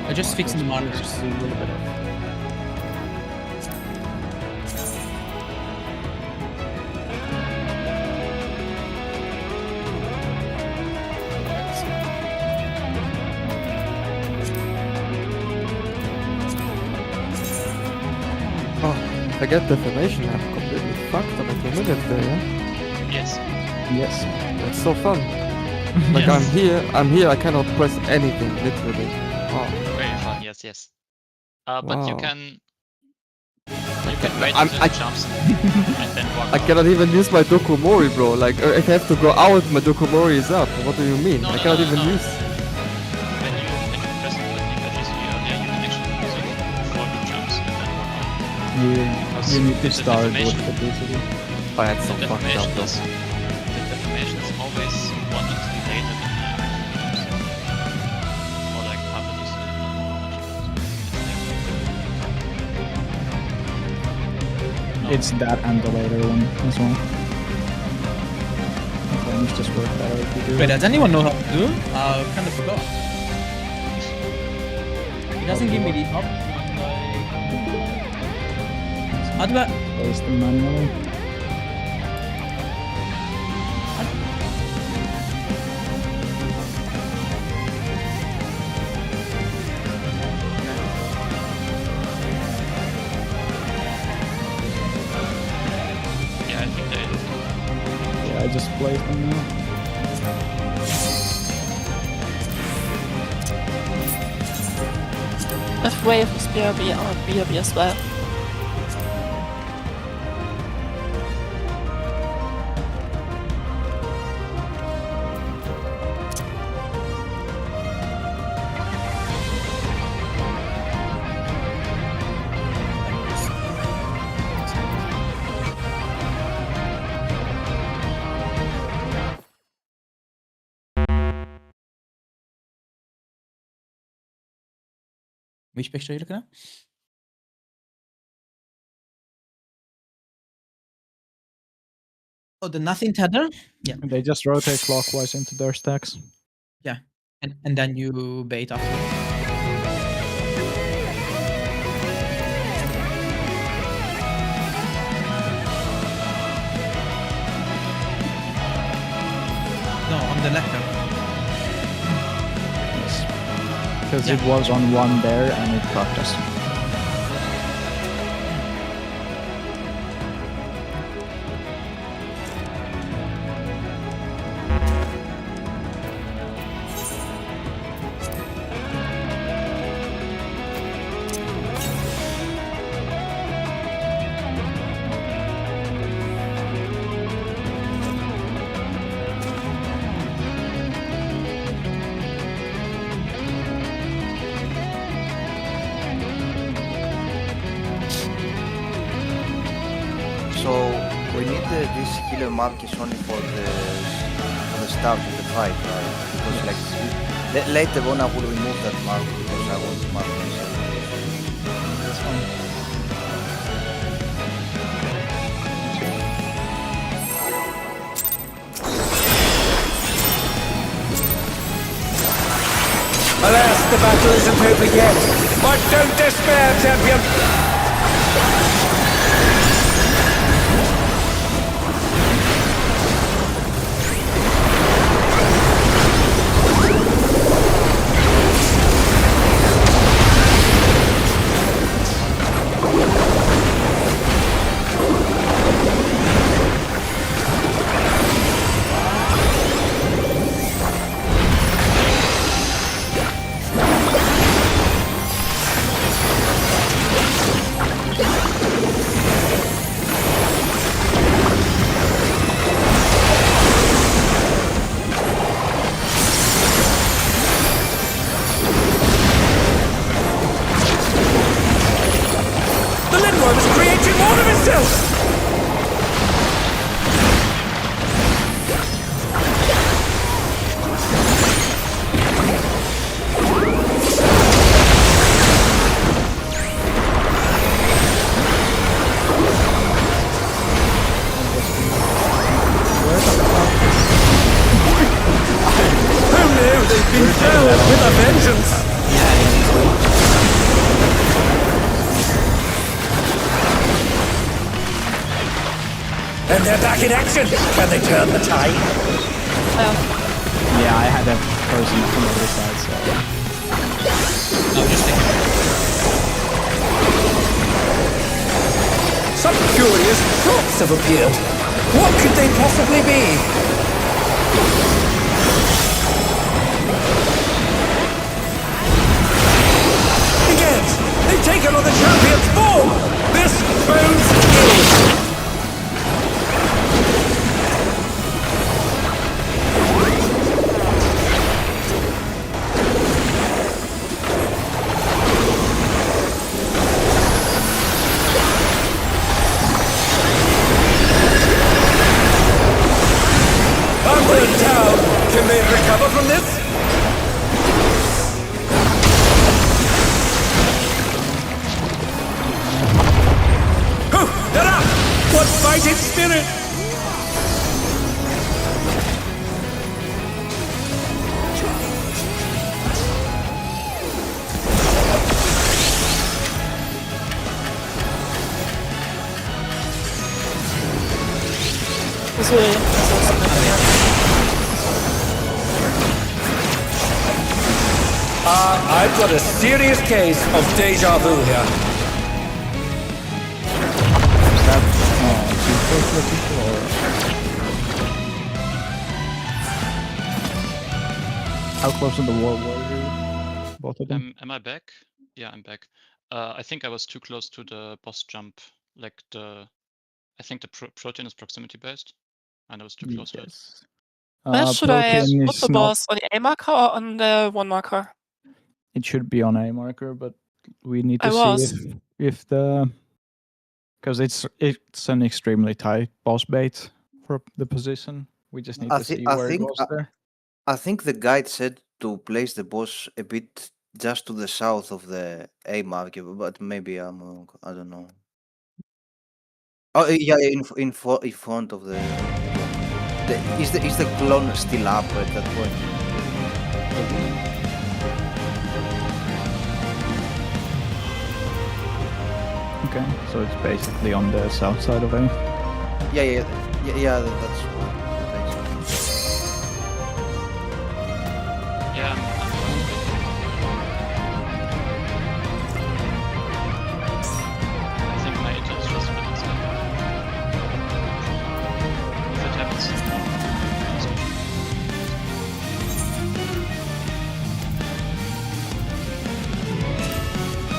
I just fixed the monitors. A little bit of. Oh, I get defamation. I'm completely fucked up in 2 minutes there, yeah? Yes. Yes. That's so fun. Like Yes. I'm here, I cannot press anything, literally. Wow. Very fun, yes. But you Wow. can wait I'm- until I- it jumps and then walk I out. cannot even use my Dokomori, bro. Like, if I have to go out, my Dokomori is up. What do you mean? No, I no, cannot no, even no. use. When you press the click, at least you You need to start with defamation- the basically. I had The some fucked up defamation though. is always 1 to 3 later than or like half a decent. It's that and the later one as well. Sometimes just work better if you do Wait, it. does anyone know how to do? I kind of forgot. It doesn't give me the up. How do I? Place them manually. Yeah, I think they Yeah, I just placed them now. With Wave is BRB or BRB as well. Which picture are you looking at? Oh, the nothing tether? Yeah. They just rotate clockwise into their stacks. Yeah. And then you bait after. No, on the letter. Because it was on one there and it cracked us. So we need this healer markers only for the start of the fight, right? Because like later on I will remove that mark because I want to mark myself. That's fine. Alas, the battle isn't over yet. But don't despair, champion. The Lindworm is creating more of itself! Oh no, they've been felled with a vengeance! And they're back in action! Can they turn the tide? Yeah, I had a person from the other side, so... No, just think. Some curious thoughts have appeared. What could they possibly be? Again! They've taken on the champion's form! This bodes ill! fighting spirit! I've got a serious case of deja vu here. Is that too close to the people, or how close to the wall were you? Both of them? Am I back? Yeah, I'm back. I think I was too close to the boss jump. Like I think the protein is proximity based, and I was too close to it. Yes. Where should I Protein put is the not. boss? On the A marker or on the 1 marker? It should be on a marker, but we need to I see was. if the, because it's an extremely tight boss bait for the position. We just need to see where it was there. I think the guide said to place the boss a bit just to the south of the A marker, but maybe I'm wrong. I don't know. Oh yeah, in front of the is the clone still up at that point? Okay, so it's basically on the south side of A. Yeah, that's what makes sense. Yeah, I think my intel is just a bit inside. If it happens.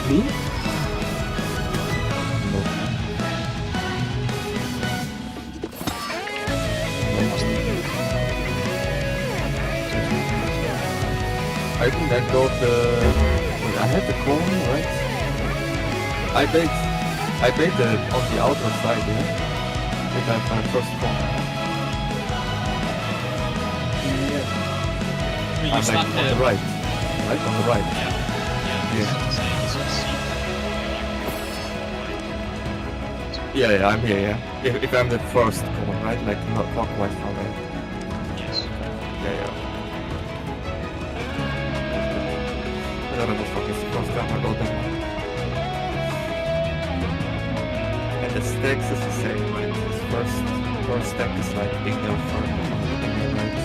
Me? I think I got wait, I had the cone, right? I baked it on the outer side, yeah? I think I have my first cone. You I'm start like on the right. Right? On the right. Yeah, I'm here, yeah. If I'm the first cone, right? Like not clockwise from right. Yes. Yeah. I don't know what fuck is the first time I got that one. And the stacks is the same, right? This first stack is like Ignore first, Ignore right.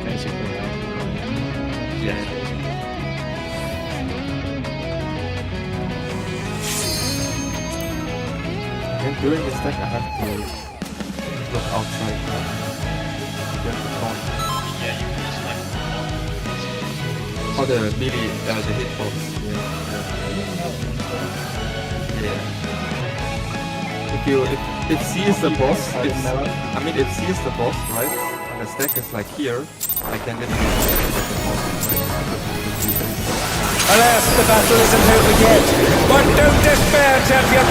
Basically. Yeah. And during the stack I have to look outside. Get the phone. Yeah, you can just like Oh, the melee, the hitbox. Yeah. If C is the boss, if C is the boss, right? And the stack is like here, I can literally get the boss. Alas, the battle isn't over yet. But don't despair, champion.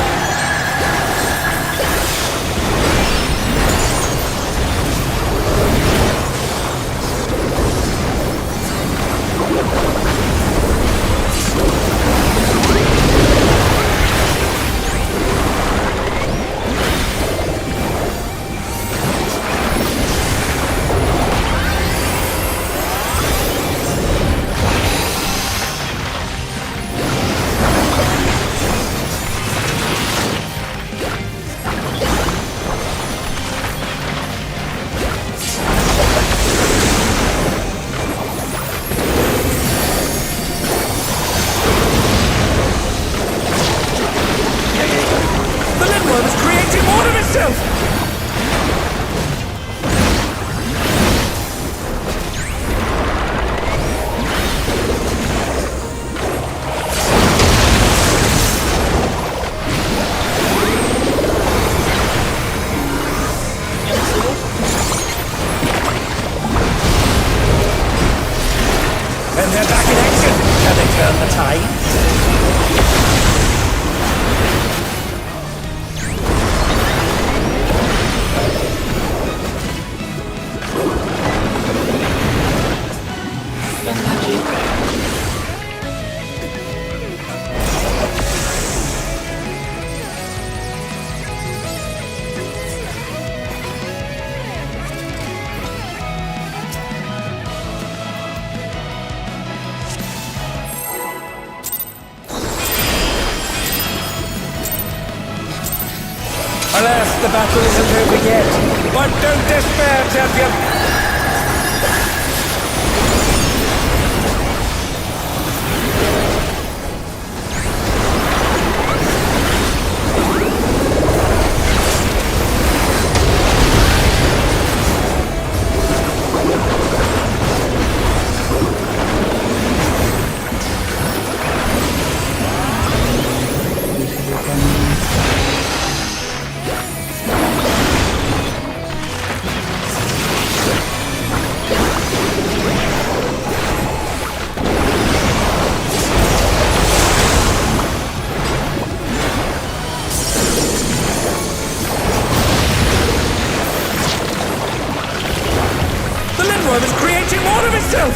Alas, the battle isn't over yet. But don't despair, champion. Is creating more of itself!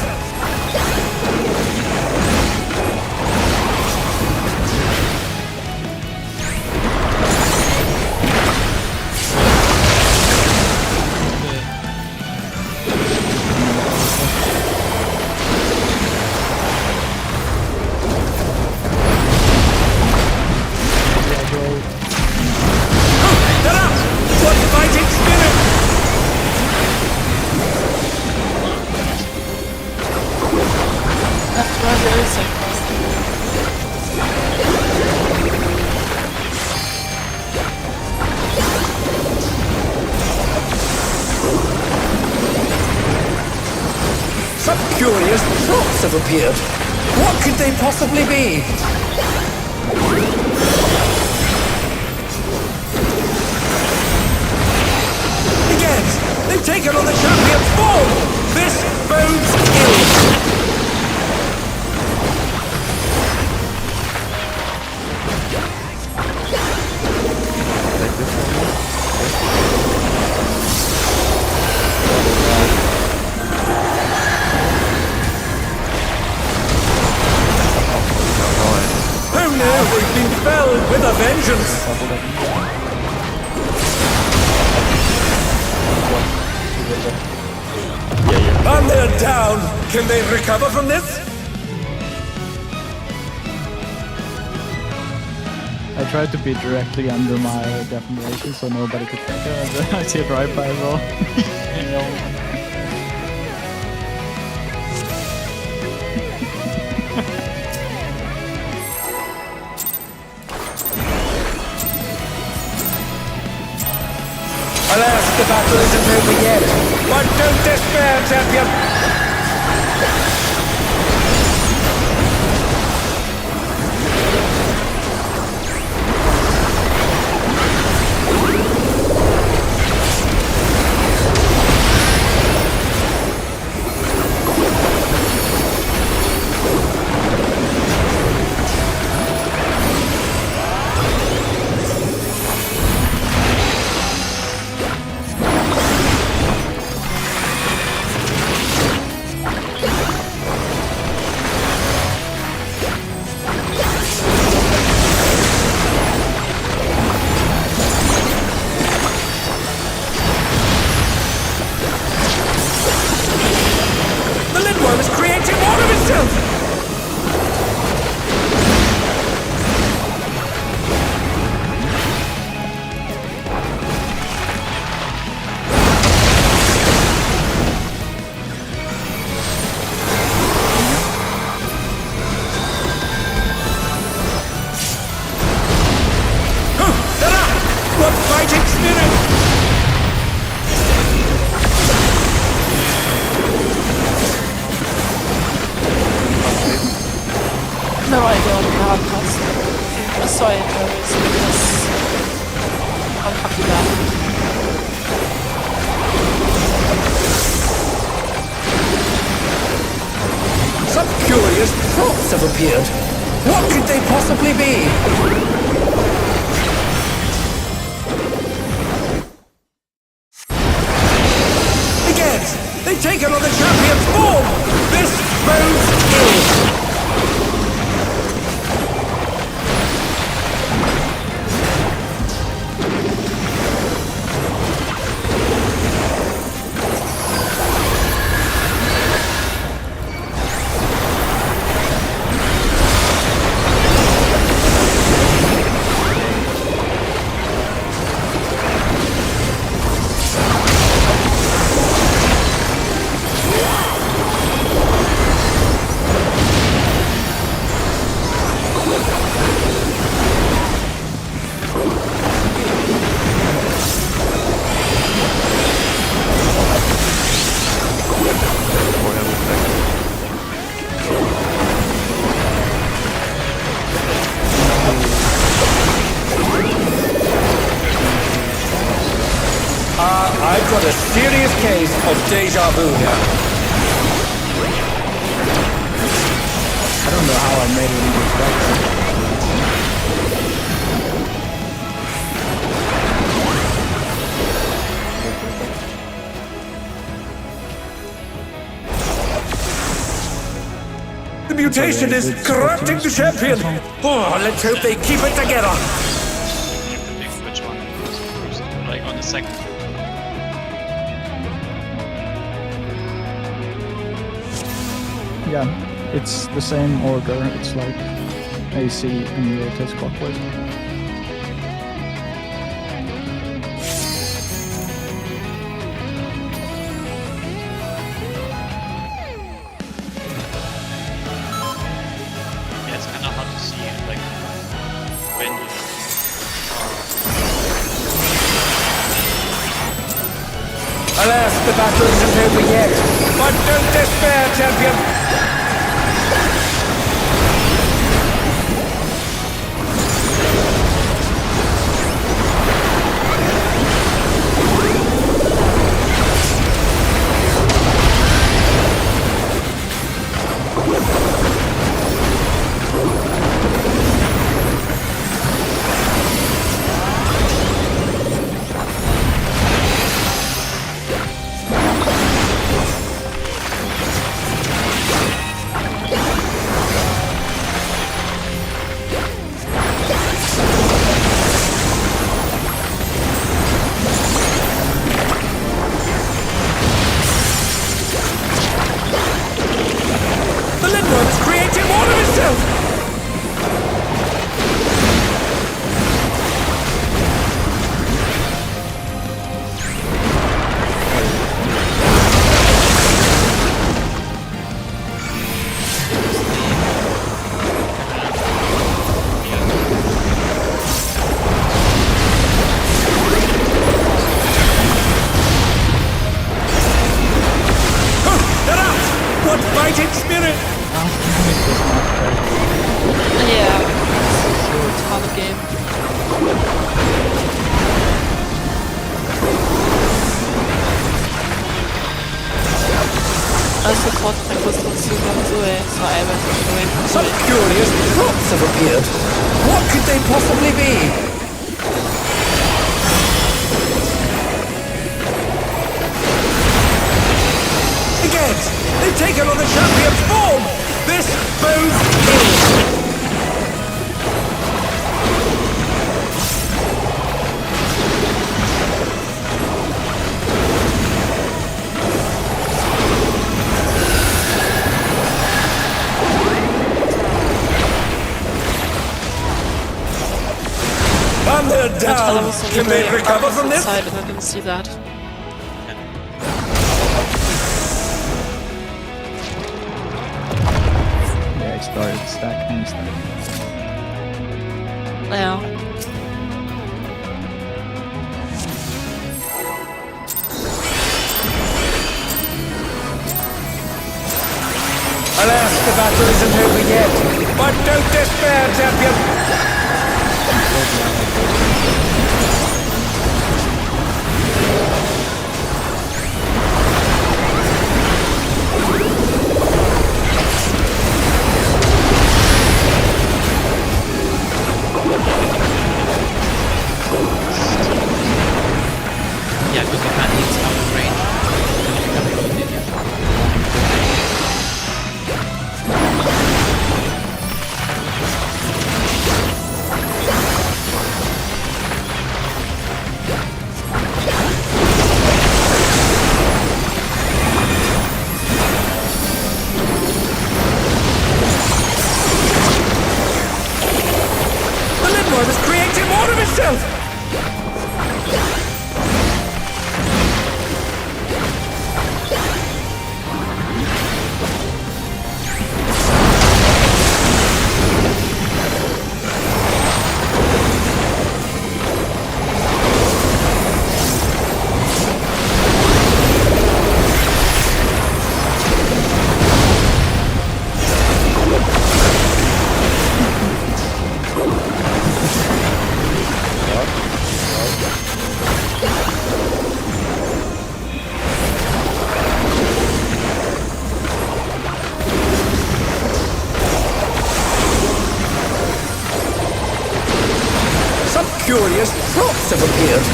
What fighting spirit! Some curious thoughts have appeared. What could they possibly be? Again, they've taken on the champion's form! This bodes ill! Oh no, they've been felled with a vengeance! And they're down! Can they recover from this? I tried to be directly under my deformation so nobody could take it, and then I see it right by as well. You know. Alas, the battle isn't over yet. But don't despair, champion! No idea what the podcast. I saw it because I'll come to that. Some curious thoughts have appeared. What could they possibly be? Again, they've taken on the champion's form! This bodes ill! got a serious case of deja vu here. I don't know how I made it into that. The mutation is corrupting the champion. Oh, let's hope they keep it together. You predict which one goes first, like on the second. Yeah, it's the same order. It's like AC and rotates clockwise. Yeah, it's kind of hard to see, like, when you Alas, the battle isn't over yet. But don't despair, champion. Some curious props have appeared. What could they possibly be? Again, they've taken on the champion's form! This bodes ill! And they're down! Can they recover from this? I didn't see that. Yeah, it started stack and stack. Yeah. Alas, the battle isn't over yet. But don't despair, champion! Yeah, because you can't hit out of range. You can't go in there. Some curious props have appeared.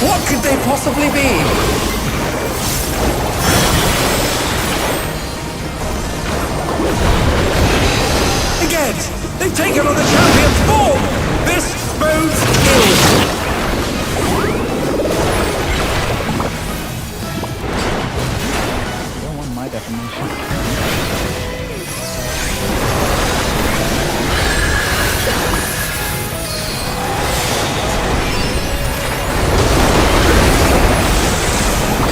What could they possibly be? Again, they've taken on the champion's form! This bodes ill! Don't want my definition.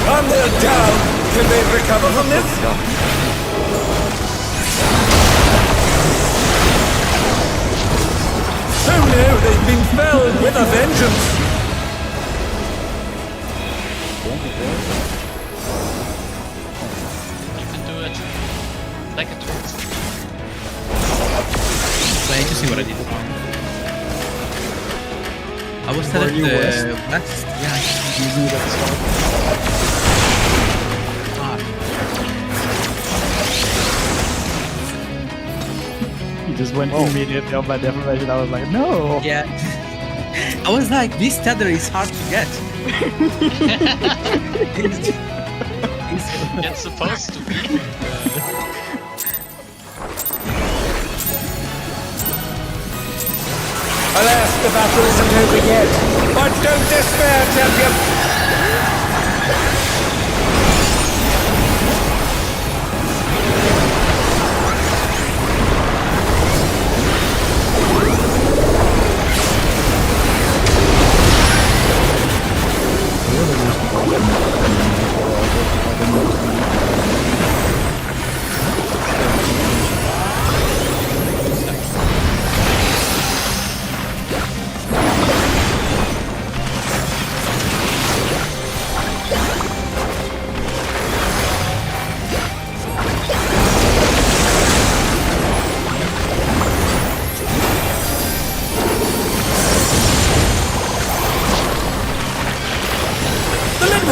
And they're down! Can they recover from this? Oh no, they've been felled with a vengeance! You can do it. Like a twist. Wait to see what I did wrong. I was telling the west. Yeah. Using that stuff. He just went immediately on my defamation. I was like, no! Yeah. I was like, this tether is hard to get. It's supposed to be. Alas, the battle isn't over yet. But don't despair, champion!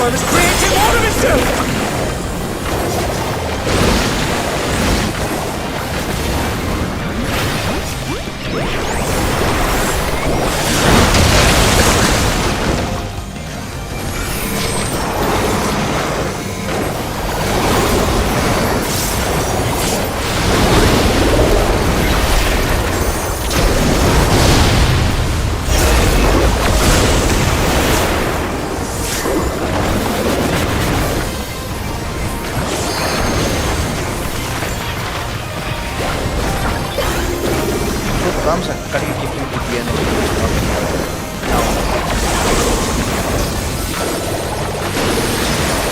Is creating more of itself!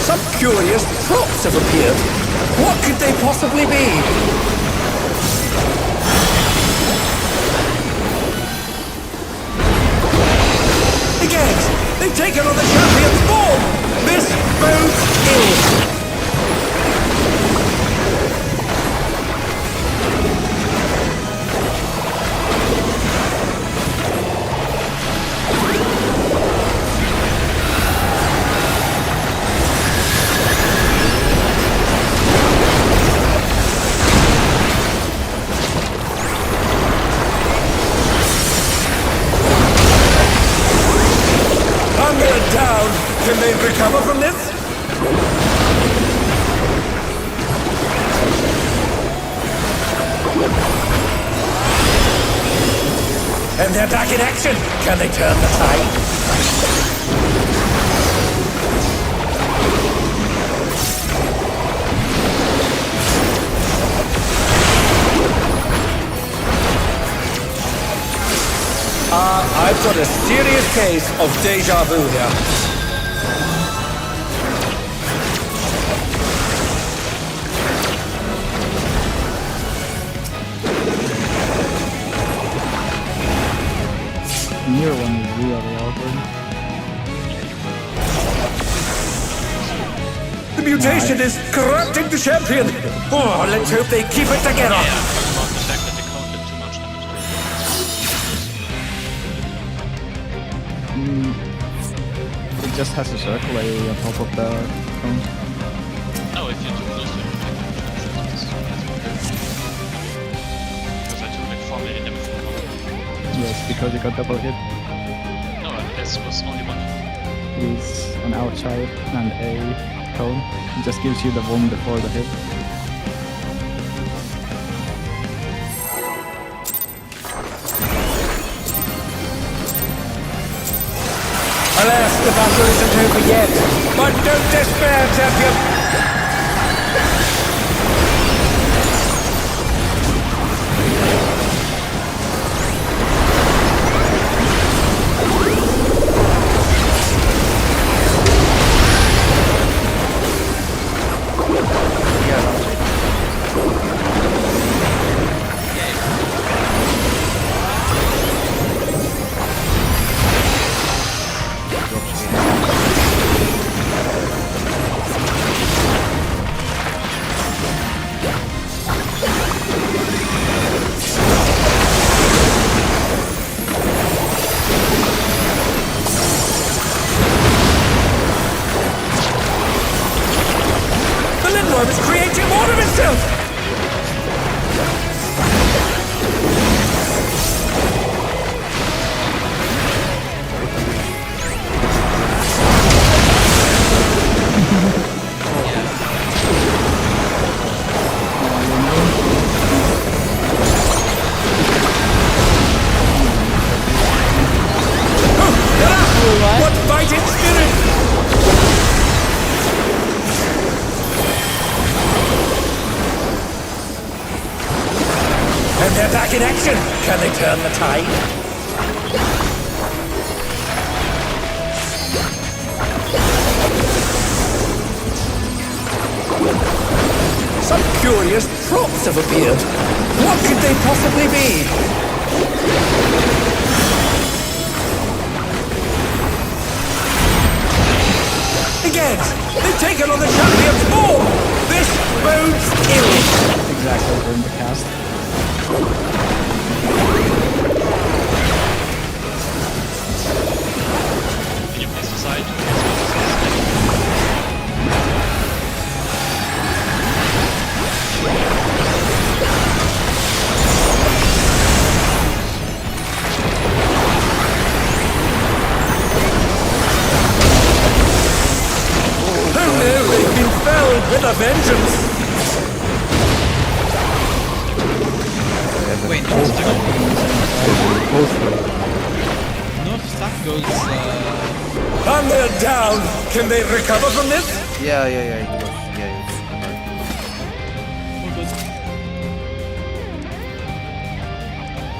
Some curious props have appeared. What could they possibly be? Again, they've taken on the champion's form! This bodes ill! Down! Can they recover from this? And they're back in action! Can they turn the tide? I've got a serious case of deja vu here. Near one is really awkward. The mutation is corrupting the champion! Oh, let's hope they keep it together! It just has a circle area on top of the cone. No, if you do close to it, because I took like 4 minutes damage from one. Yes, because you got double hit. This was only one. Is an outside and a cone. It just gives you the one before the hit. Alas, the battle isn't over yet. But don't despair, champion. Is creating more of itself! What fighting spirit! And they're back in action! Can they turn the tide? Some curious props have appeared. What could they possibly be? Again! They've taken on the champion's form! This bodes ill! Exactly over in the cast. Can you please decide? Oh no, they've been felled with a vengeance! Wait, North Stack goes. And they're down! Can they recover from this? Yeah, it was. Yeah,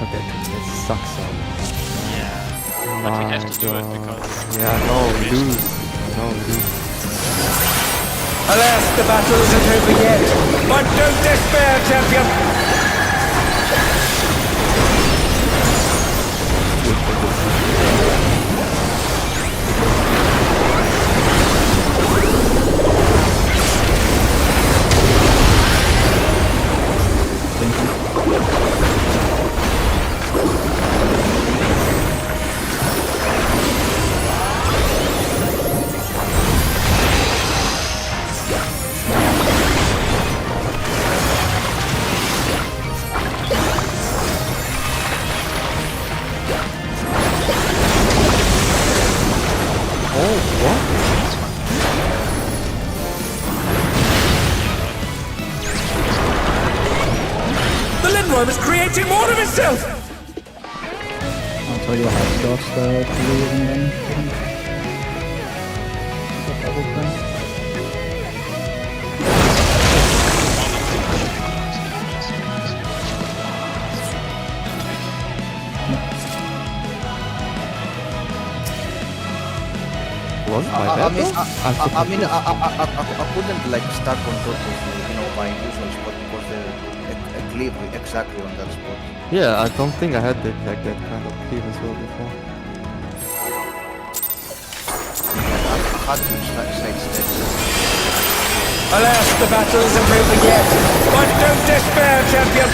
Okay, it sucks. Yeah. But we have to do it because... Yeah, no, we lose. No, we lose. Alas, the battle isn't over yet. But don't despair, champion! Is creating more of itself! I'll tell you how to dodge the blue and then the double thing. Was my I bad? I couldn't like start on top of my usual spot because the cleave exactly on that spot. Yeah, I don't think I had that kind of cleave as well before. I had to sidestep. Alas, the battle isn't over yet. But don't despair, champion!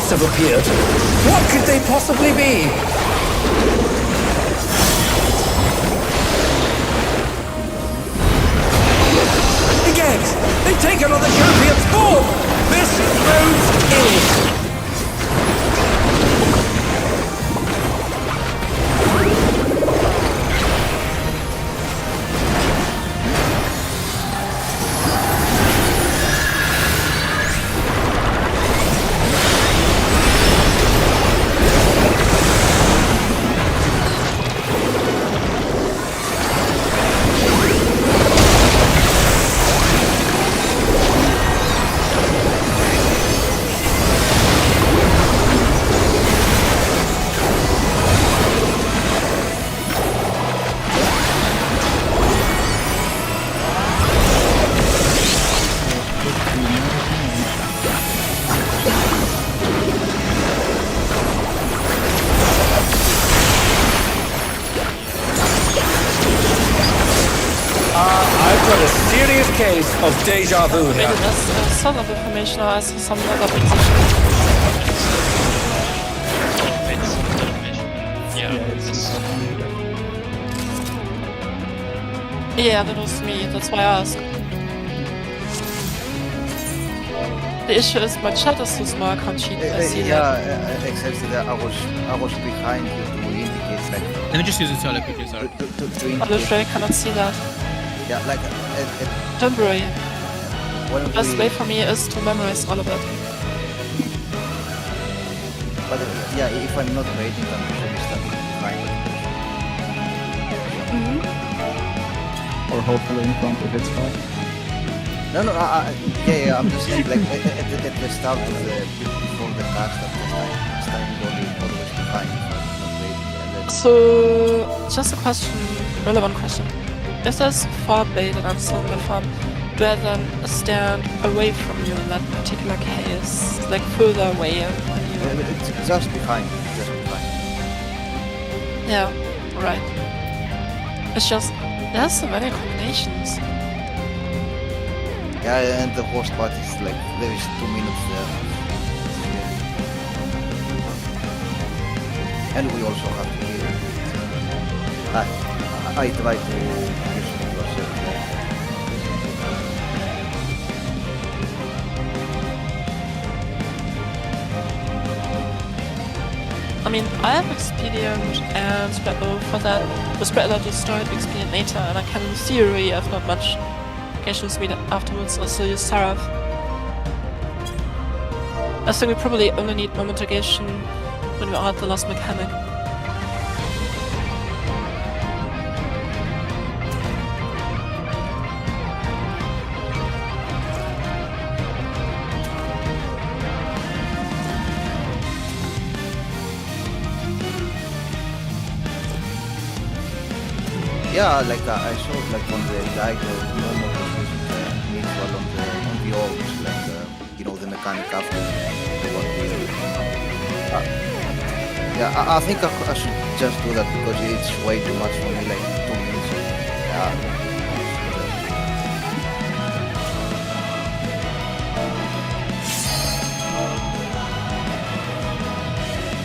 must have appeared. What could they possibly be? Again, they've taken on the champion's form! This bodes ill! I've got a serious case of deja vu Maybe here. that's some of information or as some other position. It's automation. Yeah, this. Yeah, that was me, that's why I asked. The issue is my chat is too small, I can't cheat, I see that. Exactly that. I was behind you to indicate like Let me just use it solely quickly, sorry. to I indicate. literally cannot see that. Yeah, like Don't worry. when The best we, way for me is to memorize all of it. but yeah, if I'm not waiting, I'm usually standing behind. Or hopefully in front if it's fine. No, yeah, I'm just saying like at the start of the before the cast, I'm standing always behind, not waiting, and then. So, just a question, relevant question. If there's far baited and still in the farm, where then stand away from you in that particular case, like further away when you... It's just behind, just behind. Yeah, right. It's just, there's so many combinations. Yeah, and the worst part is like there is 2 minutes there. And we also have to hear. I try to use it yourself. I mean, I have Expedient and Spread Low for that. The Spread Low destroyed Expedient later, and I can in theory have not much occasions with it afterwards, also use Seraph. I think we probably only need more mitigation when we are at the last mechanic. Yeah, like I saw like on the guide, normal was using neutral on the orcs, like you know the mechanic after the one we. Yeah, I think I should just do that because it's way too much for me, like 2 minutes. Yeah.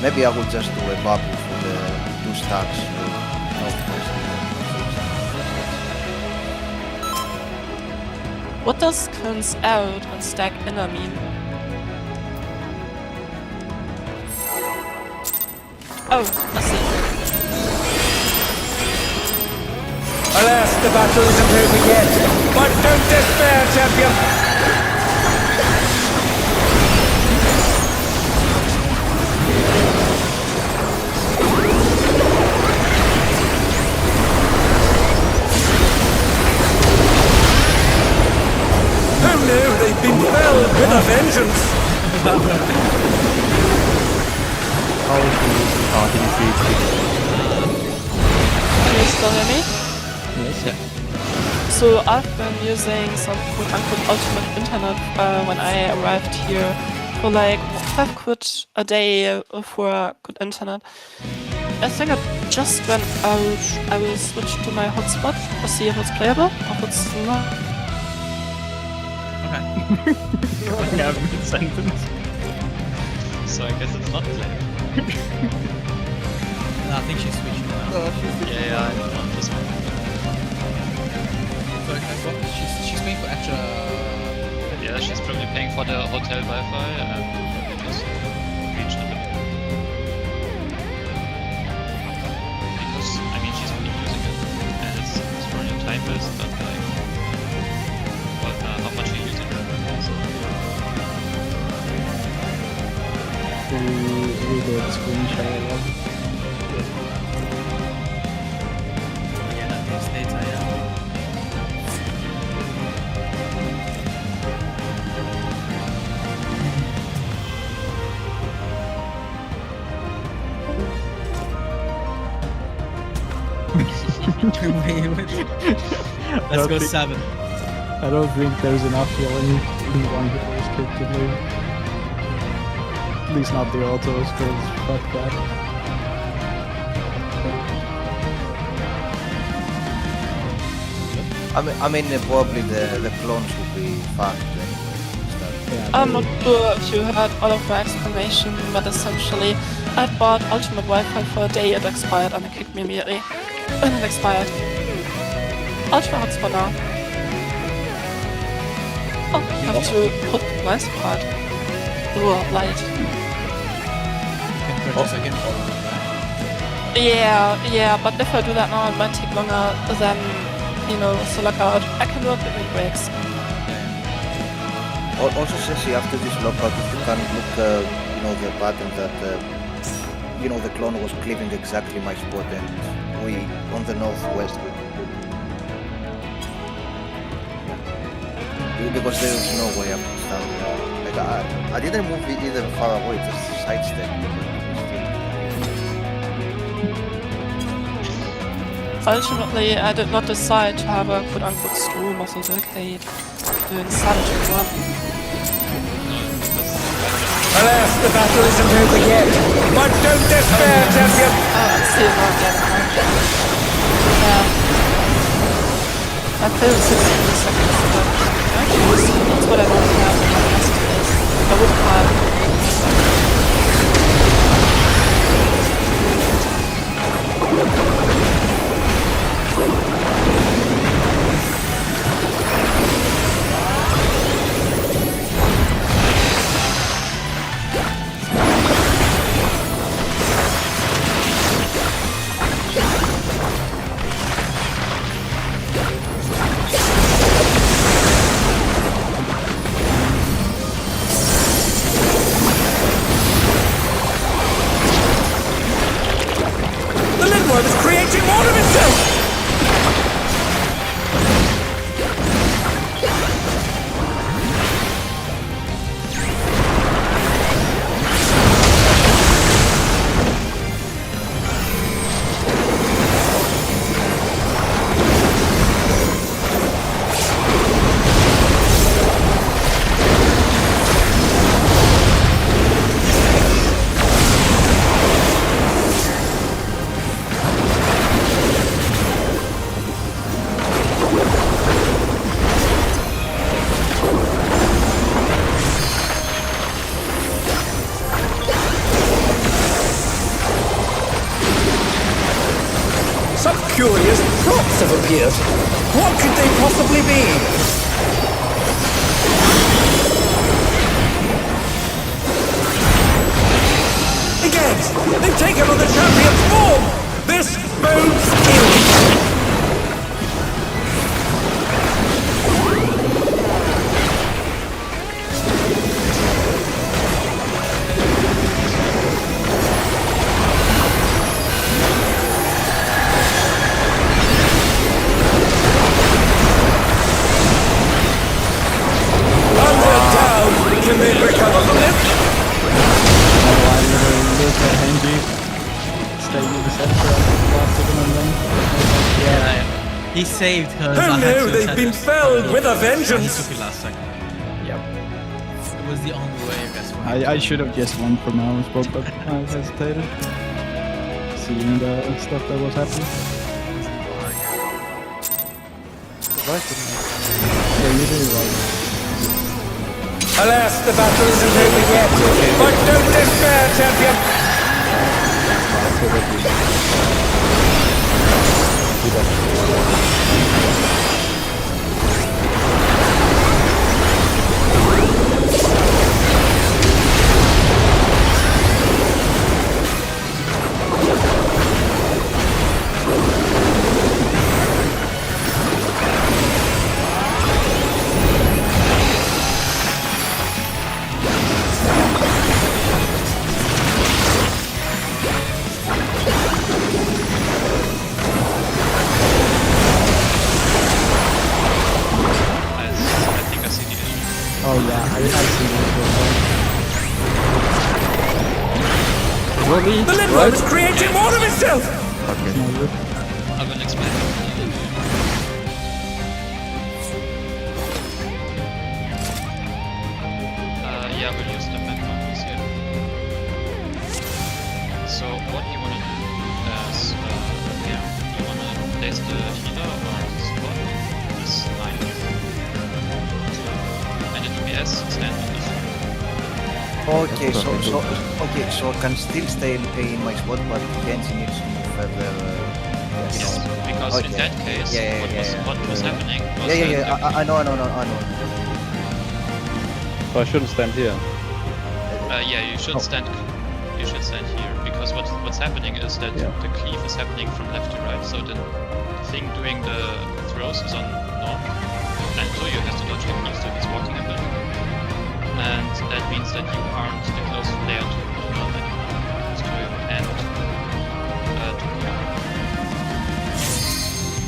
Maybe I will just do a bubble for the 2 stacks. What does cleanse out and stack inner mean? Oh, I see. Alas, the battle isn't over yet. But don't despair, champion. Oh no, they've been felled with a vengeance. Can you still hear me? Yes. So I've been using some quote-unquote ultimate internet when I arrived here for like 5 quid a day for good internet. I think I just went out, I will switch to my hotspot to see if it's playable, or if it's not. Okay. Yeah, mid-sentence. So I guess it's not Claire. No, I think she's switching now. Yeah, I want this one. So, she's paying for extra. Yeah, she's probably paying for the hotel Wi-Fi and just reach the limit. Because, I mean, she's only using it, and it's destroying your time base, but like, but how much are you using it? So, we did screen share a lot. Yeah, that takes data, yeah. Let's go 7. I don't think there's enough healing in one hero skip to do. At least not the autos, because fuck that. I mean, probably the clones will be fucked and stuff. Yeah, I'm not sure if you heard all of my explanation, but essentially, I bought Ultimate Wi-Fi for a day, it expired, and it kicked me immediately. And it expired. Ultra hotspot now. Oh, I have to put the nice part. Ooh, light. Can purchase again. Yeah, but if I do that now, it might take longer than, you know, so like I can do it between breaks. Also, since after this lockout, if you can look, you know, the pattern that, you know, the clone was cleaving exactly my spot, and we on the northwest. Because there was no way up to stand. Like I didn't move either far away, just sidestep. Ultimately, I did not decide to have a quote-unquote storm of the arcade doing Savage Run. Alas, the battle isn't over yet. But don't despair, champion! Oh, I'm still not getting it. Yeah. I played 60 seconds ago. Actually, that's what I want to have in my last place. I would have. Is creating more of itself! Some curious props have appeared. What could they possibly be? Again, they've taken on the champion's form! This bodes ill! Can they recover from this? Yeah, he saved because Oh no, they've been felled with a vengeance! He took it last second. Yep. It was the only way, I guess. I should have just won for now, but I hesitated. Seeing the stuff that was happening. Yeah, you did it right. Alas, the battle isn't over yet. But don't despair, champion. I think I see the issue. Oh yeah, I see this. The Lindworm is creating more of itself. I will explain. Yeah, we'll use the map markers here. So what you wanna do is, yeah, you wanna place the healer or the support on this line here. And in OBS, stand on this line. Okay, so I can still stay in my spot, but Kenji needs to move further. Yes, because in that case, what was happening was I know. So I shouldn't stand here. Yeah, you should stand. You should stand here because what's happening is that the cleave is happening from left to right. So the thing doing the throws is on north, and Toyo has to dodge the cleave, so he's walking a bit, and that means that you aren't the closest player to north anymore. It's Toyo and Toyo.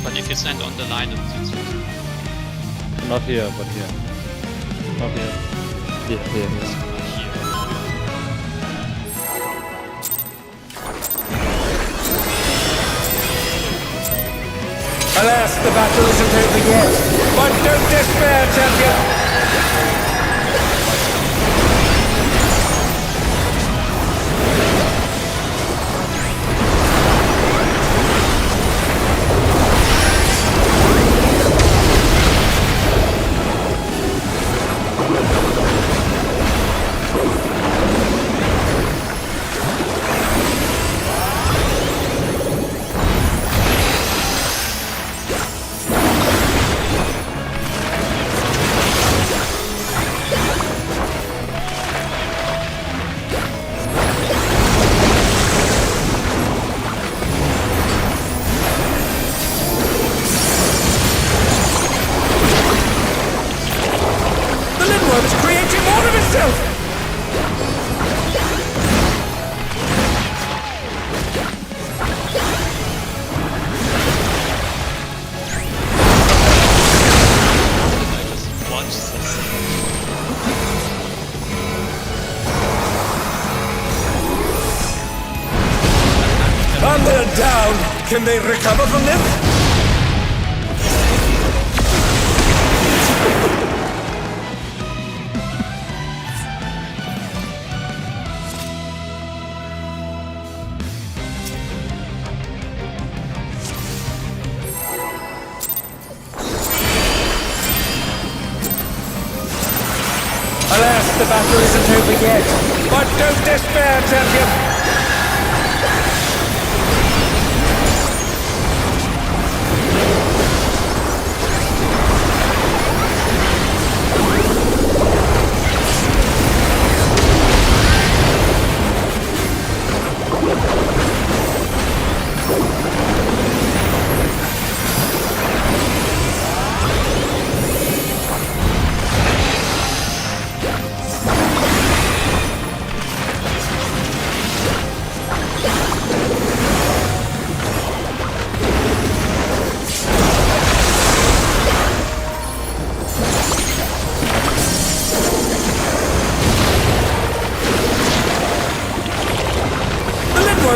But if you stand on the line, it's Not here, but here. Not here. Yeah, here. Alas, the battle isn't over yet. But don't despair, champion. Down! Can they recover from this? Alas, the battle isn't over yet. But don't despair, champion!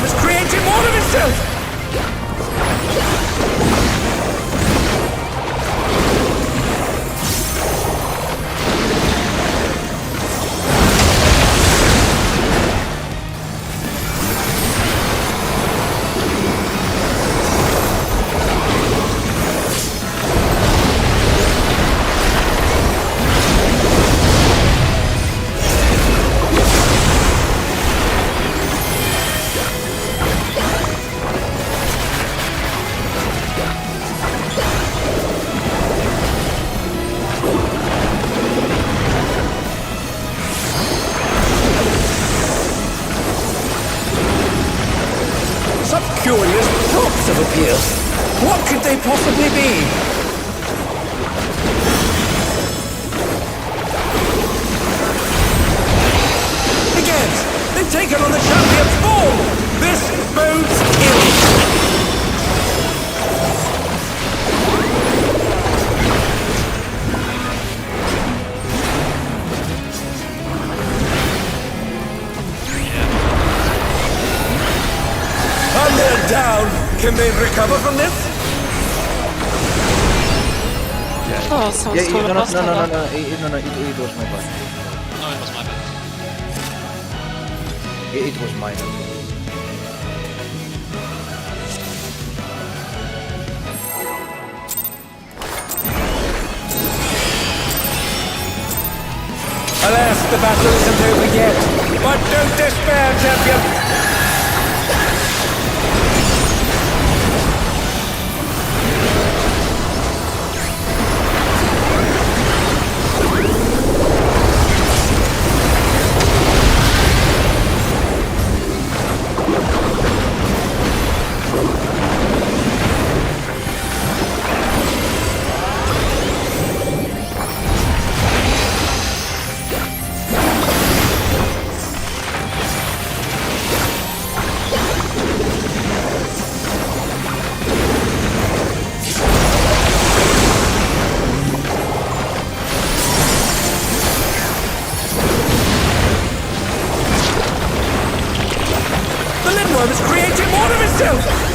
Is creating more of itself! curious props have appeared. What could they possibly be? Again, they've taken on the champion's form. This bodes ill. And they're down. Can they recover from this? Oh, sounds Yeah, totally no, no, awesome. no, no, no, it was my bad. No, it was my bad. It was mine. Alas, the battle isn't over yet. But don't despair, champion. The Lindworm is creating more of itself!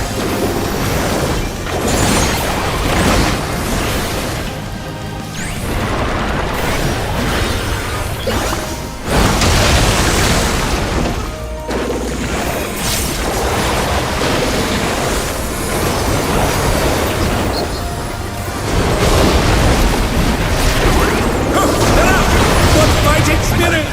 What fighting spirit!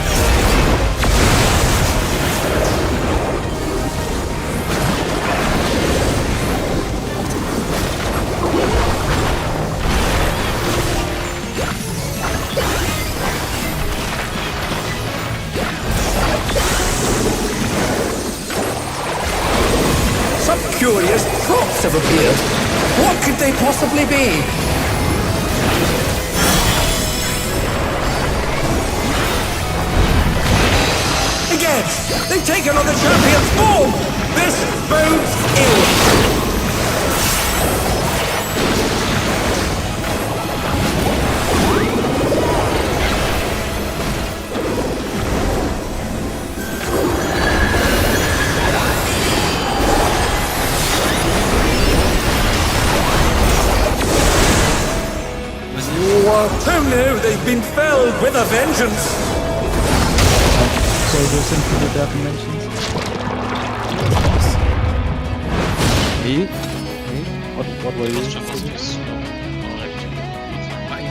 Some curious props have appeared. What could they possibly be? Again, they've taken on the champion's form. This bodes ill. Oh no, they've been felled with a vengeance. So goes into the dark dimensions. Me? What were you? Question was this.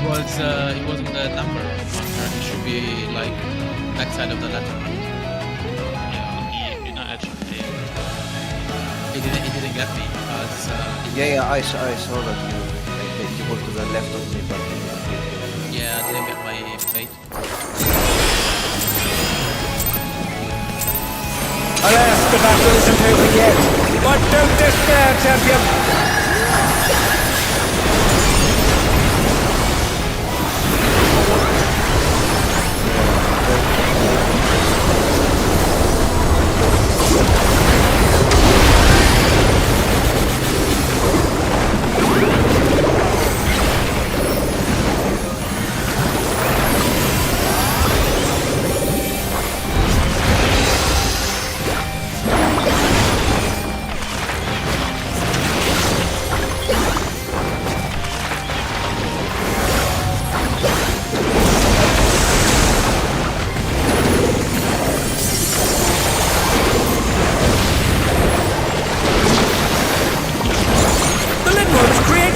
It wasn't the number marker. It should be like backside of the letter. Yeah, I actually. It didn't get me because Yeah, I saw that you were to the left of me, but you didn't get me. yeah, I didn't get my fate. Alas, the battle isn't over yet. But don't despair, champion.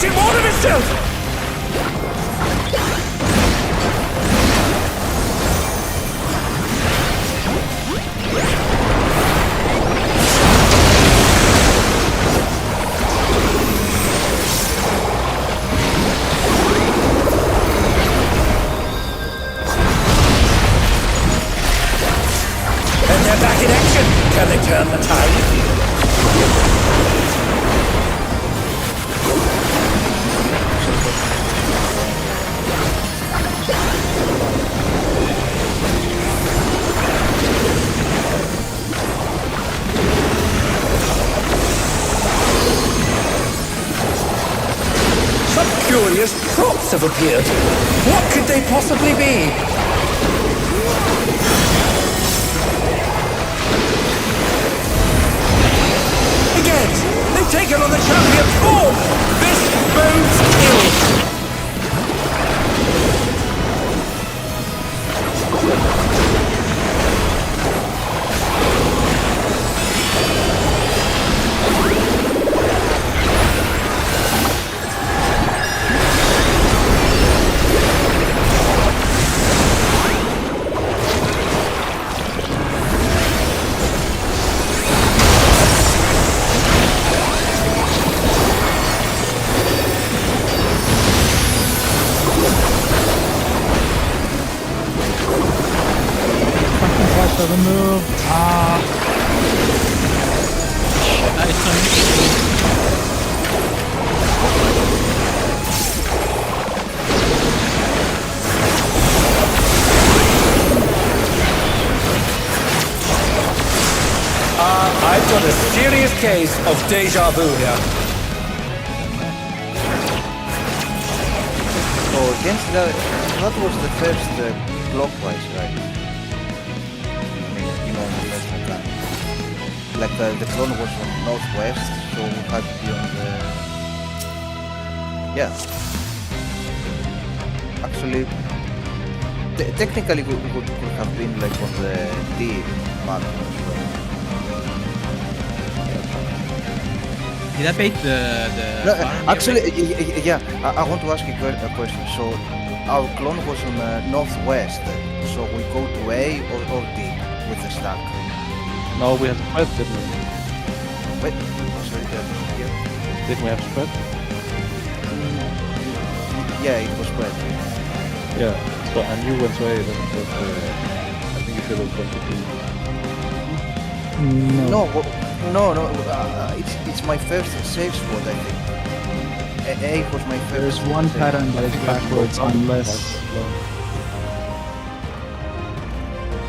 More of itself! And they're back in action! Can they turn the tide? crops have appeared. What could they possibly be? Again, they've taken on the champion's form. This bodes ill. Doesn't move. I've got a serious case of deja vu here. So against that was the first clockwise, right? Like the clone was on northwest, so we had to be on the... Yeah. Actually, technically we could have been like on the D map as well. Did I bait the farm actually, yeah, I want to ask you a question. So our clone was on northwest, so we go to A or D with the stack? No, we have spread, didn't we? Wait, sorry, yeah. Didn't we have spread? Yeah, it was spread. Yeah, so and you went to A, but I think you should have gone to B. No, it's my first save spot, I think. A was my first. There's one pattern that is backwards unless...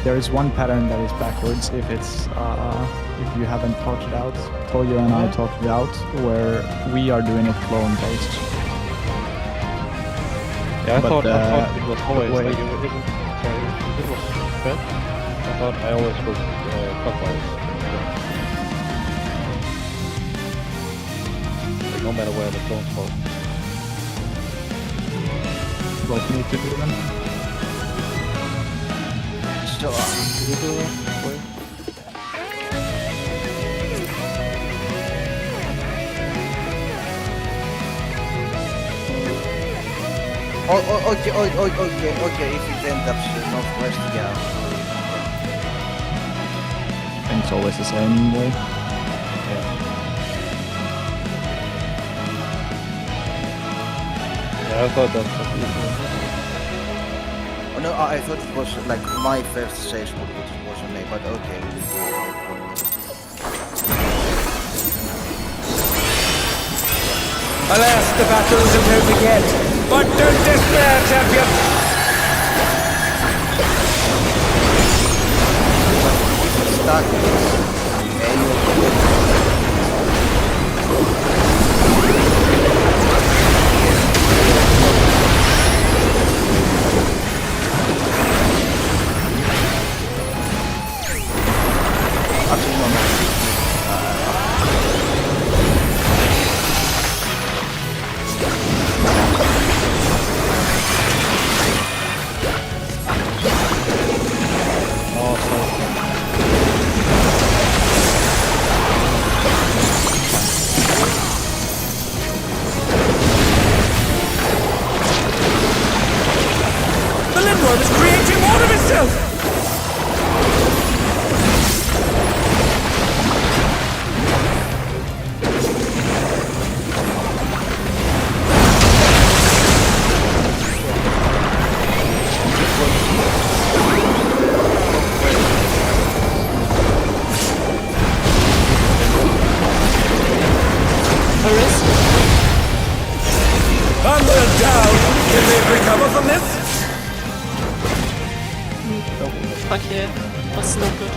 There is one pattern that is backwards if it's if you haven't talked it out. Toyo and I talked it out where we are doing it clone based. Yeah, I But, thought it was always wait. like if it was spread. I thought I always was clockwise. Like no matter where the clones fall. Both need to do them. So, okay, if it ends up northwest, yeah. I think it's always the same way. Yeah, I thought that's what Oh, no, I thought it was like my first save spot was on A, but okay. Alas, the battle isn't over yet. But don't despair, champion! Stuck. Actually, no. The Lindworm is creating more of itself! Onward down! Can they recover from this? Okay, that's not good.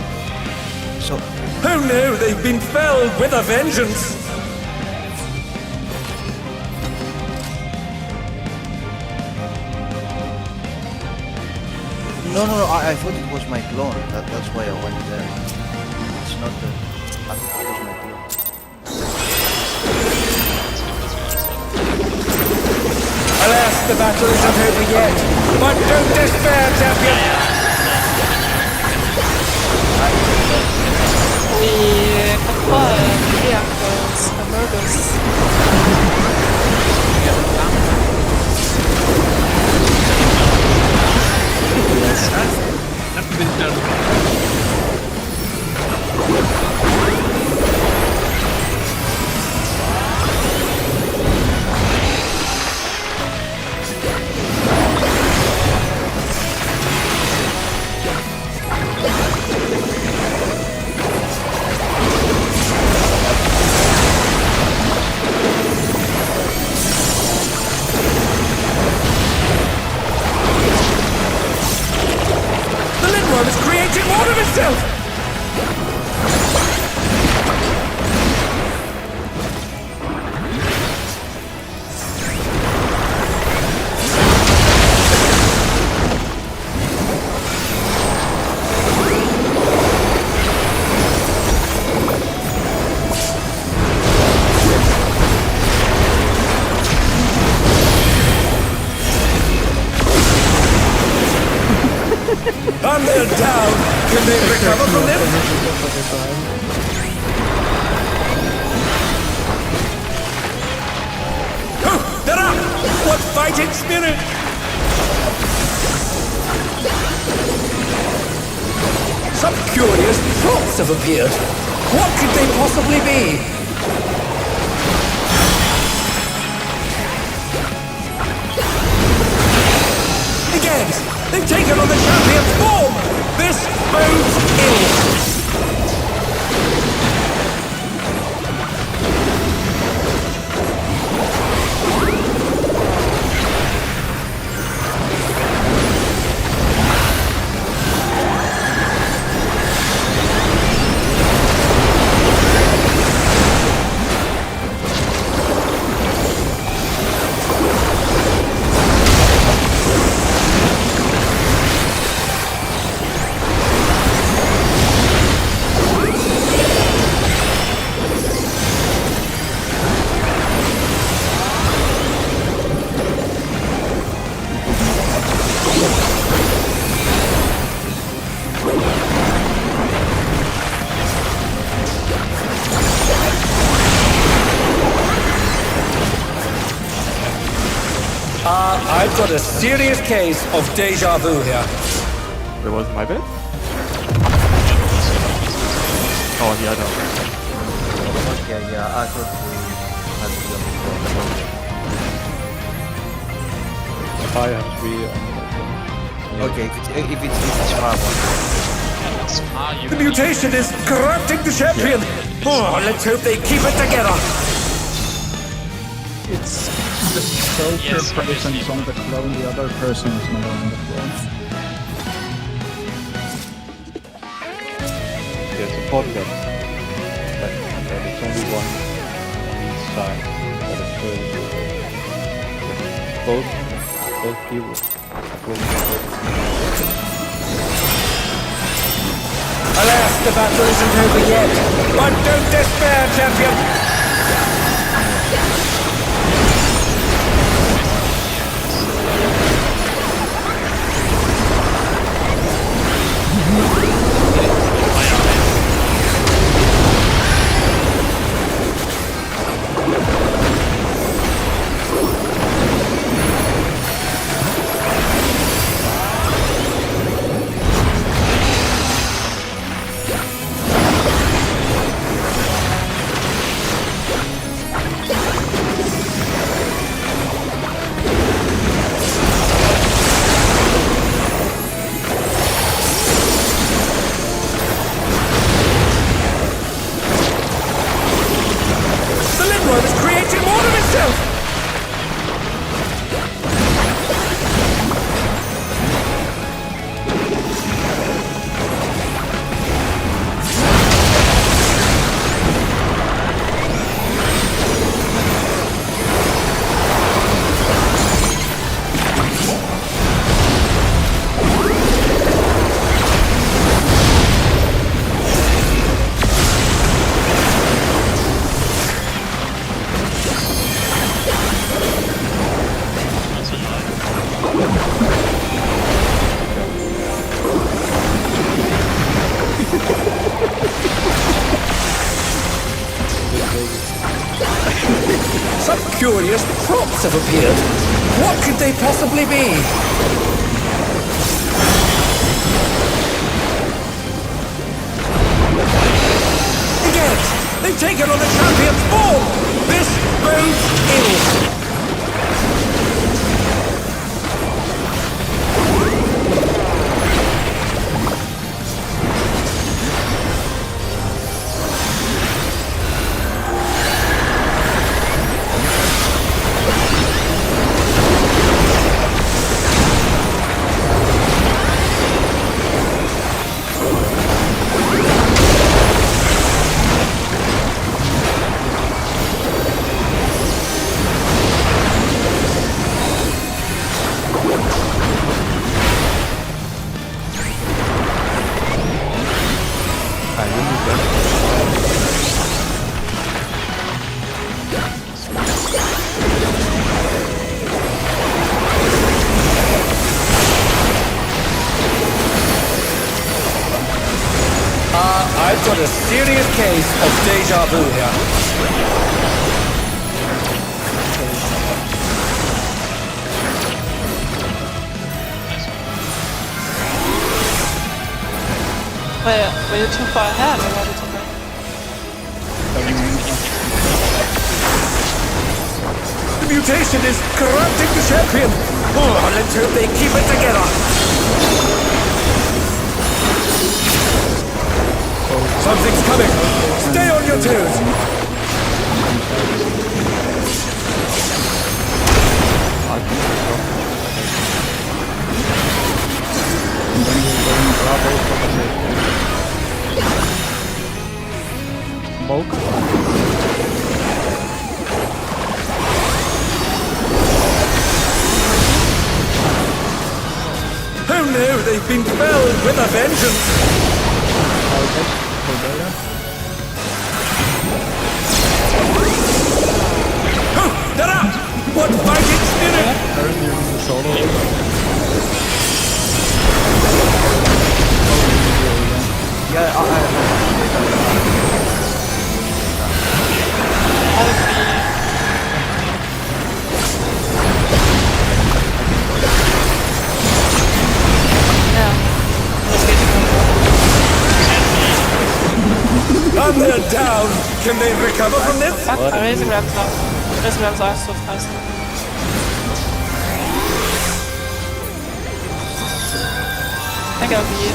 So, Oh no, they've been felled with a vengeance! No, I thought it was my clone. That's why I went there. It's not the... I thought it was my clone. Alas, the battle isn't over yet. But don't despair, champion! We acquire vehicles and murders. That's been done. Is creating more of itself! And they're down! Can they recover from this? Oh, they're up! What fighting spirit! Some curious props have appeared. What could they possibly be? Again! They've taken on the champion's form! This bodes ill! I've got a serious case of deja vu here. It was my bad? Oh, yeah, no. Yeah, I thought we had to be on the floor. I have 3 on the Okay, if it's far one. The mutation is corrupting the champion! Oh, let's hope they keep it together! It's the soldier person is on the clone, the other person is not on the clone. There's a podcast. And there's only one on each side that is further. Both people are going Alas, the battle isn't over yet! But don't despair, champion! Some curious props have appeared. What could they possibly be? Again, they've taken on the champion's form! This bodes ill! I've got a serious case of deja vu here. Were you too far ahead or what did you think? The mutation is corrupting the champion. Oh, let's hope they keep it together. Something's coming. Stay on your toes. Smoke. Oh no, they've been felled with a vengeance. Oh, they're up! What fighting spirit! And they're down! Can they recover from this? Fuck, Raising Rams are. Raising Rams are so fast. I think I'll be.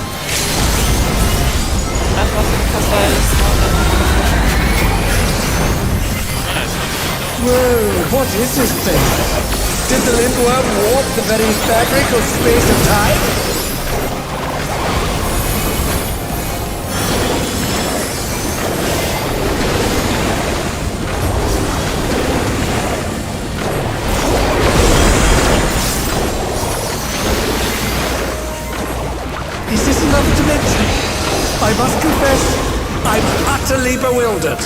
That wasn't because I Whoa, what is this thing? Did the Lindworm warp the very fabric of space and time? This is another dimension. I must confess, I'm utterly bewildered.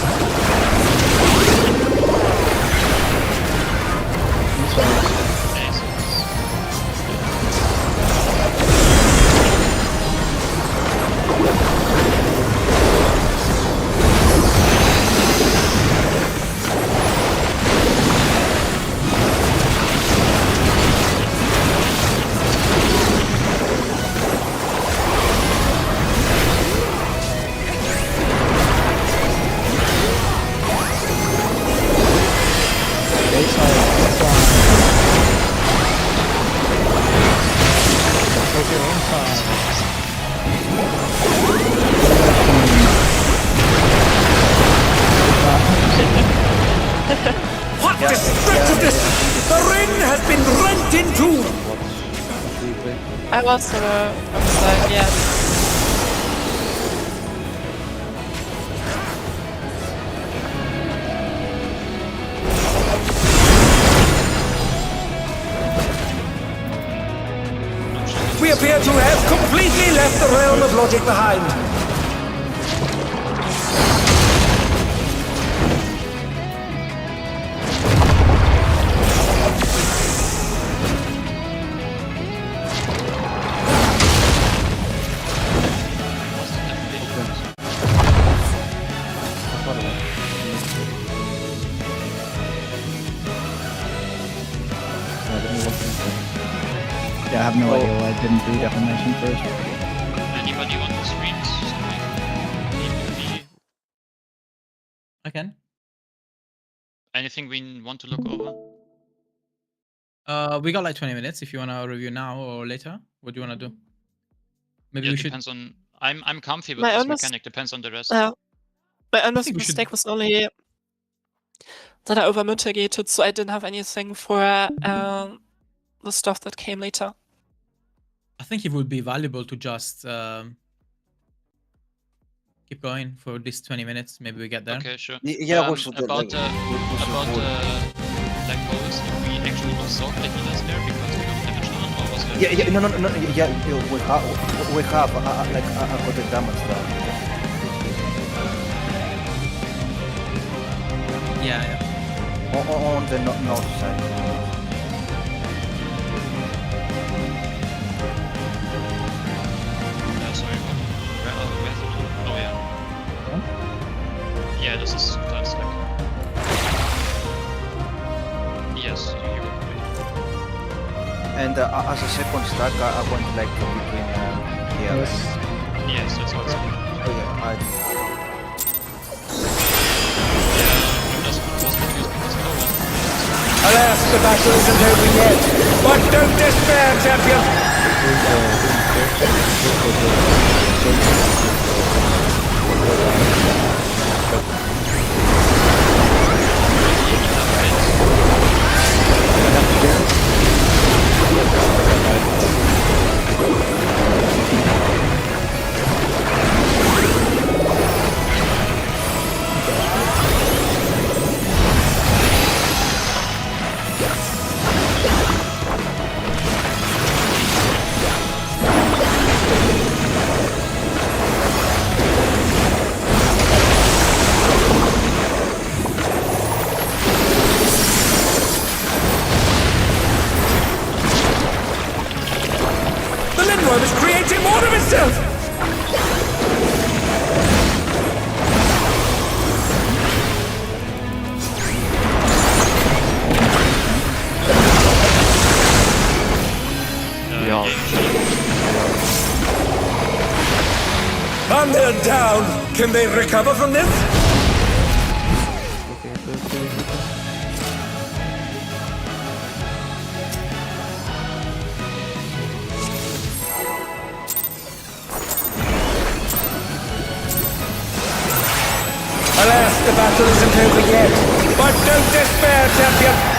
What destructiveness! The ring has been rent in two! I was on the side, yeah. We appear to have completely left the realm of logic behind. Yeah, I have no idea why I didn't do defamation first. Anybody want to stream something? PvP? I can. Anything we want to look over? We got like 20 minutes if you want to review now or later. What do you want to do? Maybe Yeah, we it should. depends on. I'm comfy with My this honest- mechanic. Depends on the rest. My honest think we should- mistake was only that I over-mitigated, so I didn't have anything for the stuff that came later. I think it would be valuable to just keep going for this 20 minutes. Maybe we get there. Okay, sure. Yeah, we should do about that. We should about do black holes. Do we actually absorb the healers there because we got damage down, or was that? Yeah, no, yeah, we have like a good damage down. Yeah. On the north side. Sorry, where's it? Oh yeah. Yeah, this is third stack. Yes, you were right. And as a second stack, I went like between here. Yes, that's what's Oh yeah, Alas, the battle isn't over yet. But don't despair, champion! The Lindworm is creating more of itself! And they're down! Can they recover from this? Alas, the battle isn't over yet. But don't despair, champion!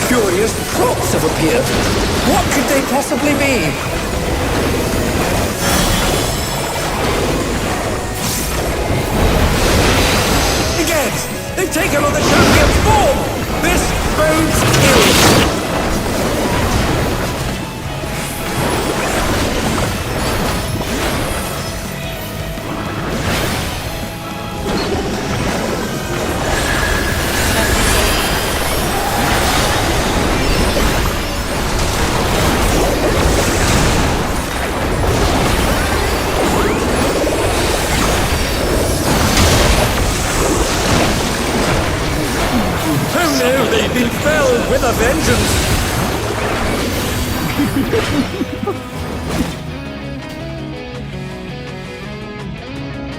Curious props have appeared. What could they possibly be? Again! They've taken on the champion's form! This bodes ill! They've been felled with a vengeance!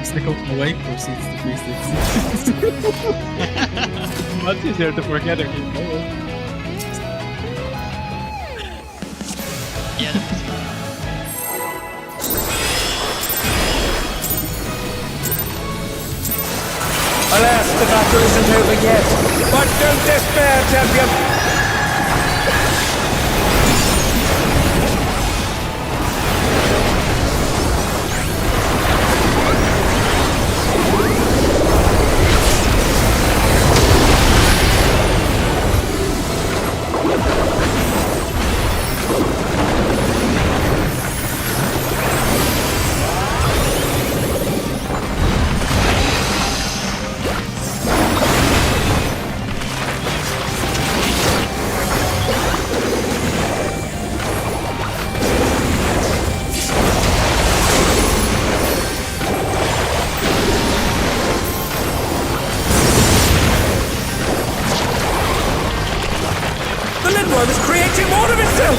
Sickle away proceeds to 360. Much easier to forget if you know it. Yeah. Alas, the battle isn't over yet. But don't despair, champion! Lindworm is creating more of itself!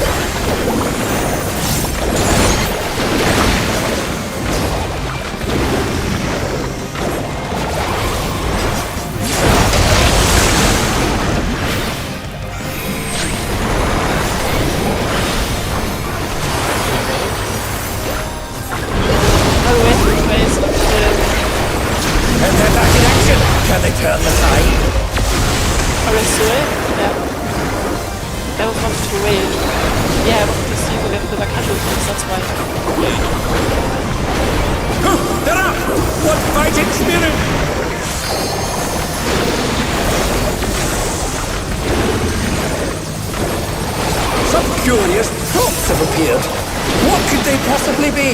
And they're back in action! Can they turn the tide? I was wanted to raid. Yeah, I wanted to see if we get the casualties, that's why. They're up! What fighting spirit! Some curious thoughts have appeared. What could they possibly be?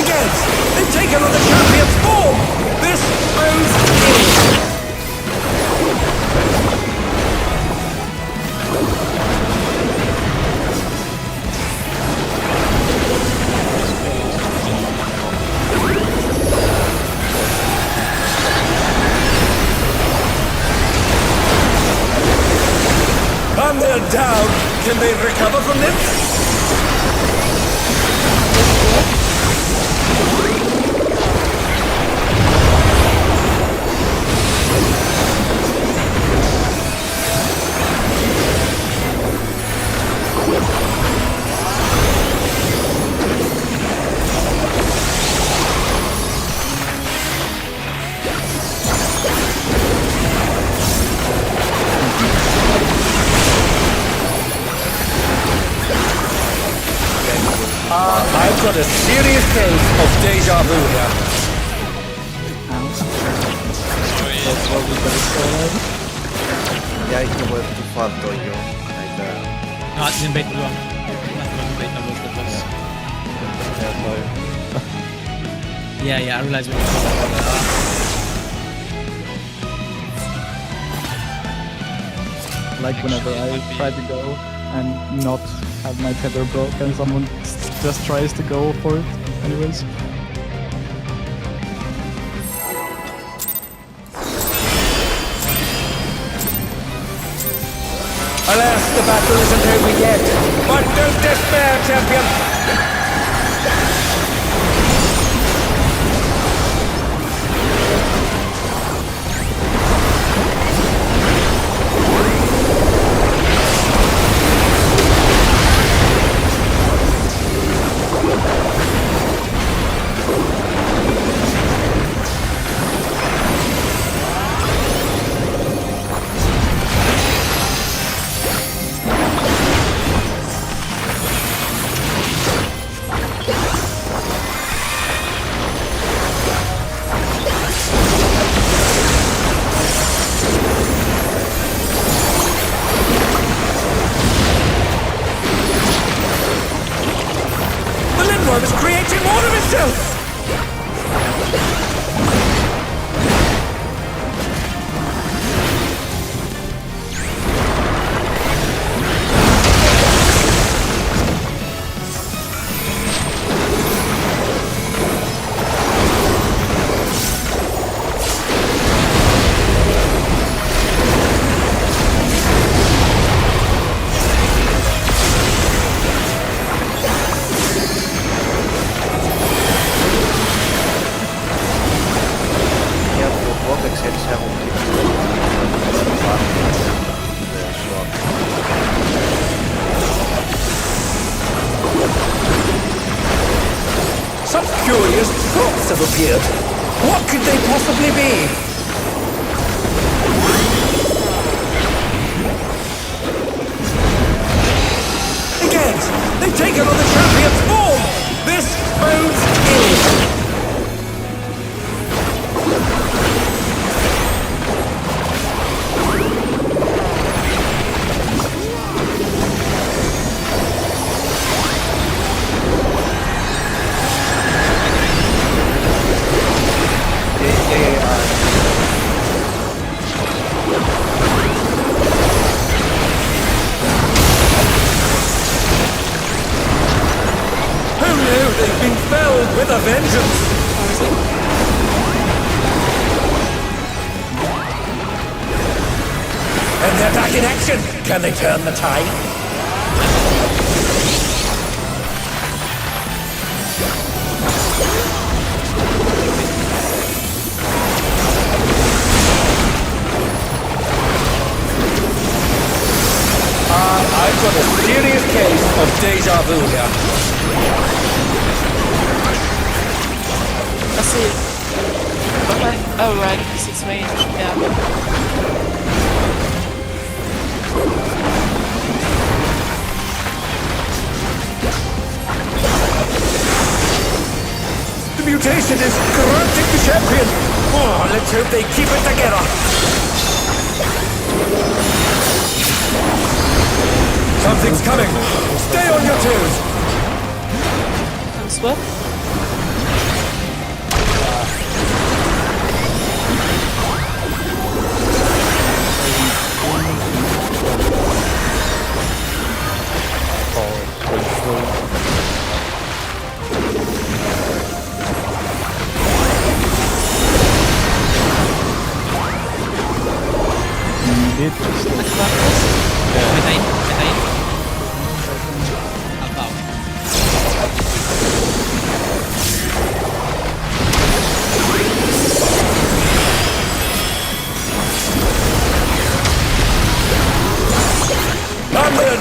Again! They've taken on the champion's form! This bodes ill! And they're down! Can they recover from this? I've got a serious case of deja vu here. Yeah, it was too far to you. Like, No, it's in beta doang. Beta was the boss. Yeah, I realized when Like whenever I try to go and not have my tether broken, someone just tries to go for it anyways. Alas, the battle isn't over yet. But don't despair, champion! The Lindworm is creating more of itself! Some curious props have appeared. What could they possibly be? Again, they've taken on the champion's form! This bodes ill! With a vengeance! And they're back in action! Can they turn the tide? I've got a serious case of deja vu here. I see. Okay. Oh, right, because it's range, yeah. The mutation is corrupting the champion! Oh, let's hope they keep it together! Something's coming! Stay on your toes! And swap.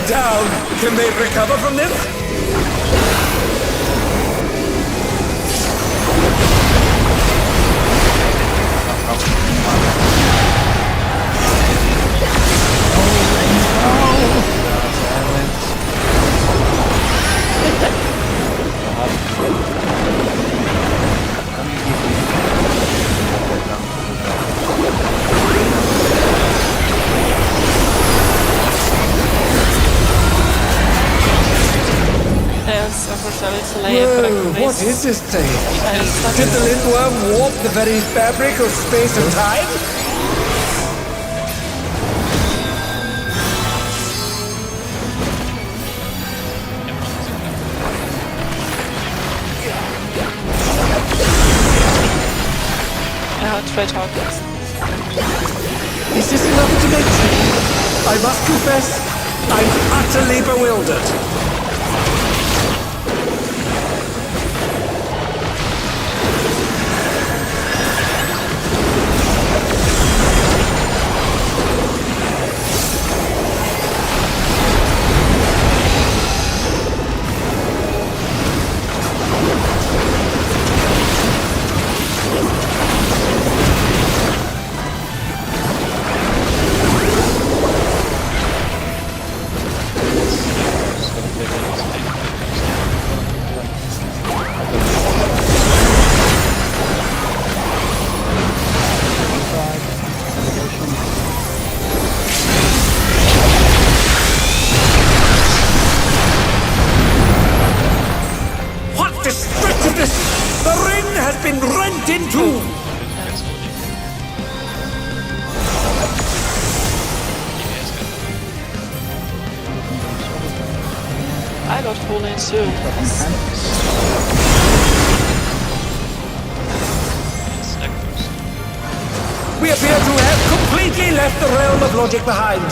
Down! Can they recover from this? Whoa, what is this thing? Did the Lindworm warp the very fabric of space and time? Trade targets. Is this enough to make sense? I must confess, I'm utterly bewildered. I got fallen soon. We appear to have completely left the realm of logic behind.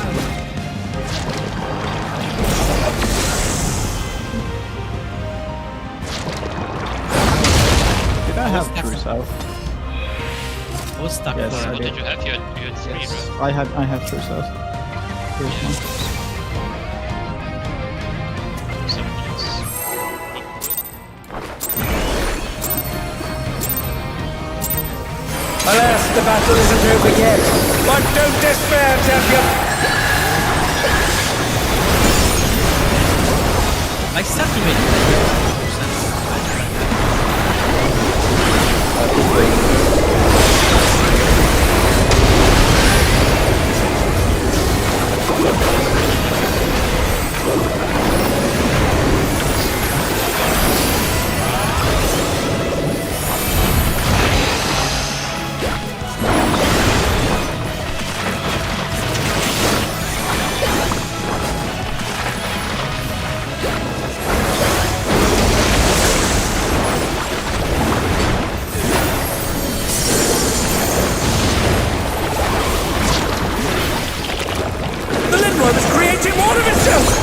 Did I have True South? I was stuck Yes, for I What did. did you have? You had three, right? I had True South. First one. Someone else. Alas, the battle isn't over yet. But don't despair, champion. I start to make The Lindworm is creating more of itself!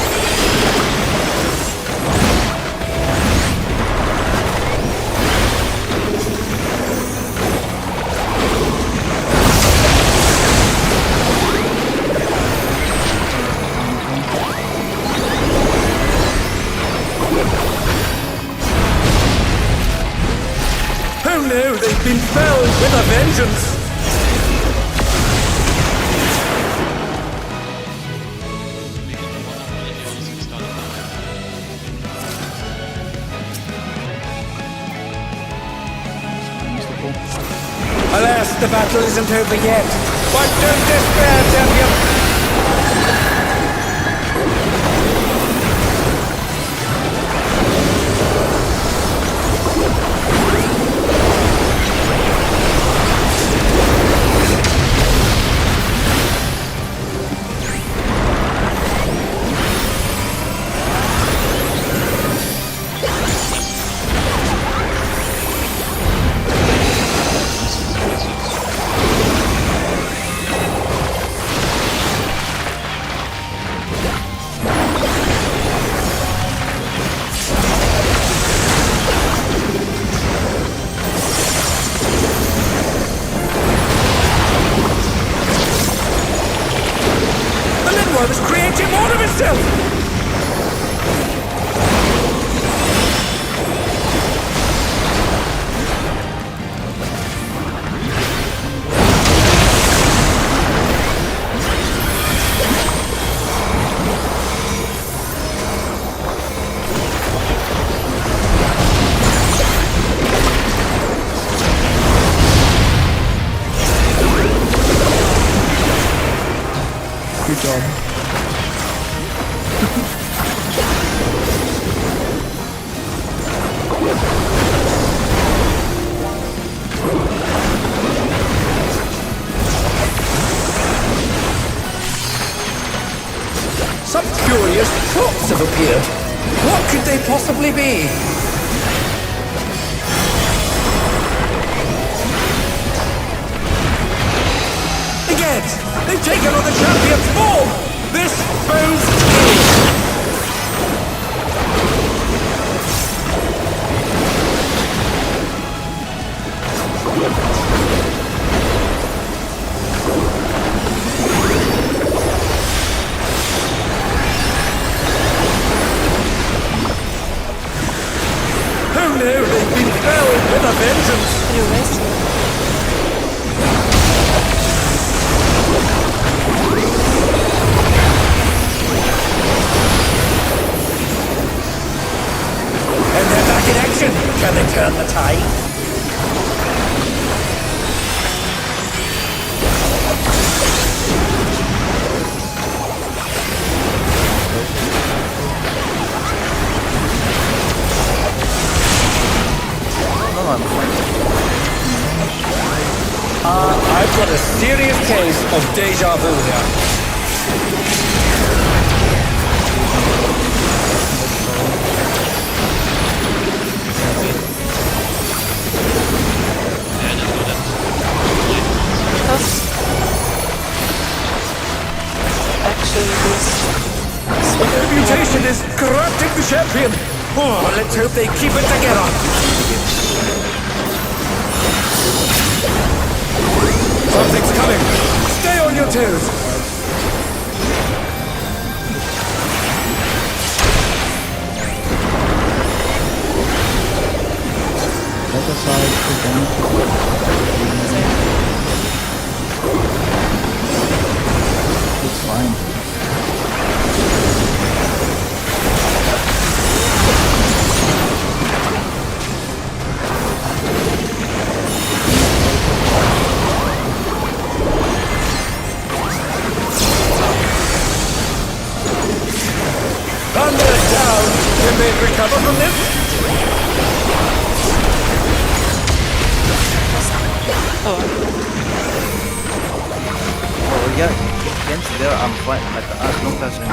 Oh no, they've been felled with a vengeance! Alas, the battle isn't over yet. But don't despair, champion! The Lindworm is creating more of itself! Good job. Some curious props have appeared. What could they possibly be? Again, they've taken on the champion's form! This bodes ill! Oh no, they've been felled with a vengeance! You wasted. And they're back in action! Can they turn the tide? No, I'm fine. I've got a serious case of deja vu here. Because actually The mutation is corrupting the champion! Oh, let's hope they keep it together! Something's coming! Stay on your toes! Set aside the damage. fine. Thunder down! You may recover from this? Oh, Oh yeah, against there I'm fine. Like as long as I'm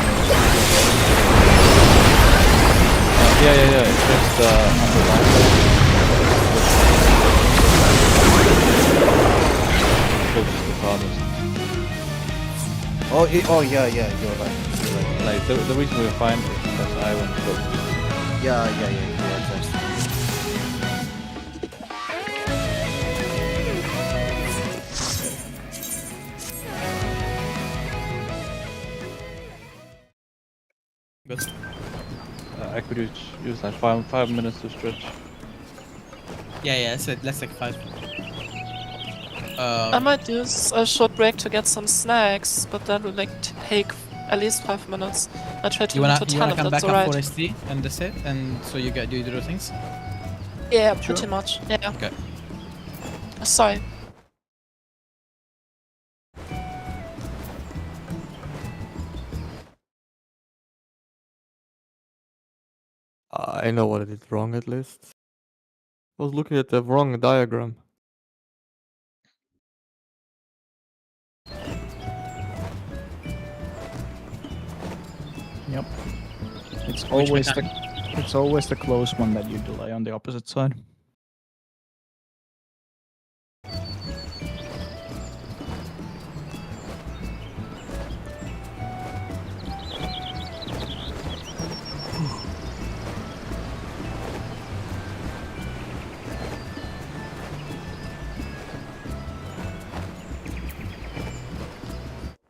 Yeah. It's just on the line. Push the farthest. oh yeah, you're right. Like the reason we're fine is because I went close. Yeah, just. Good. I could use like 5 minutes to stretch. Yeah, let's take 5. I might use a short break to get some snacks, but that would like take at least 5 minutes. I try to You move wanna to you 10 wanna if come that's back up alright. for ST and that's it, and so you do the things. Yeah, Sure. pretty much. Yeah. Okay. Sorry. I know what I did wrong at least. I was looking at the wrong diagram. Yep. It's Which always the mechanic? it's always the close one that you delay on the opposite side.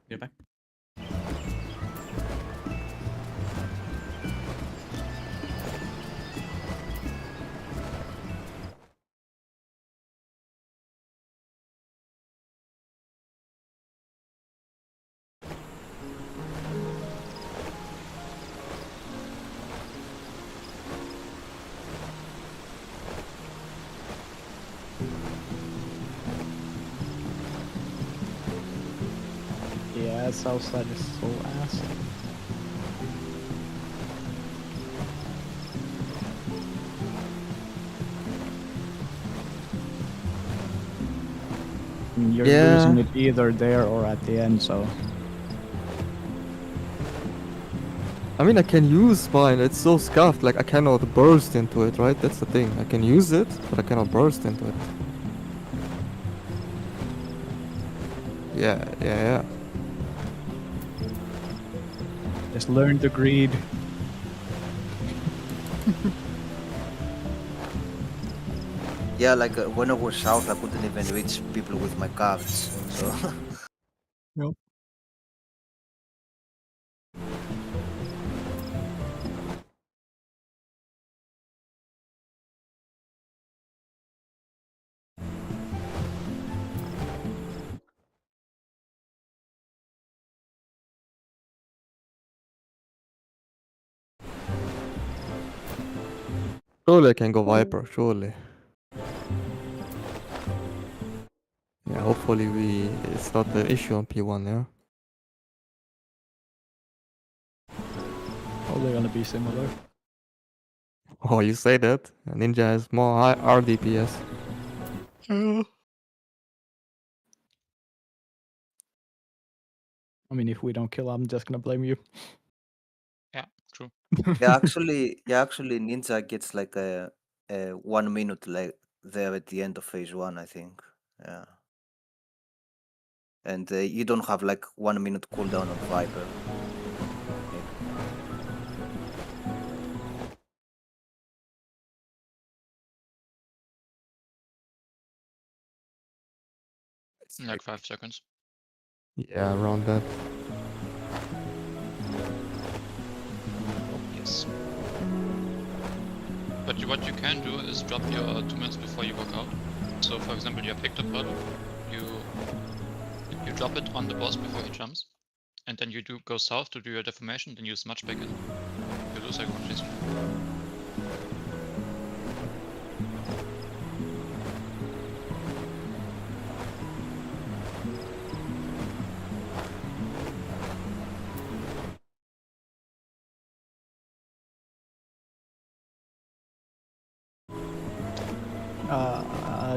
Get back. Yeah, south side is so ass. You're Yeah. losing it either there or at the end, so I mean, I can use mine. It's so scuffed. Like I cannot burst into it, right? That's the thing. I can use it, but I cannot burst into it. Yeah. just learn to greed. Yeah, like when I was south, I couldn't even reach people with my cards. So Nope. Surely I can go Viper. Surely. Yeah. Hopefully it's not the issue on P1. Yeah. Probably gonna be similar. Oh, you say that? Ninja has more high RDPS. I mean, if we don't kill, I'm just gonna blame you. Yeah, true. actually, Ninja gets like a 1 minute like there at the end of phase 1, I think. Yeah. And you don't have like 1 minute cooldown on Viper. Like 5 seconds. Yeah, around that. Yes. But what you can do is drop your 2 minutes before you walk out. So for example, you have picked up hurdle, you drop it on the boss before he jumps, and then you do go south to do your deformation, then you smudge back in. You lose like 1 history.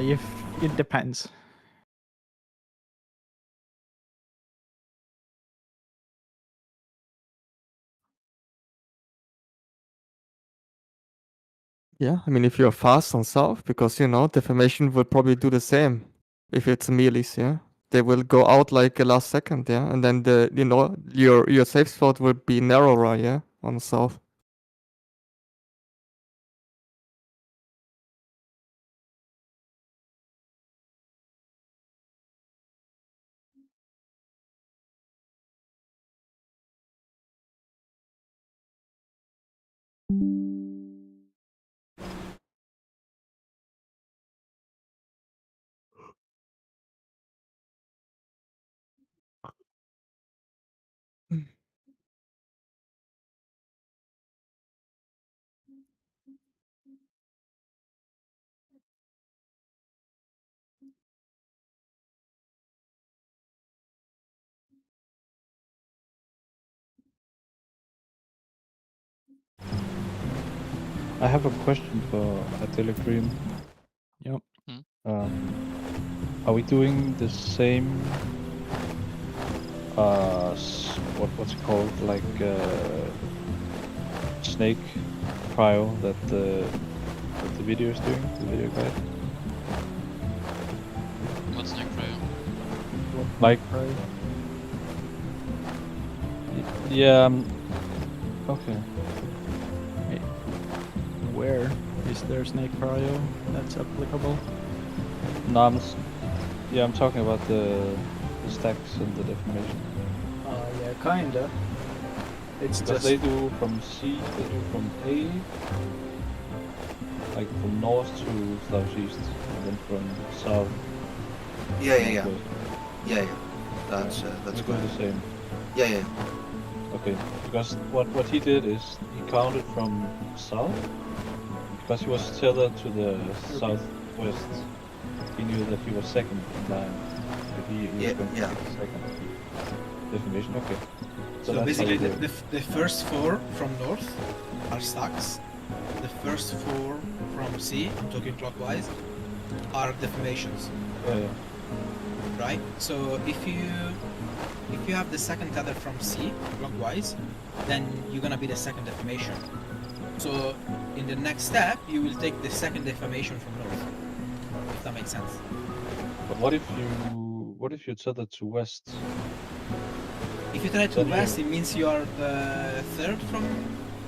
If it depends. Yeah, I mean, if you're fast on south, because, you know, deformation will probably do the same if it's melees, yeah? They will go out like a last second, yeah? And then you know, your safe spot will be narrower, yeah? On south. I have a question for Idyllic Dream. Yep. Are we doing the same? What's it called? Like snake prio that the video is doing, the video guide. What's snake prayer? Like, yeah. Okay. Where is there snake prio that's applicable? No, I'm talking about the stacks and the deformation. Yeah, kinda. It's Because just they do from C, they do from A, like from north to southeast, and then from south. Yeah. northwest. That's They do good. the same. Yeah. Okay, because what he did is he counted from south, because he was tethered to the southwest. He knew that he was second in line. If he was Yeah, going to yeah. take the second deformation. Okay. So that's how basically, you do it. the first 4 from north are stacks. The first 4 from C, I'm talking clockwise, are deformations, Yeah. right? So if you have the second tether from C clockwise, then you're gonna be the second deformation. So in the next step, you will take the second deformation from north. If that makes sense. But what if you tether to west? If you try to Then you- west, it means you are third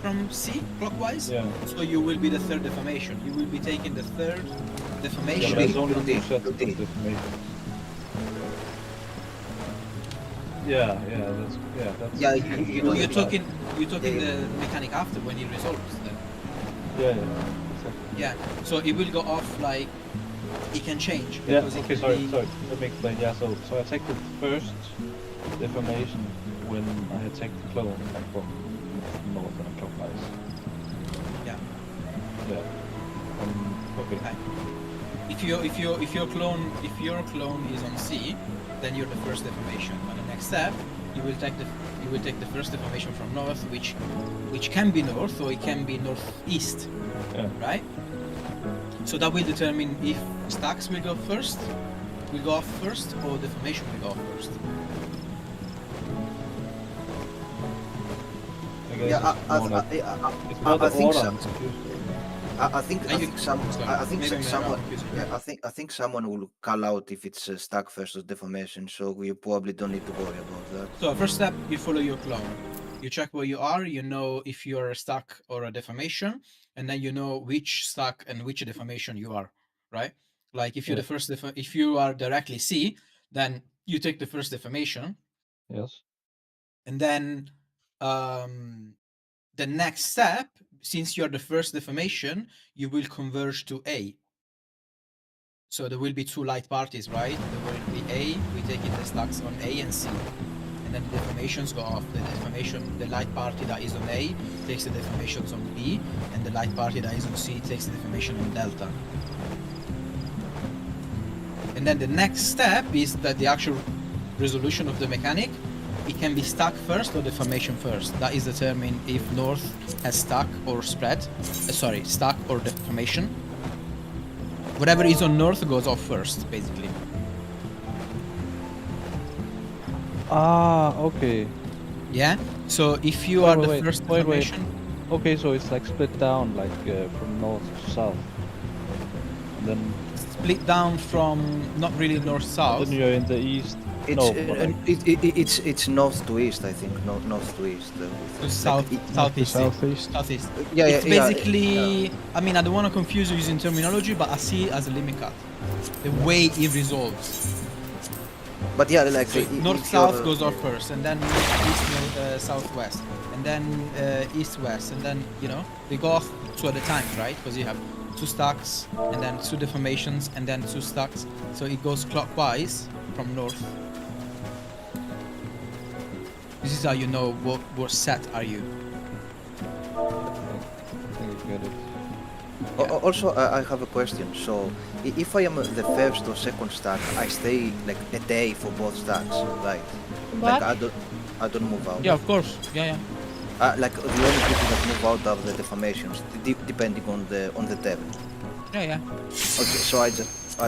from C clockwise. Yeah. So you will be the third deformation. You will be taking the third Yeah, deformation. but there's only Rotate, two sets of rotate. deformation. Yeah, that's Yeah, you No, know you're talking Yeah, yeah. the mechanic after when he resolves them. Yeah, exactly. Yeah. So it will go off like it can change. Yeah, because it okay, can sorry. be- Let me explain. Yeah, so I take the first deformation when I take the clone like from north and clockwise. Yeah. Yeah. Okay. Okay. If your clone is on C, then you're the first deformation. On the next step, you will take the first deformation from north, which can be north or it can be northeast, Yeah. right? So that will determine if stacks will go off first, or deformation will go off first. I guess Yeah, it's more like, it's more I the think order so. I'm confused with. I think someone Maybe yeah, I think someone will call out if it's stack versus deformation, so you probably don't need to worry about that. So first step, you follow your clone. You check where you are. You know if you're a stack or a deformation, and then you know which stack and which deformation you are, right? Like if you're the first, if you are directly C, then you take the first deformation, Yes. and then the next step, since you're the first deformation, you will converge to A. So there will be two light parties, right? There will be A. We take it the stacks on A and C. And and then the deformations go off. The light party that is on A takes the deformations on B, and the light party that is on C takes the deformation on delta. And then the next step is that the actual resolution of the mechanic, it can be stack first or deformation first. That is determined if north has stack or spread. Stack or deformation. Whatever is on north goes off first, basically. Ah, okay. Yeah. So if you are the first wait. deformation, Okay, so it's like split down, like from north to south. And then, split down from not really north south. then you're in the east. It's No, but like- it's north to east, I think. North to east. To south, southeast. Southeast. Southeast. Yeah, It's yeah, basically, I mean, I don't want to confuse you using terminology, but I see it as a limit cut. The way it resolves. But yeah, like So if north-south you're- goes off first, and then east-southwest, and then east-west, and then, you know, they go off two at a time, right? Because you have two stacks, and then two deformations, and then two stacks. So it goes clockwise from north. This is how you know what set are you. I think I get it. Also, I have a question. So, if I am the first or second stack, I stay like a day for both stacks, right? What? Like I don't move out. Yeah, of course. Yeah. Like the only people that move out are the deformations, depending on the depth. Yeah. Okay, so I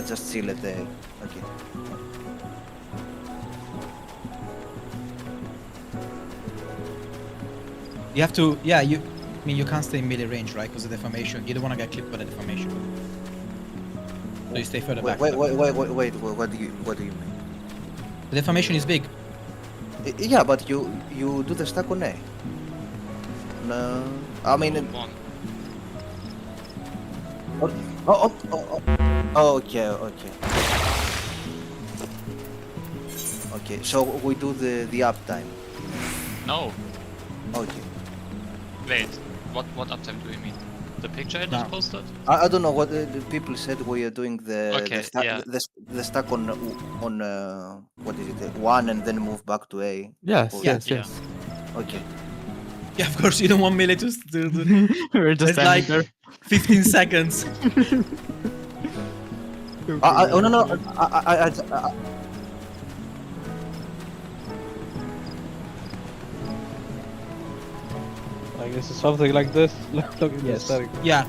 just chill a day. Okay. You have to, yeah, I mean, you can't stay in melee range, right? Because of the deformation. You don't want to get clipped by the deformation. So you stay further back. Wait, what do you mean? The deformation is big. Yeah, but you do the stack on A. No, I mean. Okay. Okay, so we do the uptime. No. Okay. Wait. What uptime do you mean? The picture I just posted? I don't know what the people said. We are doing Okay, yeah. the stack on what is it? 1 and then move back to A. Yes, Or- yes, Yeah. yes. Okay. Yeah, of course, you don't want melee to We're just It's like standing 15 seconds. Oh no. I guess it's something like this. Look at the Yes. static. Yeah.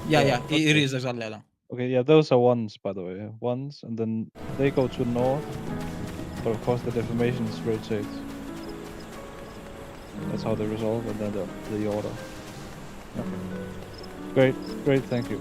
It is exactly like that. Okay, yeah, those are ones, by the way. Ones, and then they go to north. But of course, the deformations rotate. That's how they resolve, and then the order. Okay. Great, thank you.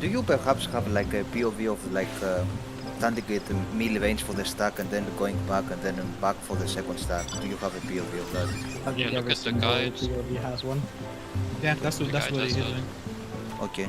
Do you perhaps have like a POV of like standing at the melee range for the stack and then going back and then back for the second stack? Do you have a POV of that? I think Yeah, look every at the single guide. POV has one. Yeah, that's what guy he's does that. doing. Okay.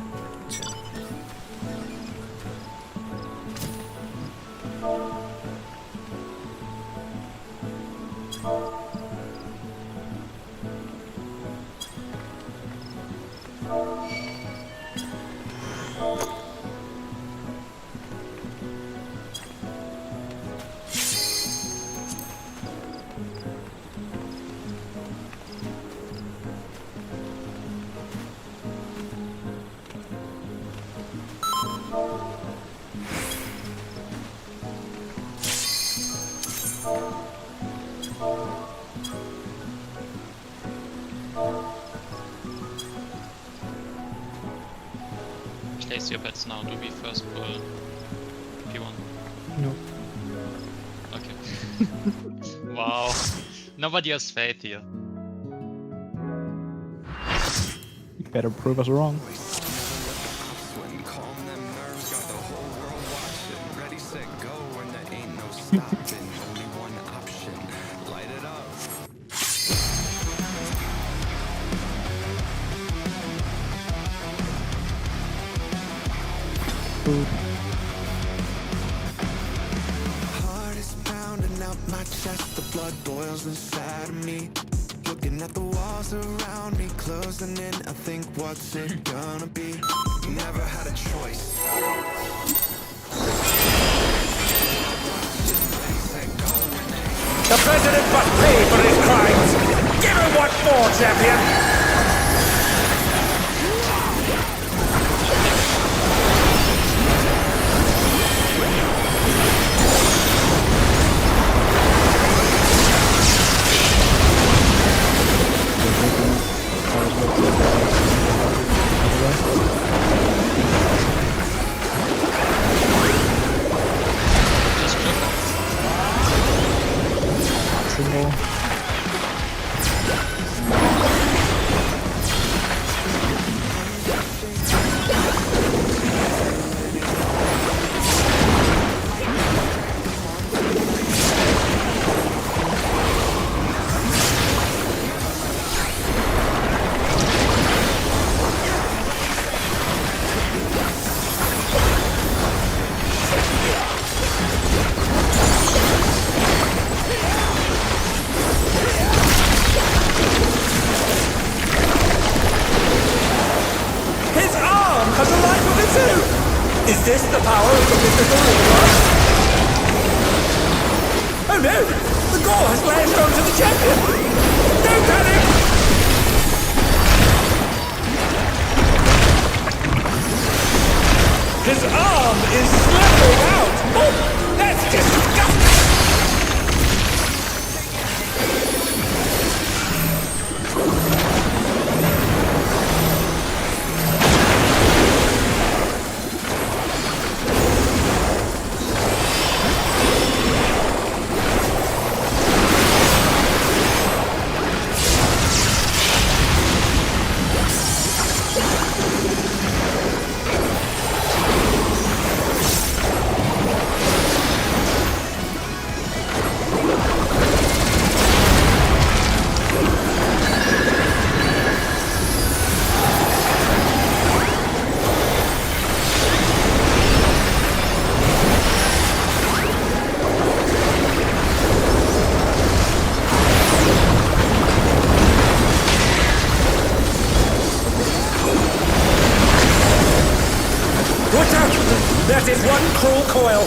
Place your bets now. Do we first pull P1? No. Okay. Wow. Nobody has faith here. You better prove us wrong. Calm them nerves, got the whole world watching. Ready, set, go, and there ain't no stopping. Only one option, light it up. Heart is pounding out my chest, the blood boils inside of me. Looking at the walls around me, closing in, I think what's it gonna be? Never had a choice. The president must pay for his crimes. Give him what for, champion. Single. His arm has a life of its own. Is this the power of the mythical ruler? Oh no! The gore has lashed onto the champion! Don't panic! His arm is slithering out! Oh, that's disgusting! Watch out! That is one cruel coil!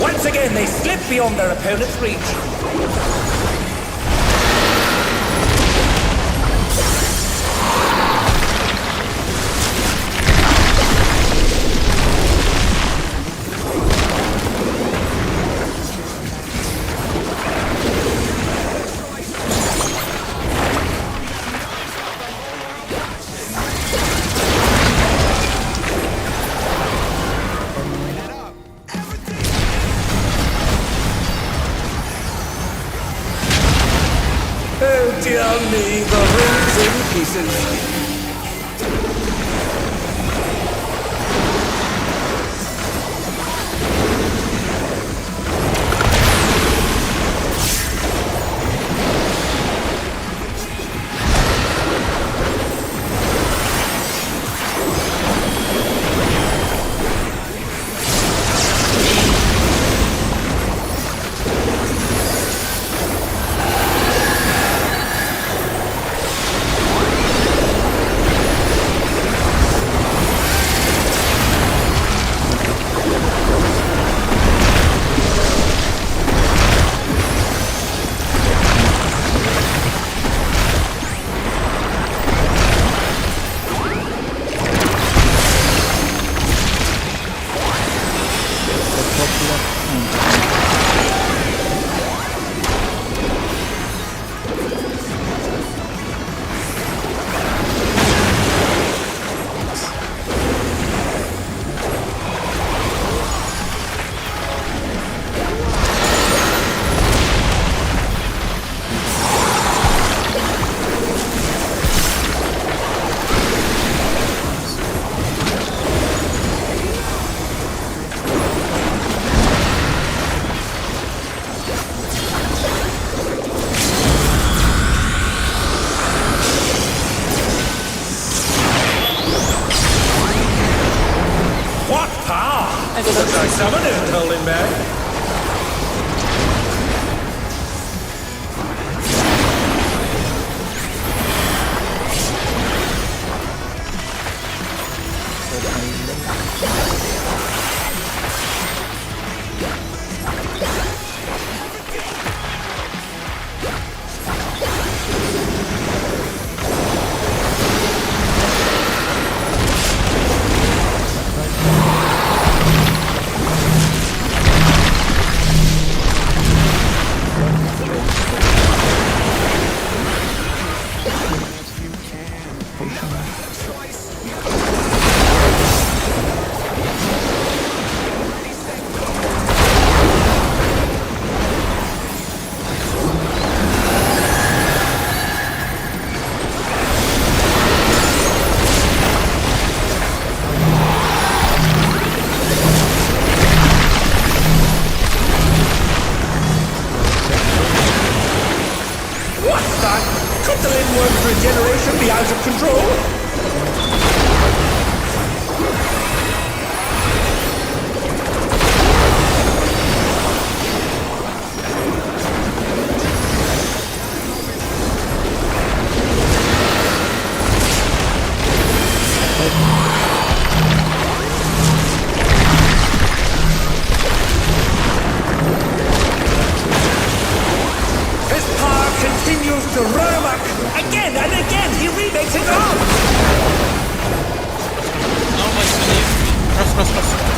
Once again, they slip beyond their opponent's reach. Oh dear me, the ring's in pieces. What power! Since I summoned isn't holding back. What's that? Could the Lindworm's regeneration be out of control? His power continues to roam up. Again and again, he remakes it up. Nobody believes me.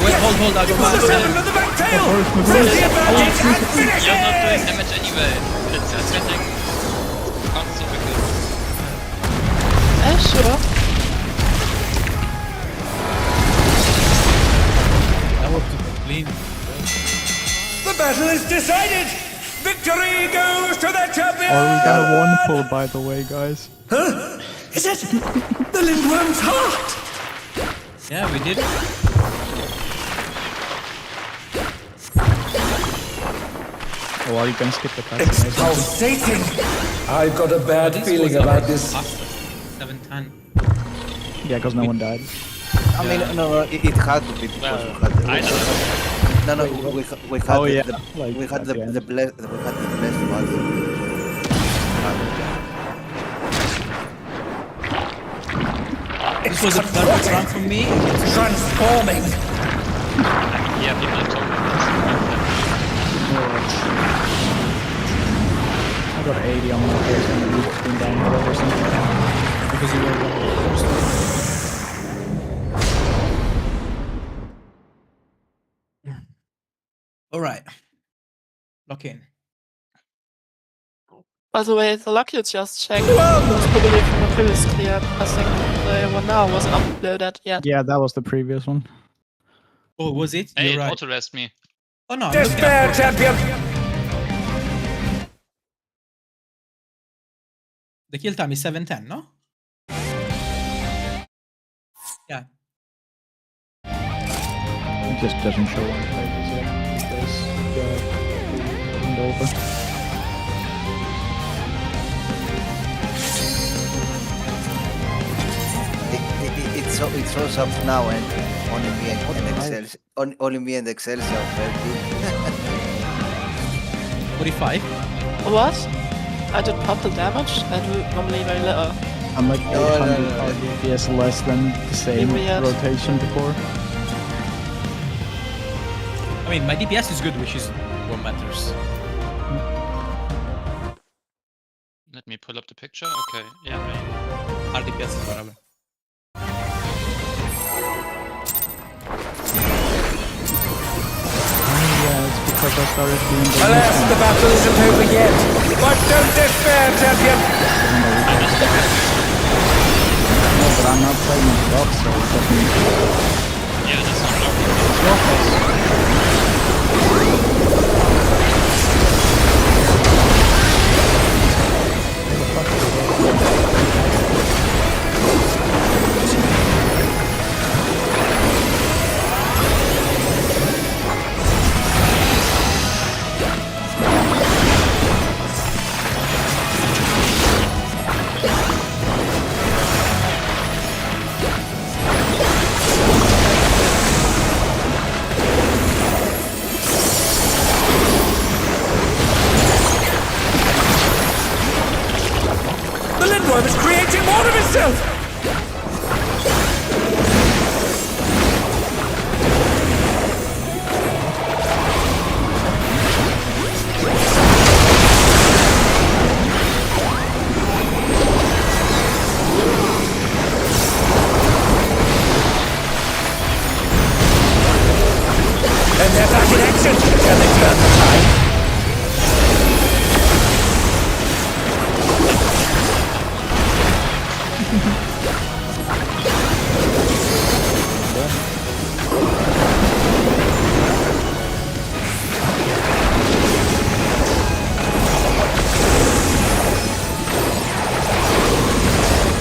Wait, hold, I go Pull the back. seven to the back tail. Press the advantage and finish You're not doing it. damage anyway. It's hitting constantly. Sure. I want to clean. The battle is decided. Victory goes to the champion. Or we got a one pull, by the way, guys. Huh? Is it the Lindworm's heart? Yeah, we did. Or are you gonna skip the It's cutscene? pulsating. I've got a bad feeling about this. 710. Yeah, because no one died. I mean, no, it had to be because we had the... I don't know. No, we had Oh, the, yeah, the, like we had at the, the end. the blessed battle. This was a perfect run for me. Transforming. Yeah, people are talking about I got 80 on my face and the loop's been down or something. Because you were one of the first ones. Alright. Lock in. By the way, the lock you just checked was probably from the previous clear. I think the one now wasn't uploaded yet. Yeah, that was the previous one. Oh, was it? Hey, You're right. auto rest me. Oh no, I'm looking Despair, at champion. the kill time is 710, no? Yeah. It just doesn't show on the pages yet because the isn't over. It shows up now, and only me and Excel, only me and Excel are very good. 45. What? I did purple damage? I do normally very little. I'm like No, 800 DPS less than the same Weird. rotation before. I mean, my DPS is good, which is what matters. Let me pull up the picture. Okay, yeah, maybe. RDPS is whatever. Yeah, it's because I started doing the Alas, the battle isn't over yet. But don't despair, champion. No, but I'm not playing on top, so it doesn't. Yeah, that's not blocked. It's your fault. The Lindworm is creating more of itself. And they're back in action. Can they turn the tide?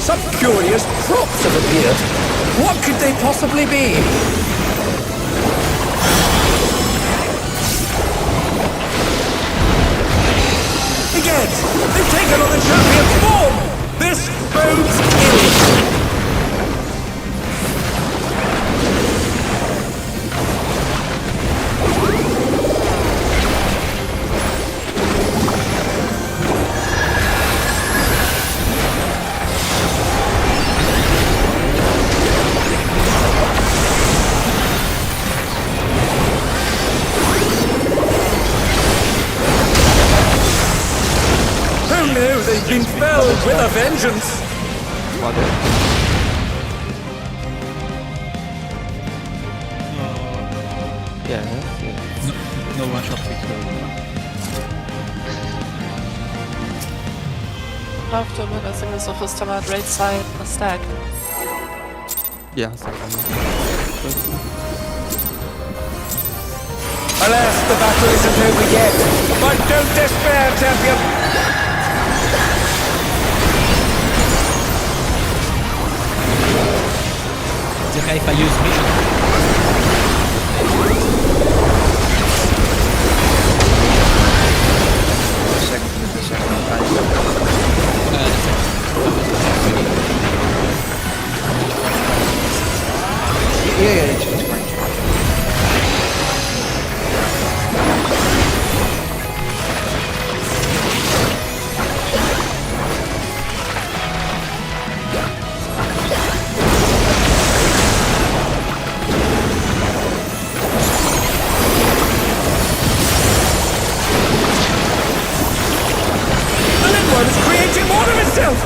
Some curious props have appeared. What could they possibly be? Again, they've taken on the champion's form! This bodes ill! Oh no, they've been felled with a vengeance! What if? Yes. No one shot fix. After admit, I think it's the first time I'd raid side a stack. Yeah, Alas, the battle isn't over yet! But don't despair, champion! Is it okay if I use mission? The second time. Yeah, it's fine. The Lindworm is creating more of itself!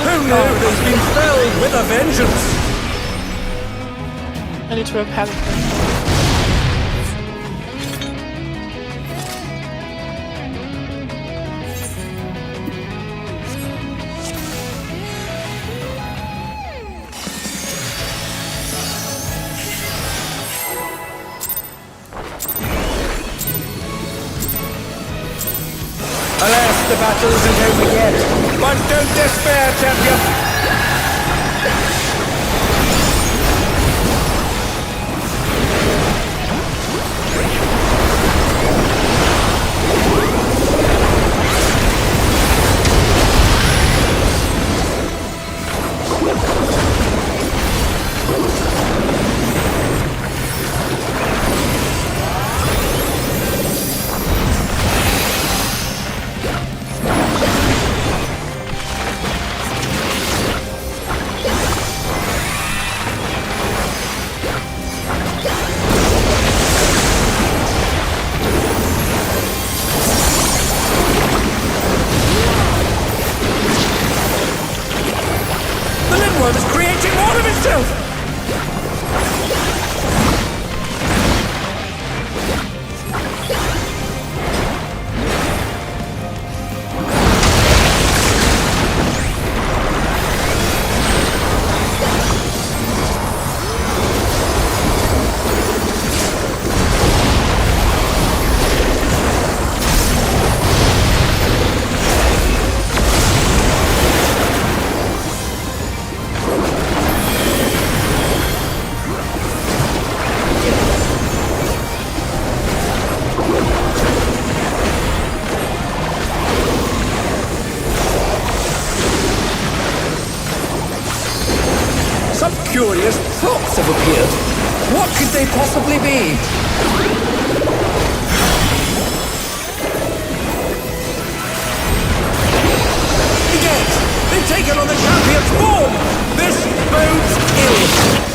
Oh no, they've been felled with a vengeance! I need to repair the thing. Alas, the battle isn't over yet! But don't despair, champion! thoughts have appeared. What could they possibly be? Again, they've taken on the champion's form! This bodes ill!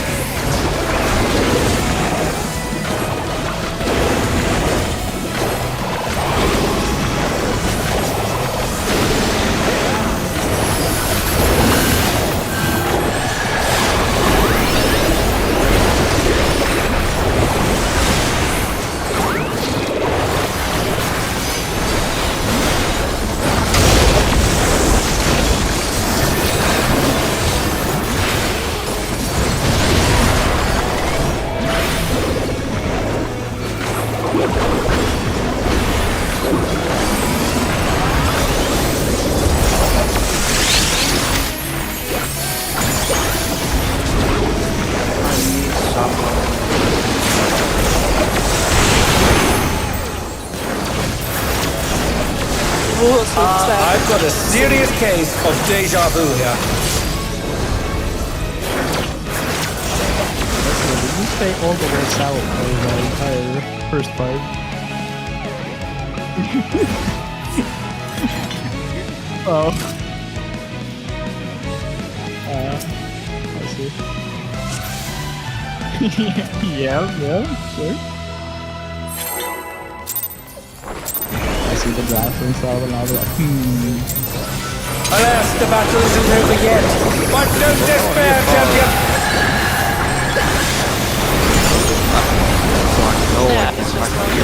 I've got a serious case of deja vu here. Did you stay all the way south for the entire first part? Oh. I see. yeah, sure. I see the grass and stuff and I'll be like, Alas, the battle isn't over yet. But don't despair, champion! Yeah, it's just like...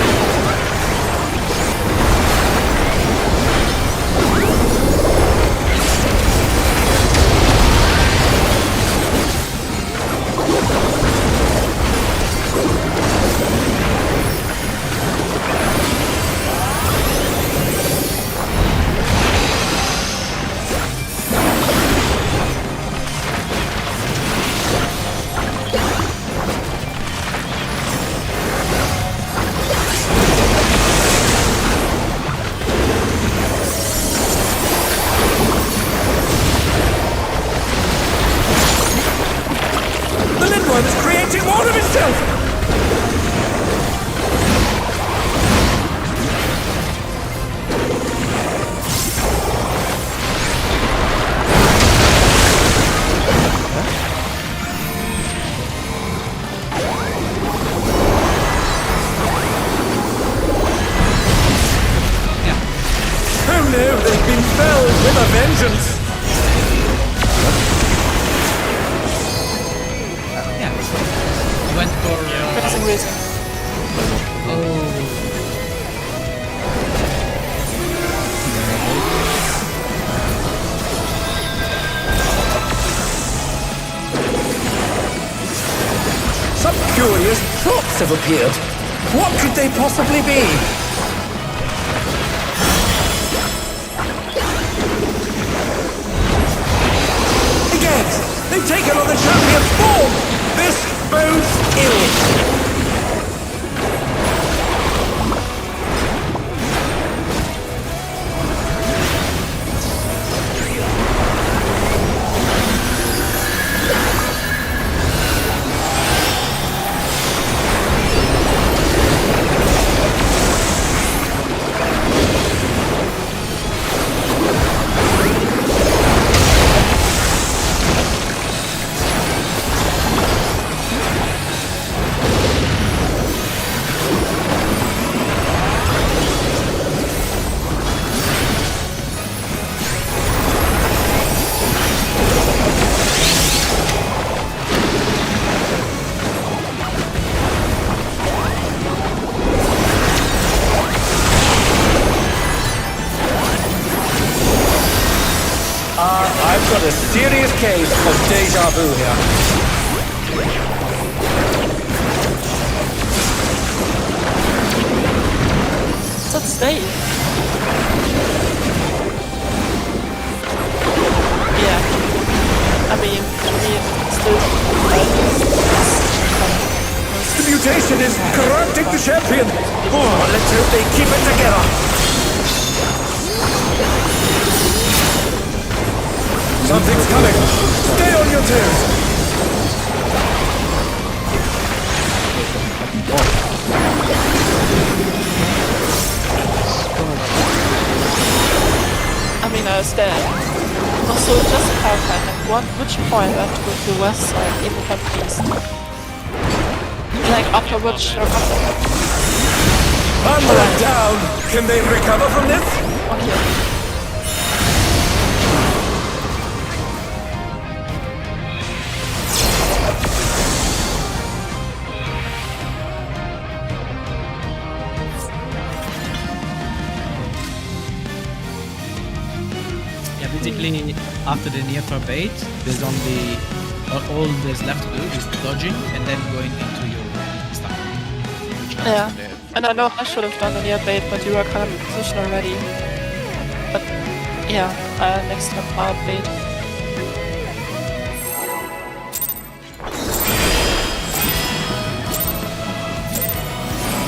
Have appeared. What could they possibly be? Again, they've taken on the champion's form! This bodes ill! I've got a serious case of deja vu here. Let's stay. Yeah. I mean, for me, it's still... The mutation is corrupting the champion! Oh, let's hope they keep it together! Something's coming! Stay on your toes! stay. Also, just to clarify, at which point I have to go to the west side, even from the east? Like, after which... Onward down! Can they recover from this? Okay. Basically, after the near far bait, there's only all there's left to do is dodging and then going into your stuff. Yeah, and I know I should have done the near bait, but you were kind of in position already. But yeah, next time far bait.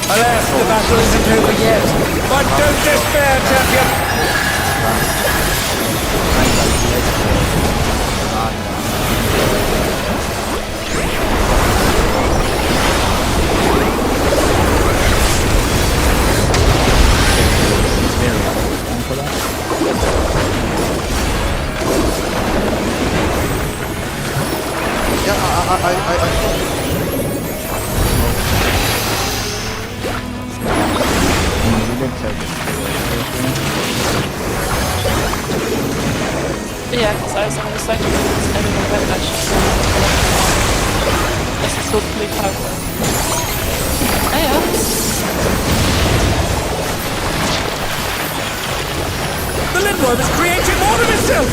Alas, the battle isn't over yet. But don't despair, champion! Yeah, because I was on the side of this animal red match. This is totally fun. Ah, yeah. The Lindworm is creating more of itself!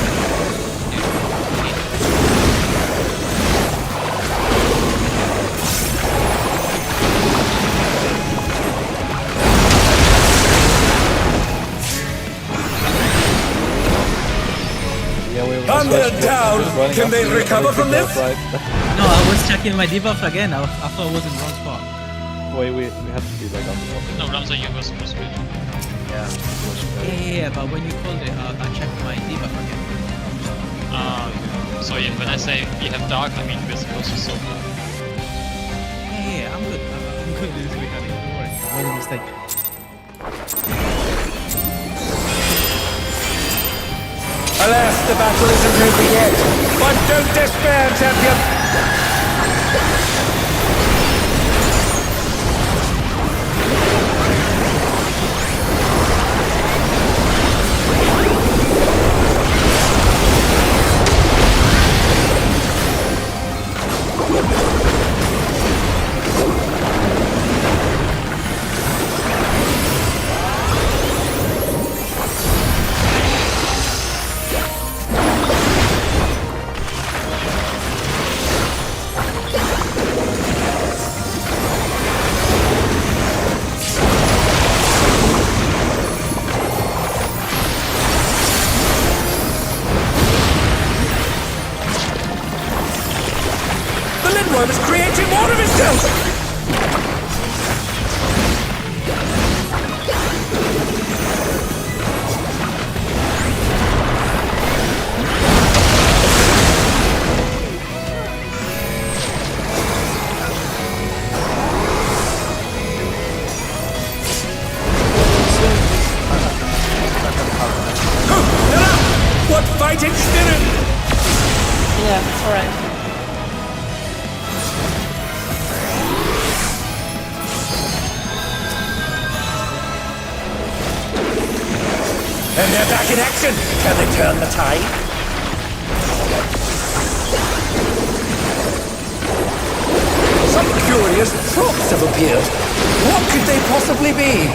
Onward down! Can they recover from this? No, I was checking my debuff again. I thought I was in the wrong spot. Wait, we have to be like on the top. No, Ramza, you were supposed to be. Yeah, but when you called it, I checked my debuff again. So yeah, when I say we have dark, I mean we're supposed to soak. Yeah, I'm good. I'm good this week. I think don't worry. I made a mistake. Alas, the battle isn't over yet. But don't despair, champion! Is creating more of itself! What fighting spirit! Yeah, alright. And they're back in action! Can they turn the tide? Some curious thoughts have appeared. What could they possibly be?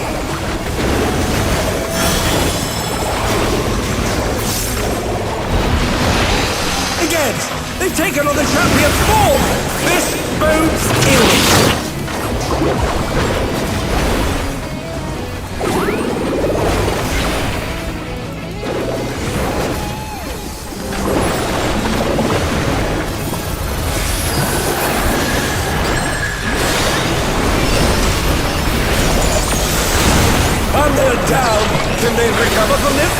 Again! They've taken on the champion's form! This bodes ill! Down! Can they recover from this?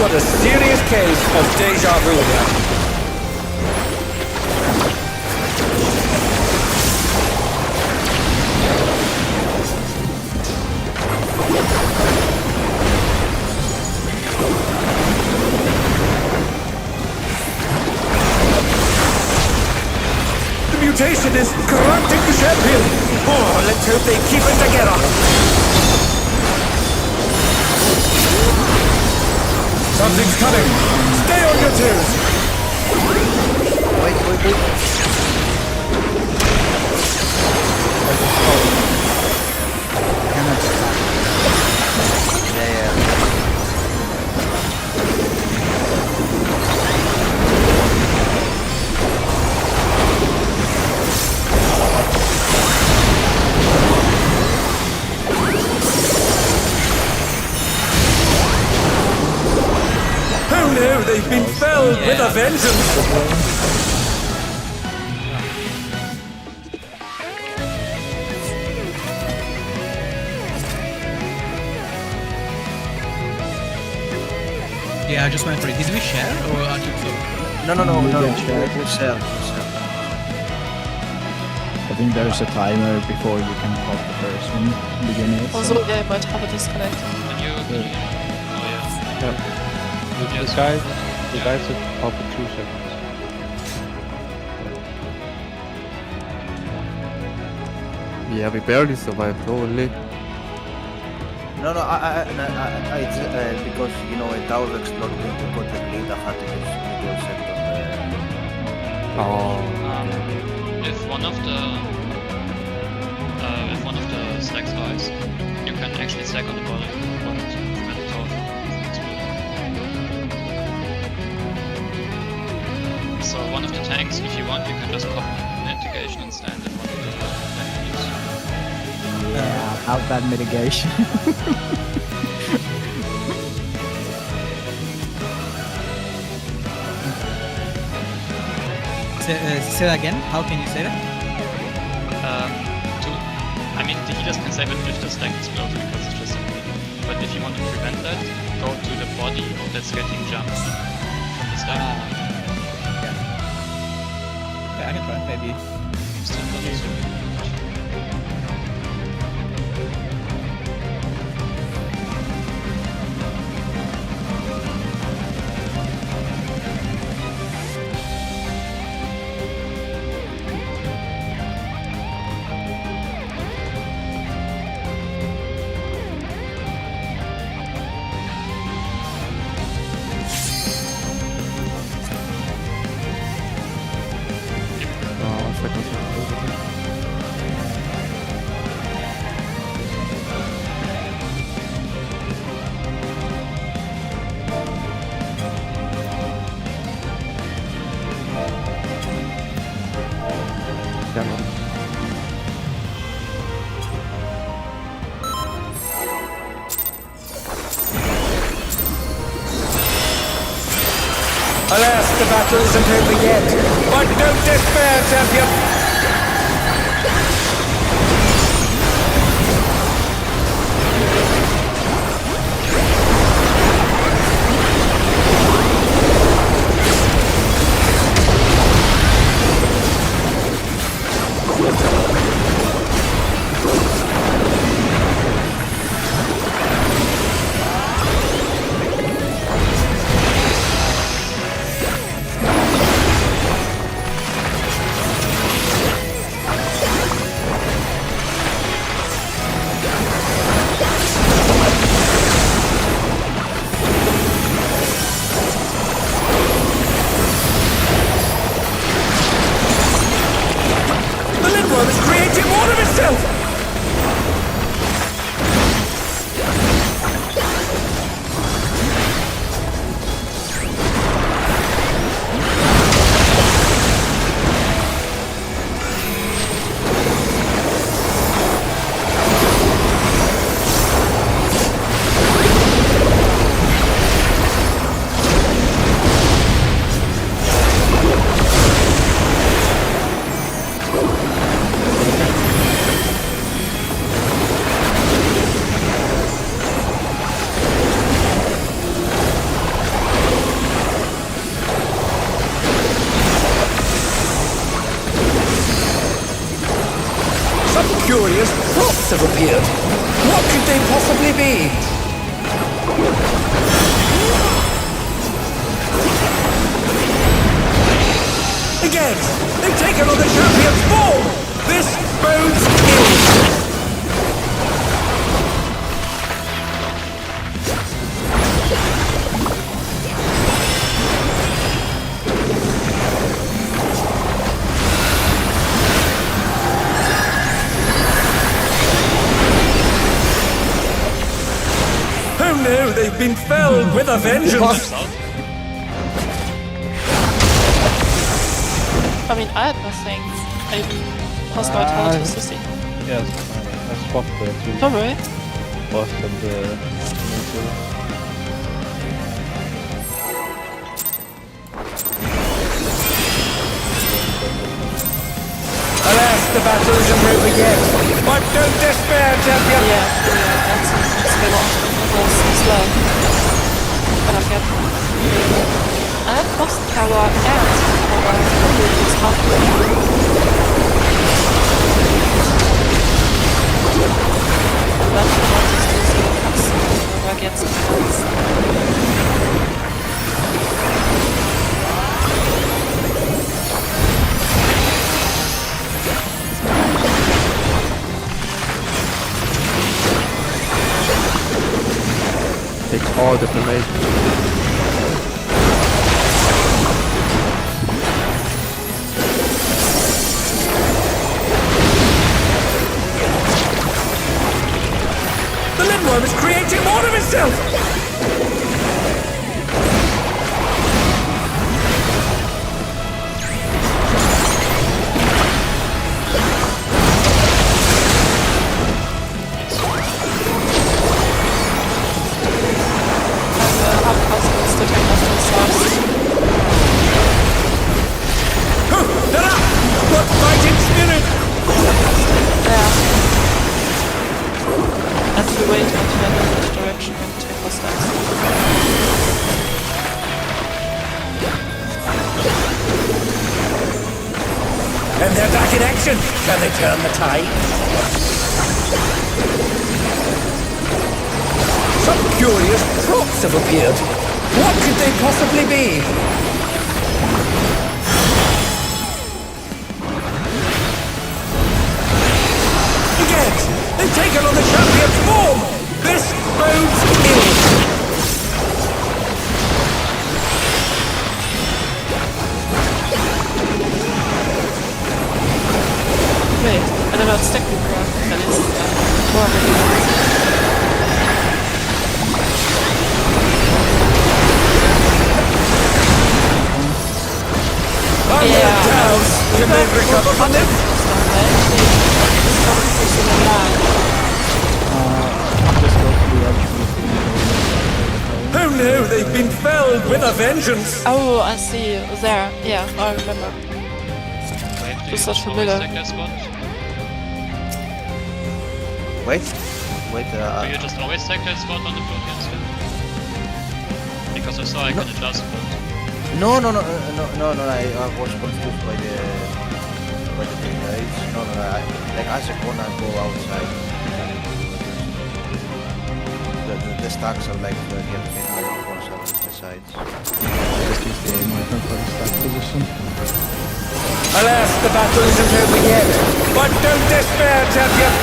got a serious case of deja vu here. The mutation is corrupting the champion. Oh, let's hope they keep it together. Something's coming. Stay on your toes. Wait. Yeah. Oh no, they've been felled with a vengeance. Yeah, I just went for it. Did we share or I took so? No. We sell. I think there's a timer before you can pop the first one. Begin it. Also, yeah, you might have a disconnect. Can you? Oh yeah. The guy said pop for 2 seconds. Yeah, we barely survived, holy. No, it's because you know a tower exploded and we got the grid. I had to use the sector. Oh. If one of the stacks dies, you can actually stack on the bottom to prevent the tower from exploding. So one of the tanks, if you want, you can just pop an integration and stand in one of the enemies. Yeah, about that mitigation. Say that again. How can you say that? I mean, the healers can save it if the stack explodes because it's just a heal. But if you want to prevent that, go to the body that's getting jumped from the stack. Yeah, I can try. Maybe. Still not so good. Alas, the battle isn't over yet. But don't despair, champion. have appeared. What could they possibly be? Again, they've taken on the champion's form! This bodes ill! Oh no, they've been felled with a vengeance! I mean, I had nothing. I lost my toxicity. Yes, I swapped the two. Don't worry. Both of the nature. Alas, the battle isn't over yet. But don't despair, champion! Yeah, that's been slow. But I'm good. I have lost power and power. It's halfway. But the most is still cuts over against the Take all the formation. The Lindworm is creating more of itself! What fighting spirit! As we wait until in which direction when Tempo starts. And they're back in action! Can they turn the tide? Some curious props have appeared. What could they possibly be? Again! They've taken on the champion's form! This bodes ill! Wait, I don't know what's technically Prog, that is more Down! Can they recover from them? Just go to the edge. Oh no, they've been felled with a vengeance! Oh, I see. There. Yeah, I remember. Wait, do you Just such always familiar. take that spot? Wait. Do you just always take that spot on the Protean skin? Because I saw I could adjust spot. No, I was confused by the grades. No, like as a corner go outside. The stacks are like near the middle and the corners are on the sides. Just use the aim icon for the stack position. Alas, the battle isn't over yet. But don't despair, champion!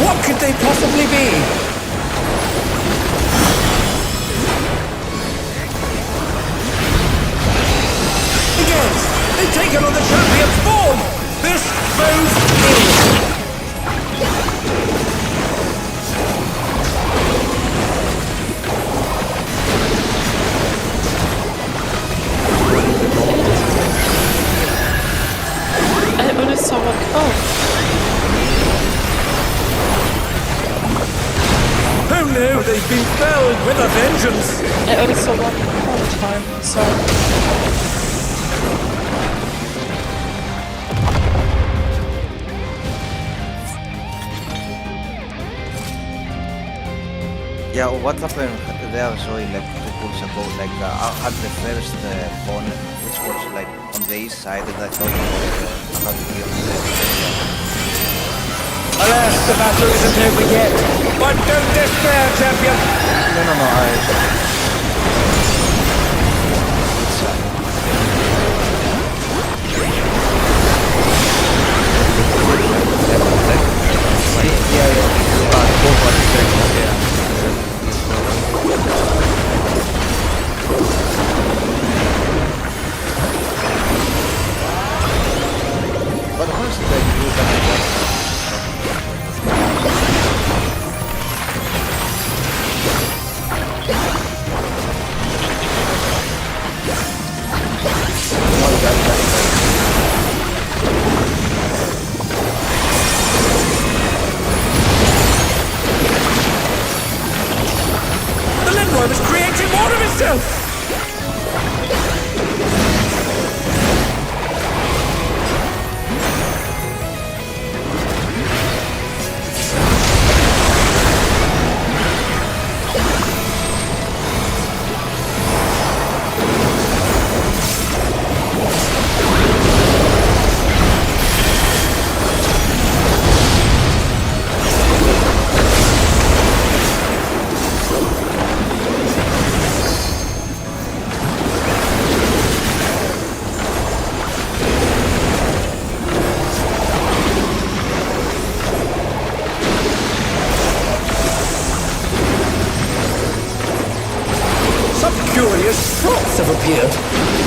What could they possibly be? Again, they've taken on the champion's form! This bodes ill! I only saw one. Oh, Oh no, they've been felled with a vengeance! I only saw one all the time. Sorry. Yeah, what happened there, Zoe, like 2 pulls ago, like I had the first opponent, which was like on the east side, and I thought it was about to be on the Alas, the battle isn't over yet! But don't despair, champion! But honestly, like, you can The Lindworm is creating more of himself! Some curious props have appeared.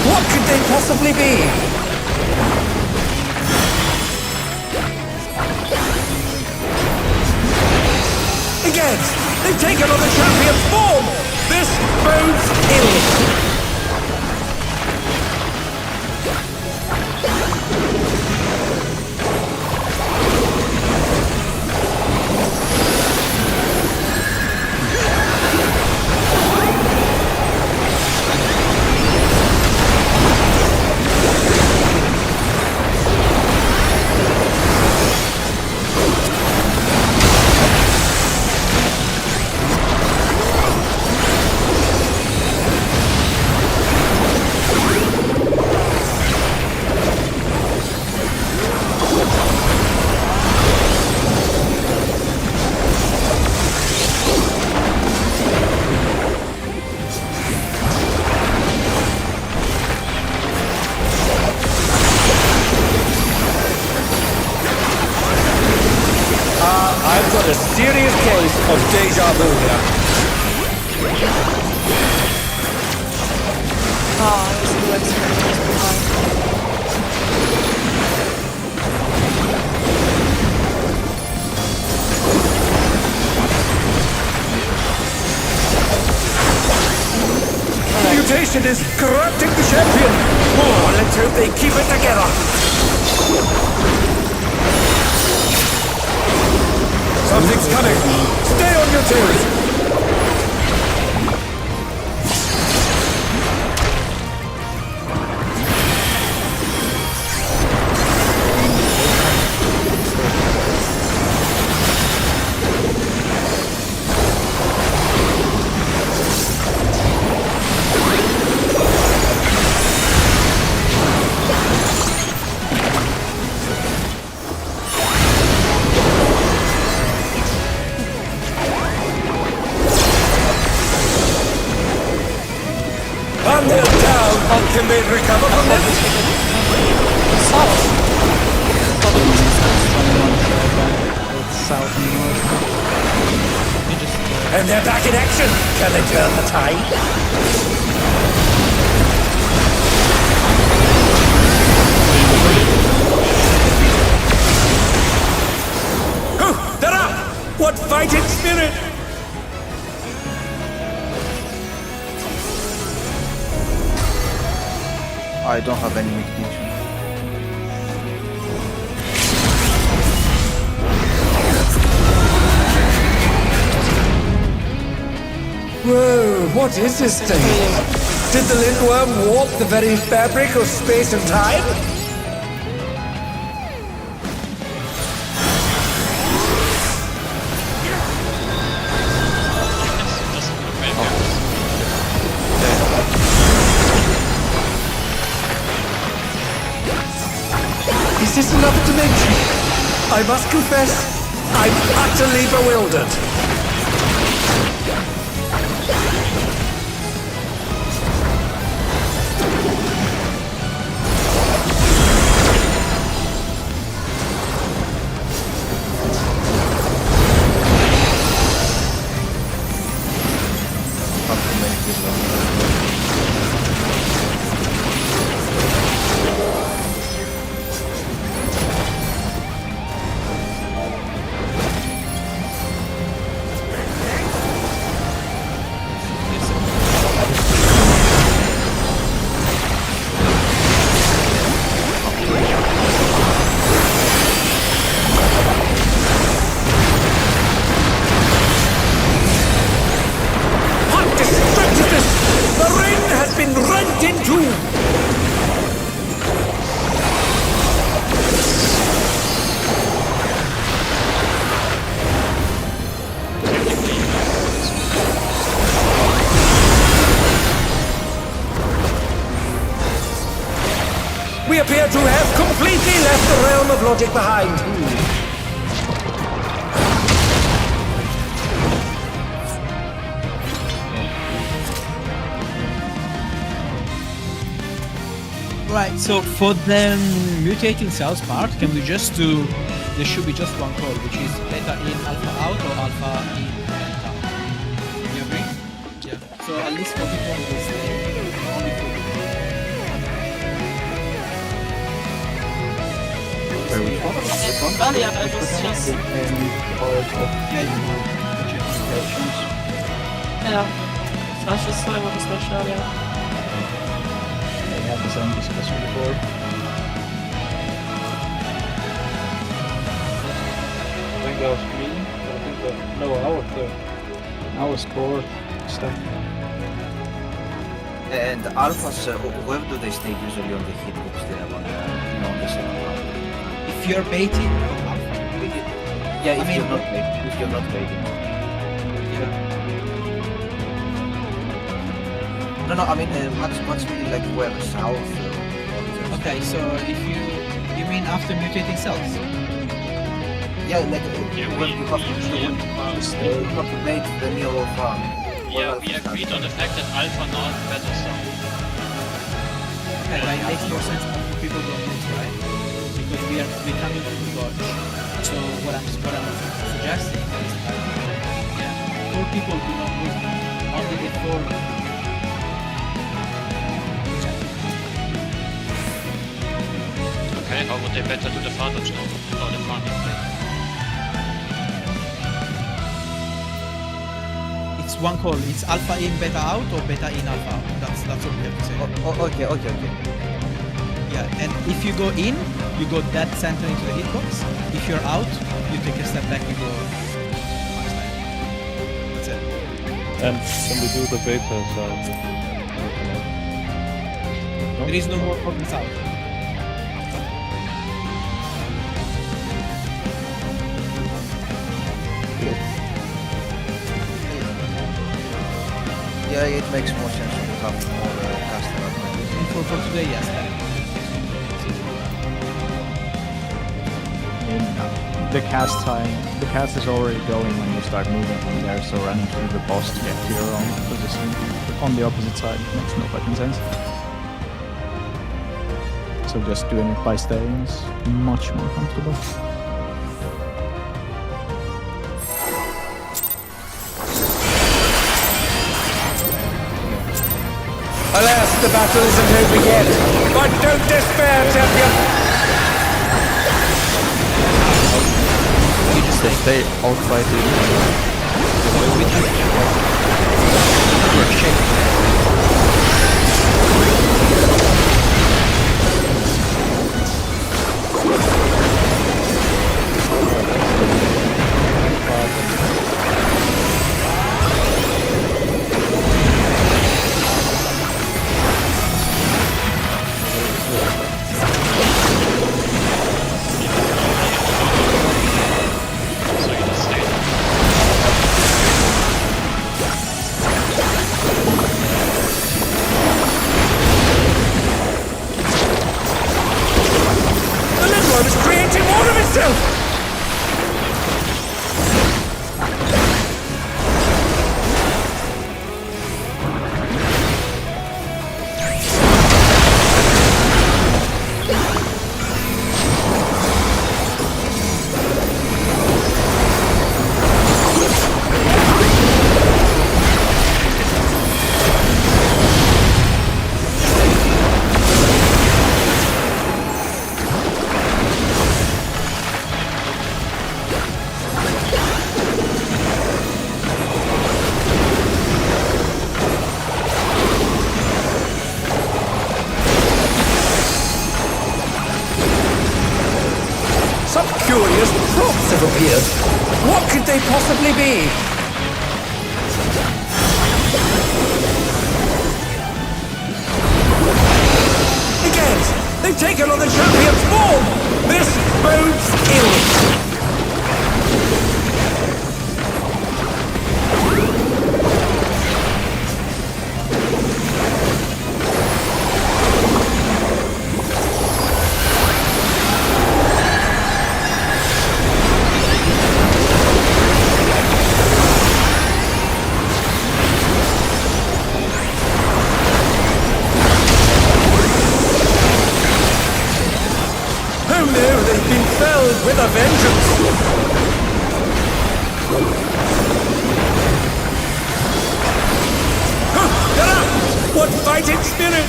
What could they possibly be? Again, they've taken on the champion's form! This bodes ill! I've got a serious case of deja vu here. Ah, I was the experience behind. The mutation is corrupting the champion. Oh, let's hope they keep it together. Something's coming. Stay on your toes. Until down, can they recover from this? So, south anymore. And they're back in action! Can they turn the tide? Oh, they're up! What fighting spirit! I don't have any mitigation. Whoa, what is this thing? Did the Lindworm warp the very fabric of space and time? Is this another dimension? I must confess, I'm utterly bewildered. We appear to have completely left the realm of logic behind. Right, so for the mutating cells part, can we just do, there should be just one call, which is beta in, alpha out, or alpha in, beta. You agree? Yeah. So at least for people who will stay, only for Earlier, I was just... Yeah. I was just talking about this much earlier. We had the same discussion before. I think that was me, but I think that... No, I was there. I was fourth stack. And alphas, where do they stay usually on the hitbox there on the, on the second round? if you're baiting, yeah, if you're not baiting. Yeah. No, I mean, what's really like where south? Okay, so if you mean after mutating cells? Yeah, like when you have to bait the Neo farm. Yeah, we agreed on the fact that Alpha North better south. Okay, but it makes more sense when people don't move, right? Because we're coming from the gorge. So what I'm suggesting is that 4 people do not move. Only the 4. Okay, how would they better do the farmage now? Or the farming play? It's one call. It's alpha in, beta out, or beta in, alpha out. That's all we have to say. Okay. Yeah, and if you go in, you go dead center into the hitbox. If you're out, you take a step back, you go next time. That's it. And can we do the beta sound? There is no more problems out. Yeah, it makes more sense to have more caster advantage. For today, yes. The cast is already going when you start moving from there, so running through the boss to get to your own position on the opposite side makes no fucking sense. So just doing it by staying is much more comfortable. Alas, the battle isn't over yet. But don't despair, champion. You just stay outside So you just stay there. The little one is creating more of itself. Some curious props have appeared. What could they possibly be? Again, they've taken on the champion's form. This bodes ill. Oh no, they've been felled with a vengeance! Huh, get up! What fighting spirit!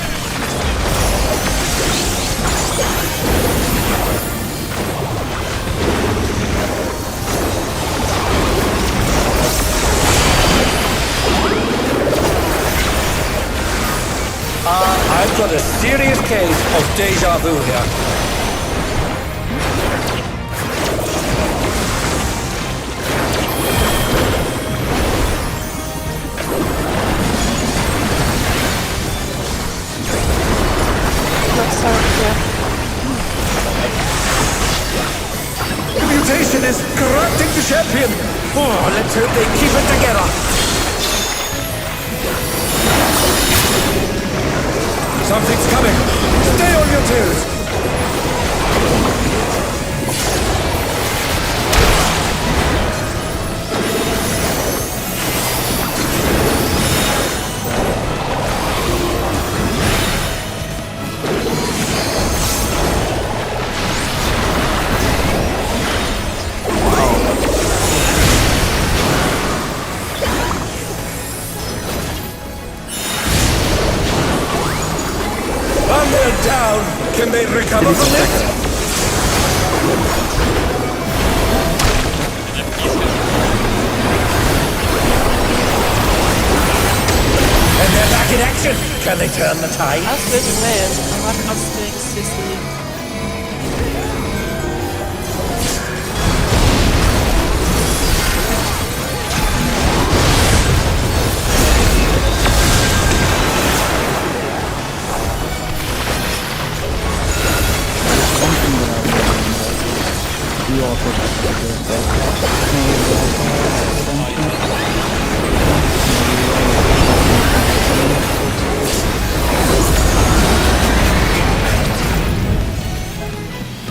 I've got a serious case of deja vu here. The mutation is corrupting the champion! Oh, let's hope they keep it together! Something's coming! Stay on your toes! They're down. Can they recover from this? And they're back in action. Can they turn the tide? That's really weird. I'm not staying seriously.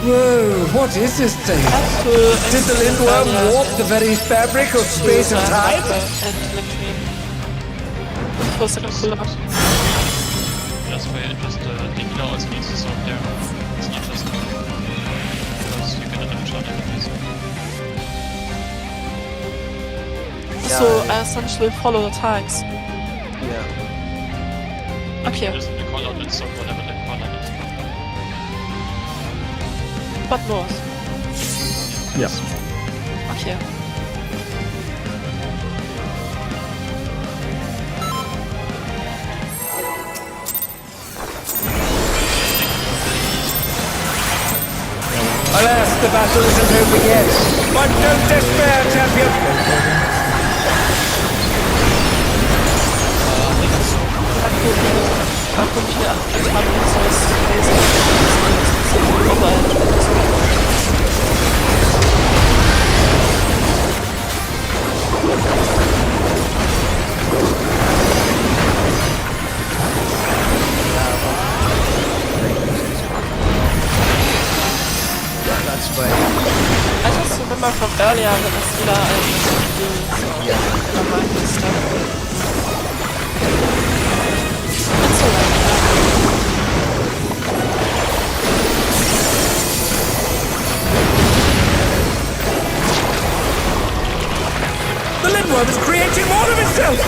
Whoa, what is this thing? Did the Lindworm warp the very fabric of space and time? Just wait, just the healer also needs to stop there. It's not just because you get a damage on enemies. So I essentially follow the tags. Yeah. Okay. It isn't the callout, it's whatever the callout is. But north. Yes. Okay. Alas, the battle isn't over yet. But don't despair, champion! That's why. I just remember from earlier that Asila and do so never mind this stuff. It's alright. The Limworm is creating more of itself!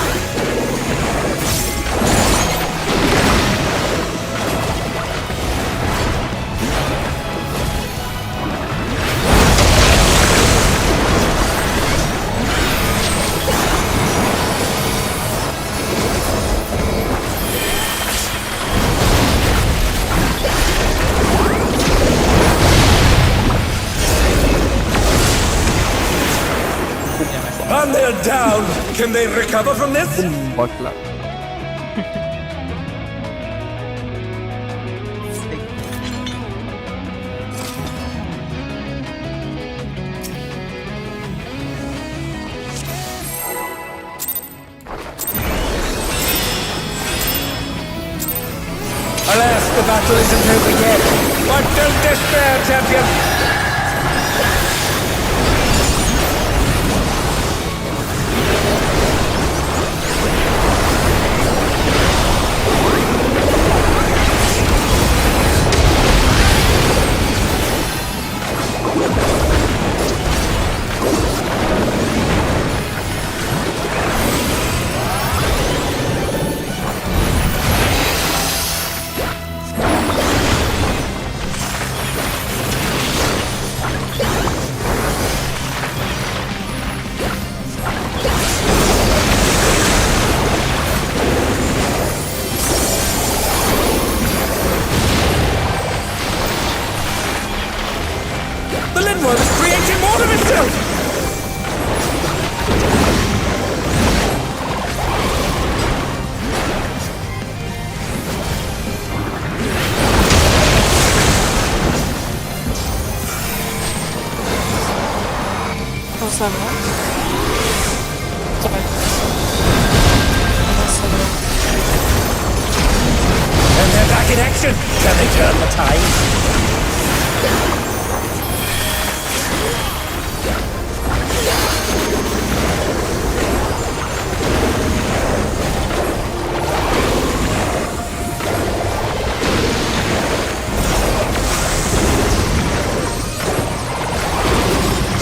And they're down! Can they recover from this? Buckler. Alas, the battle isn't over yet. But don't despair, champion! The Limworm is creating more of itself! What's that wrong? Sorry. And they're back in action! Can they turn the tide?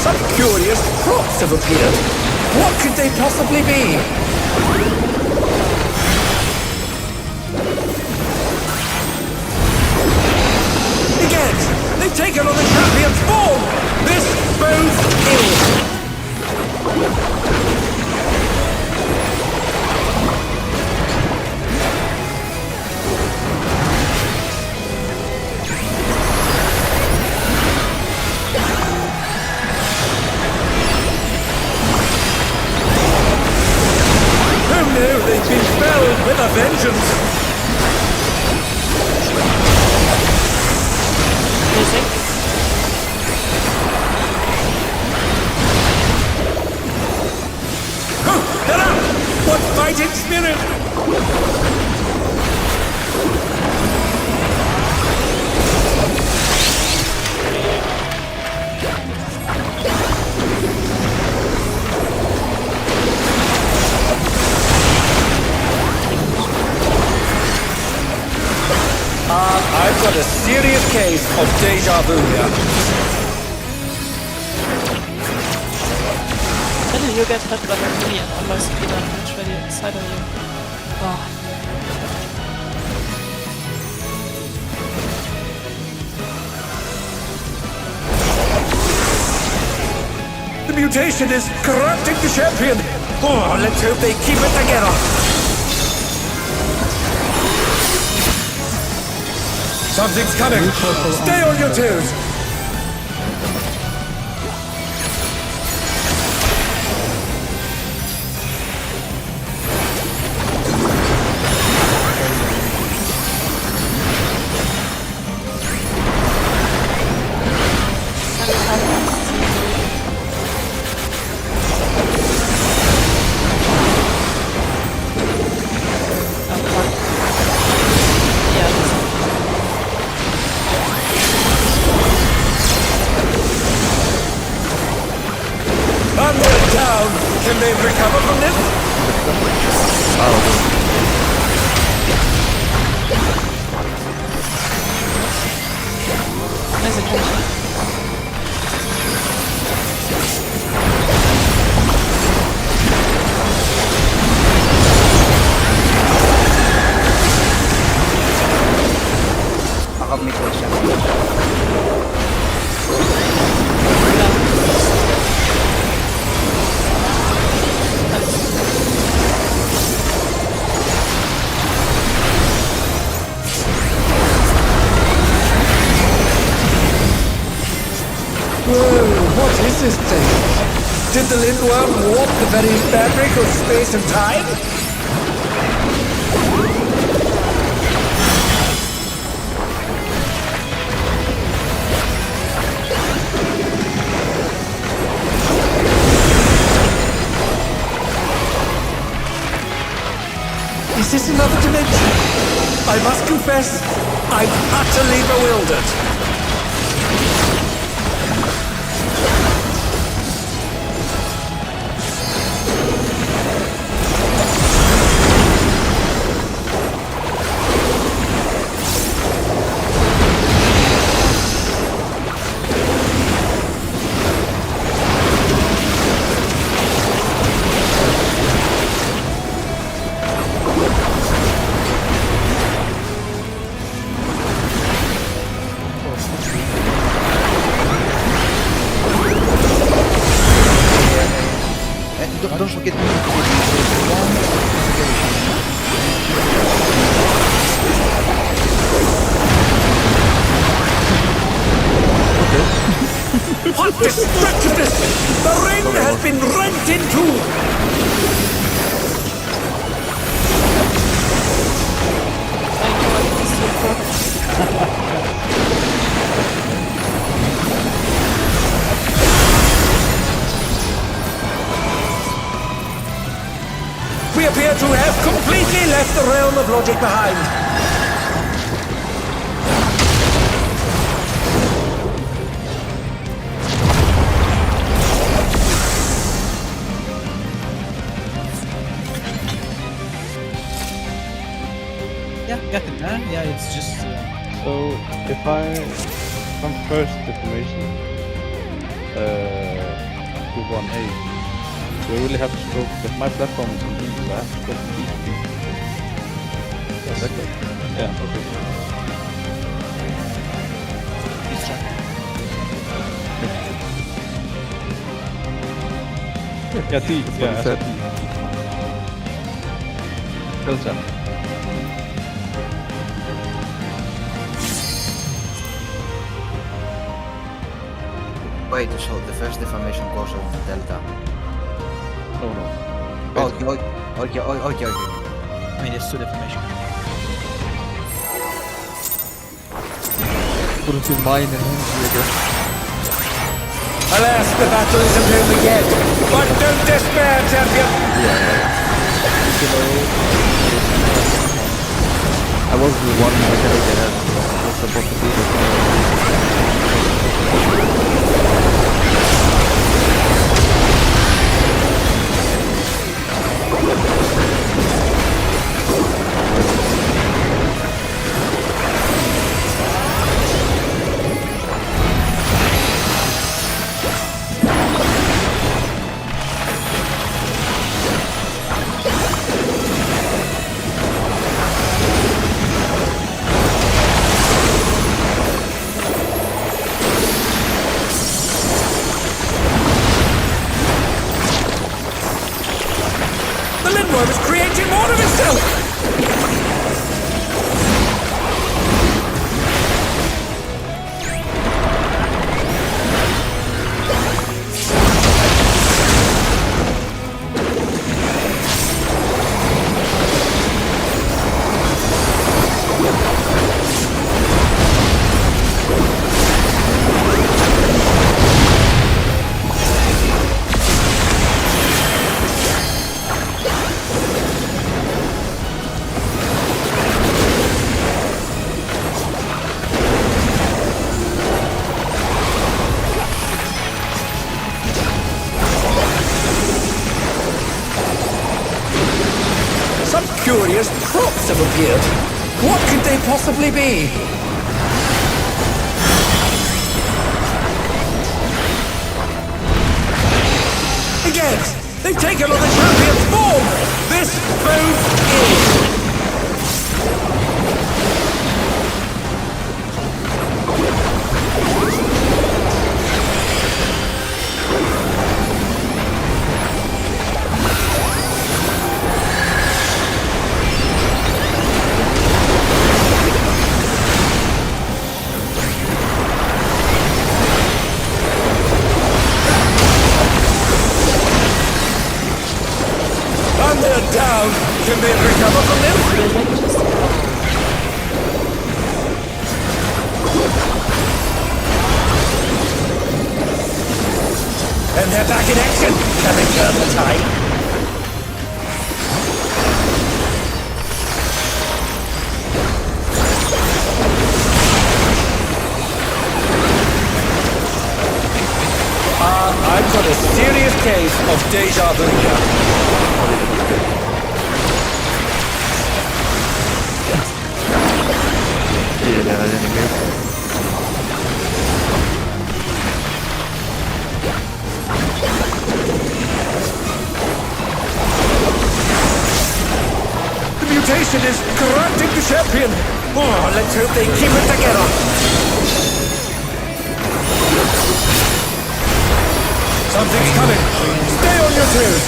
Some curious props have appeared. What could they possibly be? Again, they've taken on the champion's form! This bodes ill! Who knew they'd be felled with a vengeance? Music. Get up! What fighting spirit! I've got a serious case of deja vu here. When did you get hit by the minion unless you are literally inside of you? Oh. The mutation is corrupting the champion. Oh, let's hope they keep it together. Something's coming. Stay on your toes. Onward down. Can they recover from this? There's a tension. I have me question. Whoa, what is this thing? Did the Lindworm warp the very fabric of space and time? Is this another dimension? I must confess, I'm utterly bewildered. Don't forget What destructiveness! The ring has been rent in two! We appear to have completely left the realm of logic behind. Yeah, getting there. Yeah, it's just. So if I'm first deformation to 1A, we really have to stroke because my platform is in B, so I have to stroke B. Is that good? Yeah, okay. He's trying. Yeah, T. Yeah, I said T. Delta. Wait, so the first deformation goes on delta. No. Okay. I mean, it's two deformation. Wouldn't be mine and him again. Alas, the battle isn't over yet. But don't despair, champion! I was the one that was supposed to be the worm is creating more of itself! Curious crops have appeared. What could they possibly be? Again, they've taken on the champion's form! This bodes ill! Down! Can they recover from this? And they're back in action! Can they turn the tide? I've got a serious case of deja vu here. The mutation is corrupting the champion. Oh, let's hope they keep it together. Something's coming. Stay on your toes.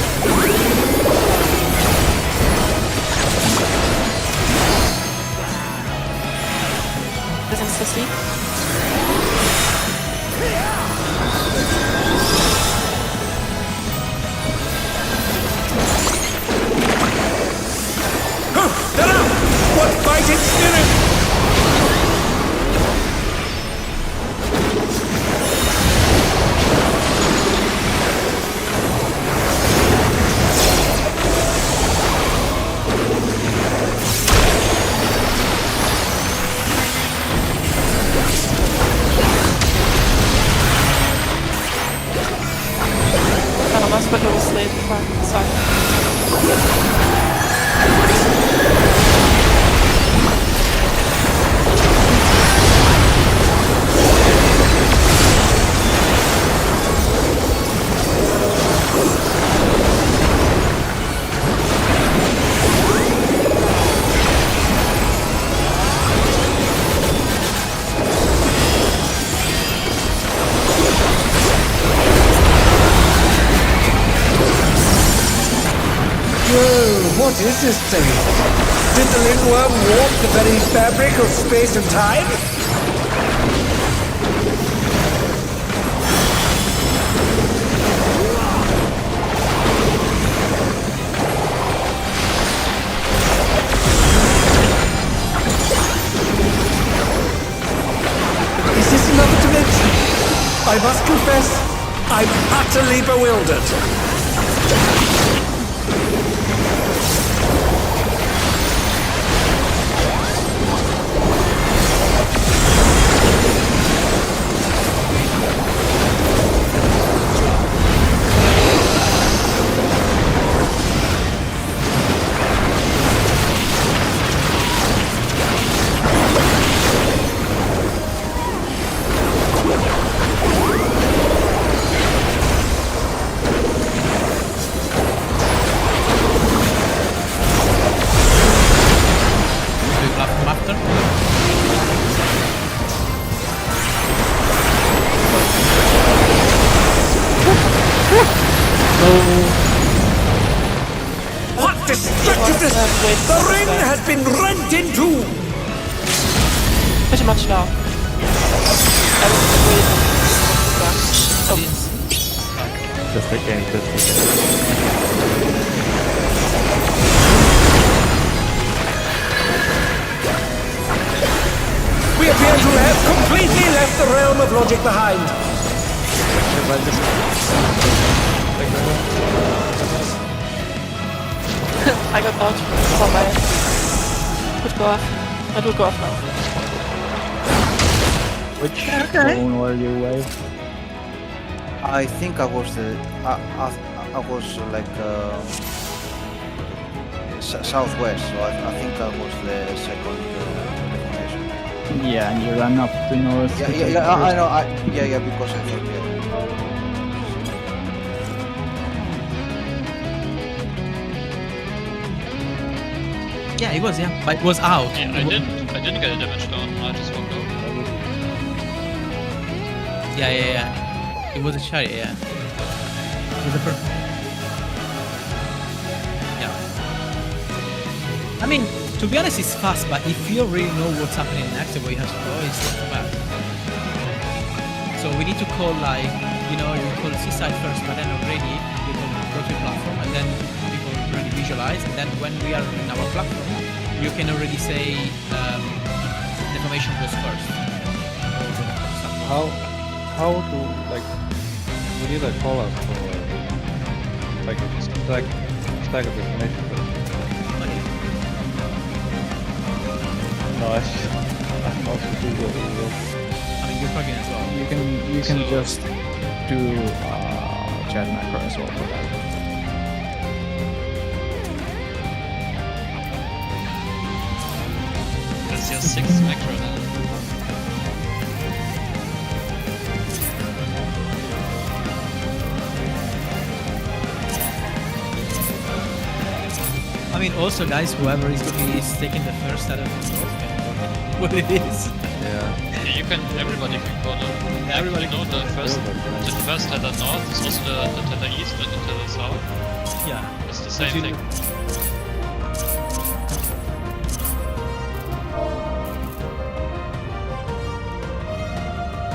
Presence to sleep. What fighting spirit! But it was late before, sorry. What is this thing? Did the lingworm warp the very fabric of space and time? Is this another dimension? I must confess, I'm utterly bewildered. wait. The ring has been rent in two! Pretty much now. I will wait. Yeah. Just again. We appear to have completely left the realm of logic behind. I got out for my... Would go off. It will go off now. Which phone were you with? I think I was the I was like southwest, so I think I was the second deformation. Yeah, and you ran up to north. Yeah, I know. Yeah, because I thought Yeah, it was, yeah. But it was out. Yeah, I didn't get a damage down. I just walked out. Yeah. It was a chariot, yeah. It was a perfect. Yeah. I mean, to be honest, it's fast, but if you really know what's happening next and where you have to go, it's not so bad. So we need to call, like, you call seaside first, but then already people go to the platform, and then people already visualize, and then when we are in our platform, you can already say deformation goes first. How to, like, we need a call out for, like, a stack of information first. No, I also do the I mean, you're plugging as well. You can just do chat macro as well for that. That's your 6th macro now. I mean, also, guys, whoever is taking the first out of the north can know what it is. Yeah. You can. Everybody can call it. Everybody know the first tether north is also the tether east and the tether south. Yeah, It's the same thing.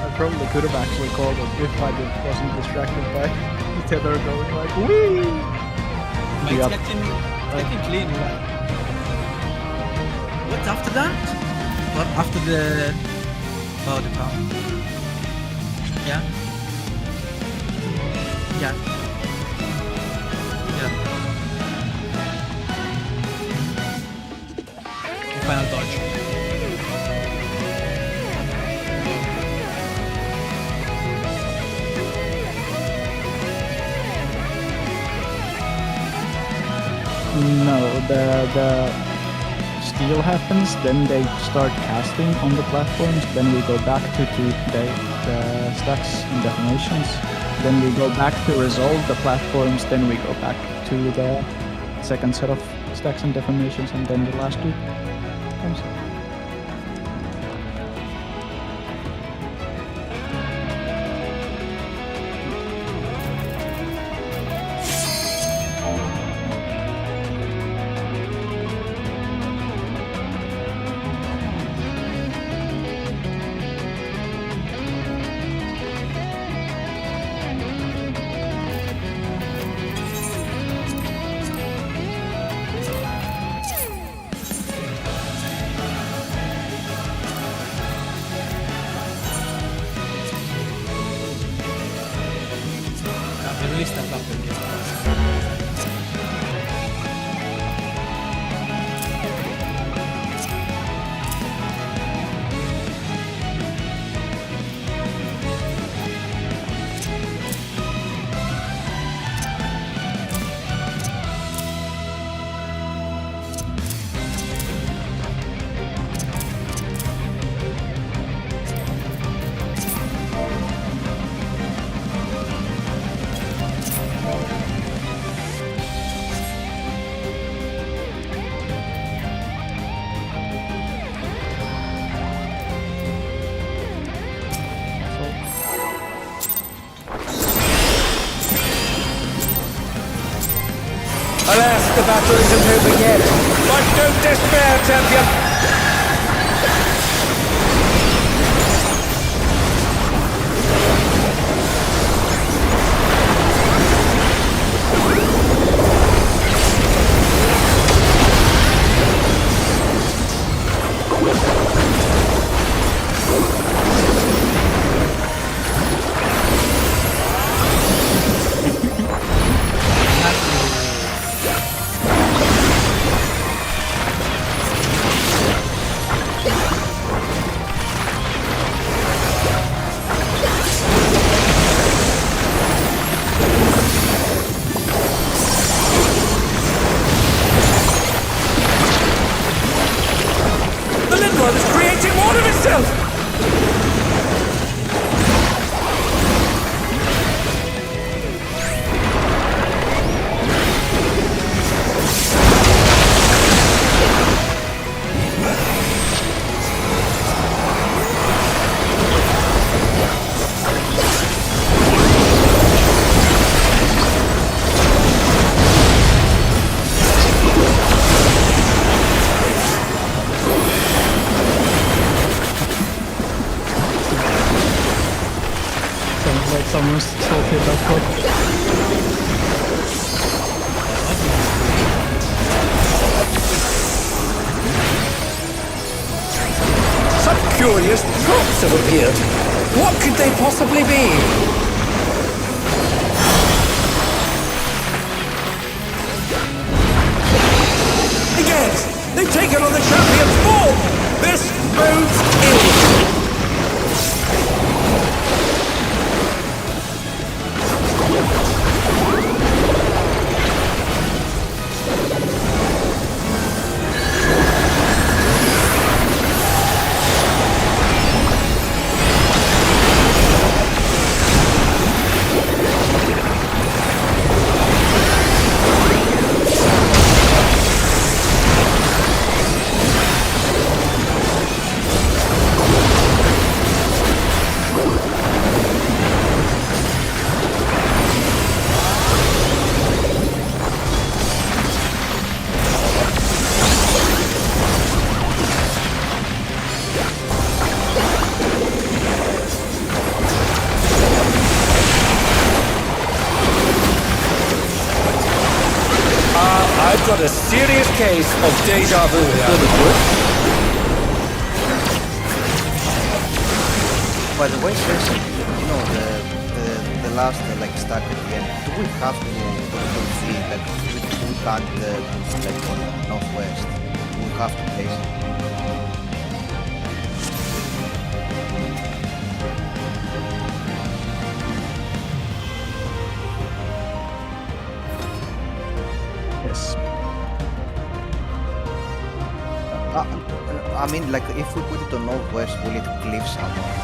I probably could have actually called it if I wasn't distracted by the tether going like wee. But it's getting clean. What after that? What after the town? Yeah. The final dodge. No, the steal happens, then they start casting on the platforms, then we go back to the stacks and deformations, then we go back to resolve the platforms, then we go back to the second set of stacks and deformations, and then the last two comes up. Alas, the battle isn't over yet. But don't despair, champion! Someone's salted that one. Some curious drops have appeared. What could they possibly be? Yes! They've taken on the champion's form! This bodes ill! I've got a serious case of deja vu here. By the way, seriously, you know, the last like stack at the end, do we have to put it on field? Like, we can't put it like on northwest. We have to place it. Yes. I mean, like, if we put it on northwest, will it cliff somewhere?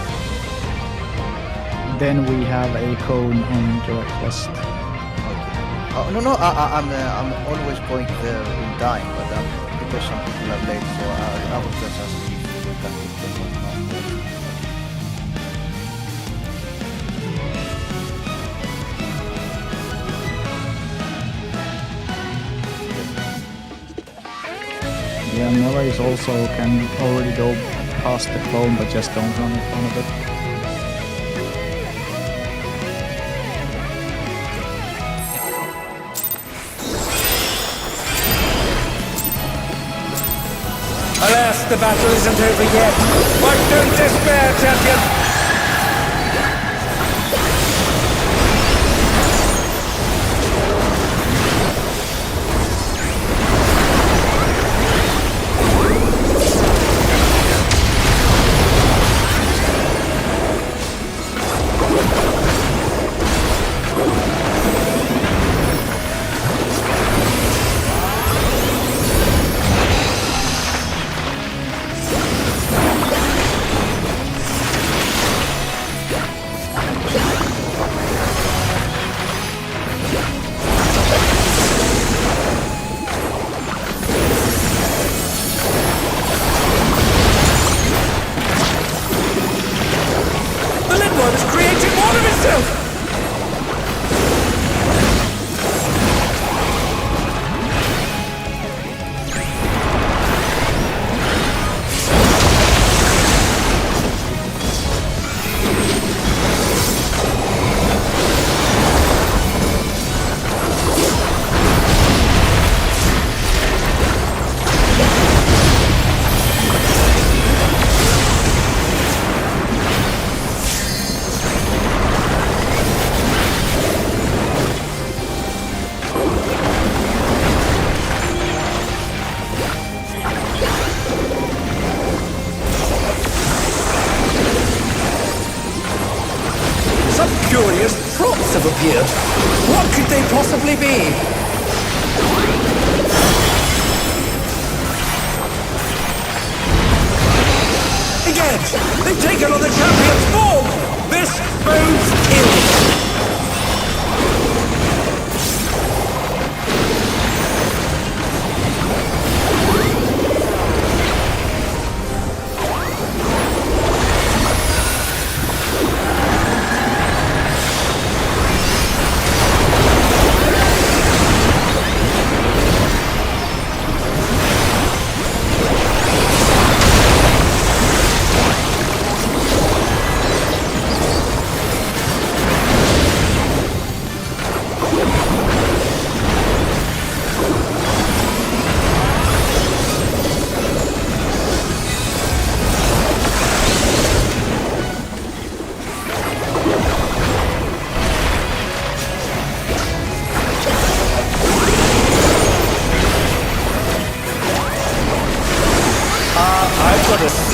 Then we have a cone on direct west. Okay. No, I'm always going there in time, but because some people are late, so I was just asking if we can put them on northwest. Yeah, melees also can already go past the clone, but just don't run in front of it. Alas, the battle isn't over yet. But don't despair, champion!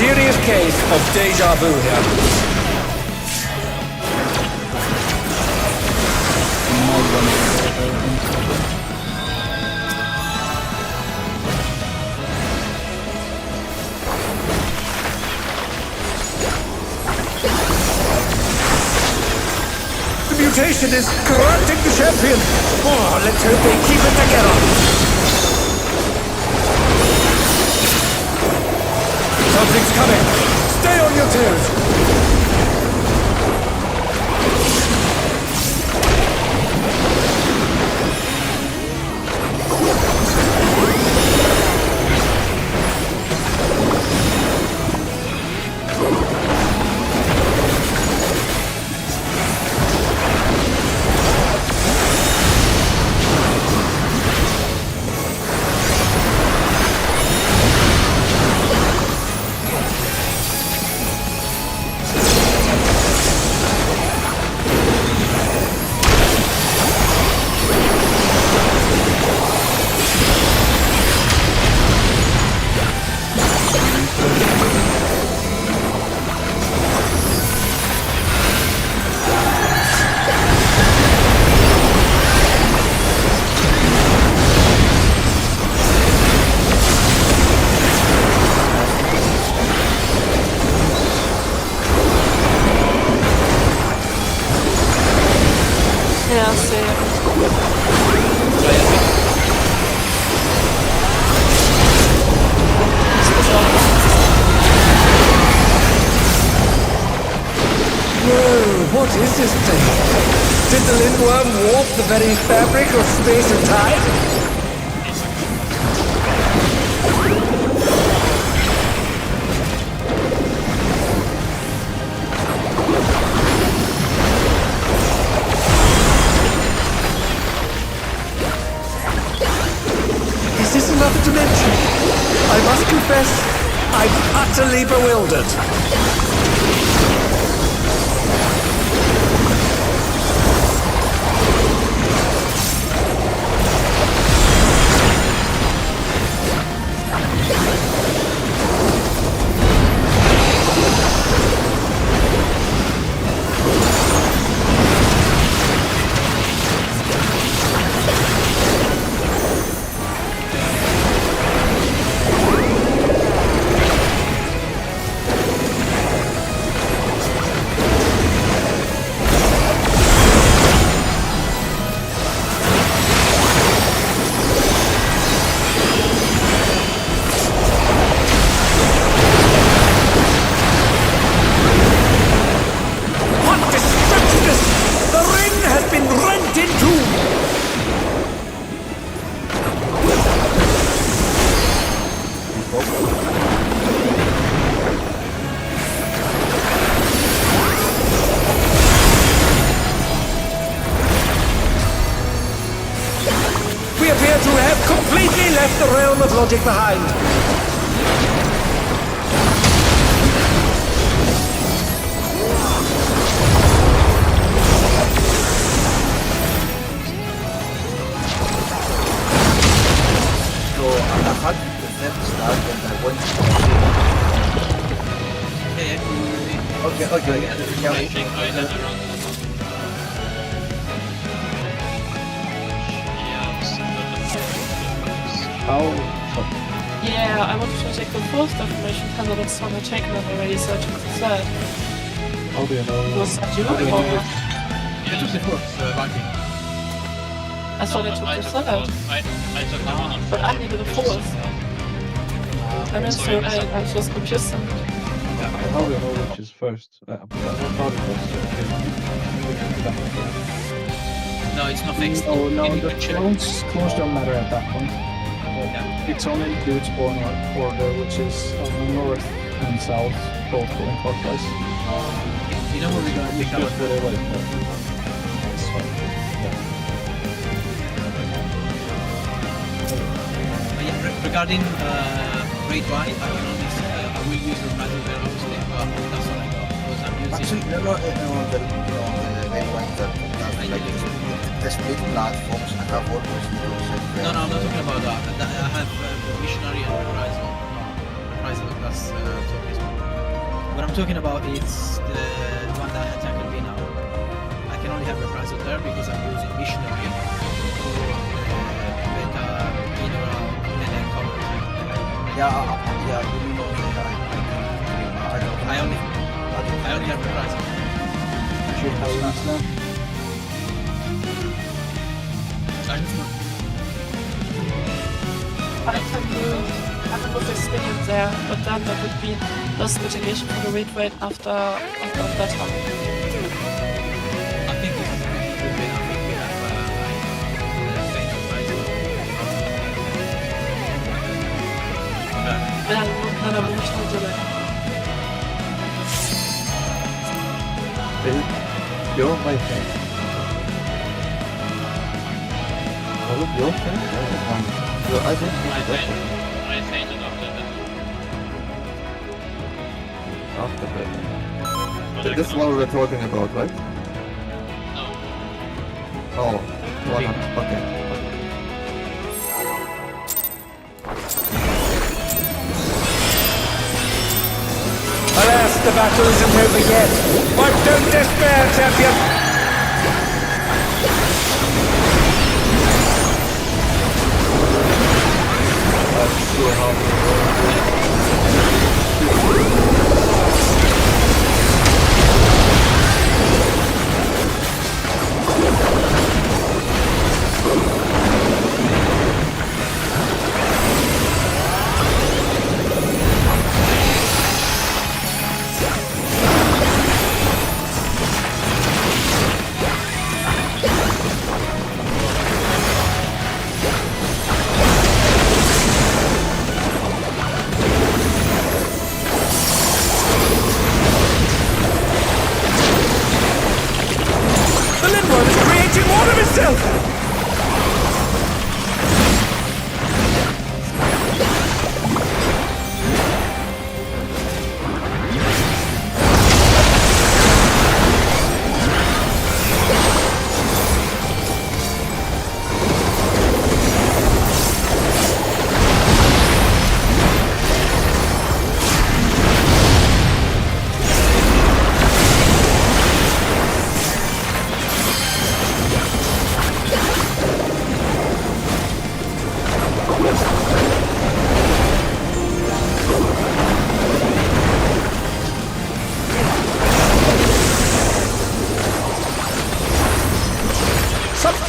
serious case of deja vu here. The mutation is corrupting the champion. Oh, let's hope they keep it together. Something's coming. Stay on your toes. Yeah, same. Whoa, what is this thing? Did the Lindworm warp the very fabric of space and time? Is this another dimension? I must confess, I'm utterly bewildered. We appear to have completely left the realm of logic behind. So I had the third start and I went to Okay. Yeah, I wanted to take the fourth information panel, but someone had taken it already, so I took the third. How do you know? Was that you? How do you Or... know? I took the fourth, Viking. I thought I took the third. I took the one on But I needed the fourth. I mean, so I was just confused. How do you know which is first? I thought it was No, it's not fixed. No, You the can check. clones don't matter at that point. It's only includes spawn order, which is north and south, both going clockwise. You know where we're gonna pick up? just what I like. That's fine. Regarding Great White, I can only I will use the Battle there obviously, but that's what I got. Because I'm using Actually, the main one that like the split platforms I have always used. No, I'm not talking about that. I have Missionary and Horizon. No, Horizon, that's totally small. I'm talking about it's the one that attacked me now. I can only have reprisal there because I'm using missionary for beta, mineral, and then cover attack. Yeah, you know that I only have reprisal. Should have used that. I can move the spinning there, but then that would be lost mitigation for the weight rate after that one. I think this is really good. I think we have faint reprisal. Then I move to the left. You're my friend. All of your friends? I think I fainted after that. after that. This is what we're talking about, right? No. Oh, okay. Alas, the battle isn't over yet. But don't despair, champion.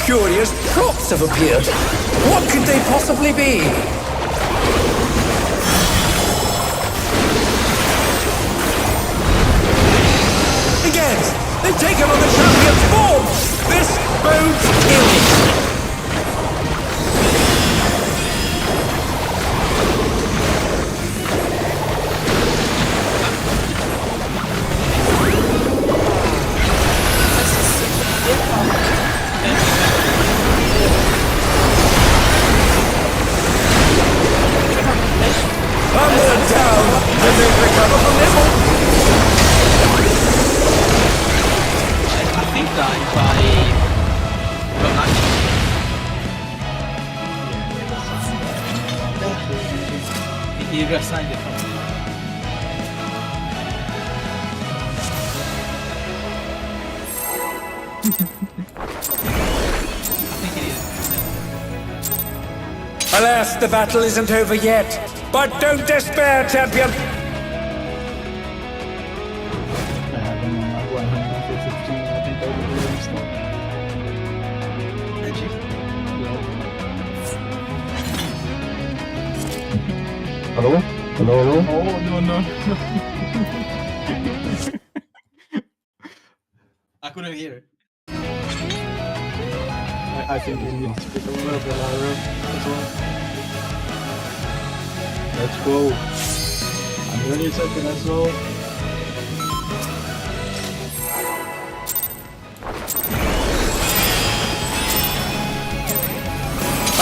Curious drops have appeared. What could they possibly be? Again, they've taken on the champion's form. This bodes ill. He reassigned it from me. I think it is. Alas, the battle isn't over yet. But don't despair, champion. I have him on my 115. I think I will do him slow. Hello? Hello? Oh, no. I couldn't hear it. I think you need to speak a little bit louder as well. Let's go. I'm ready to second as well.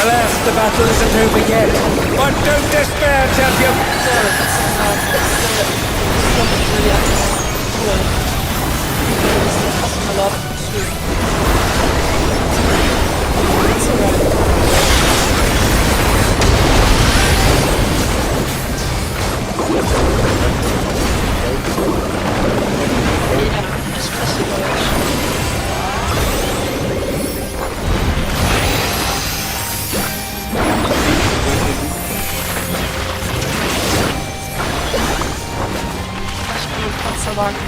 Alas, the battle isn't over yet. But don't despair, champion. Wagen.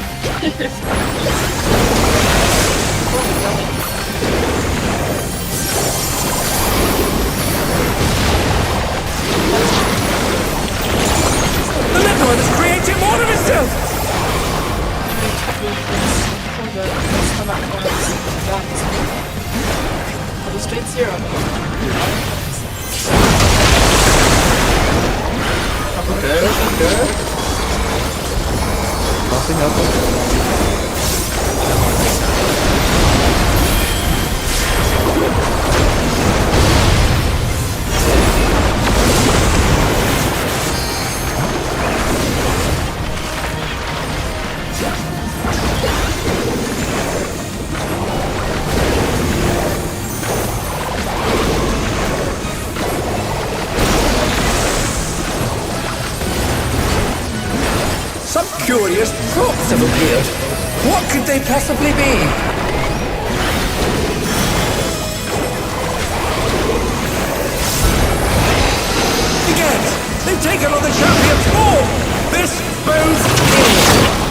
The little one is creating more of himself! Also steht Zero. Okay. Nothing happened. Some curious thoughts have appeared. What could they possibly be? Again, they've taken on the champion's form! This bodes ill!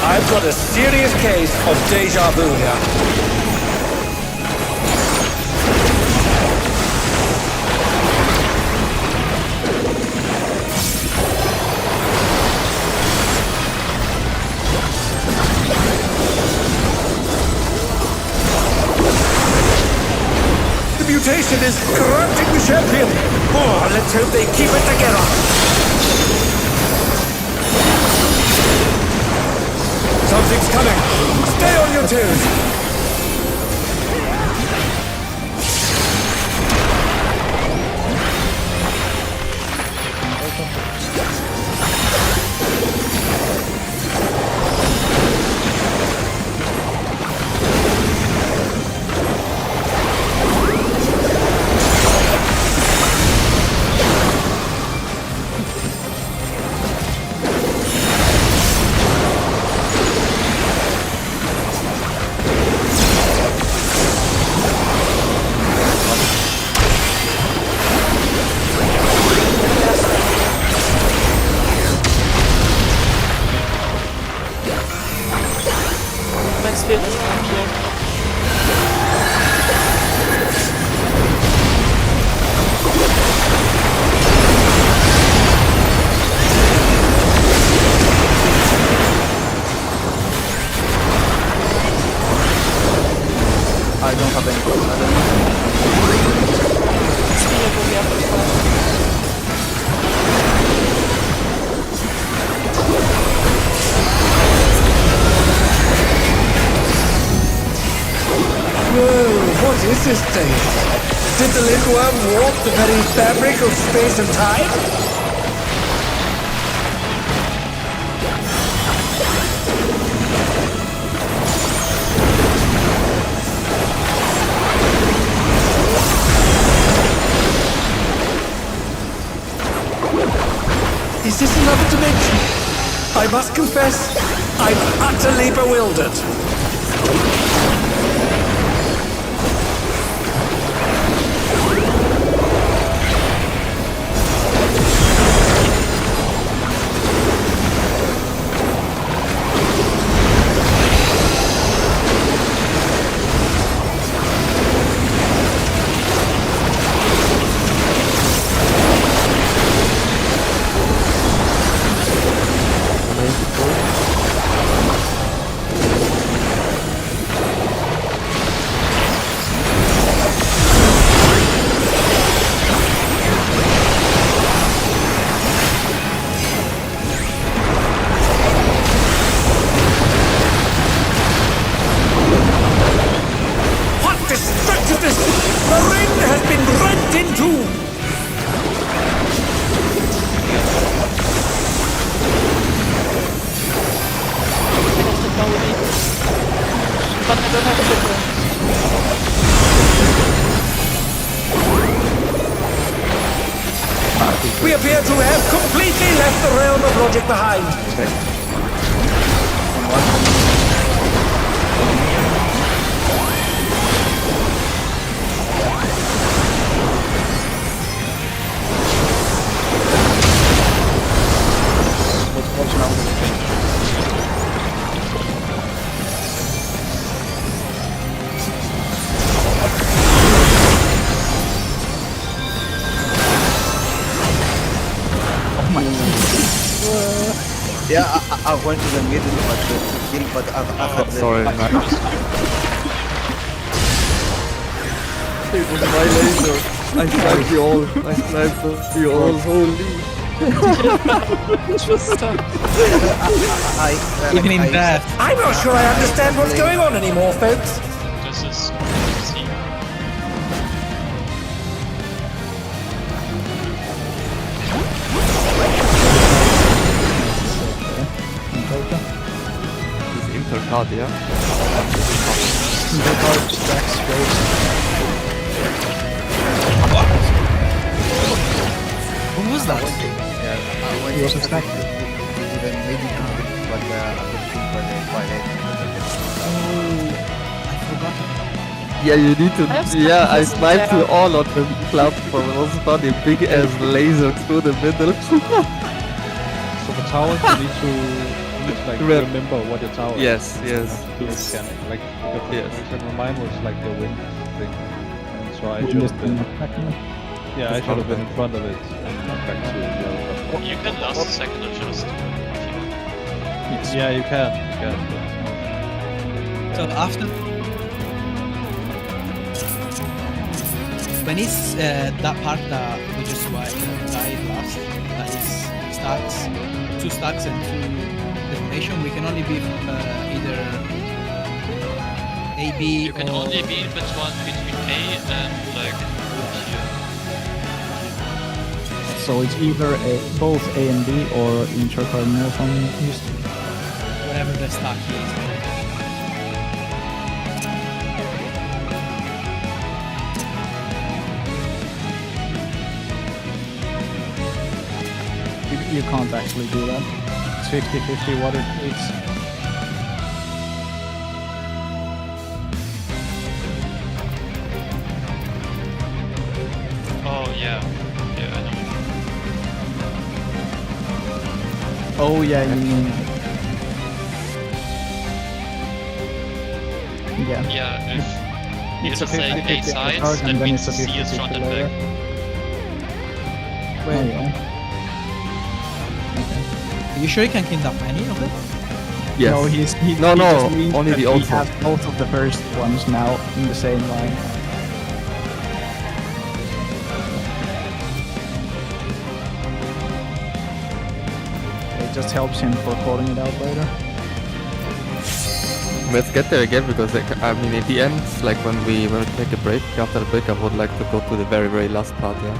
I've got a serious case of deja vu here. The mutation is corrupting the champion. Oh, let's hope they keep it together. Something's coming. Stay on your toes. I don't have any problem. Whoa, what is this thing? Did the Lindworm warp the very fabric of space and time? Is this another dimension? I must confess, I'm utterly bewildered. but I don't have signal. We appear to have completely left the realm of logic behind. What's now the finish? Yeah, I went to the middle but to kill, but I had the... Sorry, man. It was my laser. I sniped you all. I sniped you all. Holy. Even in that. I'm not sure I understand what's going on anymore, folks. This is see. This is intercard, yeah? What was that? He was a stack. Even maybe but I could think by the I forgot. Yeah, you need to. I have Yeah, I sniped sniped yeah. you all on the platform. It was funny. Big ass laser through the middle. So the towers, you need to like remember what your tower Yes, is. yes, To do the yes. scanning. Like, because Yes. for example, mine was like the wind thing. And so I You should just have been... been Yeah, I should have been in front of it and not back to the other platform. You can last a second or just if you want. Yeah, you can. But... So after when it's that part that we just died last, that is stacks, 2 stacks and 2 detonation, we can only be either A, B, You can or... only be between A and like here. So it's either both A and B or intercardinal from East. whatever the stack is. You can't actually do that. It's 50-50 what it is. Oh yeah. Yeah, I know. Oh yeah, you mean... Yeah. Yeah, if you It's a just say 50-50 A at the sides, start, that and then means it's a C is front 50-50 and later. back. Oh, yeah. Are you sure you can kidnap any of them? Yes. No, he No, just means only that the he old has both of the first ones now in the same line. It just helps him for calling it out later. Let's get there again because like, I mean, in the end, like when we take a break, after the break, I would like to go to the very last part. Yeah.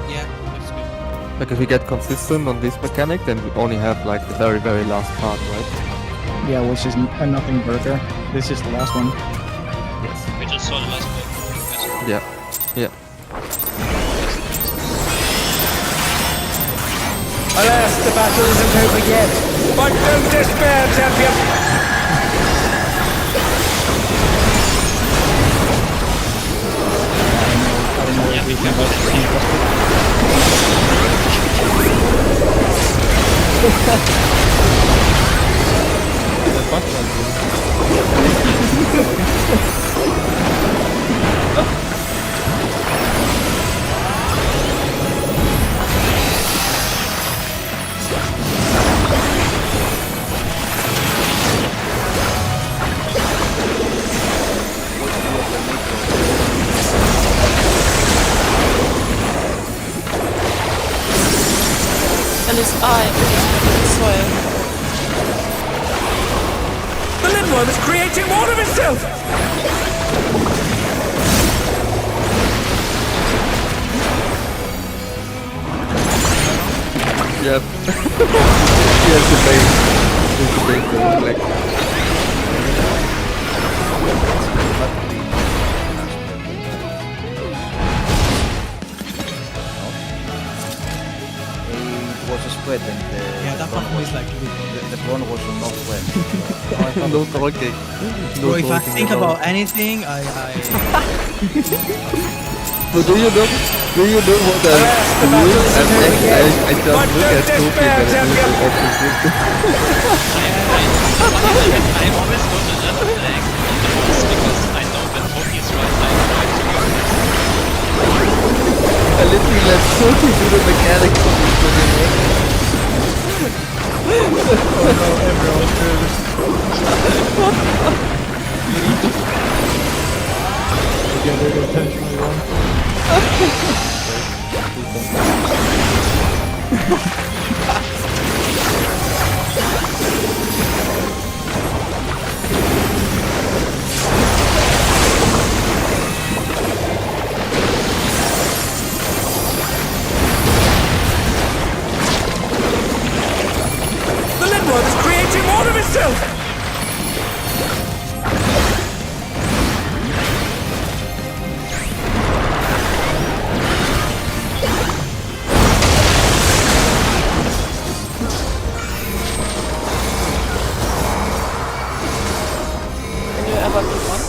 Yeah, that's good. Like if we get consistent on this mechanic, then we only have like the very last part, right? Yeah, which is a nothing burger. This is the last one. Yes. We just saw the last one. Yeah. Yeah. Alas, the battle isn't over yet. But don't despair, champion! I don't know if we can keep up. At least I soil. The Lindworm is creating more of itself! Yep. Yes, the base. It's a big like It was a spread and Yeah, that front one was is like. the front was on northwest. no talking. Bro, if I talking think at all. about anything, I But do you know what I just look at Toki and I always go to left flank on the boss because I know when Toki is right, I try to go first. I literally let Toki do the mechanics of Get rid of intentionally wrong. The Limrod is creating more of itself! Can you ever be one?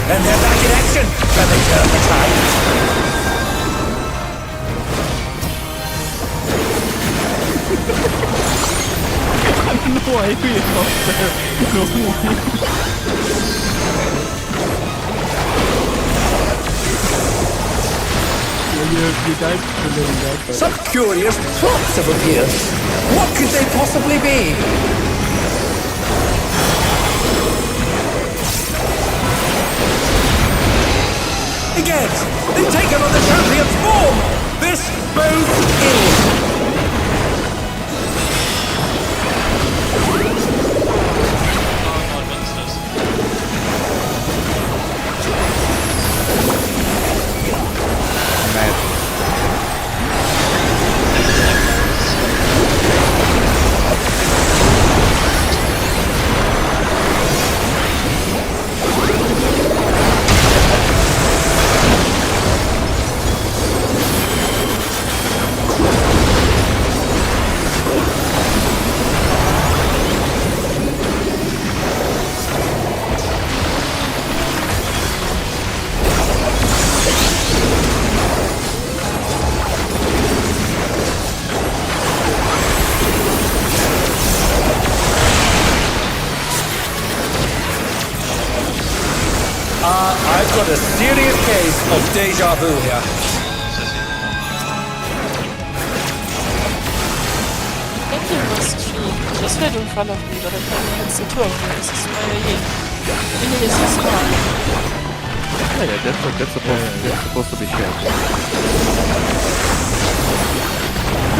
And they're back in action! Can they turn the tide? No way, it's not fair. No way. You died for doing that, but... Some curious props have appeared. What could they possibly be? Again, they've taken on the champion's form! This bodes ill! Oh, no, monsters. I've got a serious case of deja vu here. I think you must cheat. Just right in front of me, but I can't hit the two of you. This is why I hate. Really, this is smart. Yeah, that's supposed to be shared.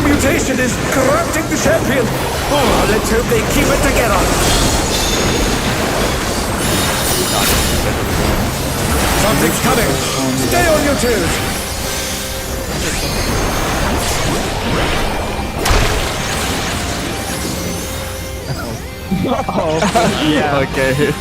Mutation is corrupting the champion. Oh, let's hope they keep it together. Something's coming. Stay on your toes. Oh, yeah. Okay.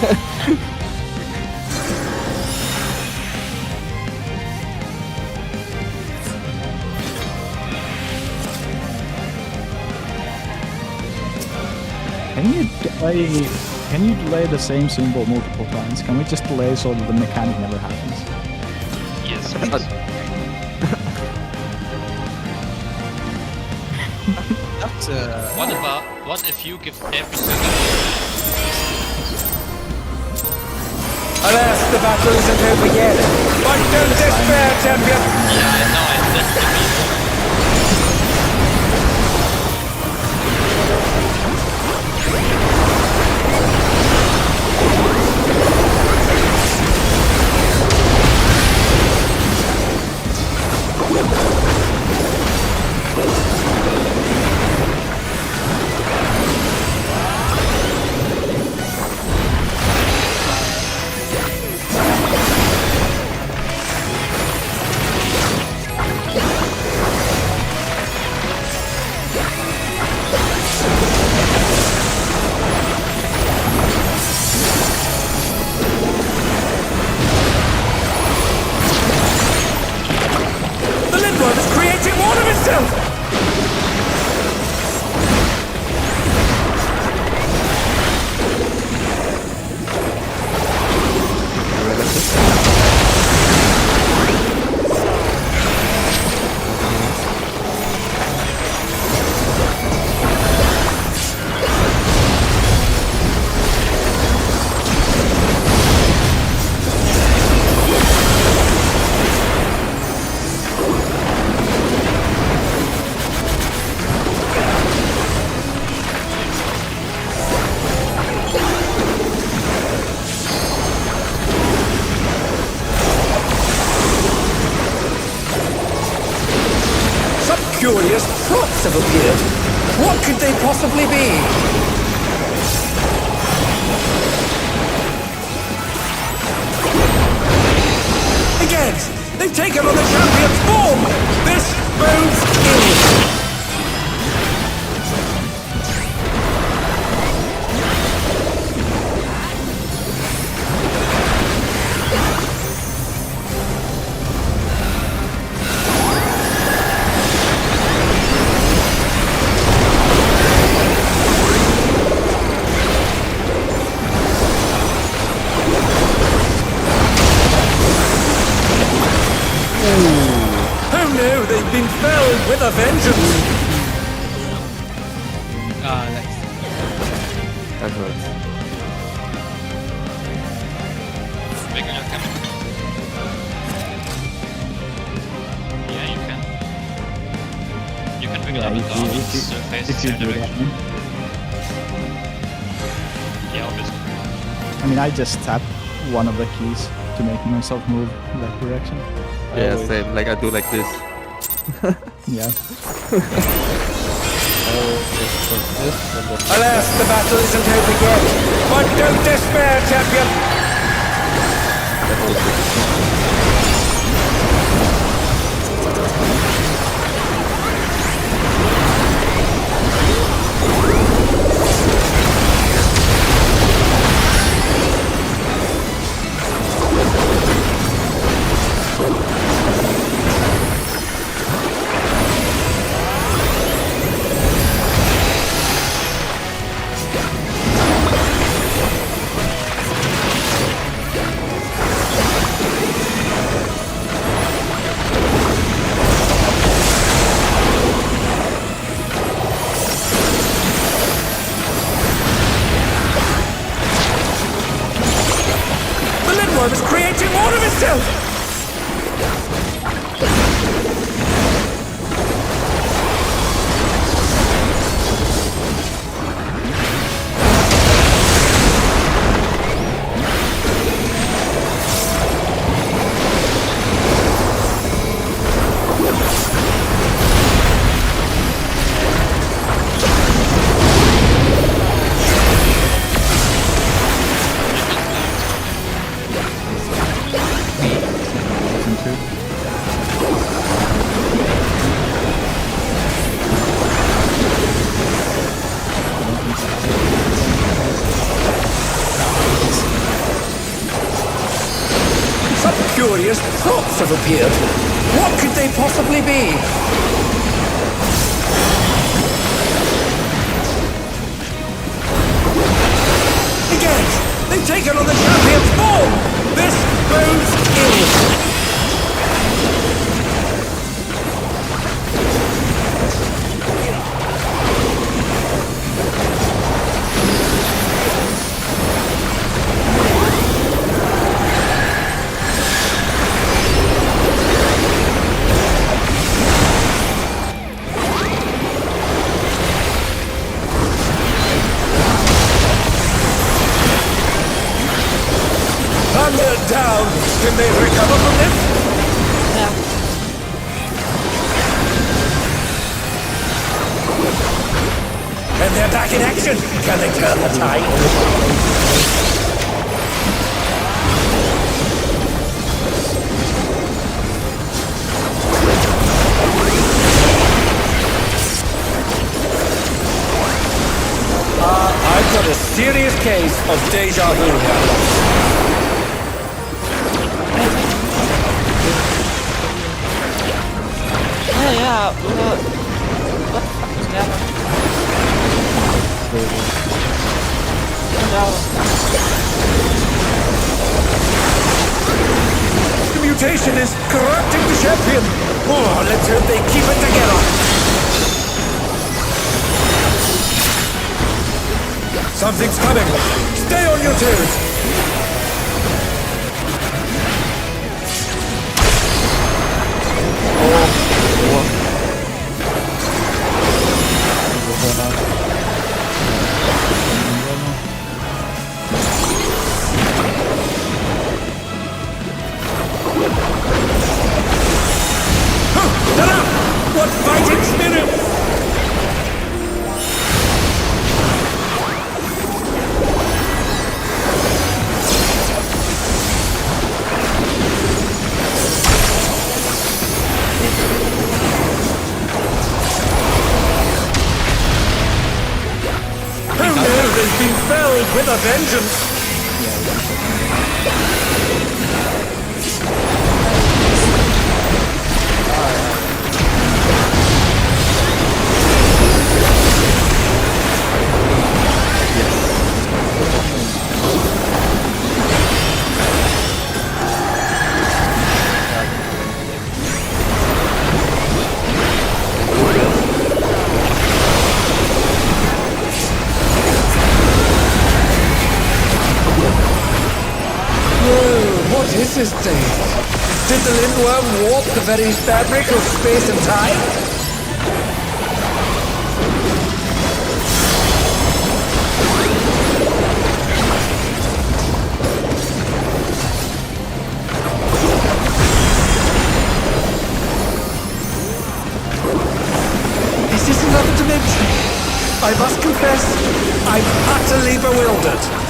Can you delay the same symbol multiple times? Can we just delay so that the mechanic never happens? Yes. That's What if you give every single Alas, the battle isn't over yet. But don't despair, champion. Yeah, I know, I definitely. himself! Curious thoughts have appeared. What could they possibly be? Again, they've taken on the champion's form. This bodes ill. They've been felled with a vengeance! Nice. That hurts. Bigger your camera. Yeah, you can. You can wiggle up and down its face if you in do that. direction. Yeah, obviously. I mean, I just tap one of the keys to make myself move in that direction. Yeah, same. Like I do like this. Yeah. Alas, the battle isn't over yet. But don't despair, champion! The is creating more of itself! Curious thoughts have appeared. What could they possibly be? Again, they've taken on the champion's form. This bodes ill. Down. Can they recover from this? Yeah. And they're back in action. Can they turn the tide? I've got a serious case of deja vu here. Yeah, Ja, oder... What the fuck ist der? Ja. The mutation is corrupting the champion. Oh, let's hope they keep it together. Something's coming. Stay on your toes. What fighting spirit! Oh no, they've been felled with a vengeance! What is this thing? Did the Lindworm warp the very fabric of space and time? Is this another dimension? I must confess, I'm utterly bewildered.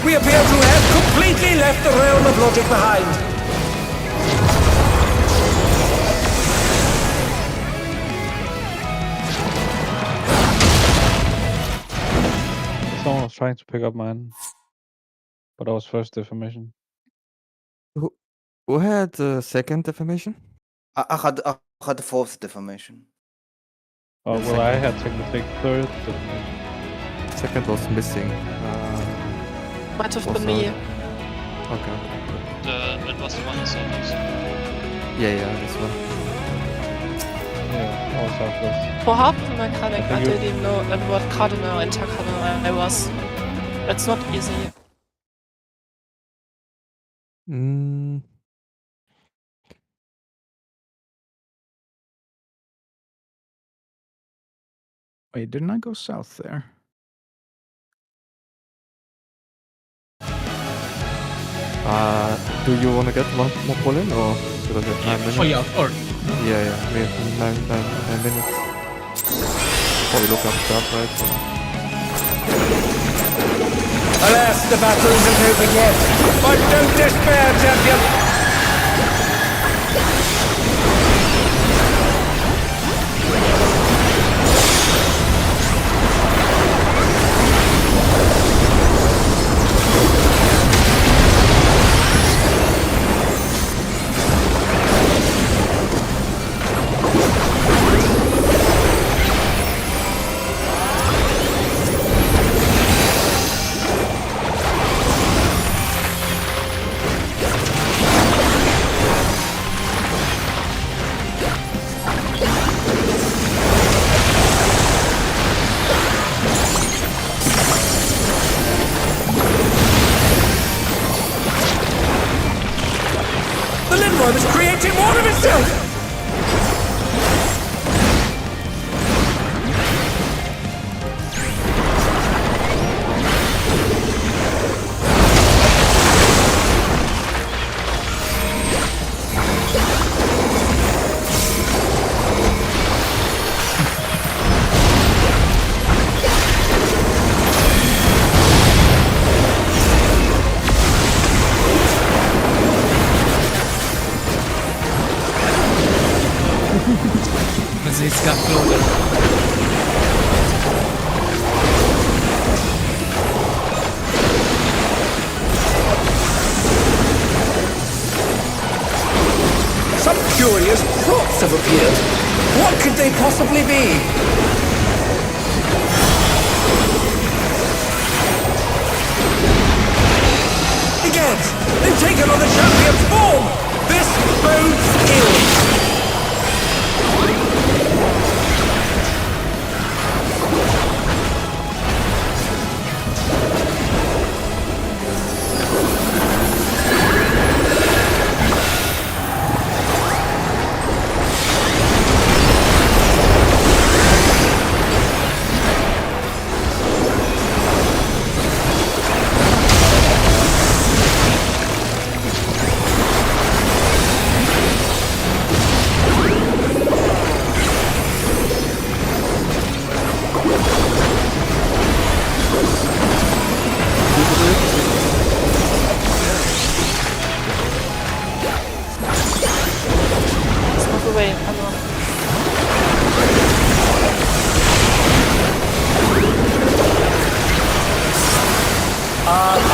We appear to have completely left the realm of logic behind. Someone was trying to pick up mine, but I was first deformation. Who had the second deformation? I had the fourth deformation. Oh, well, I had technically third deformation. Second was missing. Might have was been me. Okay. It was the one in southeast. Yeah, this one. Yeah, I was southwest. For half the mechanic, I you- didn't even know at what cardinal and intercardinal I was. It's not easy. Mm. Wait, didn't I go south there? Do you want to get one more pull in or because we have 9 minutes? Oh yeah, of course. Yeah, we have 9 minutes. Oh, we look up stuff, right? So. Alas, the battle isn't over yet. But don't despair, champion! expecting more of himself! It's got closer. Some curious props have appeared. What could they possibly be? Again, they've taken on the champion's form! This bodes ill!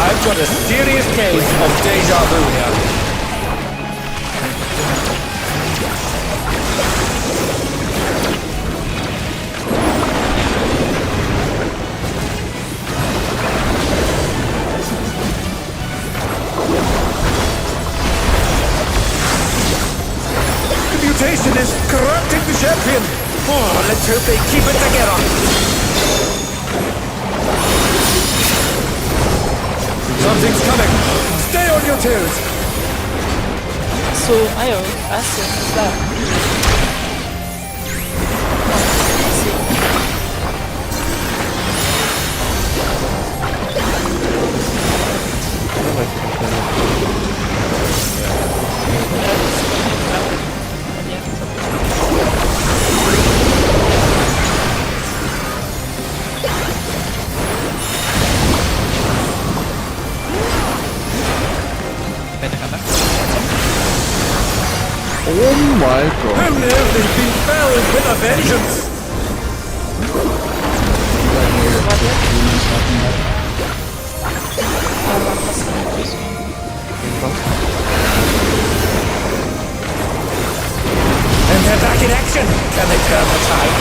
I've got a serious case of deja vu here. The mutation is corrupting the champion. Oh, let's hope they keep it together. Something's coming. Stay on your toes. So, ayo, así, claro. Oh my god. Who knew they'd be felled with a vengeance? And they're back in action. Can they turn the tide?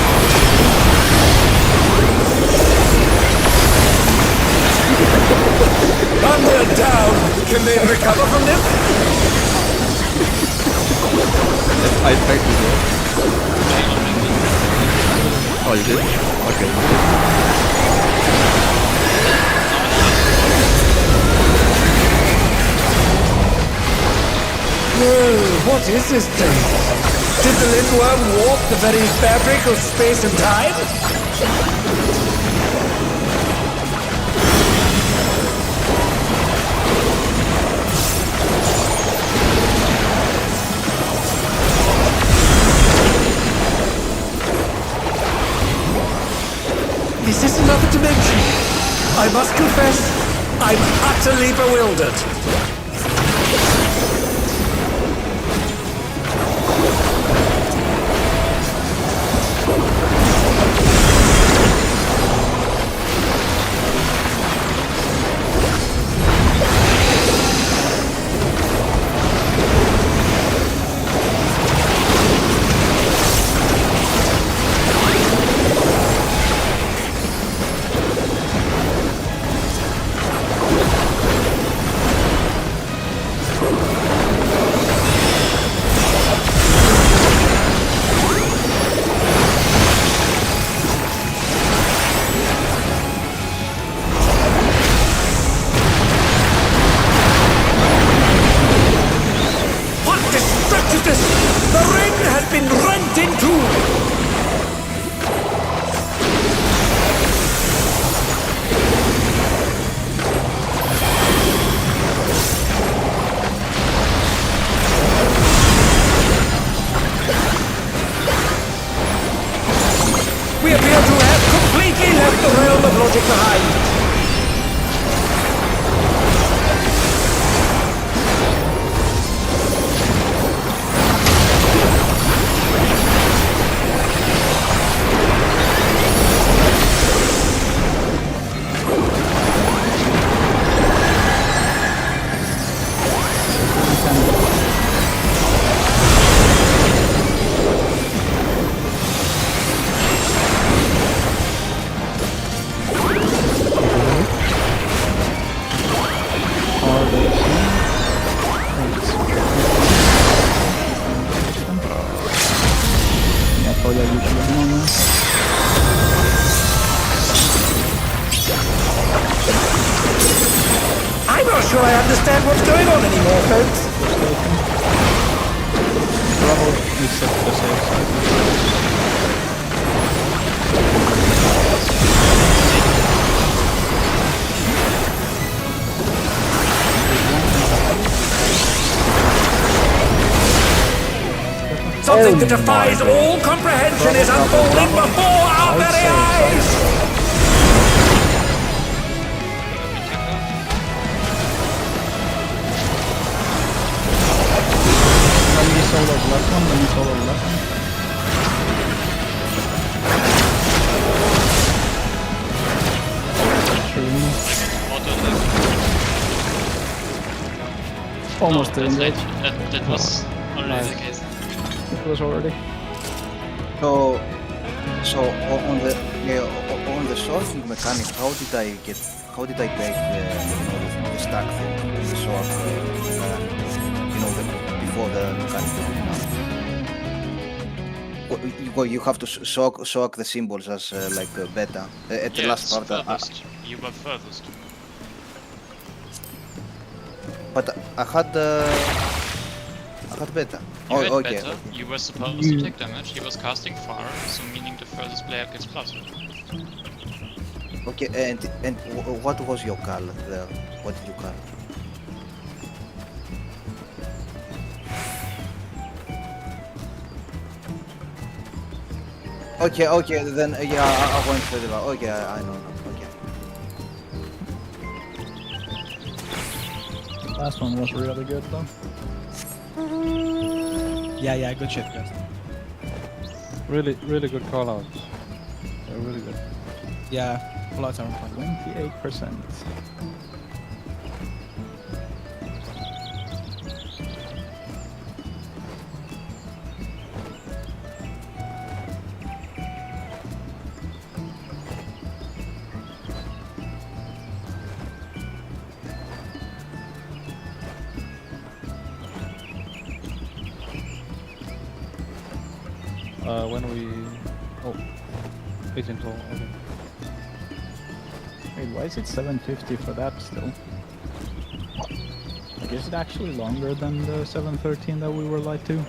Under down. Can they recover from this? I tried to do it. Oh, you did? Okay. Whoa, what is this thing? Did the Lindworm warp the very fabric of space and time? Is this another dimension? I must confess, I'm utterly bewildered. sure I understand what's going on anymore, folks. Bravo is at the safe side. Something that defies all comprehension is unfolding before our very eyes! Let me solo the left one, let me solo the left one. Almost that's didn't late. it. That was already the case. It was already. So on the sorting mechanic, how did I break the stack thing on the sort before the mechanic? You have to soak the symbols as like beta at the last part. Furthest. You were furthest. But I had beta. You had Okay. better. You were supposed to take damage. He was casting far, so meaning the furthest player gets plus. Okay, and what was your call there? What did you call? Okay, then yeah, I went further. Okay, I know now. Okay. Last one was really good though. Yeah, good shit, guys. Really good call out. Yeah, really good. Yeah, pull out our point. 28%. When we... Oh. 18 total, okay. Wait, why is it 750 for that still? Like, is it actually longer than the 713 that we were lied to?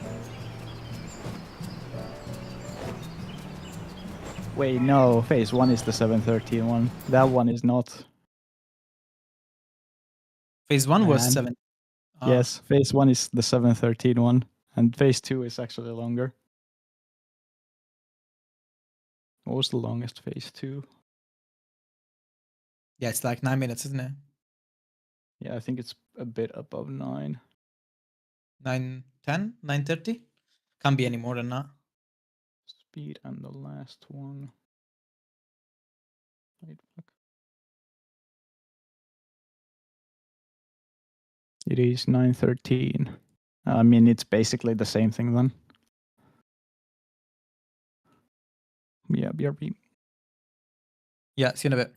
Wait, no, phase 1 is the 713 one. That one is not. Phase 1 was Man. 7. Yes, phase 1 is the 713 one, and phase 2 is actually longer. What was the longest phase 2? Yeah, it's like 9 minutes, isn't it? Yeah, I think it's a bit above 9. 9:10, 9:30. Can't be any more than that. Speed and the last one. Wait, fuck. It is 9:13. I mean, it's basically the same thing then. Yeah, BRB. Yeah, see you in a bit.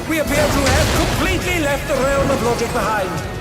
We appear to have completely left the realm of logic behind.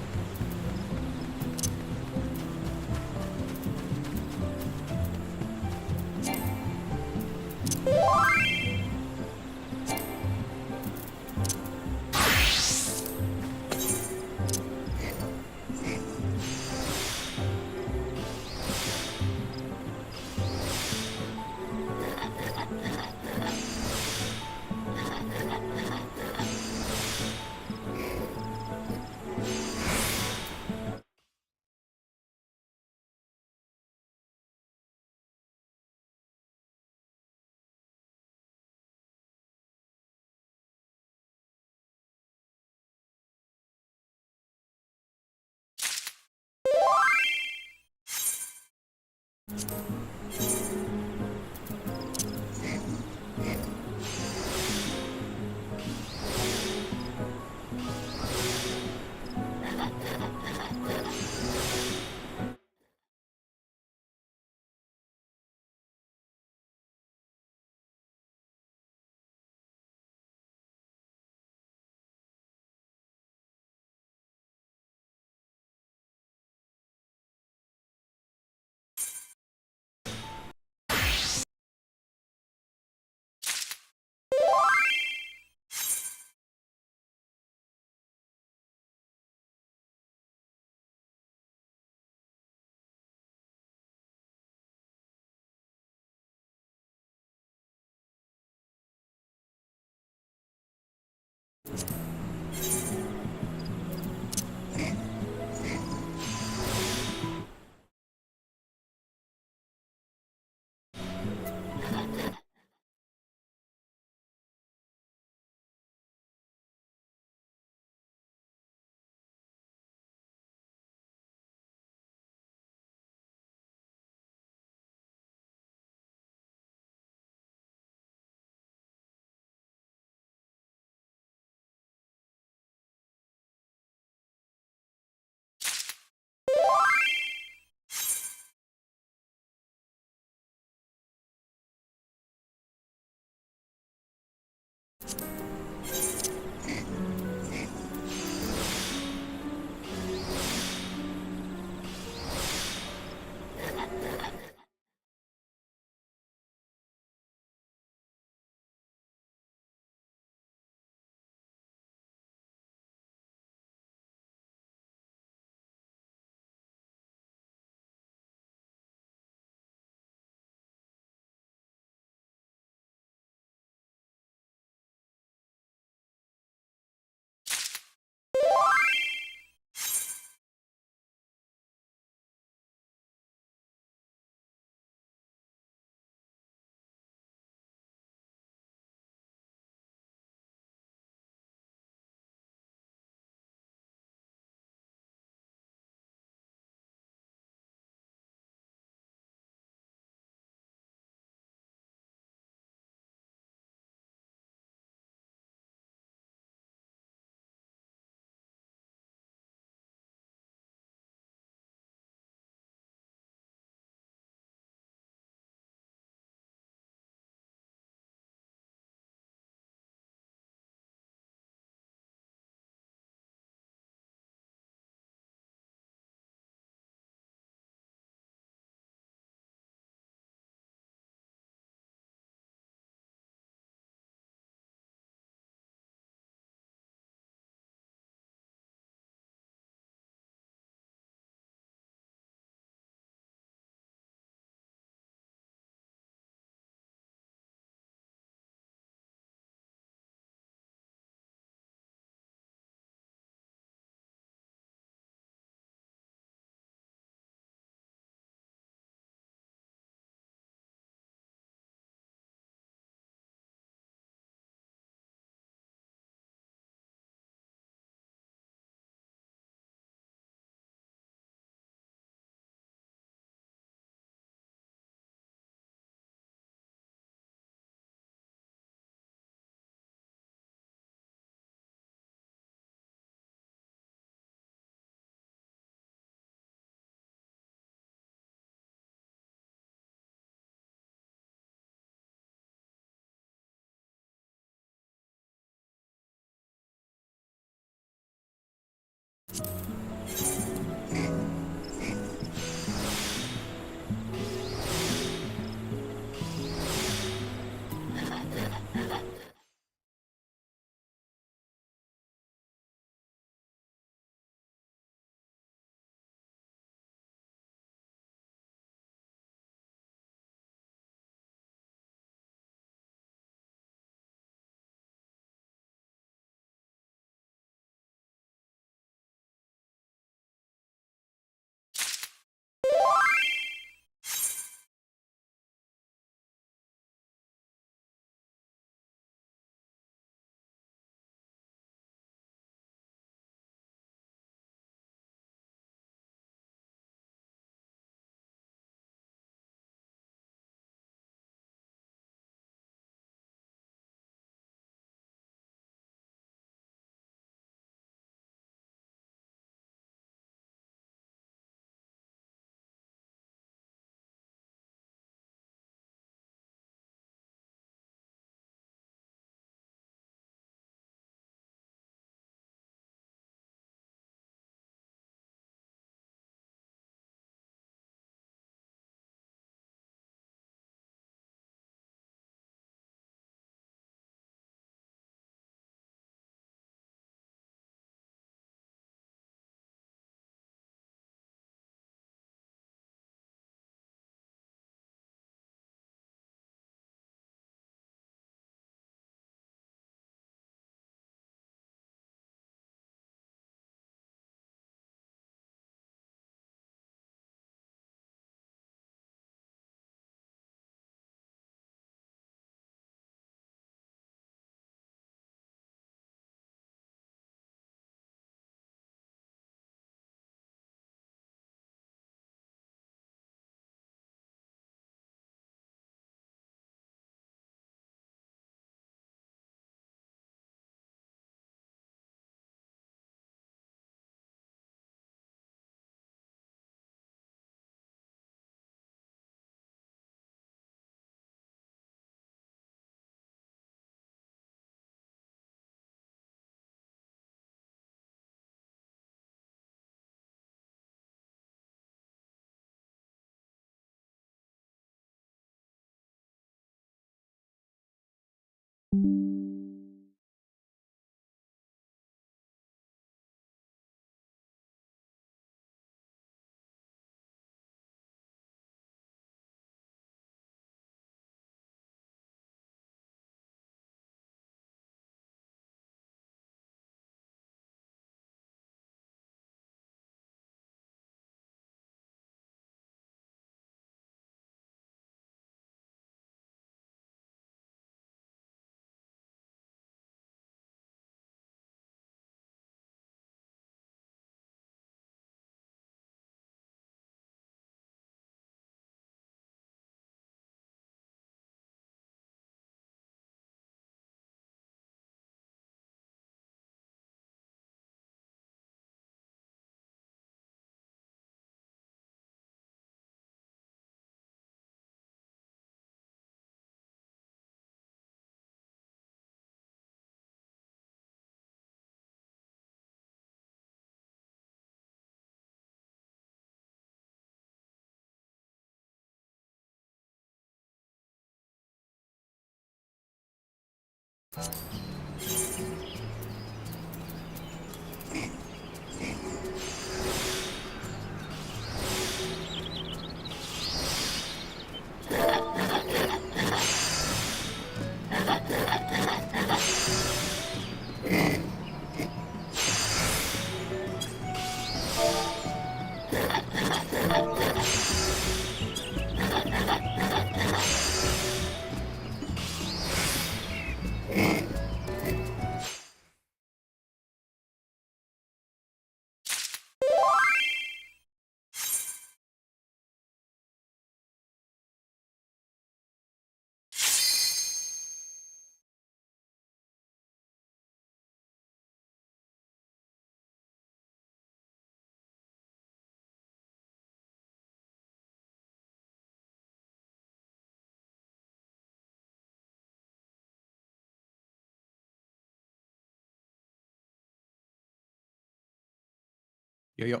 Yo.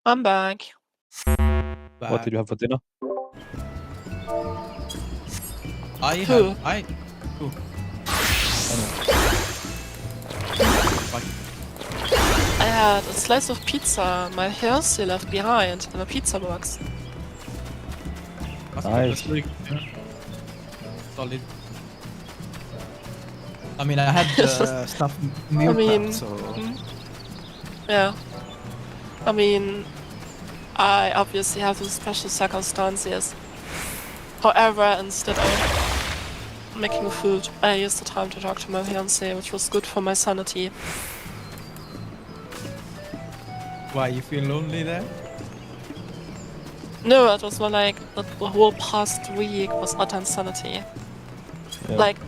I'm back. What did you have for dinner? Who? I had a slice of pizza my fiancé left behind in a pizza box. Nice. Solid. I mean, I had stuff meal prep, so... Yeah. I mean, I obviously have those special circumstances. However, instead of making food, I used the time to talk to my fiancé, which was good for my sanity. Why, you feel lonely there? No, it was more like the whole past week was utter insanity. Yeah. Like,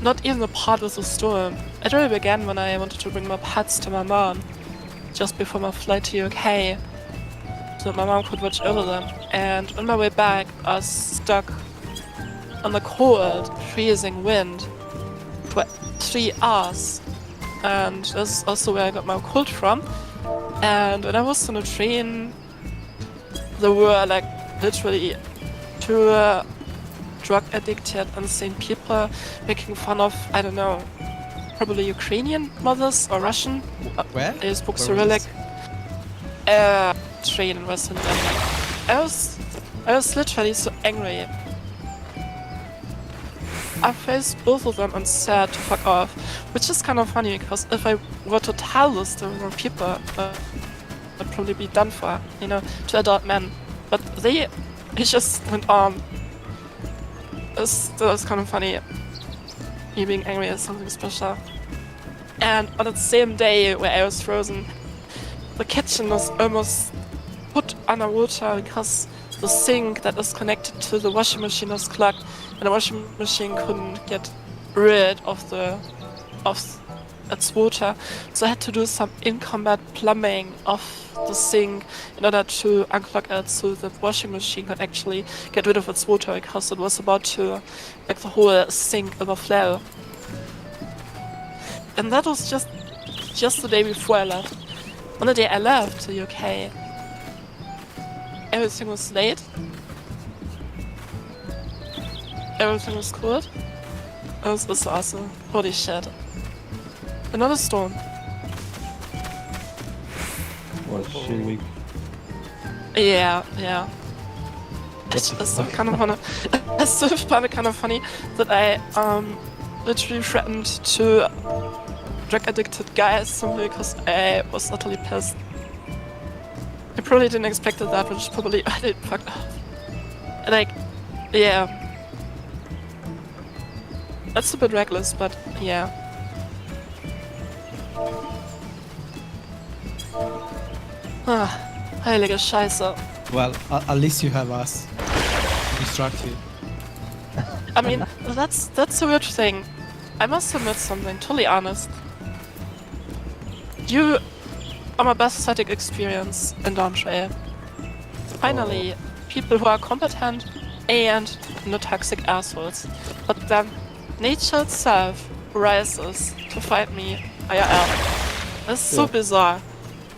not even a part with the storm. It really began when I wanted to bring my pets to my mom, just before my flight to UK, so that my mom could watch over them. And on my way back, I was stuck on the cold, freezing wind for 3 hours. And this is also where I got my cold from. And when I was on a train, there were like literally 2 drug-addicted, insane people making fun of, I don't know, probably Ukrainian mothers or Russian. Where? They spoke Where Cyrillic. was Train in Western Germany. I was literally so angry. I faced both of them and said to fuck off, which is kind of funny because if I were to tell this to more people, I'd probably be done for, you know, to adult men. But he just went on. That was kind of funny. Me being angry is something special. And on the same day where I was frozen, the kitchen was almost put underwater because the sink that is connected to the washing machine was clogged, and the washing machine couldn't get rid of its water. So I had to do some in-combat plumbing of the sink in order to unclog it so that the washing machine could actually get rid of its water because it was about to make the whole sink overflow. And that was just the day before I left. On the day I left to the UK, everything was late. Everything was cold. It was awesome. Holy shit. Another storm. What a shitty week. Yeah. It's kind of funny. It's so funny, kind of funny that I literally threatened to drug-addicted guys simply because I was utterly pissed. I probably didn't expect that, which probably I did fucked up. Like, yeah. That's a bit reckless, but yeah. Heilige Scheiße. Well, at least you have us to distract you. I mean, that's a weird thing. I must admit something, totally honest. You are my best static experience in Dawntrail. Finally, people who are competent and no toxic assholes. But then nature itself rises to fight me IRL. It's so bizarre.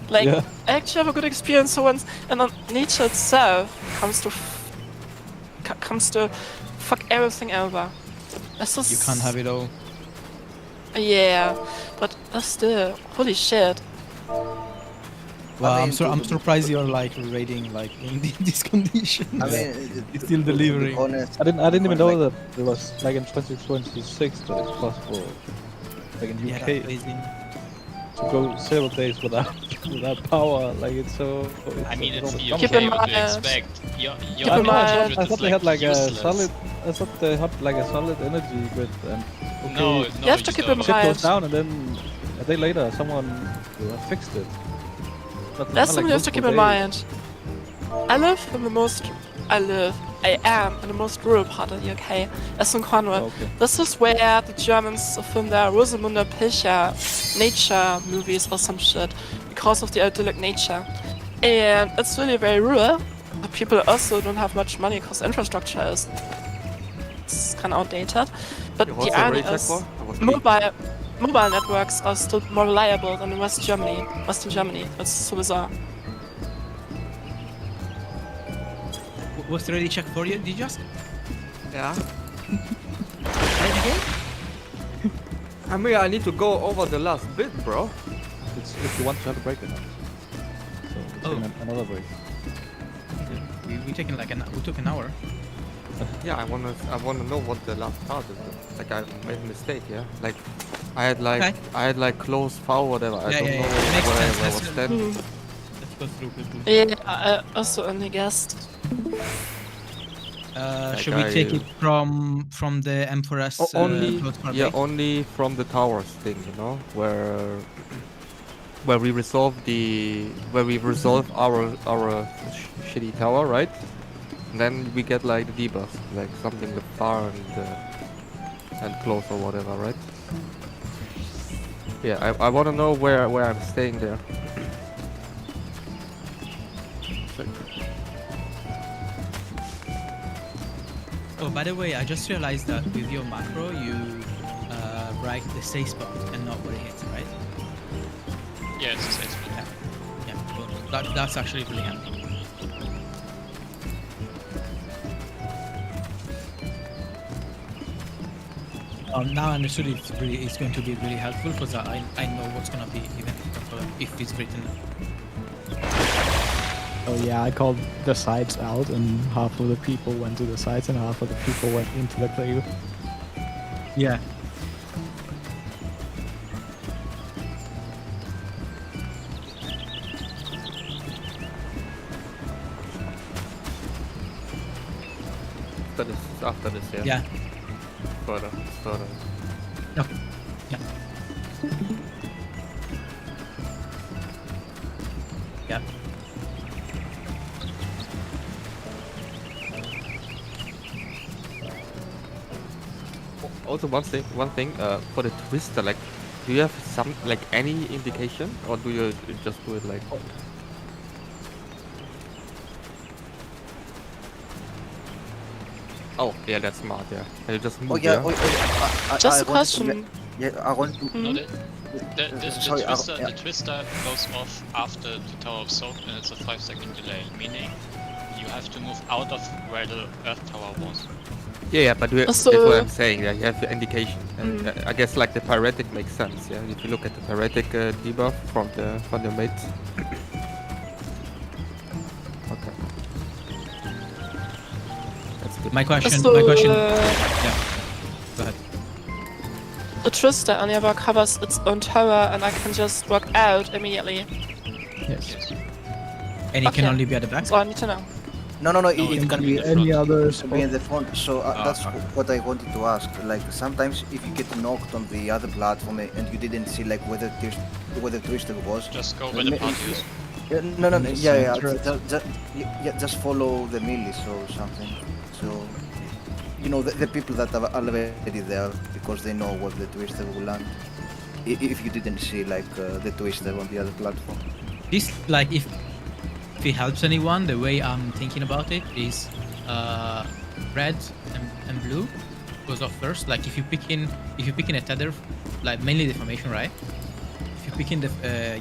Like, I actually have a good experience for once, and then nature itself comes to fuck everything over. It's just... You can't have it all. Yeah, but still, holy shit. Well, I'm surprised you're like raiding like in these conditions. I mean, it's still delivering. Honest, I didn't even know that it was like in 2026 that it's possible, like in UK, to go several days without power. Like it's so. I mean, it's Keep okay, in what to mind- expect. keep in mind- I thought they had like a solid. I thought they had like a solid energy grid, and No, You have to keep in shit goes mind. down, and then a day later someone fixed it. Not That's like something you have to keep in multiple mind. I am in the most rural part of the UK, as in Cornwall. Okay. This is where the Germans film their Rosamunde Pilcher nature movies or some shit, because of the idyllic nature. And it's really very rural, but people also don't have much money because infrastructure is kind of outdated. But the irony is, mobile networks are still more reliable than in Western Germany. That's so bizarre. Was already checked for you? Did you ask? Yeah. I mean, I need to go over the last bit, bro. It's if you want to have a break or not. So we're taking another break. We taking like we took an hour. Yeah, I wanna know what the last part is. Like I made a mistake, yeah. Like I had like close foul, whatever. I don't know Makes where sense. I was standing. Let's go through quickly. Yeah, I also only guessed. Should we take it from the Amphoreus? Only from the towers thing, you know, where we resolve our shitty tower, right? And then we get like the debuff, like something with far and close or whatever, right? Yeah, I want to know where I'm staying there. Oh, by the way, I just realized that with your macro, you write the safe spot and not where it hits, right? Yeah, it's a safe spot. Yeah, well, that's actually really handy. Now I understood it's going to be really helpful because I know what's going to be even if it's written. Oh yeah, I called the sides out, and half of the people went to the sides, and half of the people went into the cave. Yeah. After this, yeah. Yeah. Further. No. Yeah. Yeah. Also, one thing, for the twister, like, do you have any indication, or do you just do it like? Oh, yeah, that's smart. Yeah, and you just move. Just a question. I want to. No, the twister goes off after the Tower of Soak, and it's a 5-second delay, meaning you have to move out of where the Earth Tower was. Yeah, but that's what I'm saying. Yeah, you have the indication, and I guess like the pyretic makes sense. Yeah, if you look at the pyretic debuff from the mate. Okay. That's good. My question. Yeah. Go ahead. The Twister never covers its own tower, and I can just walk out immediately. Yes. And it can only be at the back. So I need to know. No, it can be any other be in the front. So that's what I wanted to ask. Like sometimes if you get knocked on the other platform and you didn't see like where the twister was, just go where the party is. No, just follow the millis or something. So you know the people that are already there because they know what the twister will land. If you didn't see like the twister on the other platform. This like if it helps anyone, the way I'm thinking about it is red and blue goes off first. Like if you pick in a tether, like mainly deformation, right? If you pick in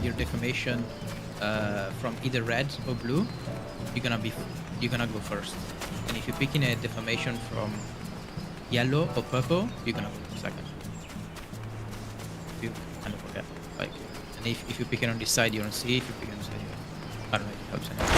your deformation from either red or blue, you're gonna go first. And if you pick in a deformation from yellow or purple, you're gonna go second. You kind of forget. Like, and if you pick it on this side, you don't see. If you pick it on this side, I don't know if it helps anyone.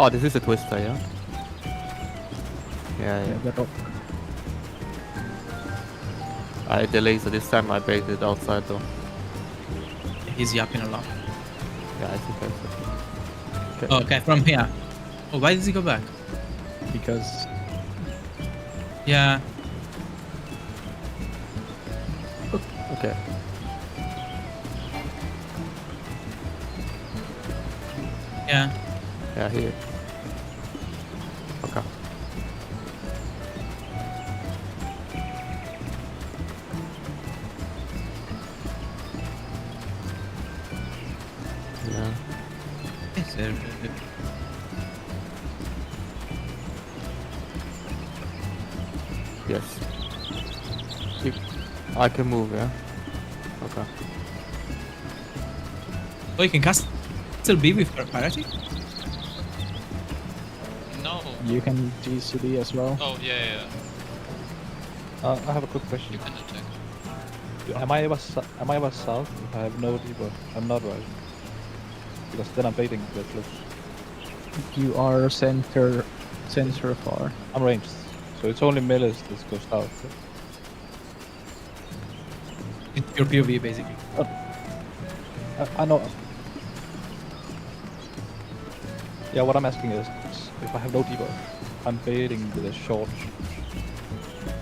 Oh, this is a twister, yeah? Yeah. I delayed, so this time I baited outside though. He's yapping a lot. Yeah, I think that's okay. Okay, from here. Oh, why does he go back? Because... Yeah. Okay. Yeah. Yeah, here. Okay. Yeah. It's Yes. I can move, yeah? Okay. Oh, you can cast still B with parity? No. You can GCD as well. Oh, yeah. I have a quick question. You can attack. Am I ever south if I have no debuff? I'm not, right? Because then I'm baiting the close. You are center far. I'm ranged, so it's only melee that goes south. It's your POV, basically. I know. Yeah, what I'm asking is, if I have no debuff, I'm baiting with a short.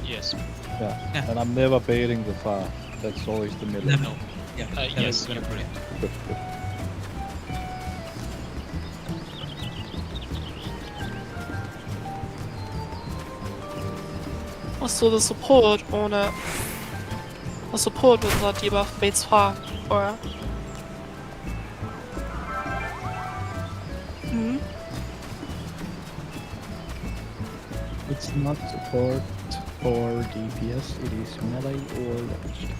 Yes. Yeah. And I'm never baiting the far. That's always the middle. No. Yeah. Yes, you're correct. Good. Also, the support ohne. The support with the debuff baits far, or. It's not support for DPS, it is melee or ranged.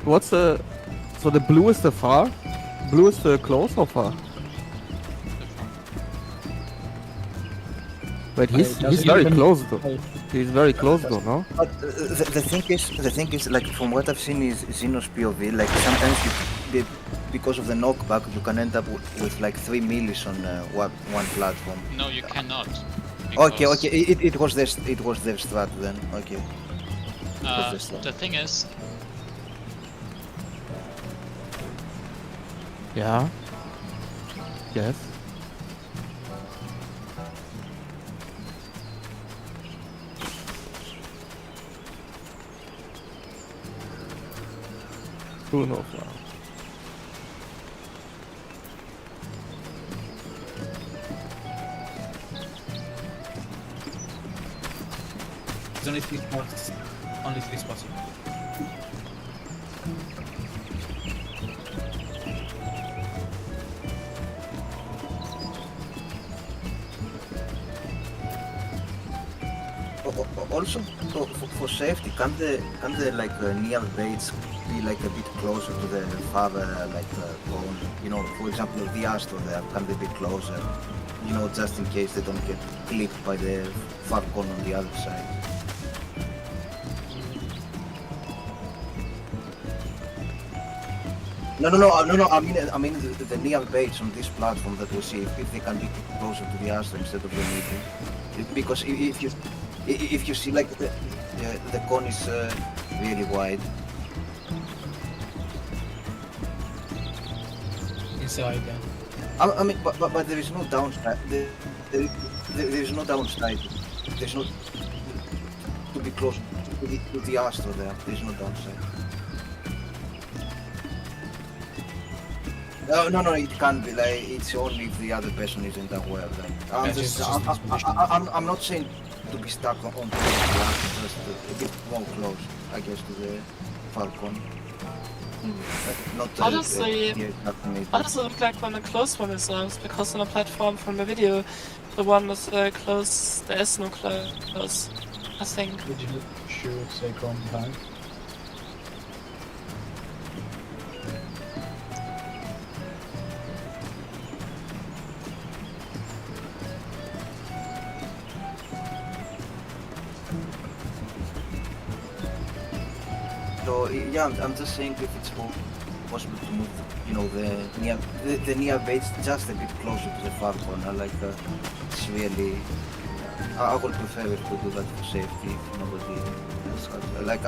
What's the... So the blue is the far? Blue is the close or far? Wait, he's very close though. He's very close though, no? But the thing is, like from what I've seen is Xenos POV, like sometimes because of the knockback, you can end up with like 3 millis on one platform. No, you cannot. Okay, it was their strat then. Okay. The thing is, Yeah. Yes. Who knows now? There's only 3 spots. Only 3 spots. Also, for safety, can the like near baits be like a bit closer to the farther cone? You know, for example, the Astro there, can they be closer? You know, just in case they don't get clipped by the far cone on the other side. No. I mean the near baits on this platform that we see, if they can be closer to the Astro instead of the middle, because if you see like the cone is really wide. Inside, yeah. I mean, but there is no downside. There is no downside. There's no to be close to the Astro there. There's no downside. No, it can't be. Like, it's only if the other person isn't aware. Like, I'm not saying to be stuck on the Astro, just a bit more close, I guess, to the Falcon. How does it look like when a close one is lost? Because on a platform from the video, the one with the close, there is no close, I think. Did you shoot Secon behind? So yeah, I'm just saying if it's possible to move, you know, the near baits just a bit closer to the far corner. Like it's really, I would prefer if we do that for safety. If nobody else has, like.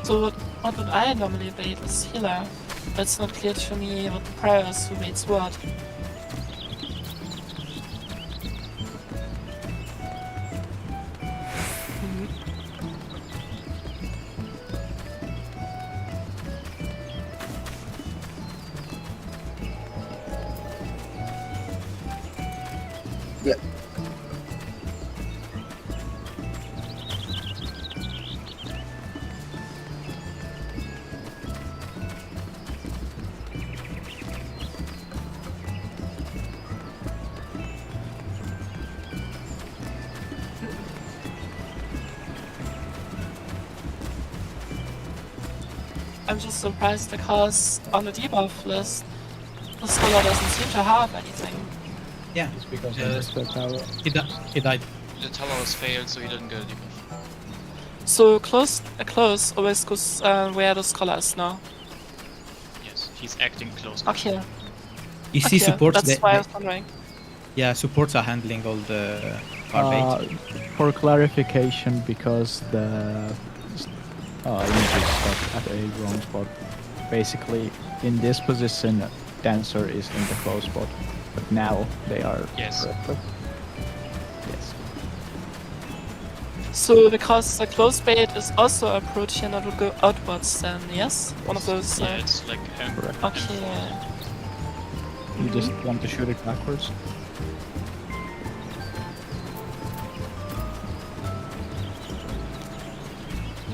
So what would I normally bait is healer, but it's not clear to me what the prior is who baits what. I'm just surprised because on the debuff list, the scholar doesn't seem to have anything. Yeah. It's because I missed the tower. He died. The tower was failed, so he didn't get a debuff. So close always goes where the scholar is now. Yes, he's acting close. Okay. You see Okay, supports. that's why I was wondering. Yeah, supports are handling all the garbage. For clarification, because the images stuck at a wrong spot. Basically, in this position, Dancer is in the close spot, but now they are Yes. correctly. Yes. So because the close bait is also approach and it will go outwards then, yes? One of those. Yeah, it's like Okay. You just want to shoot it backwards.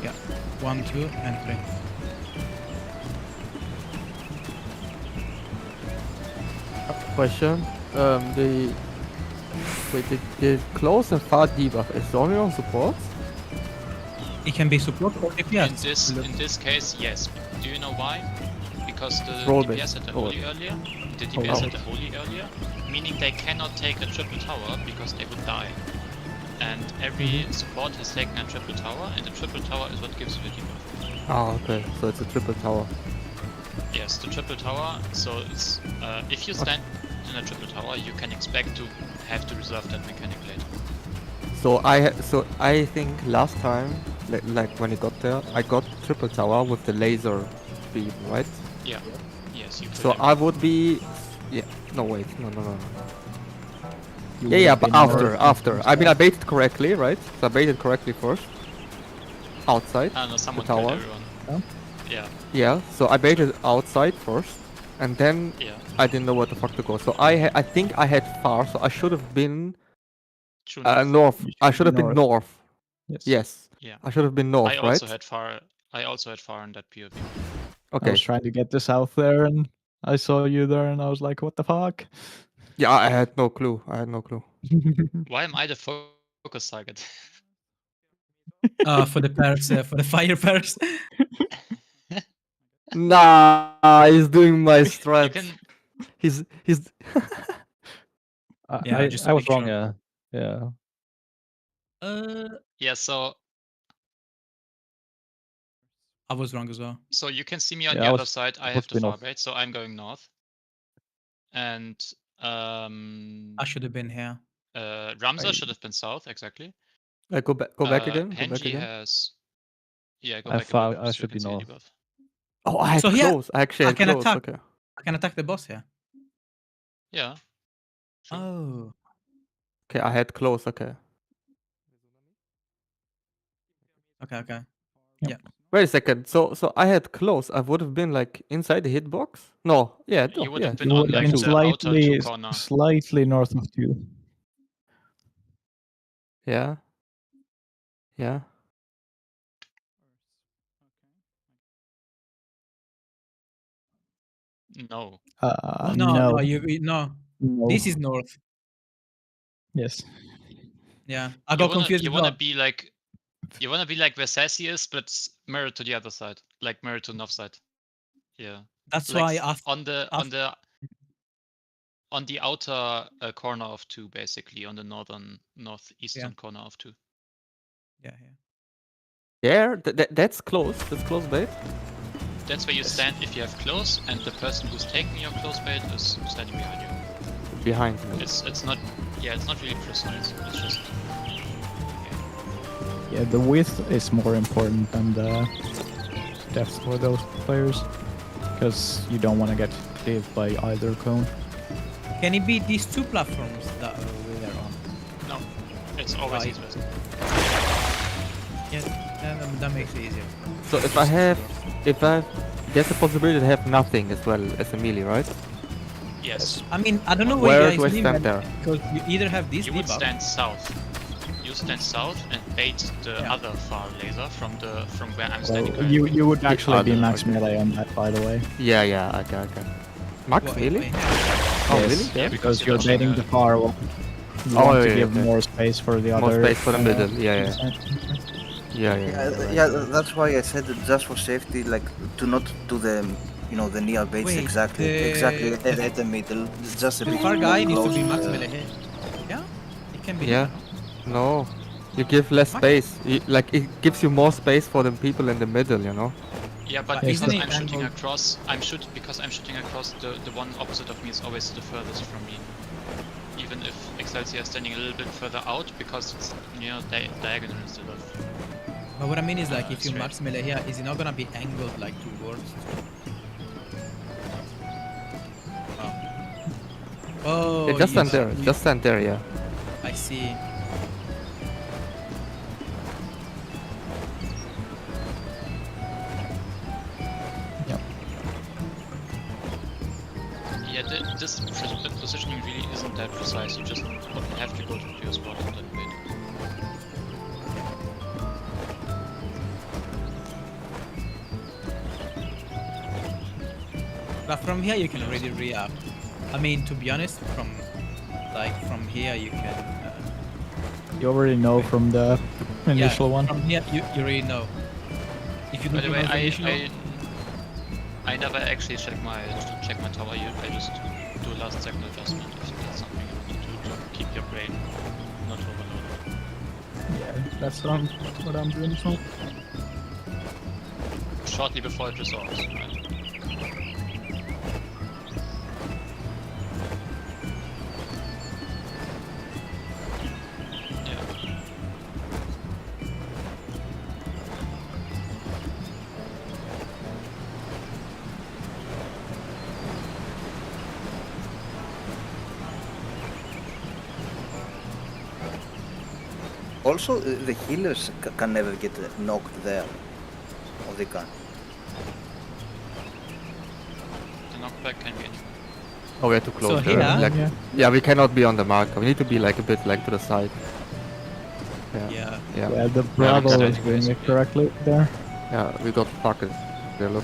Yeah, 1, 2, and 3. Question. The close and far debuff is only on support? It can be support or DPS. In this case, yes. Do you know why? Because the Roll DPS base. had the Oh. holy earlier. The Oh, DPS wow. had the holy earlier, meaning they cannot take a triple tower because they would die. And every support has taken a triple tower, and the triple tower is what gives you the debuff. Ah, okay. So it's a triple tower. Yes, the triple tower. So it's if you stand in a triple tower, you can expect to have to reserve that mechanic later. So I think last time, like when it got there, I got triple tower with the laser beam, right? Yeah. Yes, you could. So I would be, yeah. No wait, no. You Yeah, would yeah, have but been after. north I mean, I baited correctly, right? So I baited correctly first. Outside No, the someone killed tower. everyone. Huh? Yeah. Yeah, so I baited outside first, and then Yeah. I didn't know where the fuck to go. So I think I had far, so I should have been True north. You I should should have be been north. Yes. Yes. Yeah. I should have been north, I also right? had far. I also had far in that POV. I Okay. was trying to get to south there, and I saw you there, and I was like, "What the fuck?" Yeah, I had no clue. Why am I the focus target? For the pairs, for the fire pairs. Nah, he's doing my strat. can. He's Yeah, just to I was make wrong. sure. Yeah. Yeah. So I was wrong as well. you can see me on Yeah, the I other was side. I supposed have to the be far north. bait, so I'm going north. And I should have been here. Ramza should have been south, exactly. go back again. Go back Henji again. has. Yeah, go I back a thought bit I so you should can be see the north. debuff. Oh, I had So here, close. I actually I had can close. attack. Okay. I can attack the boss here. Yeah. Sure. Oh. Okay, I had close. Okay. Okay. Yep. Yeah. Wait a second. So I had close. I would have been like inside the hitbox. No. Yeah. You would yeah. have been You on would have like been the outer two corner. slightly north of 2. Yeah. Yeah. No. No. No. No. This is north. Yes. Yeah. I got confused. You as wanna well. be like. You wanna be like where Sassy is, but mirrored to the other side, like mirrored to north side. Yeah. That's Like why on the outer corner of 2, basically on the northeastern corner of 2. Yeah. There. That's close. That's close bait. That's where you stand if you have close, and the person who's taking your close bait is standing behind you. Behind me. It's not. Yeah, it's not really precise. It's just. Yeah, the width is more important than the depth for those players, because you don't want to get cleaved by either cone. Can it be these two platforms that we are on? No, it's always Right. east west. Yeah, that makes it easier. So if there's a possibility to have nothing as well as a melee, right? Yes. I mean, I don't know Where where you do I guys stand live, there? because you either have this You would debuff. stand south. You stand south and bait the other far laser from where I'm standing. currently. You would actually be other, max okay. melee on that, by the way. Yeah. Okay. Max Wait, really? wait. Oh Yes, really? Yeah, because you you're don't baiting have- the far one. You Oh, want to yeah, give okay. more space for the More other. space for the middle, yeah. Yeah, that's why I said that just for safety, like to not do the, the near base Wait, exactly at the middle, just a The bit far guy needs to close. be max melee hit. Yeah? It can be Yeah. near, no? No. You give less Max- space. Like it gives you more space for the people in the middle, you know? Yeah, but But isn't because it I'm shooting angled- across, because I'm shooting across, the one opposite of me is always the furthest from me. Even if Excelsior is standing a little bit further out, because it's diagonal instead of. But what I mean is like if you straight. max melee here, is it not gonna be angled like towards? Oh. Yeah, just you stand there. see. Just stand there, yeah. I see. Yeah, this positioning really isn't that precise. You just have to go to your spot and then wait. But from here you can already react. I mean, to be honest, from here you can. You already know from the initial one. From here you already know. If you By don't the way, know the initial, I never actually check my tower. I just do a last second adjustment if that's something you want to do to keep your brain not overloaded. Yeah, that's what I'm doing as well. Shortly before it resolves, right? Also, the healers can never get knocked there, or they can. The knockback can be anywhere. Oh, we're too close. So here- Like, Yeah. yeah, we cannot be on the marker. We need to be like a bit like to the side. Yeah. yeah. Yeah. Yeah, the Bravo Yeah, is doing it correctly there. Yeah, we got fucked. There, look.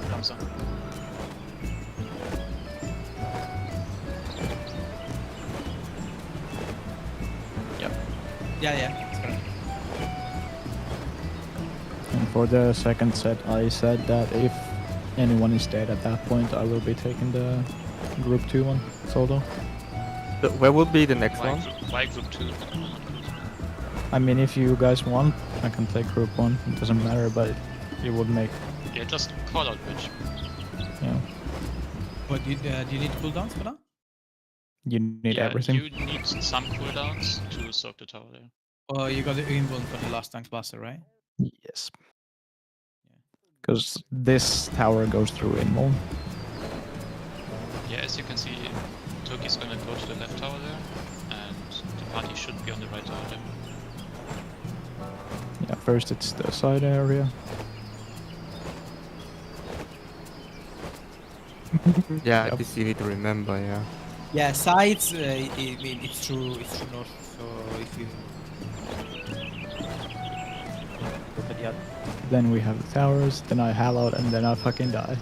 Comes on. Yeah. It's correct. And for the second set, I said that if anyone is dead at that point, I will be taking the group 2 one solo. Where will be the next one? Why group 2? I mean, if you guys want, I can take group 1. It doesn't matter, but it would make, Yeah, just call out which. yeah, What do you need cooldowns for that? you need Yeah, everything. you need some cooldowns to soak the tower there. Or you got the invuln for the last tank blaster, right? Yes. Because this tower goes through Invuln. Yeah, as you can see, Toki's gonna go to the left tower there, and the party should be on the right tower there. Yeah, first it's the side area. Yeah, Yep. this you need to remember, yeah. Yeah, sides. It's true north. So if you look at the other. Then we have the towers, then I hall out, and then I fucking die.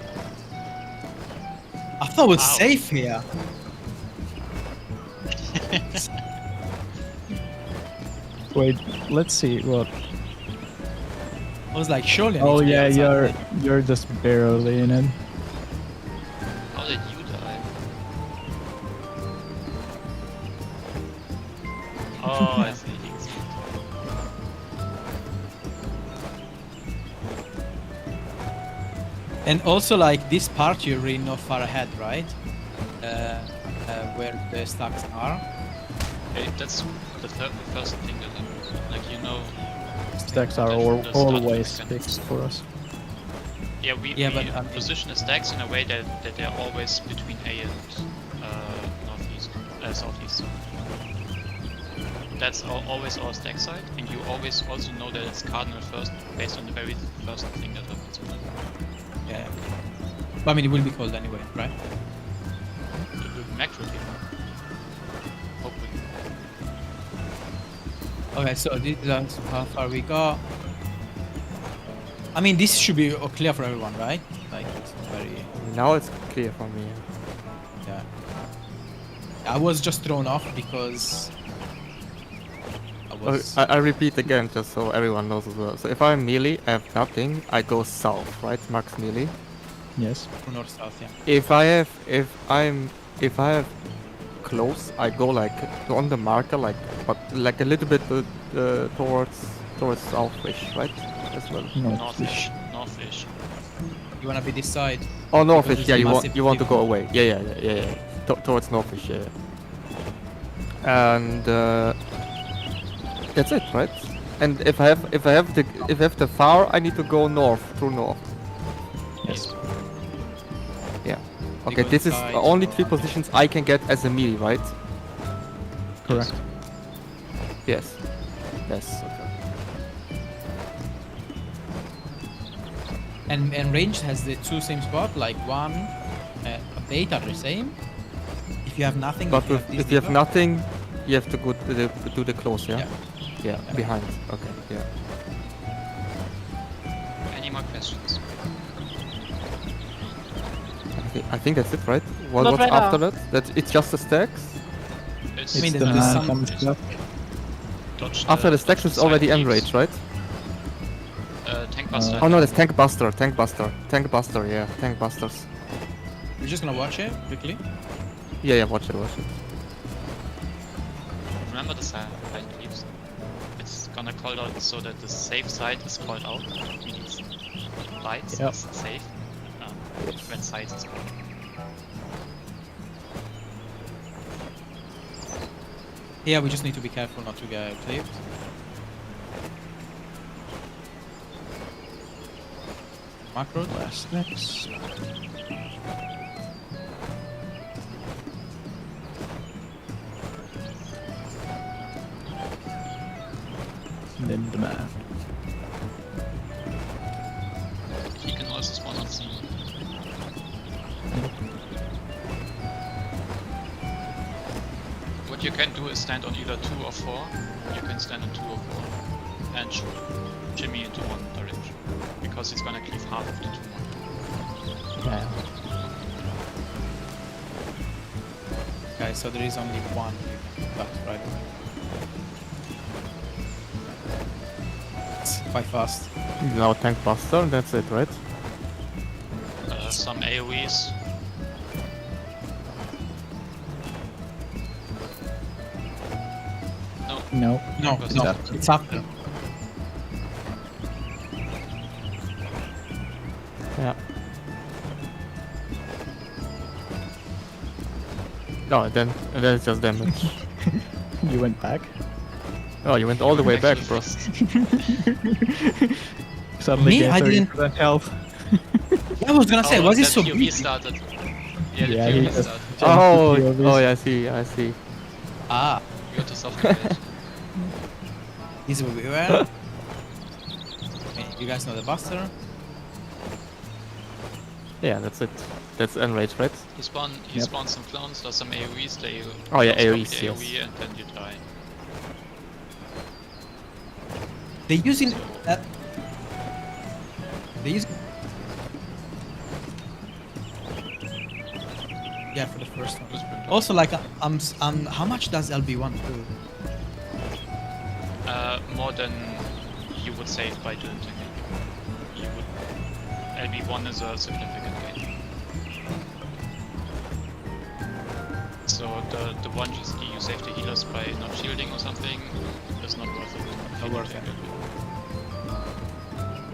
I thought it was Ow. safe here. Wait, let's see what. I was like, surely. I need Oh to be yeah, outside. you're just barely in it. How did you die? Oh, I see. And also, like this part, you're really not far ahead, right? Where the stacks are. Hey, that's the first thing that happens. Like, you know. Stacks are that the start always can- fixed for us. Yeah, we position the stacks in a way that they're always between A and northeast, southeast. So that's always our stack side, and you always also know that it's cardinal first, based on the very first thing that happens. Yeah. But I mean, it will be cold anyway, right? max will be fine. Hopefully. Okay, so this is how far we got. I mean, this should be clear for everyone, right? Like, it's very... Now it's clear for me. Yeah. I was just thrown off because... I repeat again, just so everyone knows as well. So if I'm melee, I have nothing, I go south, right? Max melee. Yes. North south, yeah. If I have close, I go like on the marker, like but like a little bit towards southish, right? As well. Northish. Northish. You wanna be this side? Oh, Because northish. it's Yeah, a you massive want to go difference. away. Yeah. Towards northish. Yeah. And that's it, right? And if I have the far, I need to go north through north. Yes. Yeah. You Okay, go this is inside only or- 3 positions I can get as a melee, right? Correct. Yes. Yes. Okay. And range has the two same spot, like one, a bait are the same. If you have nothing, But if if you have nothing, you have to go to the close, yeah? Yeah. Yeah, behind. Okay, yeah. Any more questions? I think that's it, right? Not What's right after now. that? It's just the stacks? It's I mean, the there's man some- comes up. dodge After the stacks, dodge it's already side enrage, peaks. right? Tank buster. Oh no, that's tank buster, yeah, tank busters. We're just gonna watch it quickly. Yeah, watch it. Remember the side leaves. It's gonna call out so that the safe side is called out. Means bites Yep. is safe. When sides is called. Yeah, we just need to be careful not to get clipped. Macro. Last next. Then the man. He can also spawn on C. What you can do is stand on either 2 or 4. You can stand on 2 or 4 and shimmy into one direction because he's gonna cleave half of the 2 more. Yeah. Okay, so there is only one you can cut right away. It's quite fast. Now tank buster, that's it, right? Some AoEs. No. No, Because no, that- it's after. Yeah. No, and then it's just damage. You went back. Oh, you went all the way back, bro. Suddenly Me? gained I didn't- 30% health. I was gonna say, was it that so POV big? started. Yeah, the Yeah, POV he just started. jumped to Oh, POVs. yeah, I see. Ah, You got to suffocate. this is where we were. Okay, you guys know the buster. Yeah, that's it. That's enrage, right? He Yep. spawns some clones, does some AoEs, they Oh, yeah, clones copy AoEs, the yes. AoE and then you die. They're using they use yeah for the first one. Also, like how much does LB1 do? More than you would save by doing technique. You would LB1 is a significant gain. So the one you save the healers by not shielding or something is not worth it. Not worth it.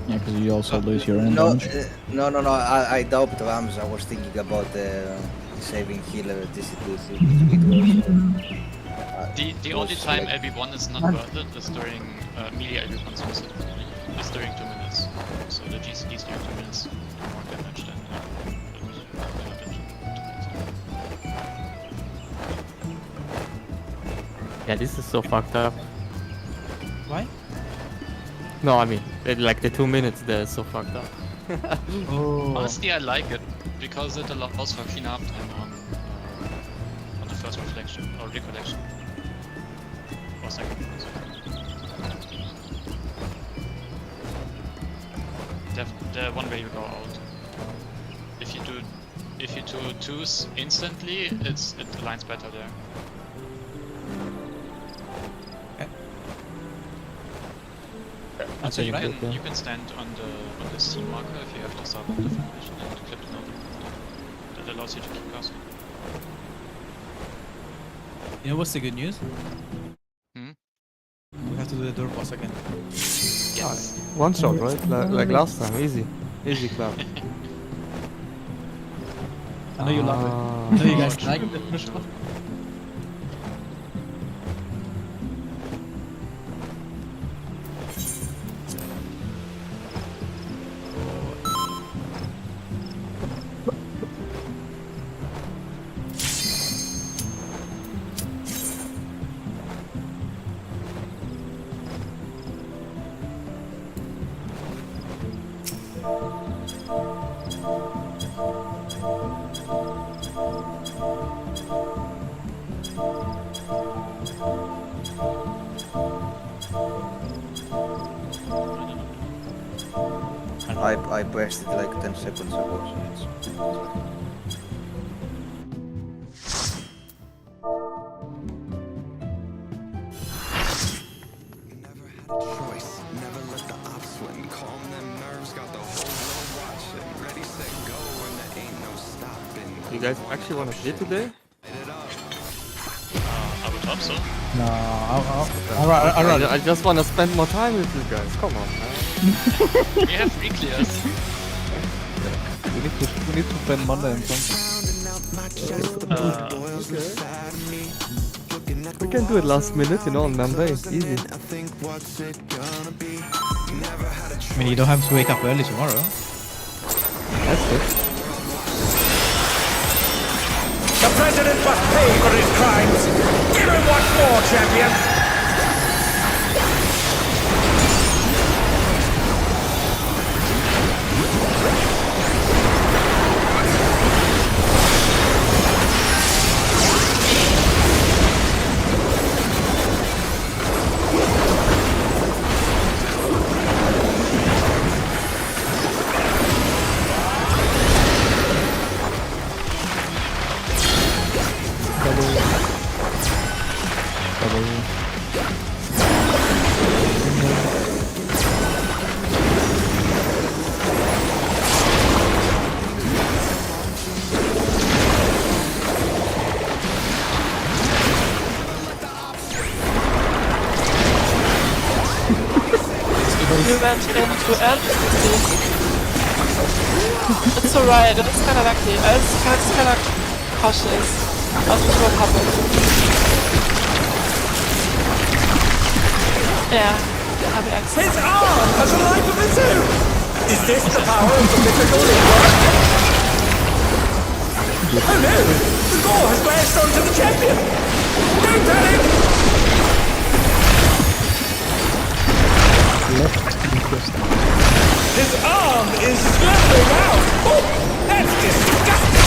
Yeah, because you also lose your own No, damage. no. I doubt Rams. I was thinking about saving healer distribution. The only time LB1 is not worth it is during melee LB1 specifically. It's during 2 minutes. So the GCDs during 2 minutes do more damage than Yeah, this is so fucked up. Why? No, I mean, like the 2 minutes there is so fucked up. Oh. Honestly, I like it because it allows for clean up time recollection or recollection. Or second. The one way you go out. If you do 2s instantly, it aligns better there. So you can stand on the C marker if you have to start on the formation and clip it down. That allows you to keep casting. You know what's the good news? Hmm? We have to do the door boss again. Yes. One shot, right? Like last time, easy clap. I know you love it. I know you guys like the first one. I pressed it like 10 seconds ago, so it's... Choice, never let the ops win. Calm them nerves, got the whole world watching. Ready, set, go, and there ain't no stopping. You guys actually want to play today? I would hope so. No, I just want to spend more time with you guys. Come on, man. We have free clears. We need to spend Monday and something. We can do it last minute, you know, on Monday. Easy. I mean, you don't have to wake up early tomorrow. That's good. The president must pay for his crimes. Give him what for, champion? You went into empty. It's alright, it's kinda lucky. It's kinda cautious. Was nicht what happened. Yeah, I'll be excellent. His arm has a life of its own! Is this the power of the mythical Libra? Oh no! The ball has lashed onto the champion! Don't panic! His arm is slithering out! Oh, that's disgusting!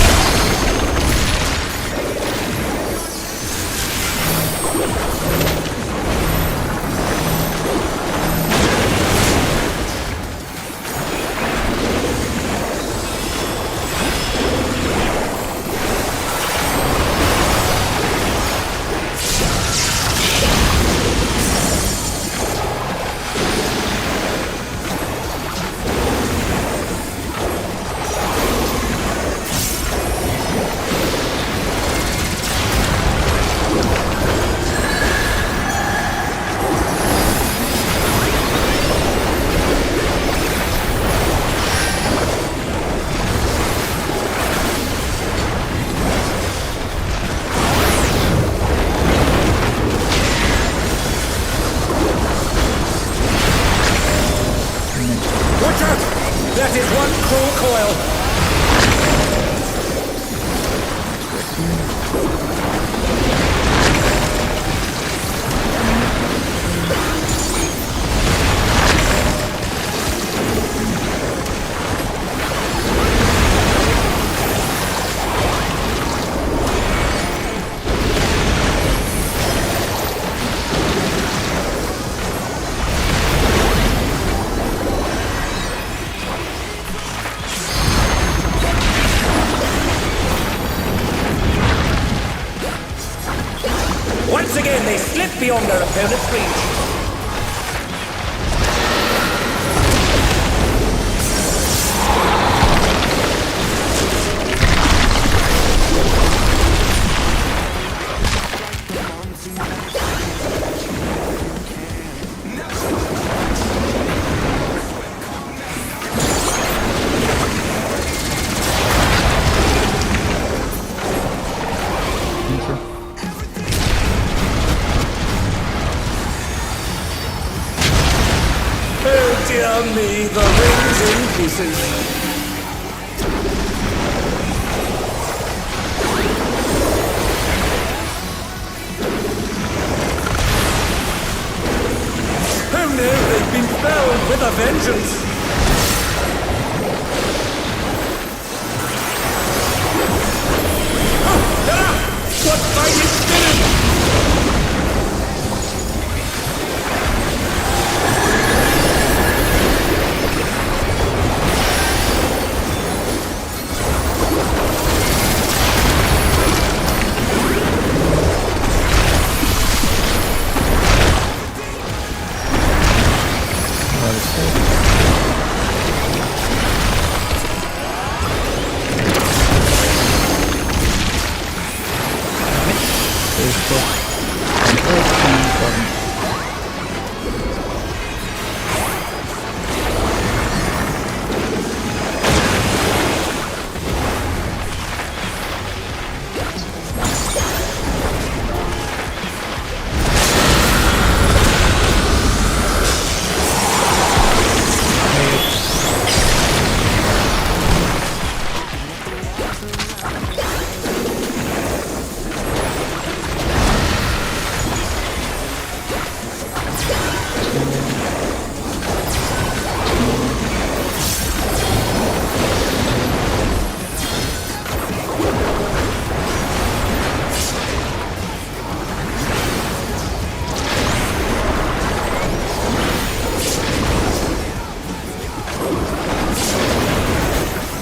Once again, they slip beyond their opponent's reach. Oh dear me, the ring's in pieces. Oh no, they've been felled with a vengeance. Oh, ah! What fight is spirit?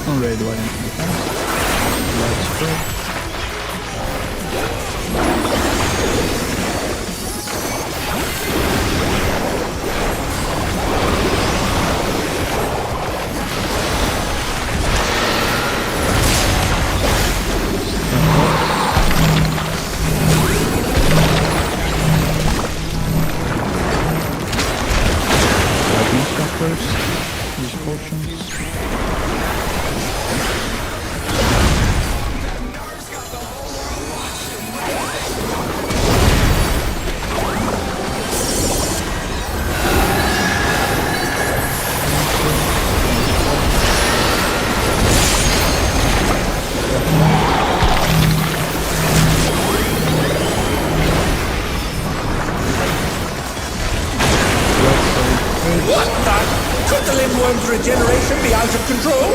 Already one into defense. Let's go. These potions. What the? Could the limworm's regeneration be out of control?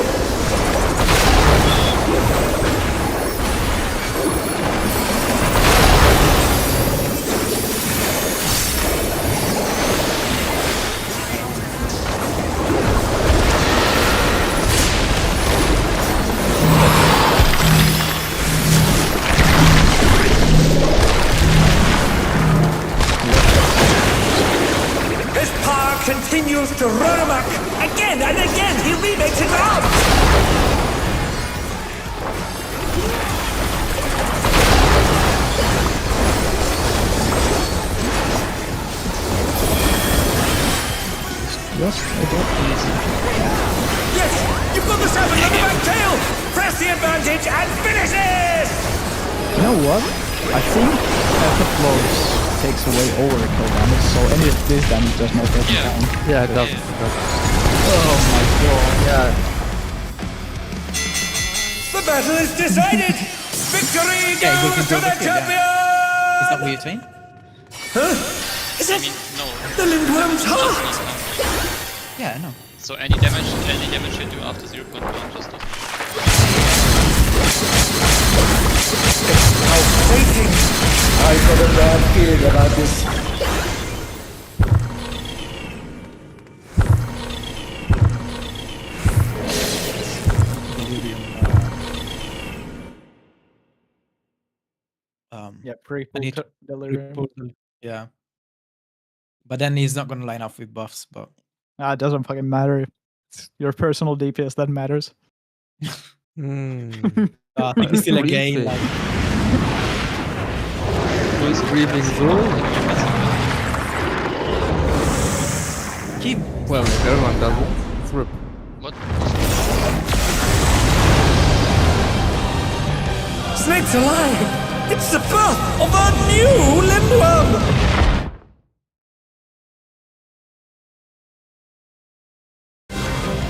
Continues to run amok. Again and again, he remakes his arms. Just a bit easy. Yes, you've got yourself another back tail. Press the advantage and finish it. You know what? I think the flows takes away overkill damage, so any of this damage does not get down. Yeah, it does. Oh my god, yeah. The battle is decided. Victory goes to the champion. Is that what you're saying? Huh? Is it? I mean, no. The lindworm's heart. Yeah, I know. So any damage you do after 0.1 just doesn't. Exciting. I've got a bad feeling about this. Yep. need to pre-pull them. Yeah. But then he's not gonna line up with buffs, but It doesn't fucking matter. It's your personal DPS that matters. I think it's still a game. Like, Who's grieving Zul? keep Well, everyone does it. It's RIP. What? Snake's alive! It's the birth of a new Lindworm!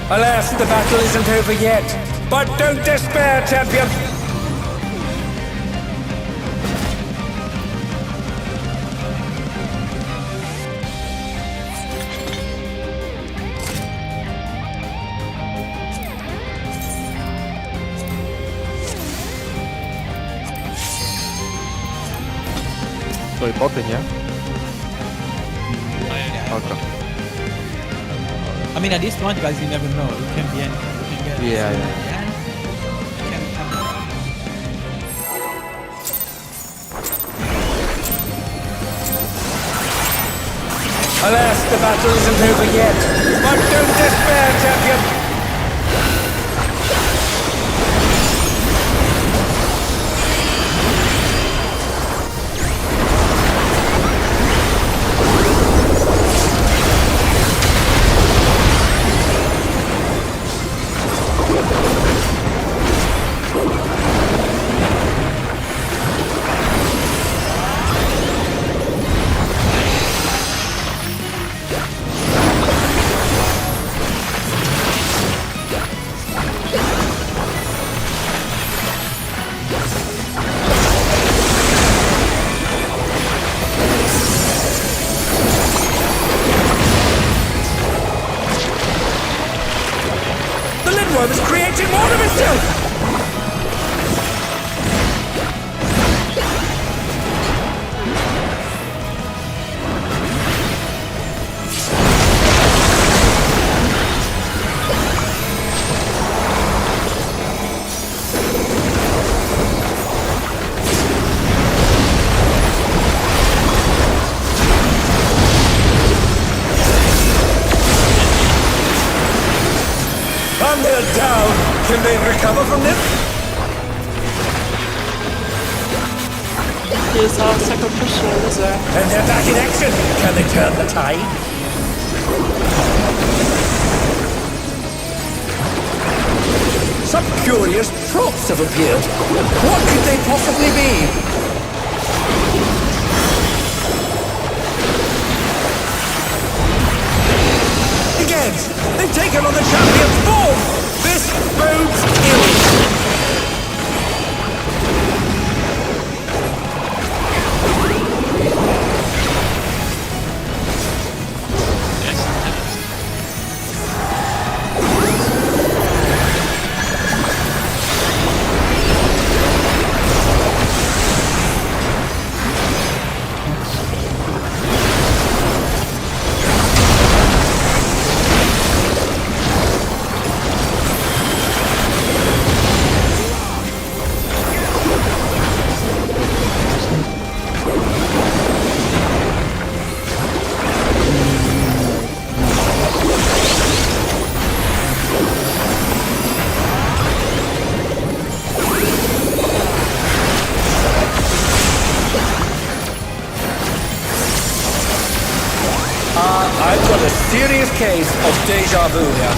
Alas, the battle isn't over yet. But don't despair, champion! So you're botting, yeah? Okay. I mean, at this point, guys, you never know. It can be anything. You can get Yeah. Alas, the battle isn't over yet. But don't despair, champion! Is creating more of itself! They're down. Can they recover from this? He's our sacrificial loser. And they're back in action. Can they turn the tide? Some curious tropes have appeared. What could they possibly be? They've taken on the champion's form! This bodes ill! I've got a serious case of deja vu here.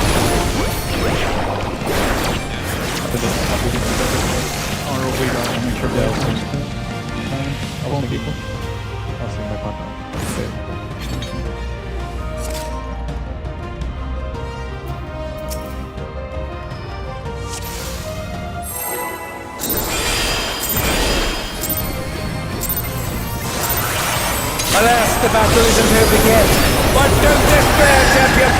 Alas, the battle isn't over yet. But don't despair, champion!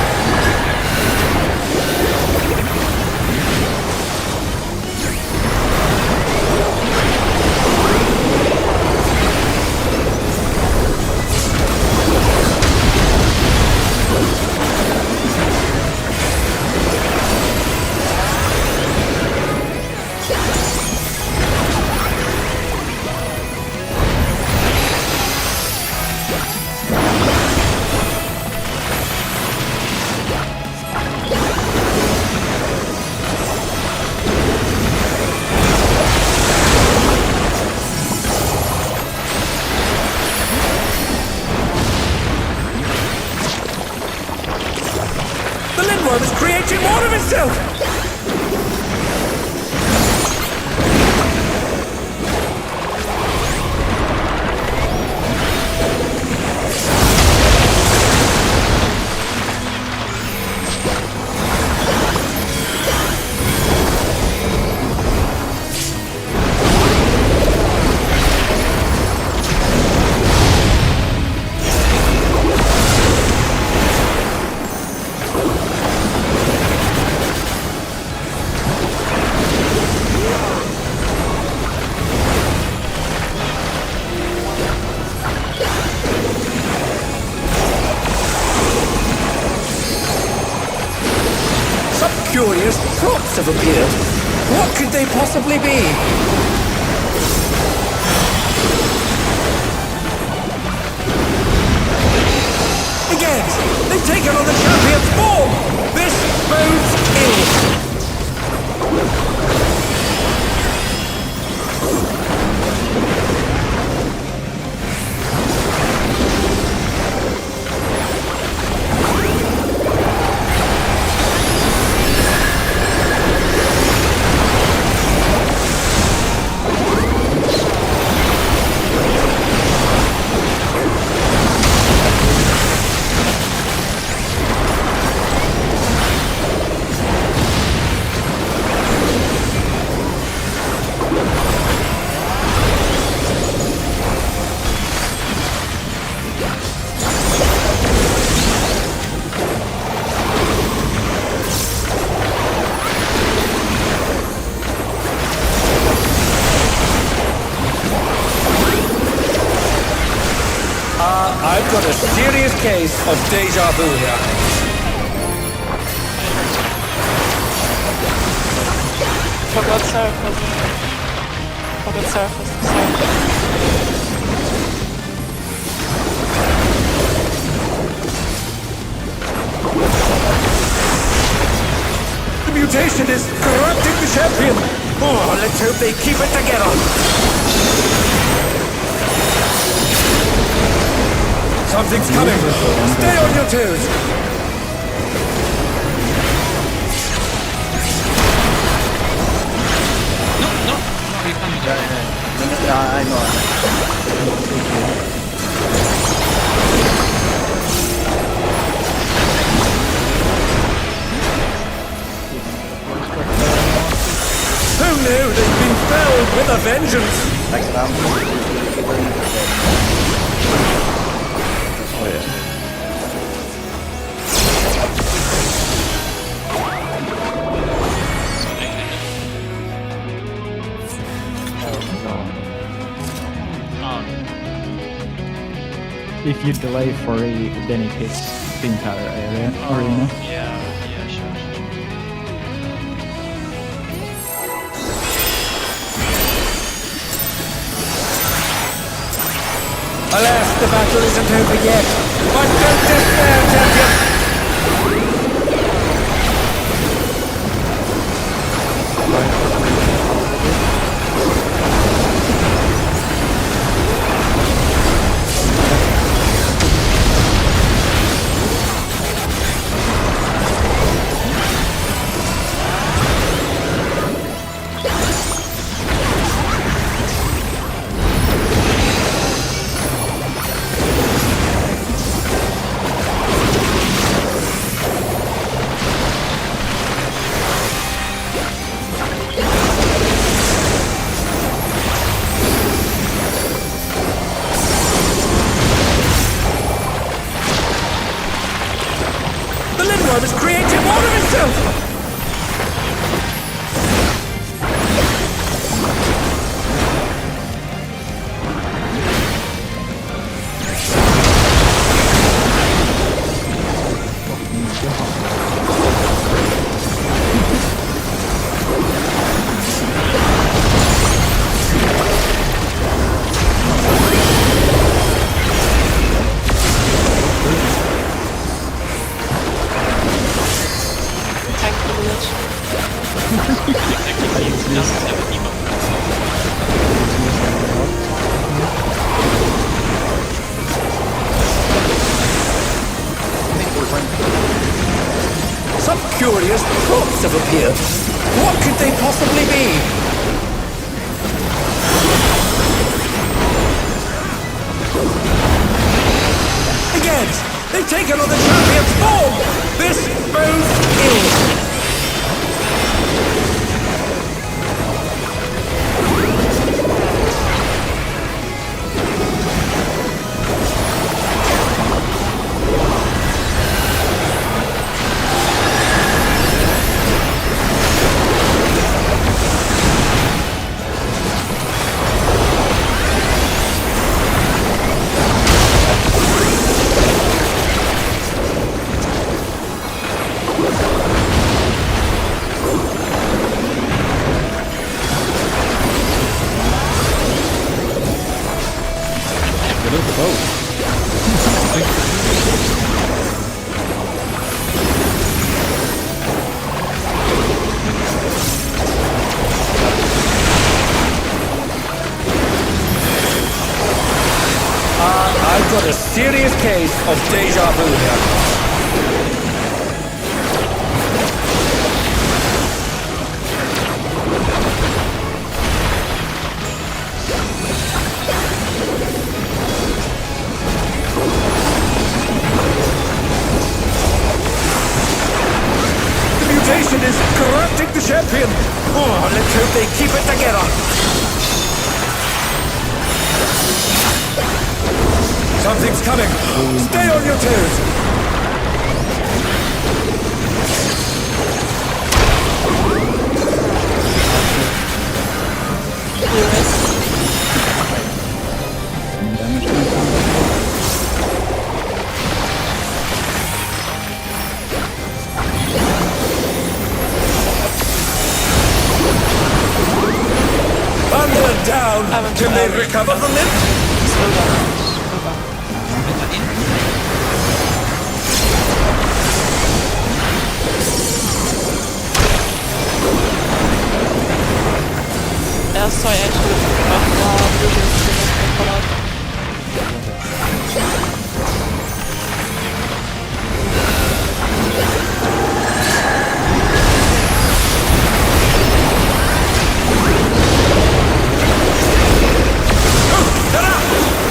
creating more of itself! Curious props have appeared. What could they possibly be? Again, they've taken on the champion's form! This bodes ill! I've got a serious case of deja vu here. Forgot surface. Forgot surface. Sorry. The mutation is corrupting the champion. Oh, let's hope they keep it together. Something's coming. Stay on your toes. No, you can't do that. Yeah, I know. Who knew they'd been felled with a vengeance? Next time, Oh yeah. If you delay for A, then it hits the entire area arena. Yeah, sure. Alas, the battle isn't over yet. But don't despair, champion! is creating more of itself! Thank curious thoughts have appeared. What could they possibly be? Again, they've taken on the champion's form! This bodes ill! I've got a serious case of deja vu here. The mutation is corrupting the champion. Oh, let's hope they keep it together. Something's coming! Stay on your toes! Thunder down! Can they recover from it? Sorry, I should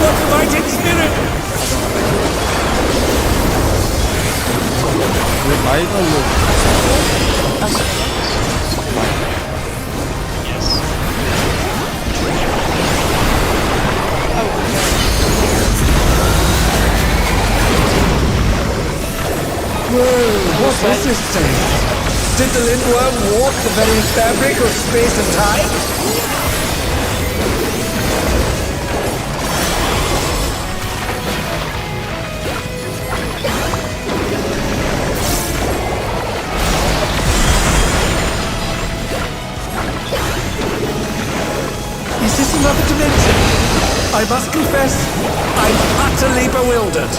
What fighting spirit! What was this thing? Did the Lindworm walk the very fabric of space and time? Is this another dimension? I must confess, I'm utterly bewildered.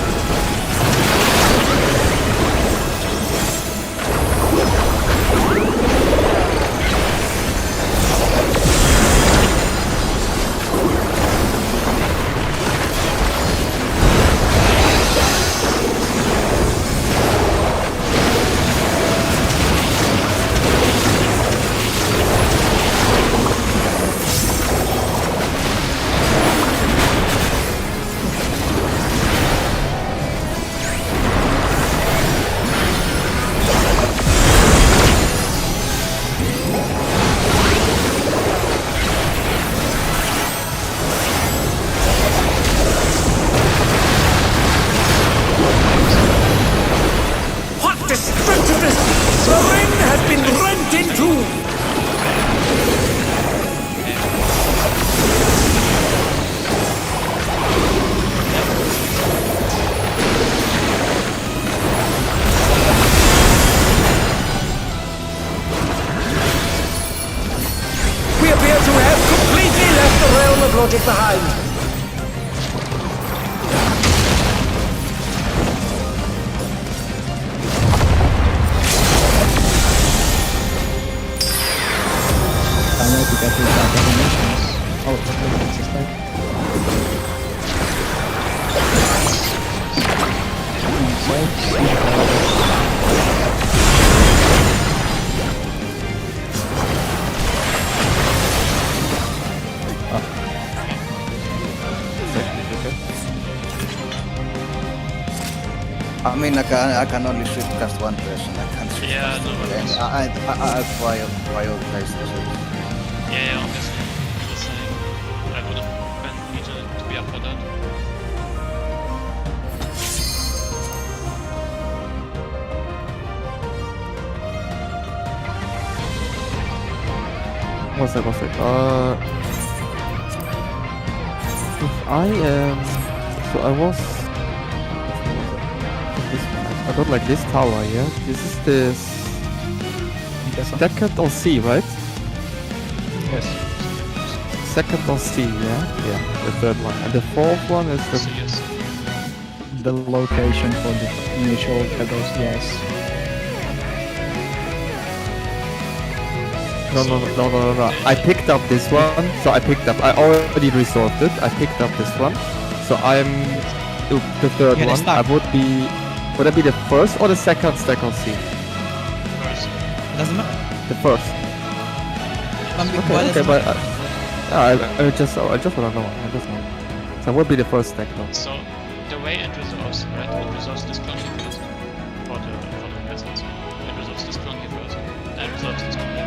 Logic behind. I know to get these animations. Oh, it's just like. I mean, I can only shoot cast one person. I can't shoot Yeah, cast no, two. but And also- I prioritize the shots. Yeah, obviously. Just saying, I would have been needed to be up for that. What's that? If I am, so I was. I got like this tower here. This is this second on C, right? Yes. Second on C, yeah, yeah. The third one, and the fourth one is the. So yes. The location for the initial pebbles, yes. No. I picked up this one, so I already resolved it. I picked up this one, so I'm the third Yeah, the one. stack. Would I be the first or the second stack on C? First. Doesn't matter. The first. Okay, but I just wanna know. I just know. So what would be the first stack though? So the way it resolves, right? It resolves this clunky first. For the peasants. It resolves this clunky first. Then resolves this clunky.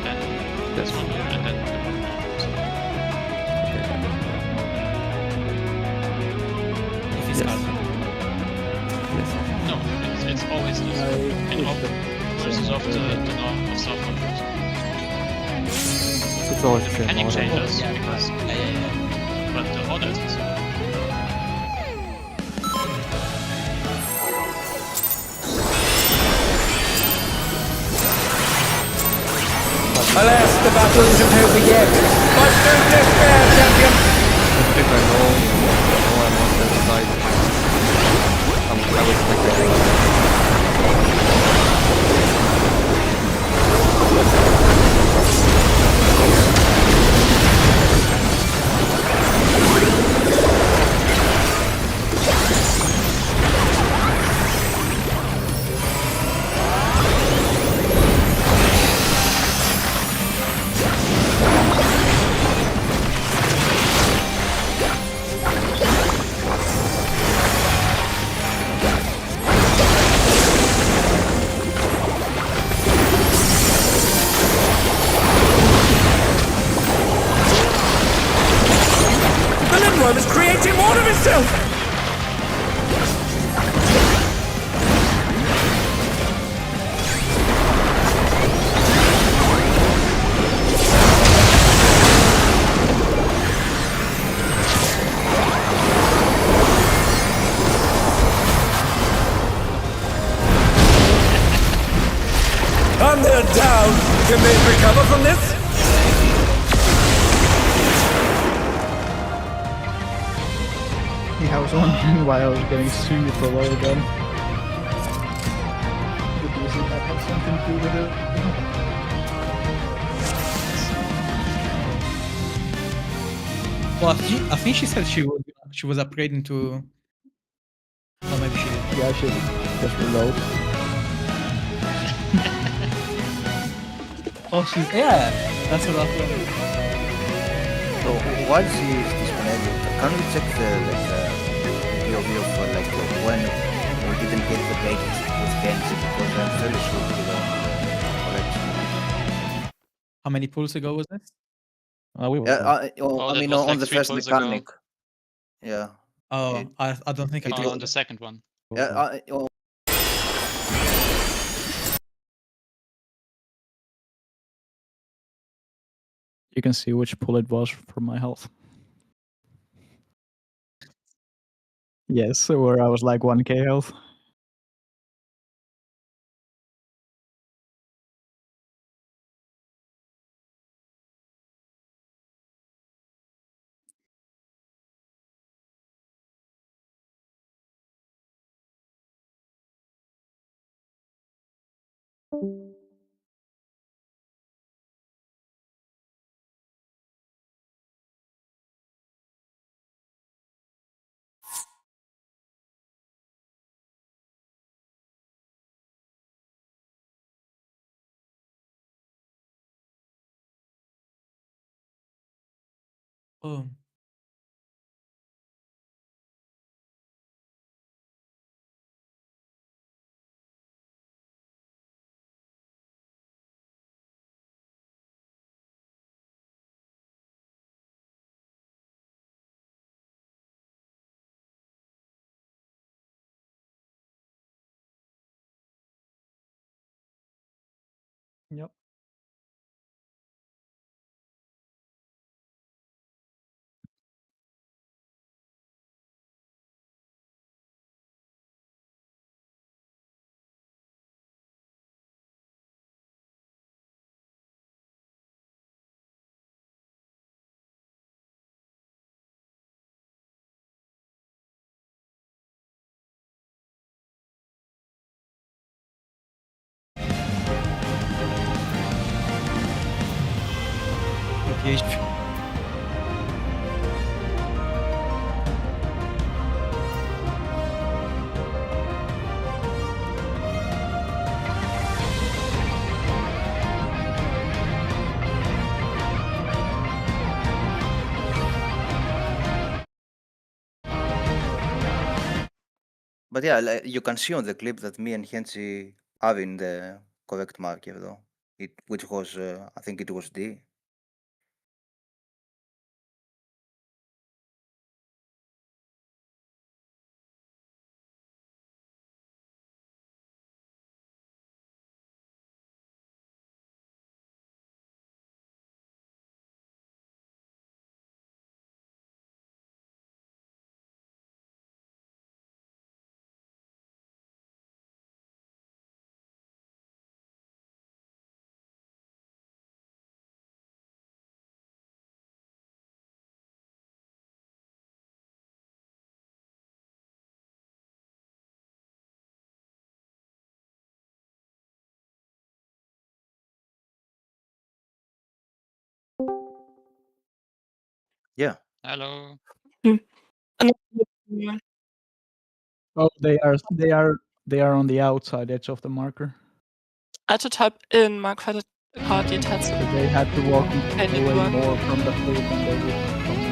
Then this one here, and then the one here. So If it's Yes. hard. Yes. no, it's always this. In off versus off the north of south controls. It's always The the same mechanic order. changes Yeah, because yeah. but the order is the same. Alas, the battle isn't over yet. But don't despair, champion. If I know I'm on that side, I will take it. The Lindworm is creating more of itself. And they're down. Can they recover from this? Yeah, I was wondering why I was getting super low again. Did you see that had something to do with it? Well, I think she said she was upgrading to. Or maybe she did. Yeah, I should just reload. Oh, yeah. That's what I thought. So while she is disconnected, can we check the POV for when we didn't get the bait with Genji, because I'm fairly sure we won the collection. How many pulls ago was this? We were I that mean was on like the 3 first pulls ago. mechanic. Yeah. Oh, It- I don't think I it did. On the second one. You can see which pull it was from my health. Yes, so where I was like 1k health. Oh. Yep. PHP. But yeah, you can see on the clip that me and Hensi are in the correct marker though. Which was, I think it was D. Yeah. Hello. Oh, they are on the outside edge of the marker. I had to type in my credit card details. So they had to walk away anyone. more from the fleet than they would from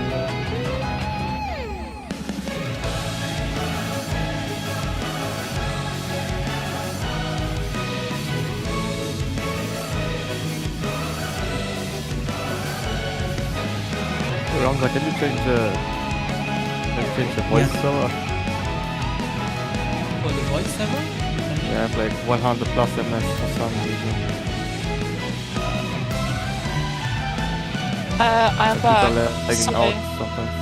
Ramza, can you change the voice server? For the voice server? Yeah, I have like 100 plus MS for some reason. I'm People are back. lagging Sorry. out sometimes.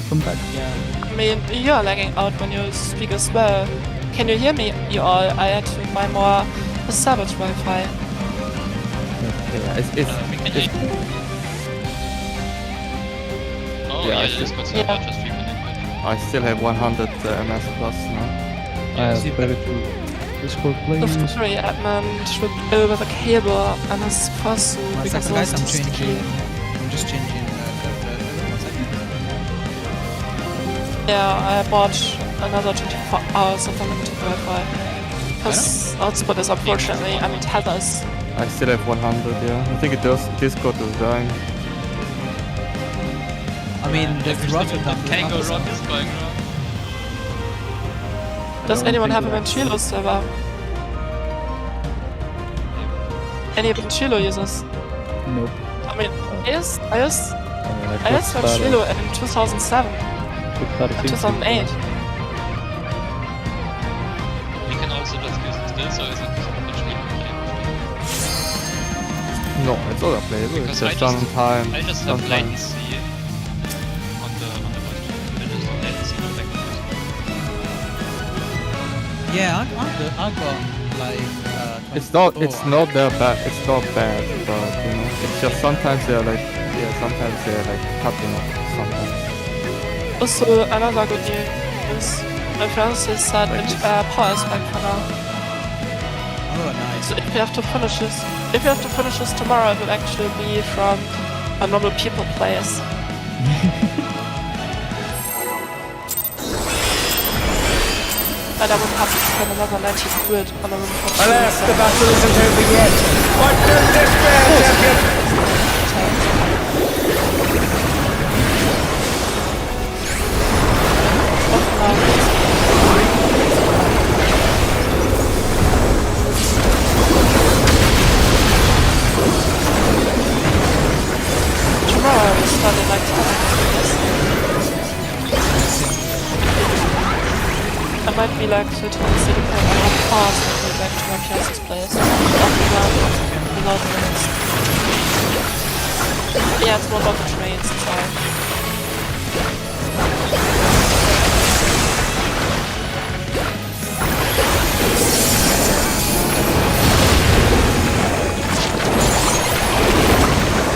Come back. Yeah. I mean, you're lagging out when you speak as well. Can you hear me, you all? I had to buy more salvage Wi-Fi. Yeah, it's Oh, Yeah, yeah, I just see. got some just 3 minutes. I still have 100 MS plus now. I have very few Discord The players. factory admin should go with a cable and is fast because it Guys, was I'm too changing. sticky. I'm just changing. 1 second. Yeah, I bought another 24 hours of unlimited Wi-Fi. Because hotspot is unfortunately, I mean, tethers. I still have 100, yeah. I think it does. Discord is dying. I mean, the Rotterdam. Tango Rock is going wrong. Does don't anyone think have a that's- Ventilo server? Any Ventilo users? Nope. I mean, I used I Ventilo in 2007 could and 2008. We can also just use it still, so is it literally No, it's all playable. It's Because just sometimes. I just have latency on the voice. I just have latency no background. Yeah, I got like. It's not 24. that bad. It's not bad, but you know, it's just sometimes they're like, sometimes they're like cutting off. Sometimes. Also, another good news. My fiance said power is back for now. Oh, nice. So if you have to finish this tomorrow, it will actually be from a normal people place. And I would have to spend another 90 quid on a room for Alas, the battle isn't over yet. What don't despair, champion! Tomorrow I will start at like 10. I might be like 13 city per hour. pause and go back to Marquez's place. Off the ground, below the limits. Yeah, it's more about the trains, sorry.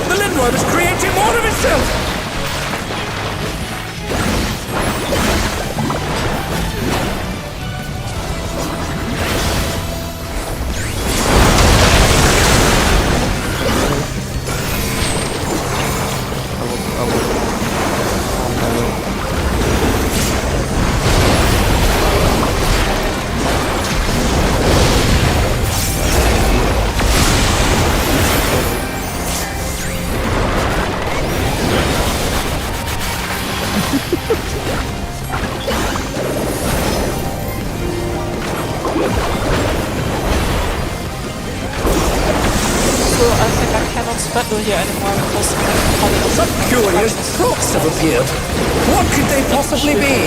The Lindworm is creating more of itself! Battle here anymore because some curious props have appeared. What could they possibly be?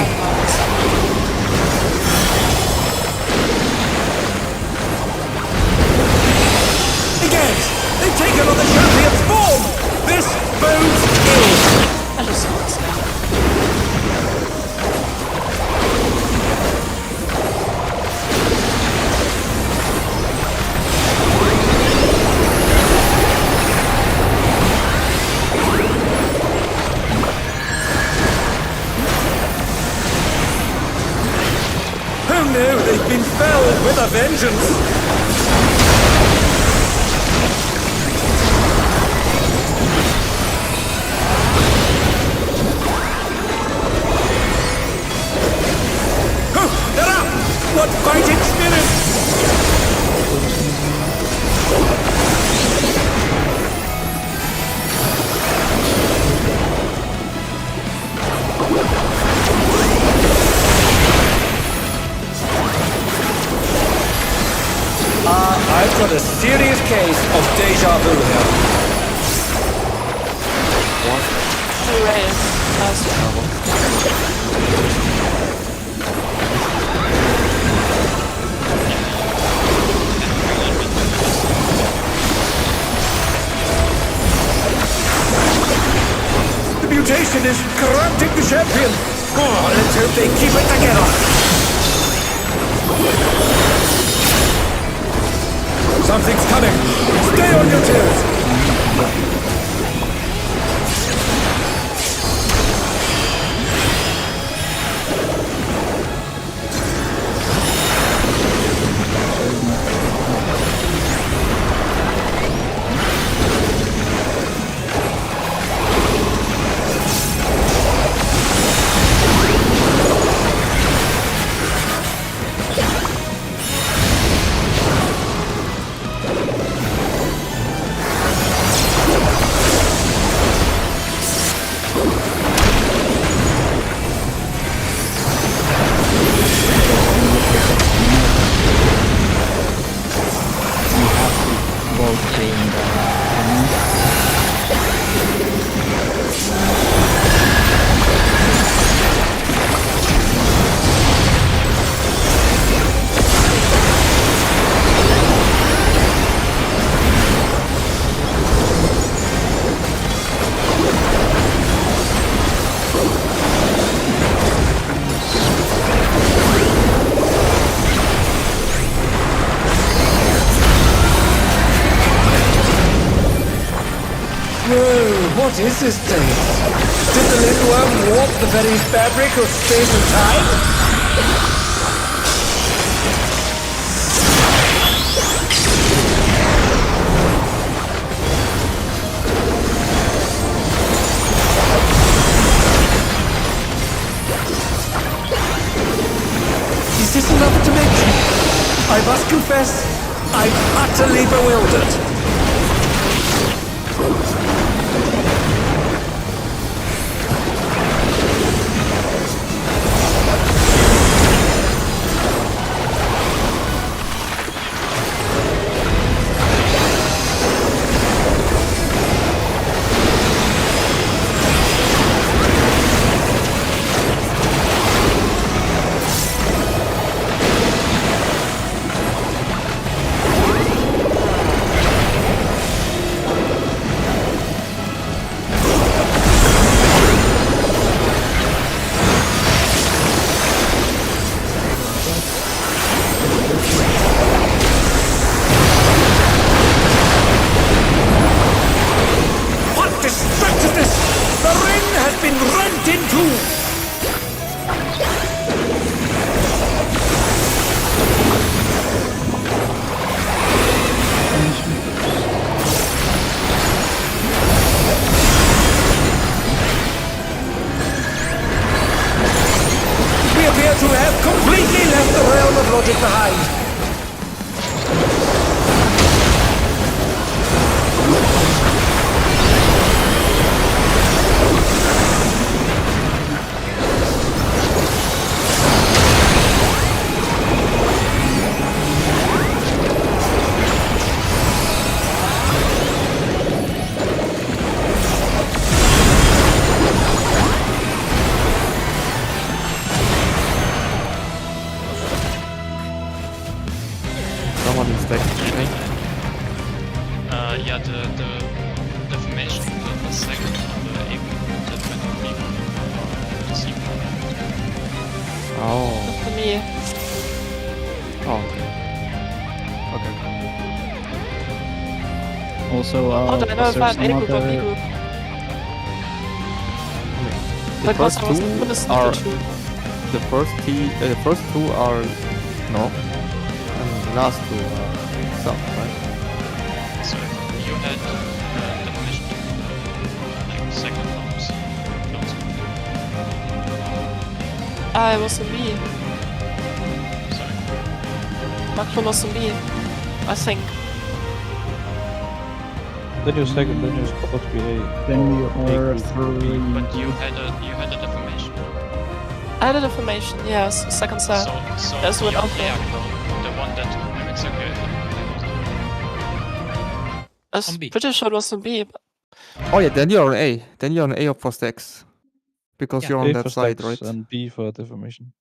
Again, they've taken on the champion's form. This bodes ill. I just saw this now. They've been felled with a vengeance! Oh, they're up! What fighting spirit! I've got a serious case of deja vu here. What? Rails. The mutation is corrupting the champion. Oh, let's hope they keep it together. Something's coming! Stay on your toes! What is this thing? Did the Lindworm warp the very fabric of space and time? Is this another dimension? I must confess, I'm utterly bewildered. to have completely left the realm of logic behind. Someone is taking Yeah, the deformation, the second on the equal, the 23 the sequel. Oh. For me. Oh, okay. Also, How do I know was if there I'm some A group or B other... group? The Because first I was two noticing are the two. the first two are no, and the last two are some, right? So you had deformation, like second forms, clones. I was in B. Sorry. Macron was in B. I think. Then you're second, then you're supposed to be A. Then or you A are group. three. But you had a deformation. I had a deformation, yes, second set. So That's what your I'm player clone, the one that mimics a girl. I was On B. pretty sure it was in B. But Oh yeah, then you're on A. Then you're on A for stacks, because Yeah. you're on A that for side, stacks right? and B for deformation.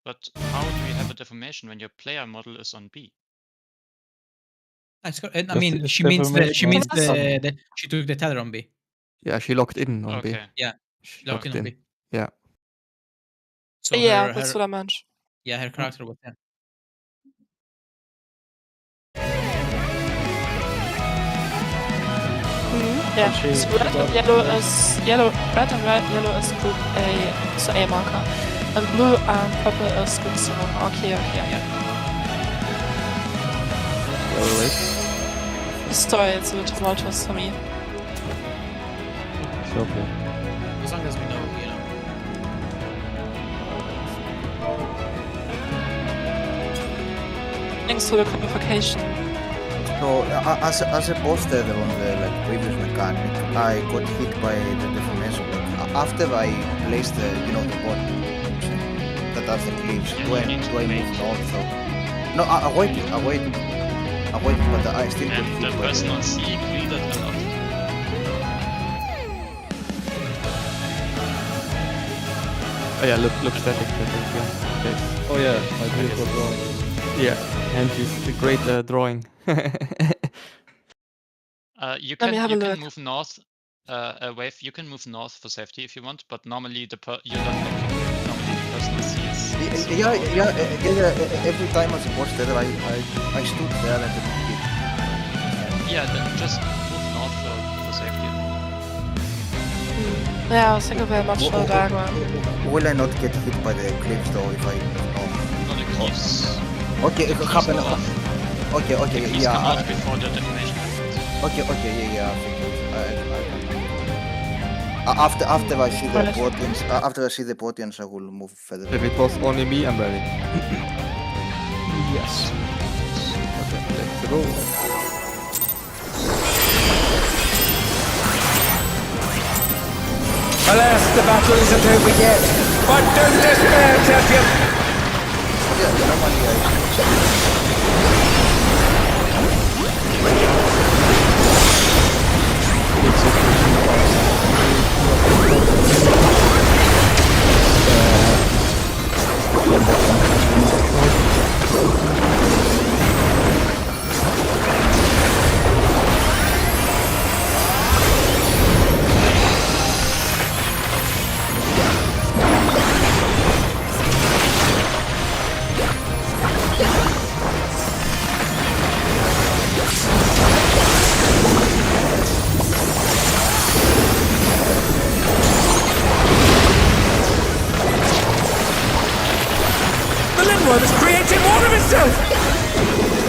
But how do we have a deformation when your player model is on B? I That's mean, it's she means deformation on- the she took the tether on B. Yeah, she locked in on B. Okay. Yeah, She locked in on B. Yeah. So yeah, her, that's her what I meant. yeah, her character was there. Yeah, she- so she red and got- yellow is red and yellow is group A, so A marker, and blue and purple is group 0. Okay, yeah. Well, wait. The story is a little tumultuous for me. It's okay. As long as we know, you know. Thanks to the clarification. So as a boss tether on the previous mechanic, I got hit by the deformation. After I placed the the bot that does the clips, Yeah, do I you need to move wait. north? No, I waited, but I still got And hit the by person on C agreed a lot. Oh yeah, look static. Yeah. Okay. Oh yeah, my build was wrong. Yeah, and she's a great drawing. You Let me can have a look. move north. Wave. You can move north for safety if you want, but normally you don't look. Normally the person on C is. yeah. Every time as a boss tether, I stood there and then hit. Yeah, then just move north for safety. Yeah, thank you very much for the diagram. Will I not get hit by the cliffs though if I move north? Not the cliffs. Okay, it happen. Go off. Okay, The cliffs come yeah. out before the deformation happens. Okay, yeah. I think after I see the Right. bottoms, after I see the bottoms, I will move further. If it was only me, I'm ready. Yes. Okay, let's go. Alas, the battle isn't over yet. But don't despair, champion. Yeah, normally I The Limworm is creating more of itself.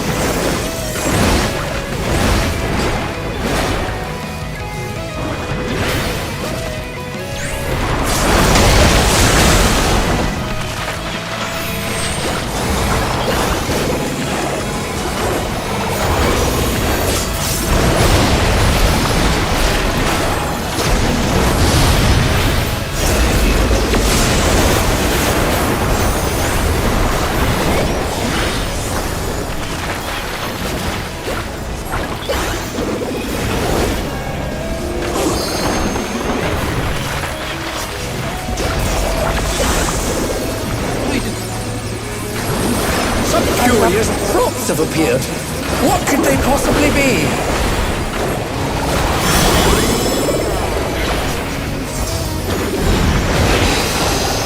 curious thoughts have appeared. What could they possibly be?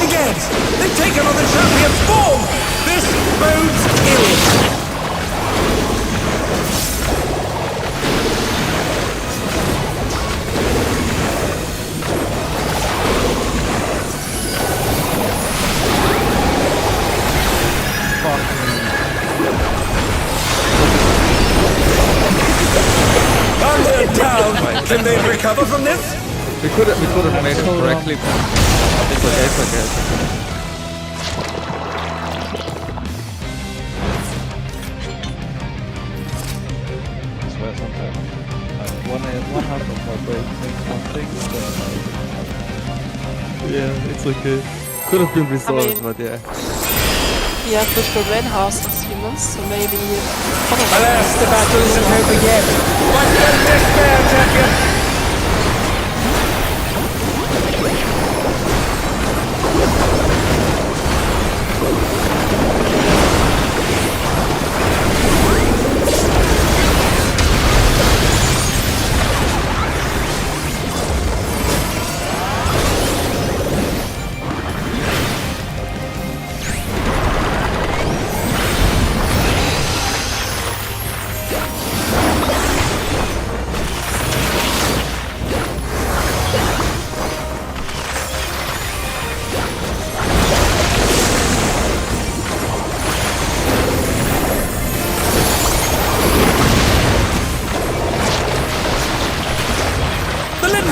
Again, they've taken on the champion's form! This bodes ill! And they're down! Can they recover from this? We could have made it correctly. It's okay, it's okay. I swear sometimes. One half of my brain thinks one thing, and Yeah, it's okay. Could have been resolved, but yeah. Yeah, push the rain house as humans, so maybe... Alas, the battle isn't over yet! But don't despair, champion!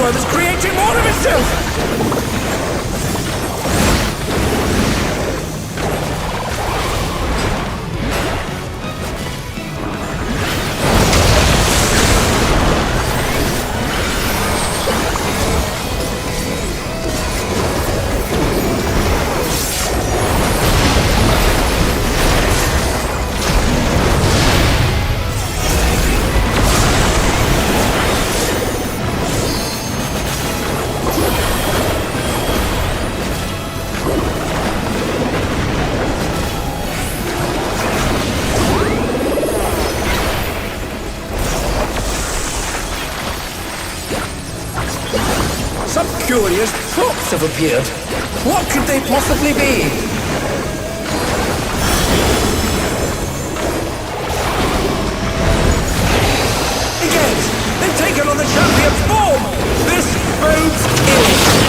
Is creating more of itself! Curious thoughts have appeared. What could they possibly be? Again, they've taken on the champion's form! This bodes ill!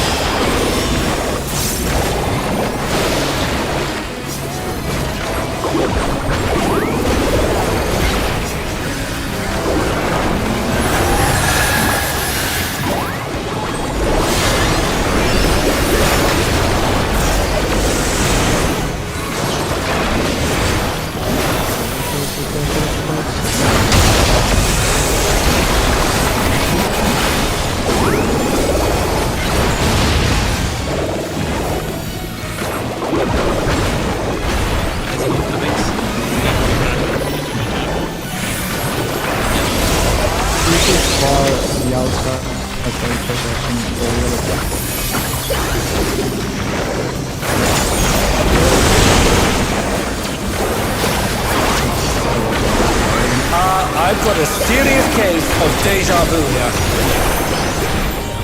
I've got a serious case of deja vu here.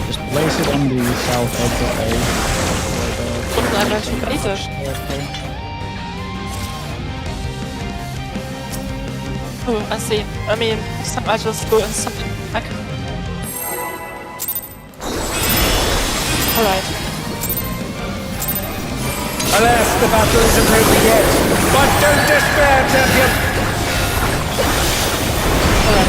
Just place it on the south edge of A. Und einmal schon Kaiser. Oh, I see. I mean, I just go and something back. Alright. Alas, the battle isn't over yet. But don't despair, champion! Alright.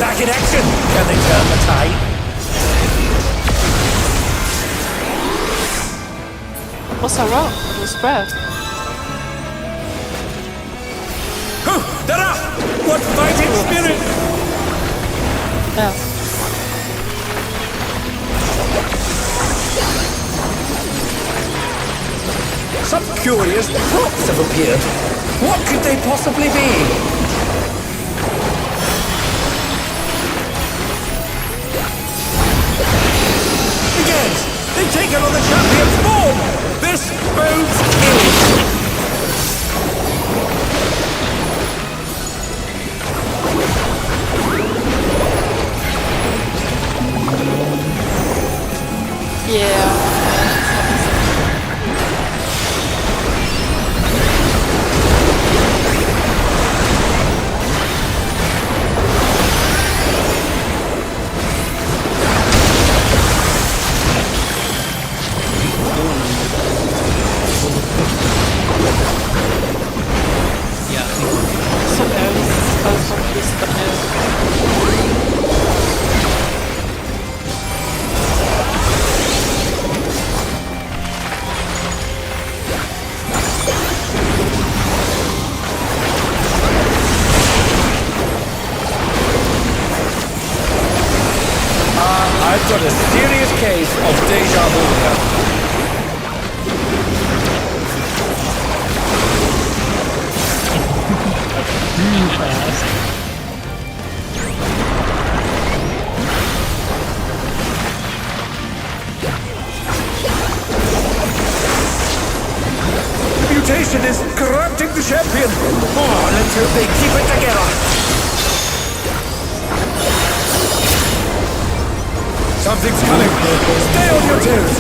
back in action! Can they turn the tide? Was I wrong? It was red. Dara! What fighting spirit! Yeah. Some curious props have appeared. What could they possibly be? Again! They've taken on the champion's form! This bodes ill! Yeah. I've got a serious case of deja vu here. The mutation is corrupting the champion. Oh, let's hope they keep it together. Something's coming. Stay on your toes.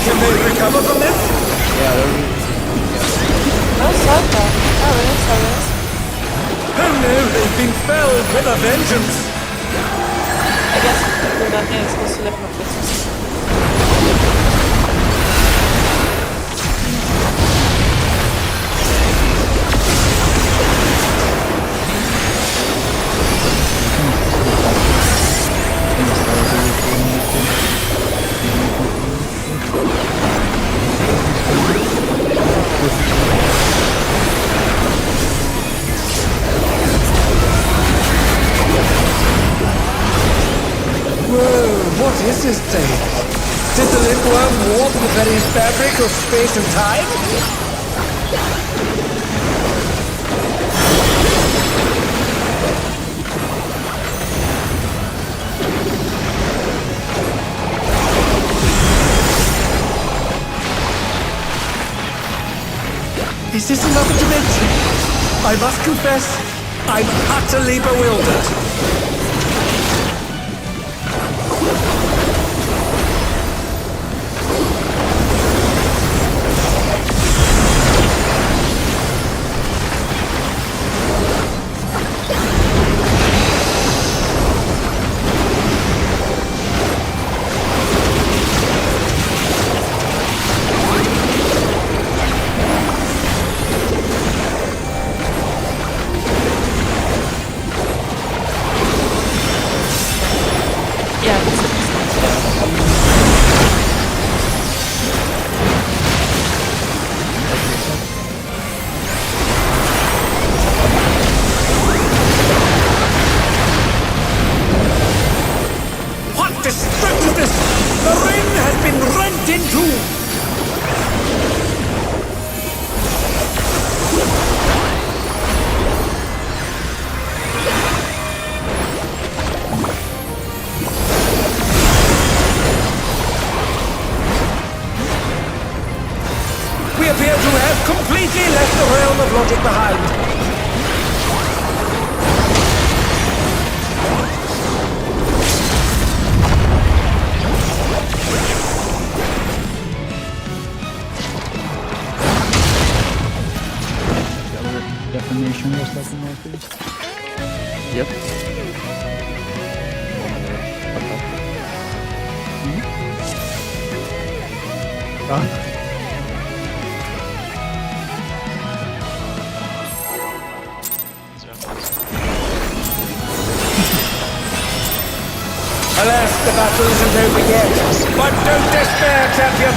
Can they recover from this? Yeah, No, Santa. Oh, really? Sorry. Oh no, they've been felled with a vengeance. I guess people that is supposed to live in a place. What is this thing? Did the lindworm warp the very fabric of space and time? Is this another dimension? I must confess, I'm utterly bewildered. Yeah, this is Yep. Alas, the battle isn't over yet. But don't despair, champion.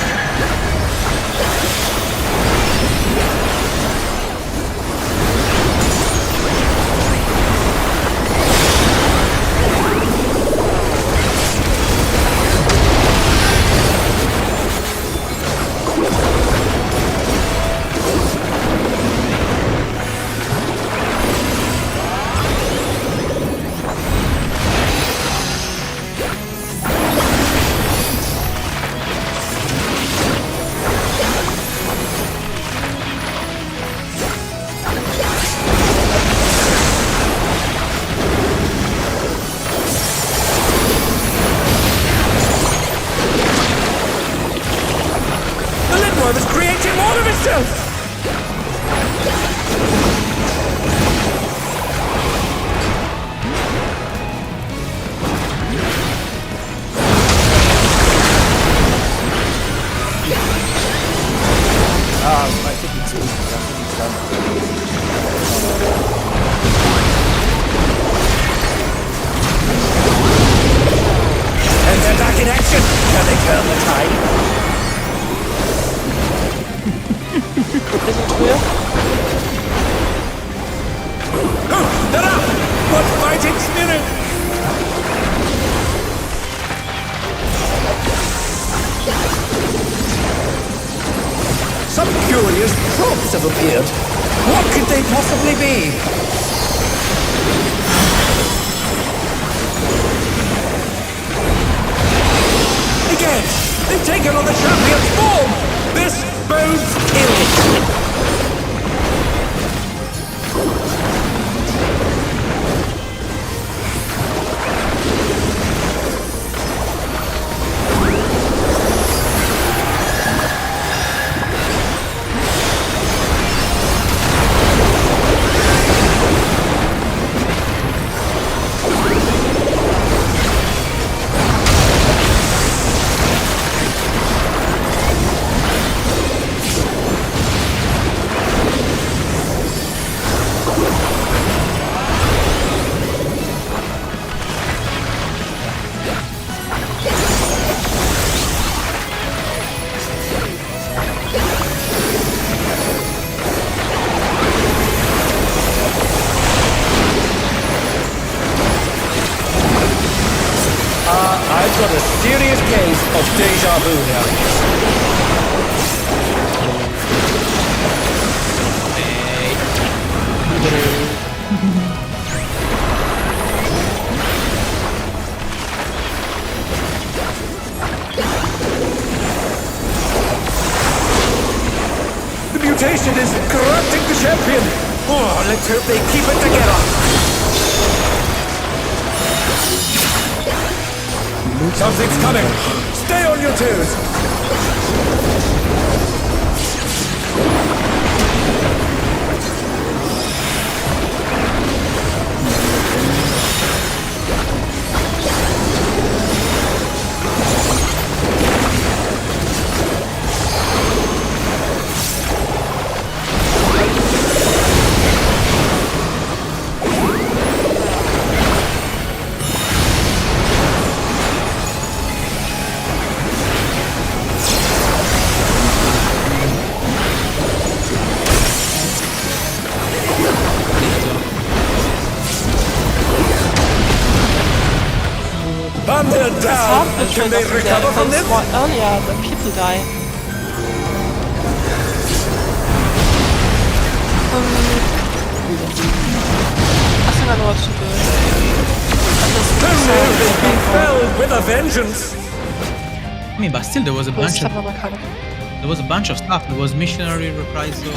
Is creating more of itself! I think it's done. And they're back in action! Can they turn the tide? They're up! What fighting spirit! Some curious props have appeared. What could they possibly be? Again! They've taken on the champion's form! This bodes ill! I've got a serious case of deja vu now. The mutation is corrupting the champion. Oh, let's hope they keep it together. Something's coming! Stay on your toes! Thunder down! Can they recover from this? More earlier than people die. I think I know what to do. The road is being felled with a vengeance! I mean, but still there was a bunch of... There was a bunch of stuff. There was Missionary Reprisal.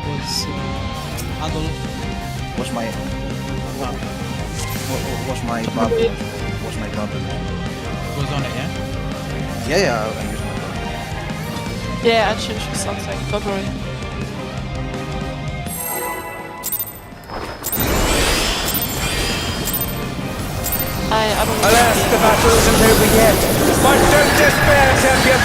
Was... Adol. Was my bubble? Was my bubble? Was on it, yeah? Yeah, I used my bubble. Yeah, I changed something. Don't worry. I don't know. Alas, the battle isn't over yet. But don't despair, champion.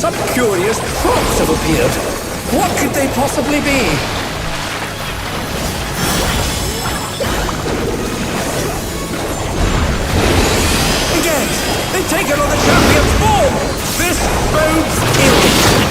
Some curious props have appeared. What could they possibly be? Again, they've taken on the champion's form! This bodes ill!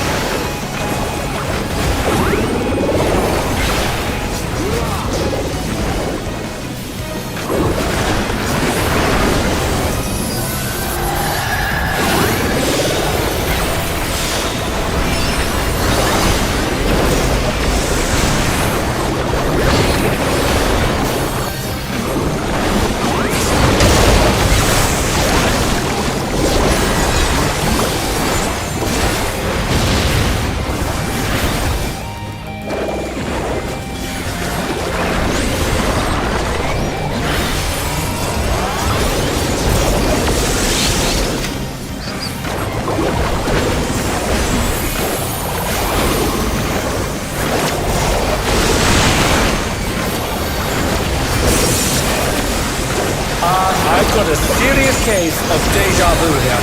I've got a serious case of deja vu here.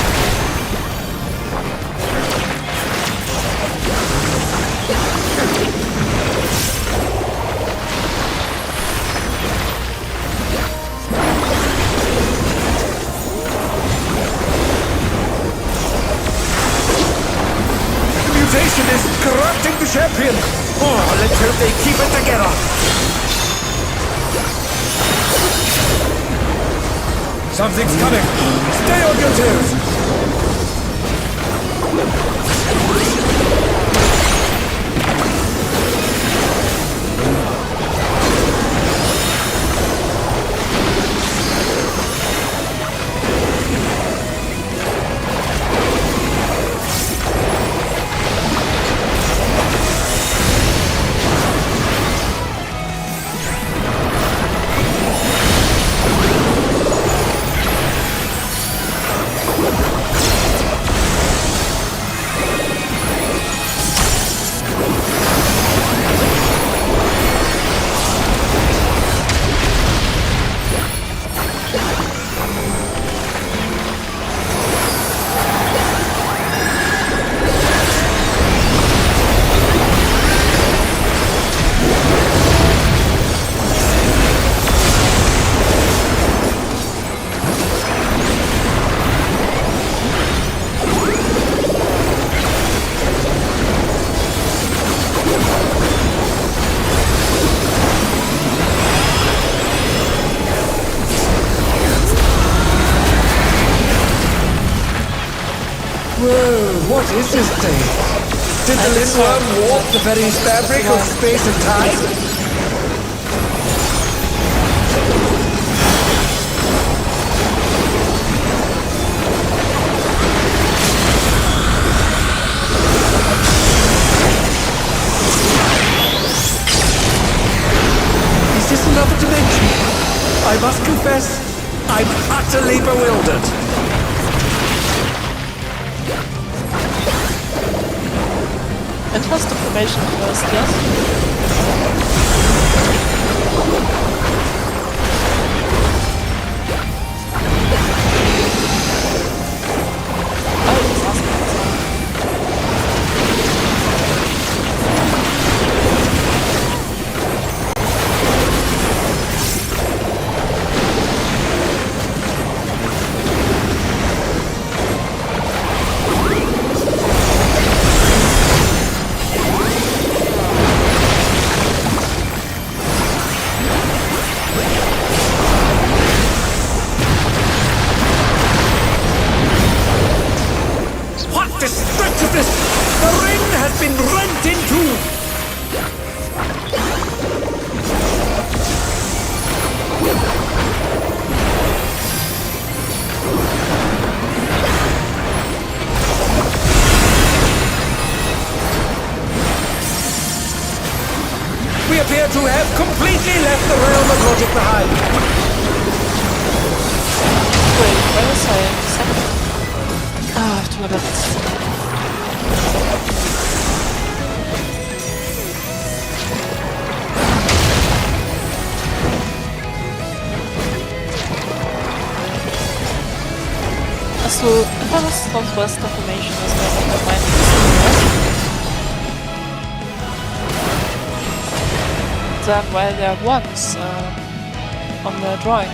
The mutation is corrupting the champion. Oh, let's hope they keep it together. Something's coming! Stay on your toes! Whoa, what is this thing? Did the Lindworm warp the very fabric of space and time? Is this another dimension? I must confess, I'm utterly bewildered. It was deformation first, yes? Oh, it's asking for something. What destructiveness! The ring has been rent in two! We appear to have completely left the realm of logic behind. Wait, where was I? Second. Ah, I have to look at this. Also, that was Southwest Deformation as well, but mine is Southwest. Then while there was on the drawing.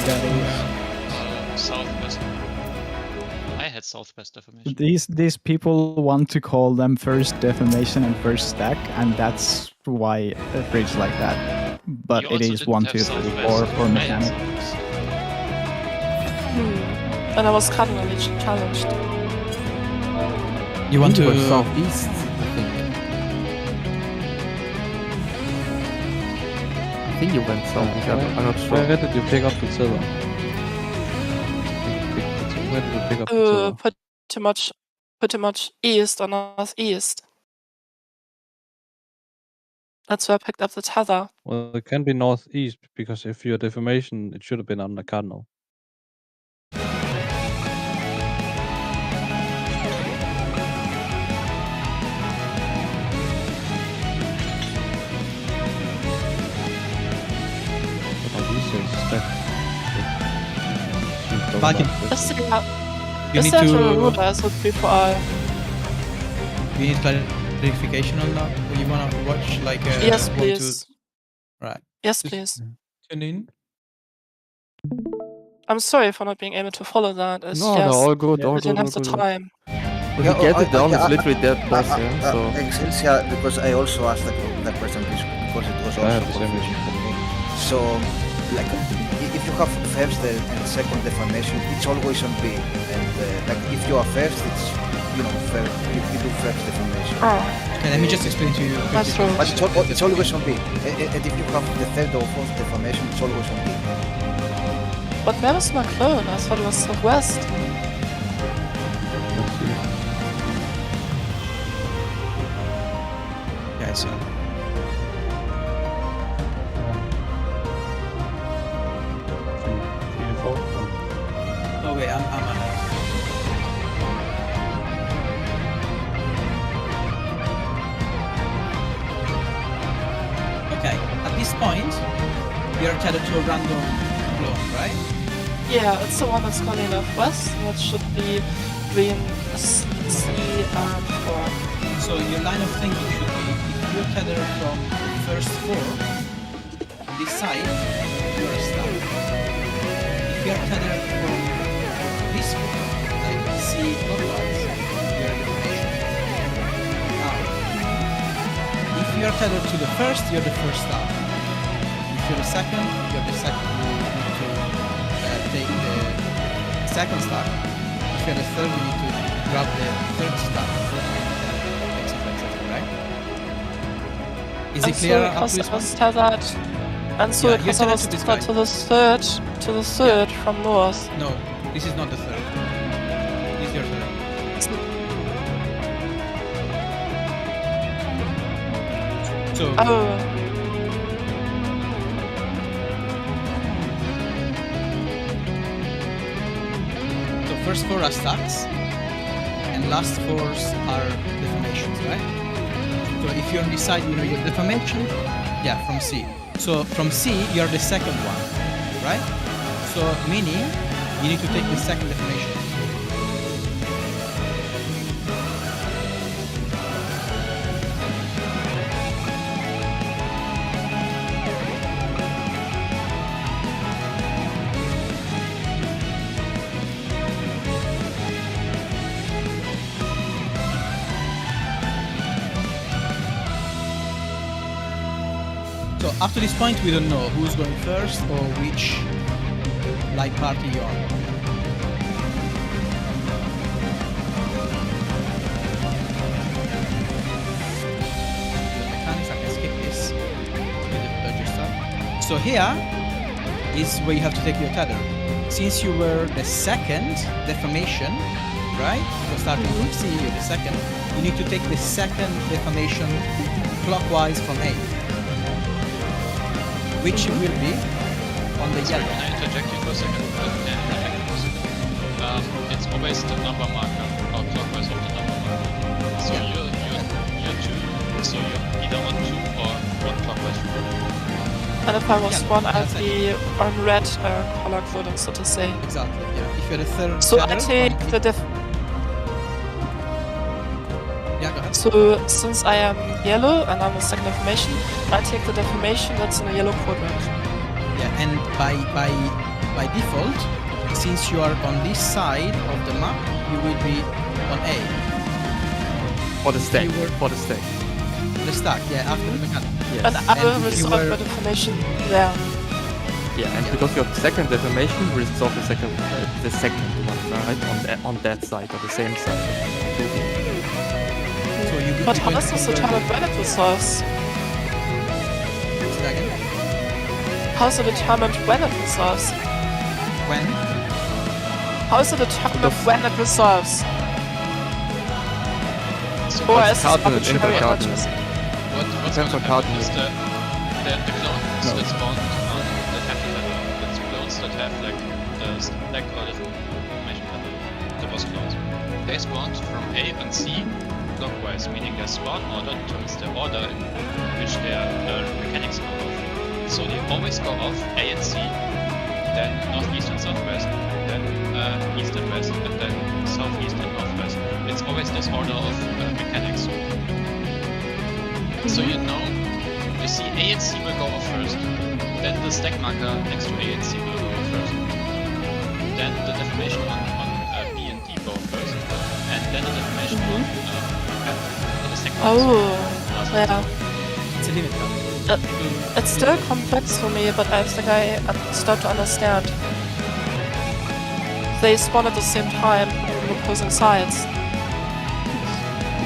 That Southwest. I had Southwest deformation. these people want to call them first deformation and first stack, and that's why it reads like that. But You it also is didn't 1, have 2, 3, Southwest. 4 for I had mechanic. Southwest. And I was cardinally challenged. You want You to were southeast, I think. I think you went southeast. I'm not sure. Where did you pick up the tether? Where did you pick up the tether? Pretty much east or northeast. That's where I picked up the tether. Well, it can be northeast because if you're deformation, it should have been on the cardinal. But on these things, Back Is You need there a to. rule as would be for all? You need clarification on that. Or you wanna watch like a Yes, 1, 2 please. Right. Yes, Just please. Tune in. I'm sorry for not being able to follow that. It's No, just all good, I all didn't good, have all the good. time. If you get it down, it's literally dead boss, yeah, so... Excelsia, because I also asked that question because it was I had also the same confusing for me. So, like, if you have first and second deformation, it's always on B. And like, if you are first, it's, you know, first, you do first deformation. Oh, Okay, let me just explain to you. that's quickly. true. But it's always on B. And if you have the third or fourth deformation, it's always on B. But where was my clone? I thought it was Southwest. Yeah, I see. Oh wait, I'm Okay, at this point, you're tethered to a random clone, right? Yeah, it's the one that's going northwest, which should be between C and 4. So your line of thinking should be, if you're tethered from the first 4, on this side, you're stuck. If you're tethered from this 4, like C clockwise, you're in deformation. Now, if you're tethered to the first, you're the first stack. If you're the second, you're the second. You need to take the second stack. If you're the third, you need to grab the third stack. Right? Is it And clear so up to because this I one? was tethered, and so Yeah, because you're I was tethered to this tethered guy. to the third from north. No, this is not the third. This is your third. Oh, first 4 are stacks, and last 4 are deformations, right? So if you're on this side, you know your deformation. Yeah, from C. So from C, you're the second one, right? So meaning you need to take the second deformation. So up to this point, we don't know who's going first or which light party you're on. The mechanics, I can skip this. So here is where you have to take your tether. Since you were the second deformation, right? So starting from C, you're the second. You need to take the second deformation clockwise from A, which will be on the Sorry, yellow. can I interject you for a second? It's always the number marker, or clockwise of the number marker. So you're 2, so you're either on 2 or 1 clockwise. And if I was 1, I'd be on red color coding, so to say. Exactly, yeah. If you're the third So I tether take from- the Yeah, go ahead. So since I am yellow and I'm a second deformation, I take the deformation that's in a yellow quadrant. Yeah, and by default, since you are on this side of the map, you will be on A. For the stack. You were- For the stack. The stack, yeah, after the mechanic. Yes. And I will And if you resolve were- my deformation there. Yeah, and Yeah. because your second deformation will resolve the second one, right? On that side, or the same side. So you But you're how going is to this convert determined when it resolves? the second. How is it determined when it resolves? When? How is it determined when it resolves? So Or What's is this cardinal, arbitrary intercardinal? electricity? what's Depends going on to card happen is use. the clones that spawned on that have the level. It's clones that have like the stack or the formation level. The boss clones. They spawned from A and C clockwise, meaning their spawn order determines the order in which their mechanics go off. So they always go off A and C, then northeast and southwest, then east and west, and then southeast and northwest. It's always this order of mechanics. So you know, you see A and C will go off first, then the stack marker next to A and C will go off first, then the deformation on B and D go off first, and then the deformation on F for the second one. Oh, yeah. It's a limit card. It's still complex for me, but I think I start to understand. They spawn at the same time on opposing sides.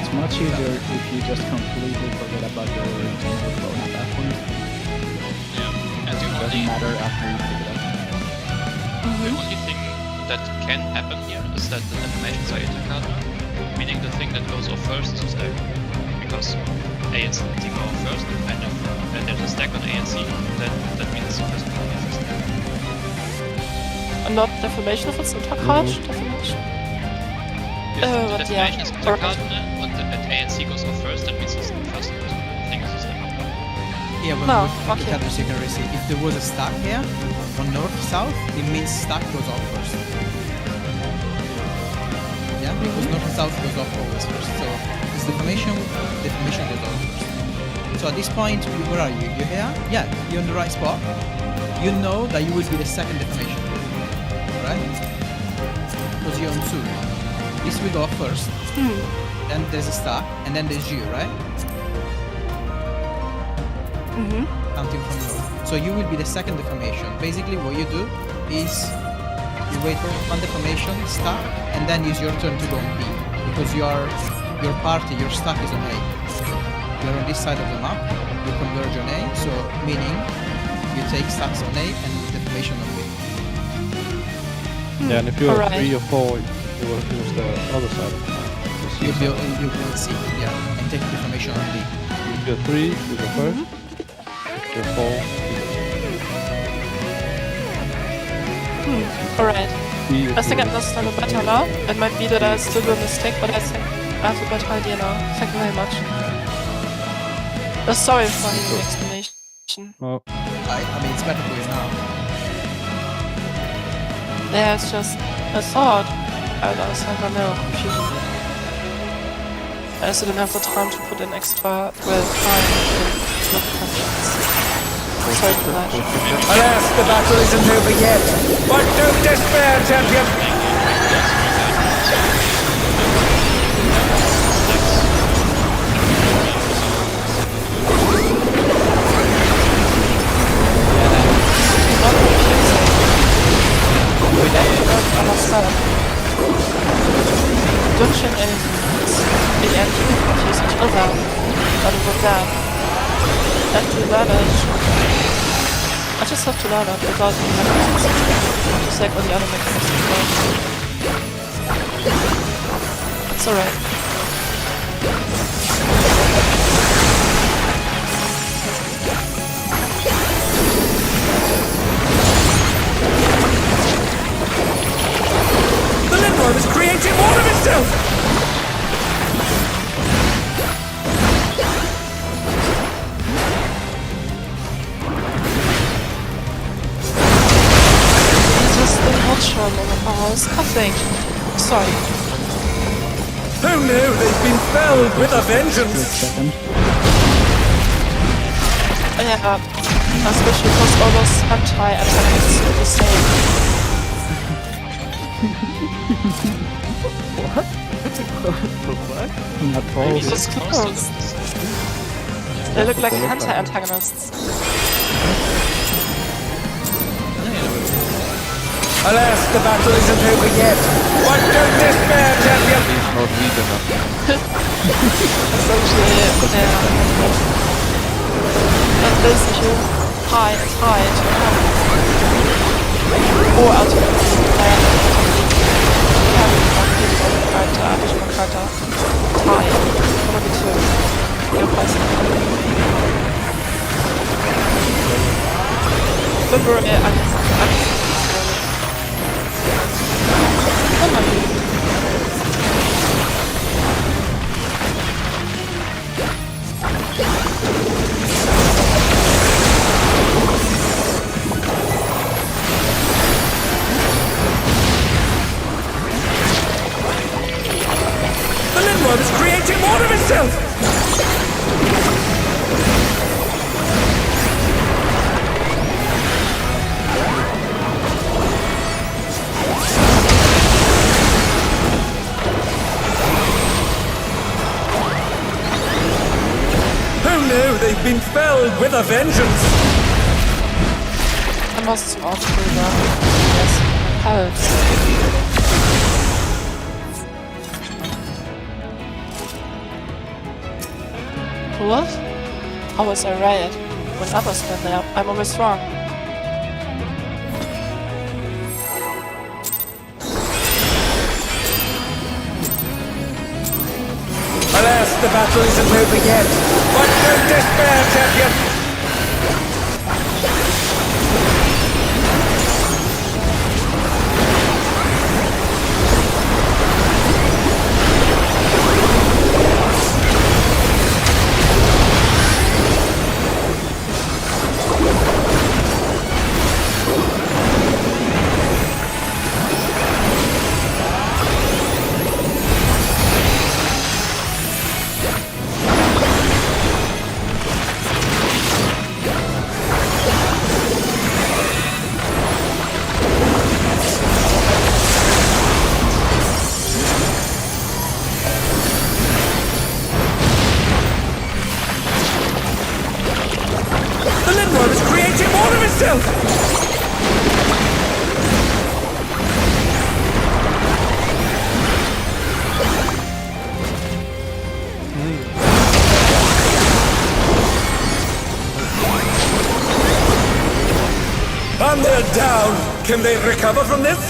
It's much easier if you just completely forget about your original clone at that point. Yeah, and It doesn't matter after you pick it up. the only thing that can happen here is that the deformations are intercardinal, meaning the thing that goes off first is a stack. Because A and C go off first, and if there's a stack on A and C, then that means the first one is a stack. And not deformation if it's intercard deformation. If the but yeah. deformation is intercardinal, and A and C goes off first, that means the first thing is a stack. Yeah, but No, with the okay. tethers you can already see. If there was a stack here, on north-south, it means stack goes off first. Yeah, because north and south goes off always first. So this deformation goes off first. So at this point, where are you? You're here? Yeah, you're in the right spot. You know that you will be the second deformation, right? Because you're on 2. This will go off first. Then there's a stack, and then there's you, right? Counting from north. So you will be the second deformation. Basically, what you do is you wait for one deformation, stack, and then it's your turn to go on B. Because your party, your stack is on A. You're on this side of the map, you converge on A, so meaning you take stacks on A and deformation on B. Yeah, and if you're Alright. 3 or 4, you will use the other side of the map. You will see, yeah, and take deformation on B. If you're 3, you go first. If you're 4, you go Alright. I think I understand it better now. It might be that I still do a mistake, but I think I have a better idea now. Thank you very much. Sorry for the explanation. No. I mean, it's better for you now. Yeah, it's just a thought. I don't know, confusion. I also didn't have the time to put in extra time into the functions. Sorry for that. Alas, the battle isn't over yet. But don't despair, champion! Don't change anything. The end you confuse each other. But with that, I have to learn it. I just have to learn it without the mechanisms. Just like all the other mechanisms. It's alright. The Limbo is creating more of itself! I think. Sorry. Oh no, they've been felled with a vengeance! Yeah, especially because all those Hentai attacks are the same. What? Not all. It's close. They look like Hentai antagonists. Alas, the battle isn't over yet. But don't despair, champion! He's not weak enough. Essentially, yeah. And basically, high is high to have. Or ultimately, character, additional character, high. One of the two. Your person. Remember, The Limbo is creating more of itself! They've been felled with a vengeance! I must walk through them. Yes, pirates. What? How was I right? When others were there, I'm always wrong. Alas, the battle isn't over yet. But don't despair, champion! And they're down! Can they recover from this?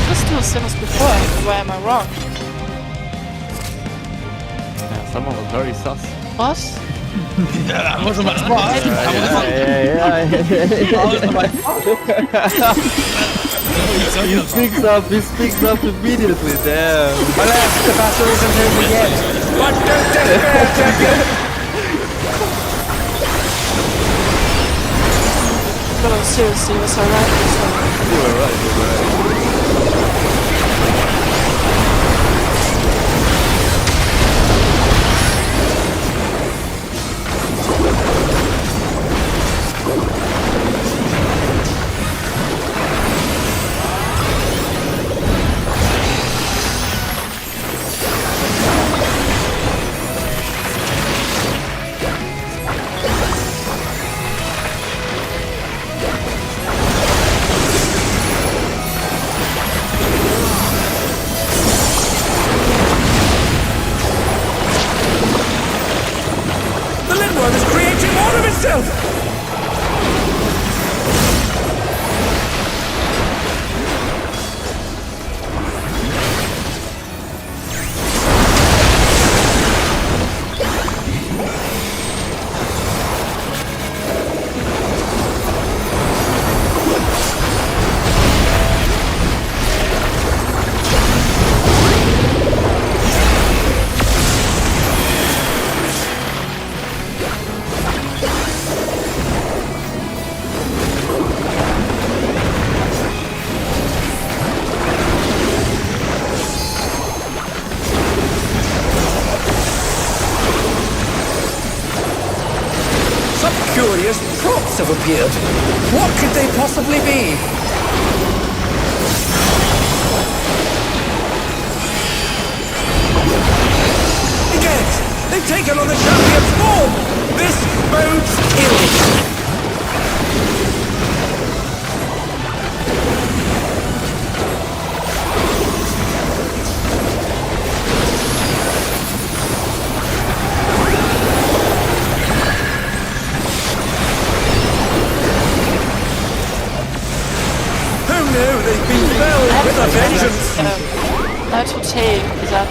Let's do the same as before. Why am I wrong? Yeah, someone was very sus. What? That wasn't my spot. He speaks up immediately, damn. Alas, the battle isn't over yet. But don't despair, champion! No, seriously, was I right? You were right. The Lindworm is creating more of itself! Some curious props have appeared. What could they possibly be? Egad! They've taken on the champion's form! This bodes ill! Who knew they'd be felled with a vengeance? How to take that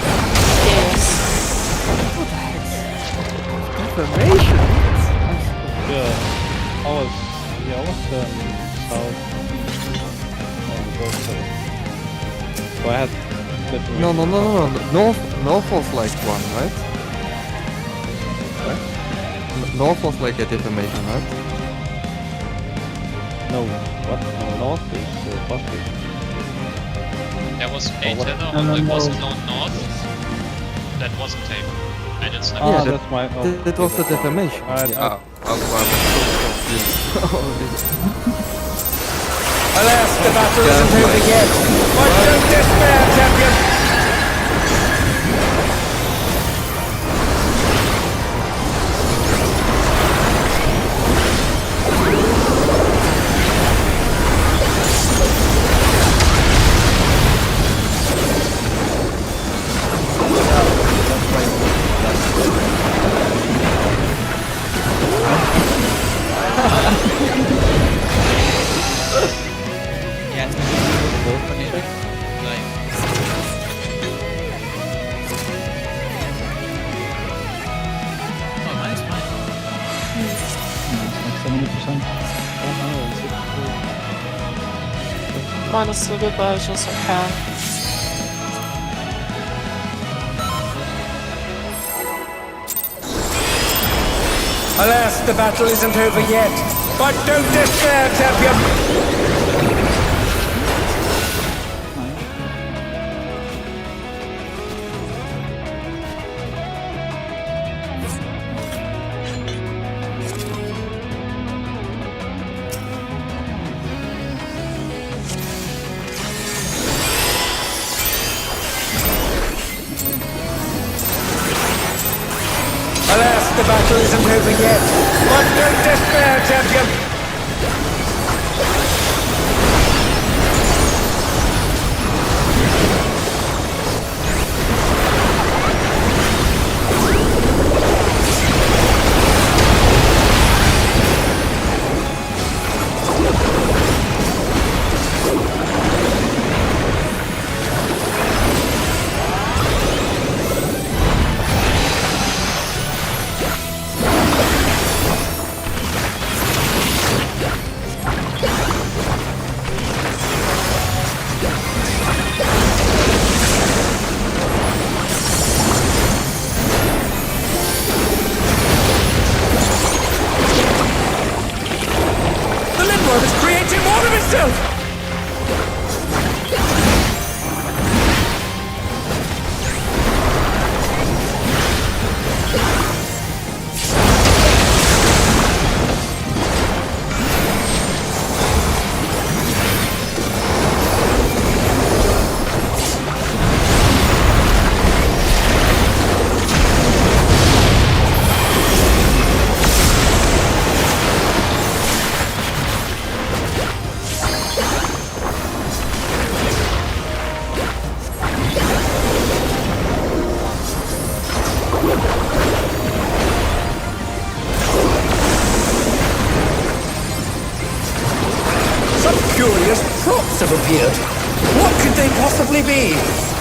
is. Information. Yeah, I was south on the boat side. So I had literally... No. North was like one, right? North was like a defamation, right? No, what? No, north is positive. There was a what? tether No, on the no. was no north that wasn't taken. And it's not. Ah, that- that's my... Oh, That was the that's wrong. defamation. I- Alas, the battle isn't over yet. But don't despair, champion! Yeah, it's like, oh, mine's fine. It's like 70%. Mine is so good, but I just don't care. Alas, the battle isn't over yet. But don't despair, champion! Alas, the battle isn't over yet. But don't despair, champion! Some curious props have appeared. What could they possibly be?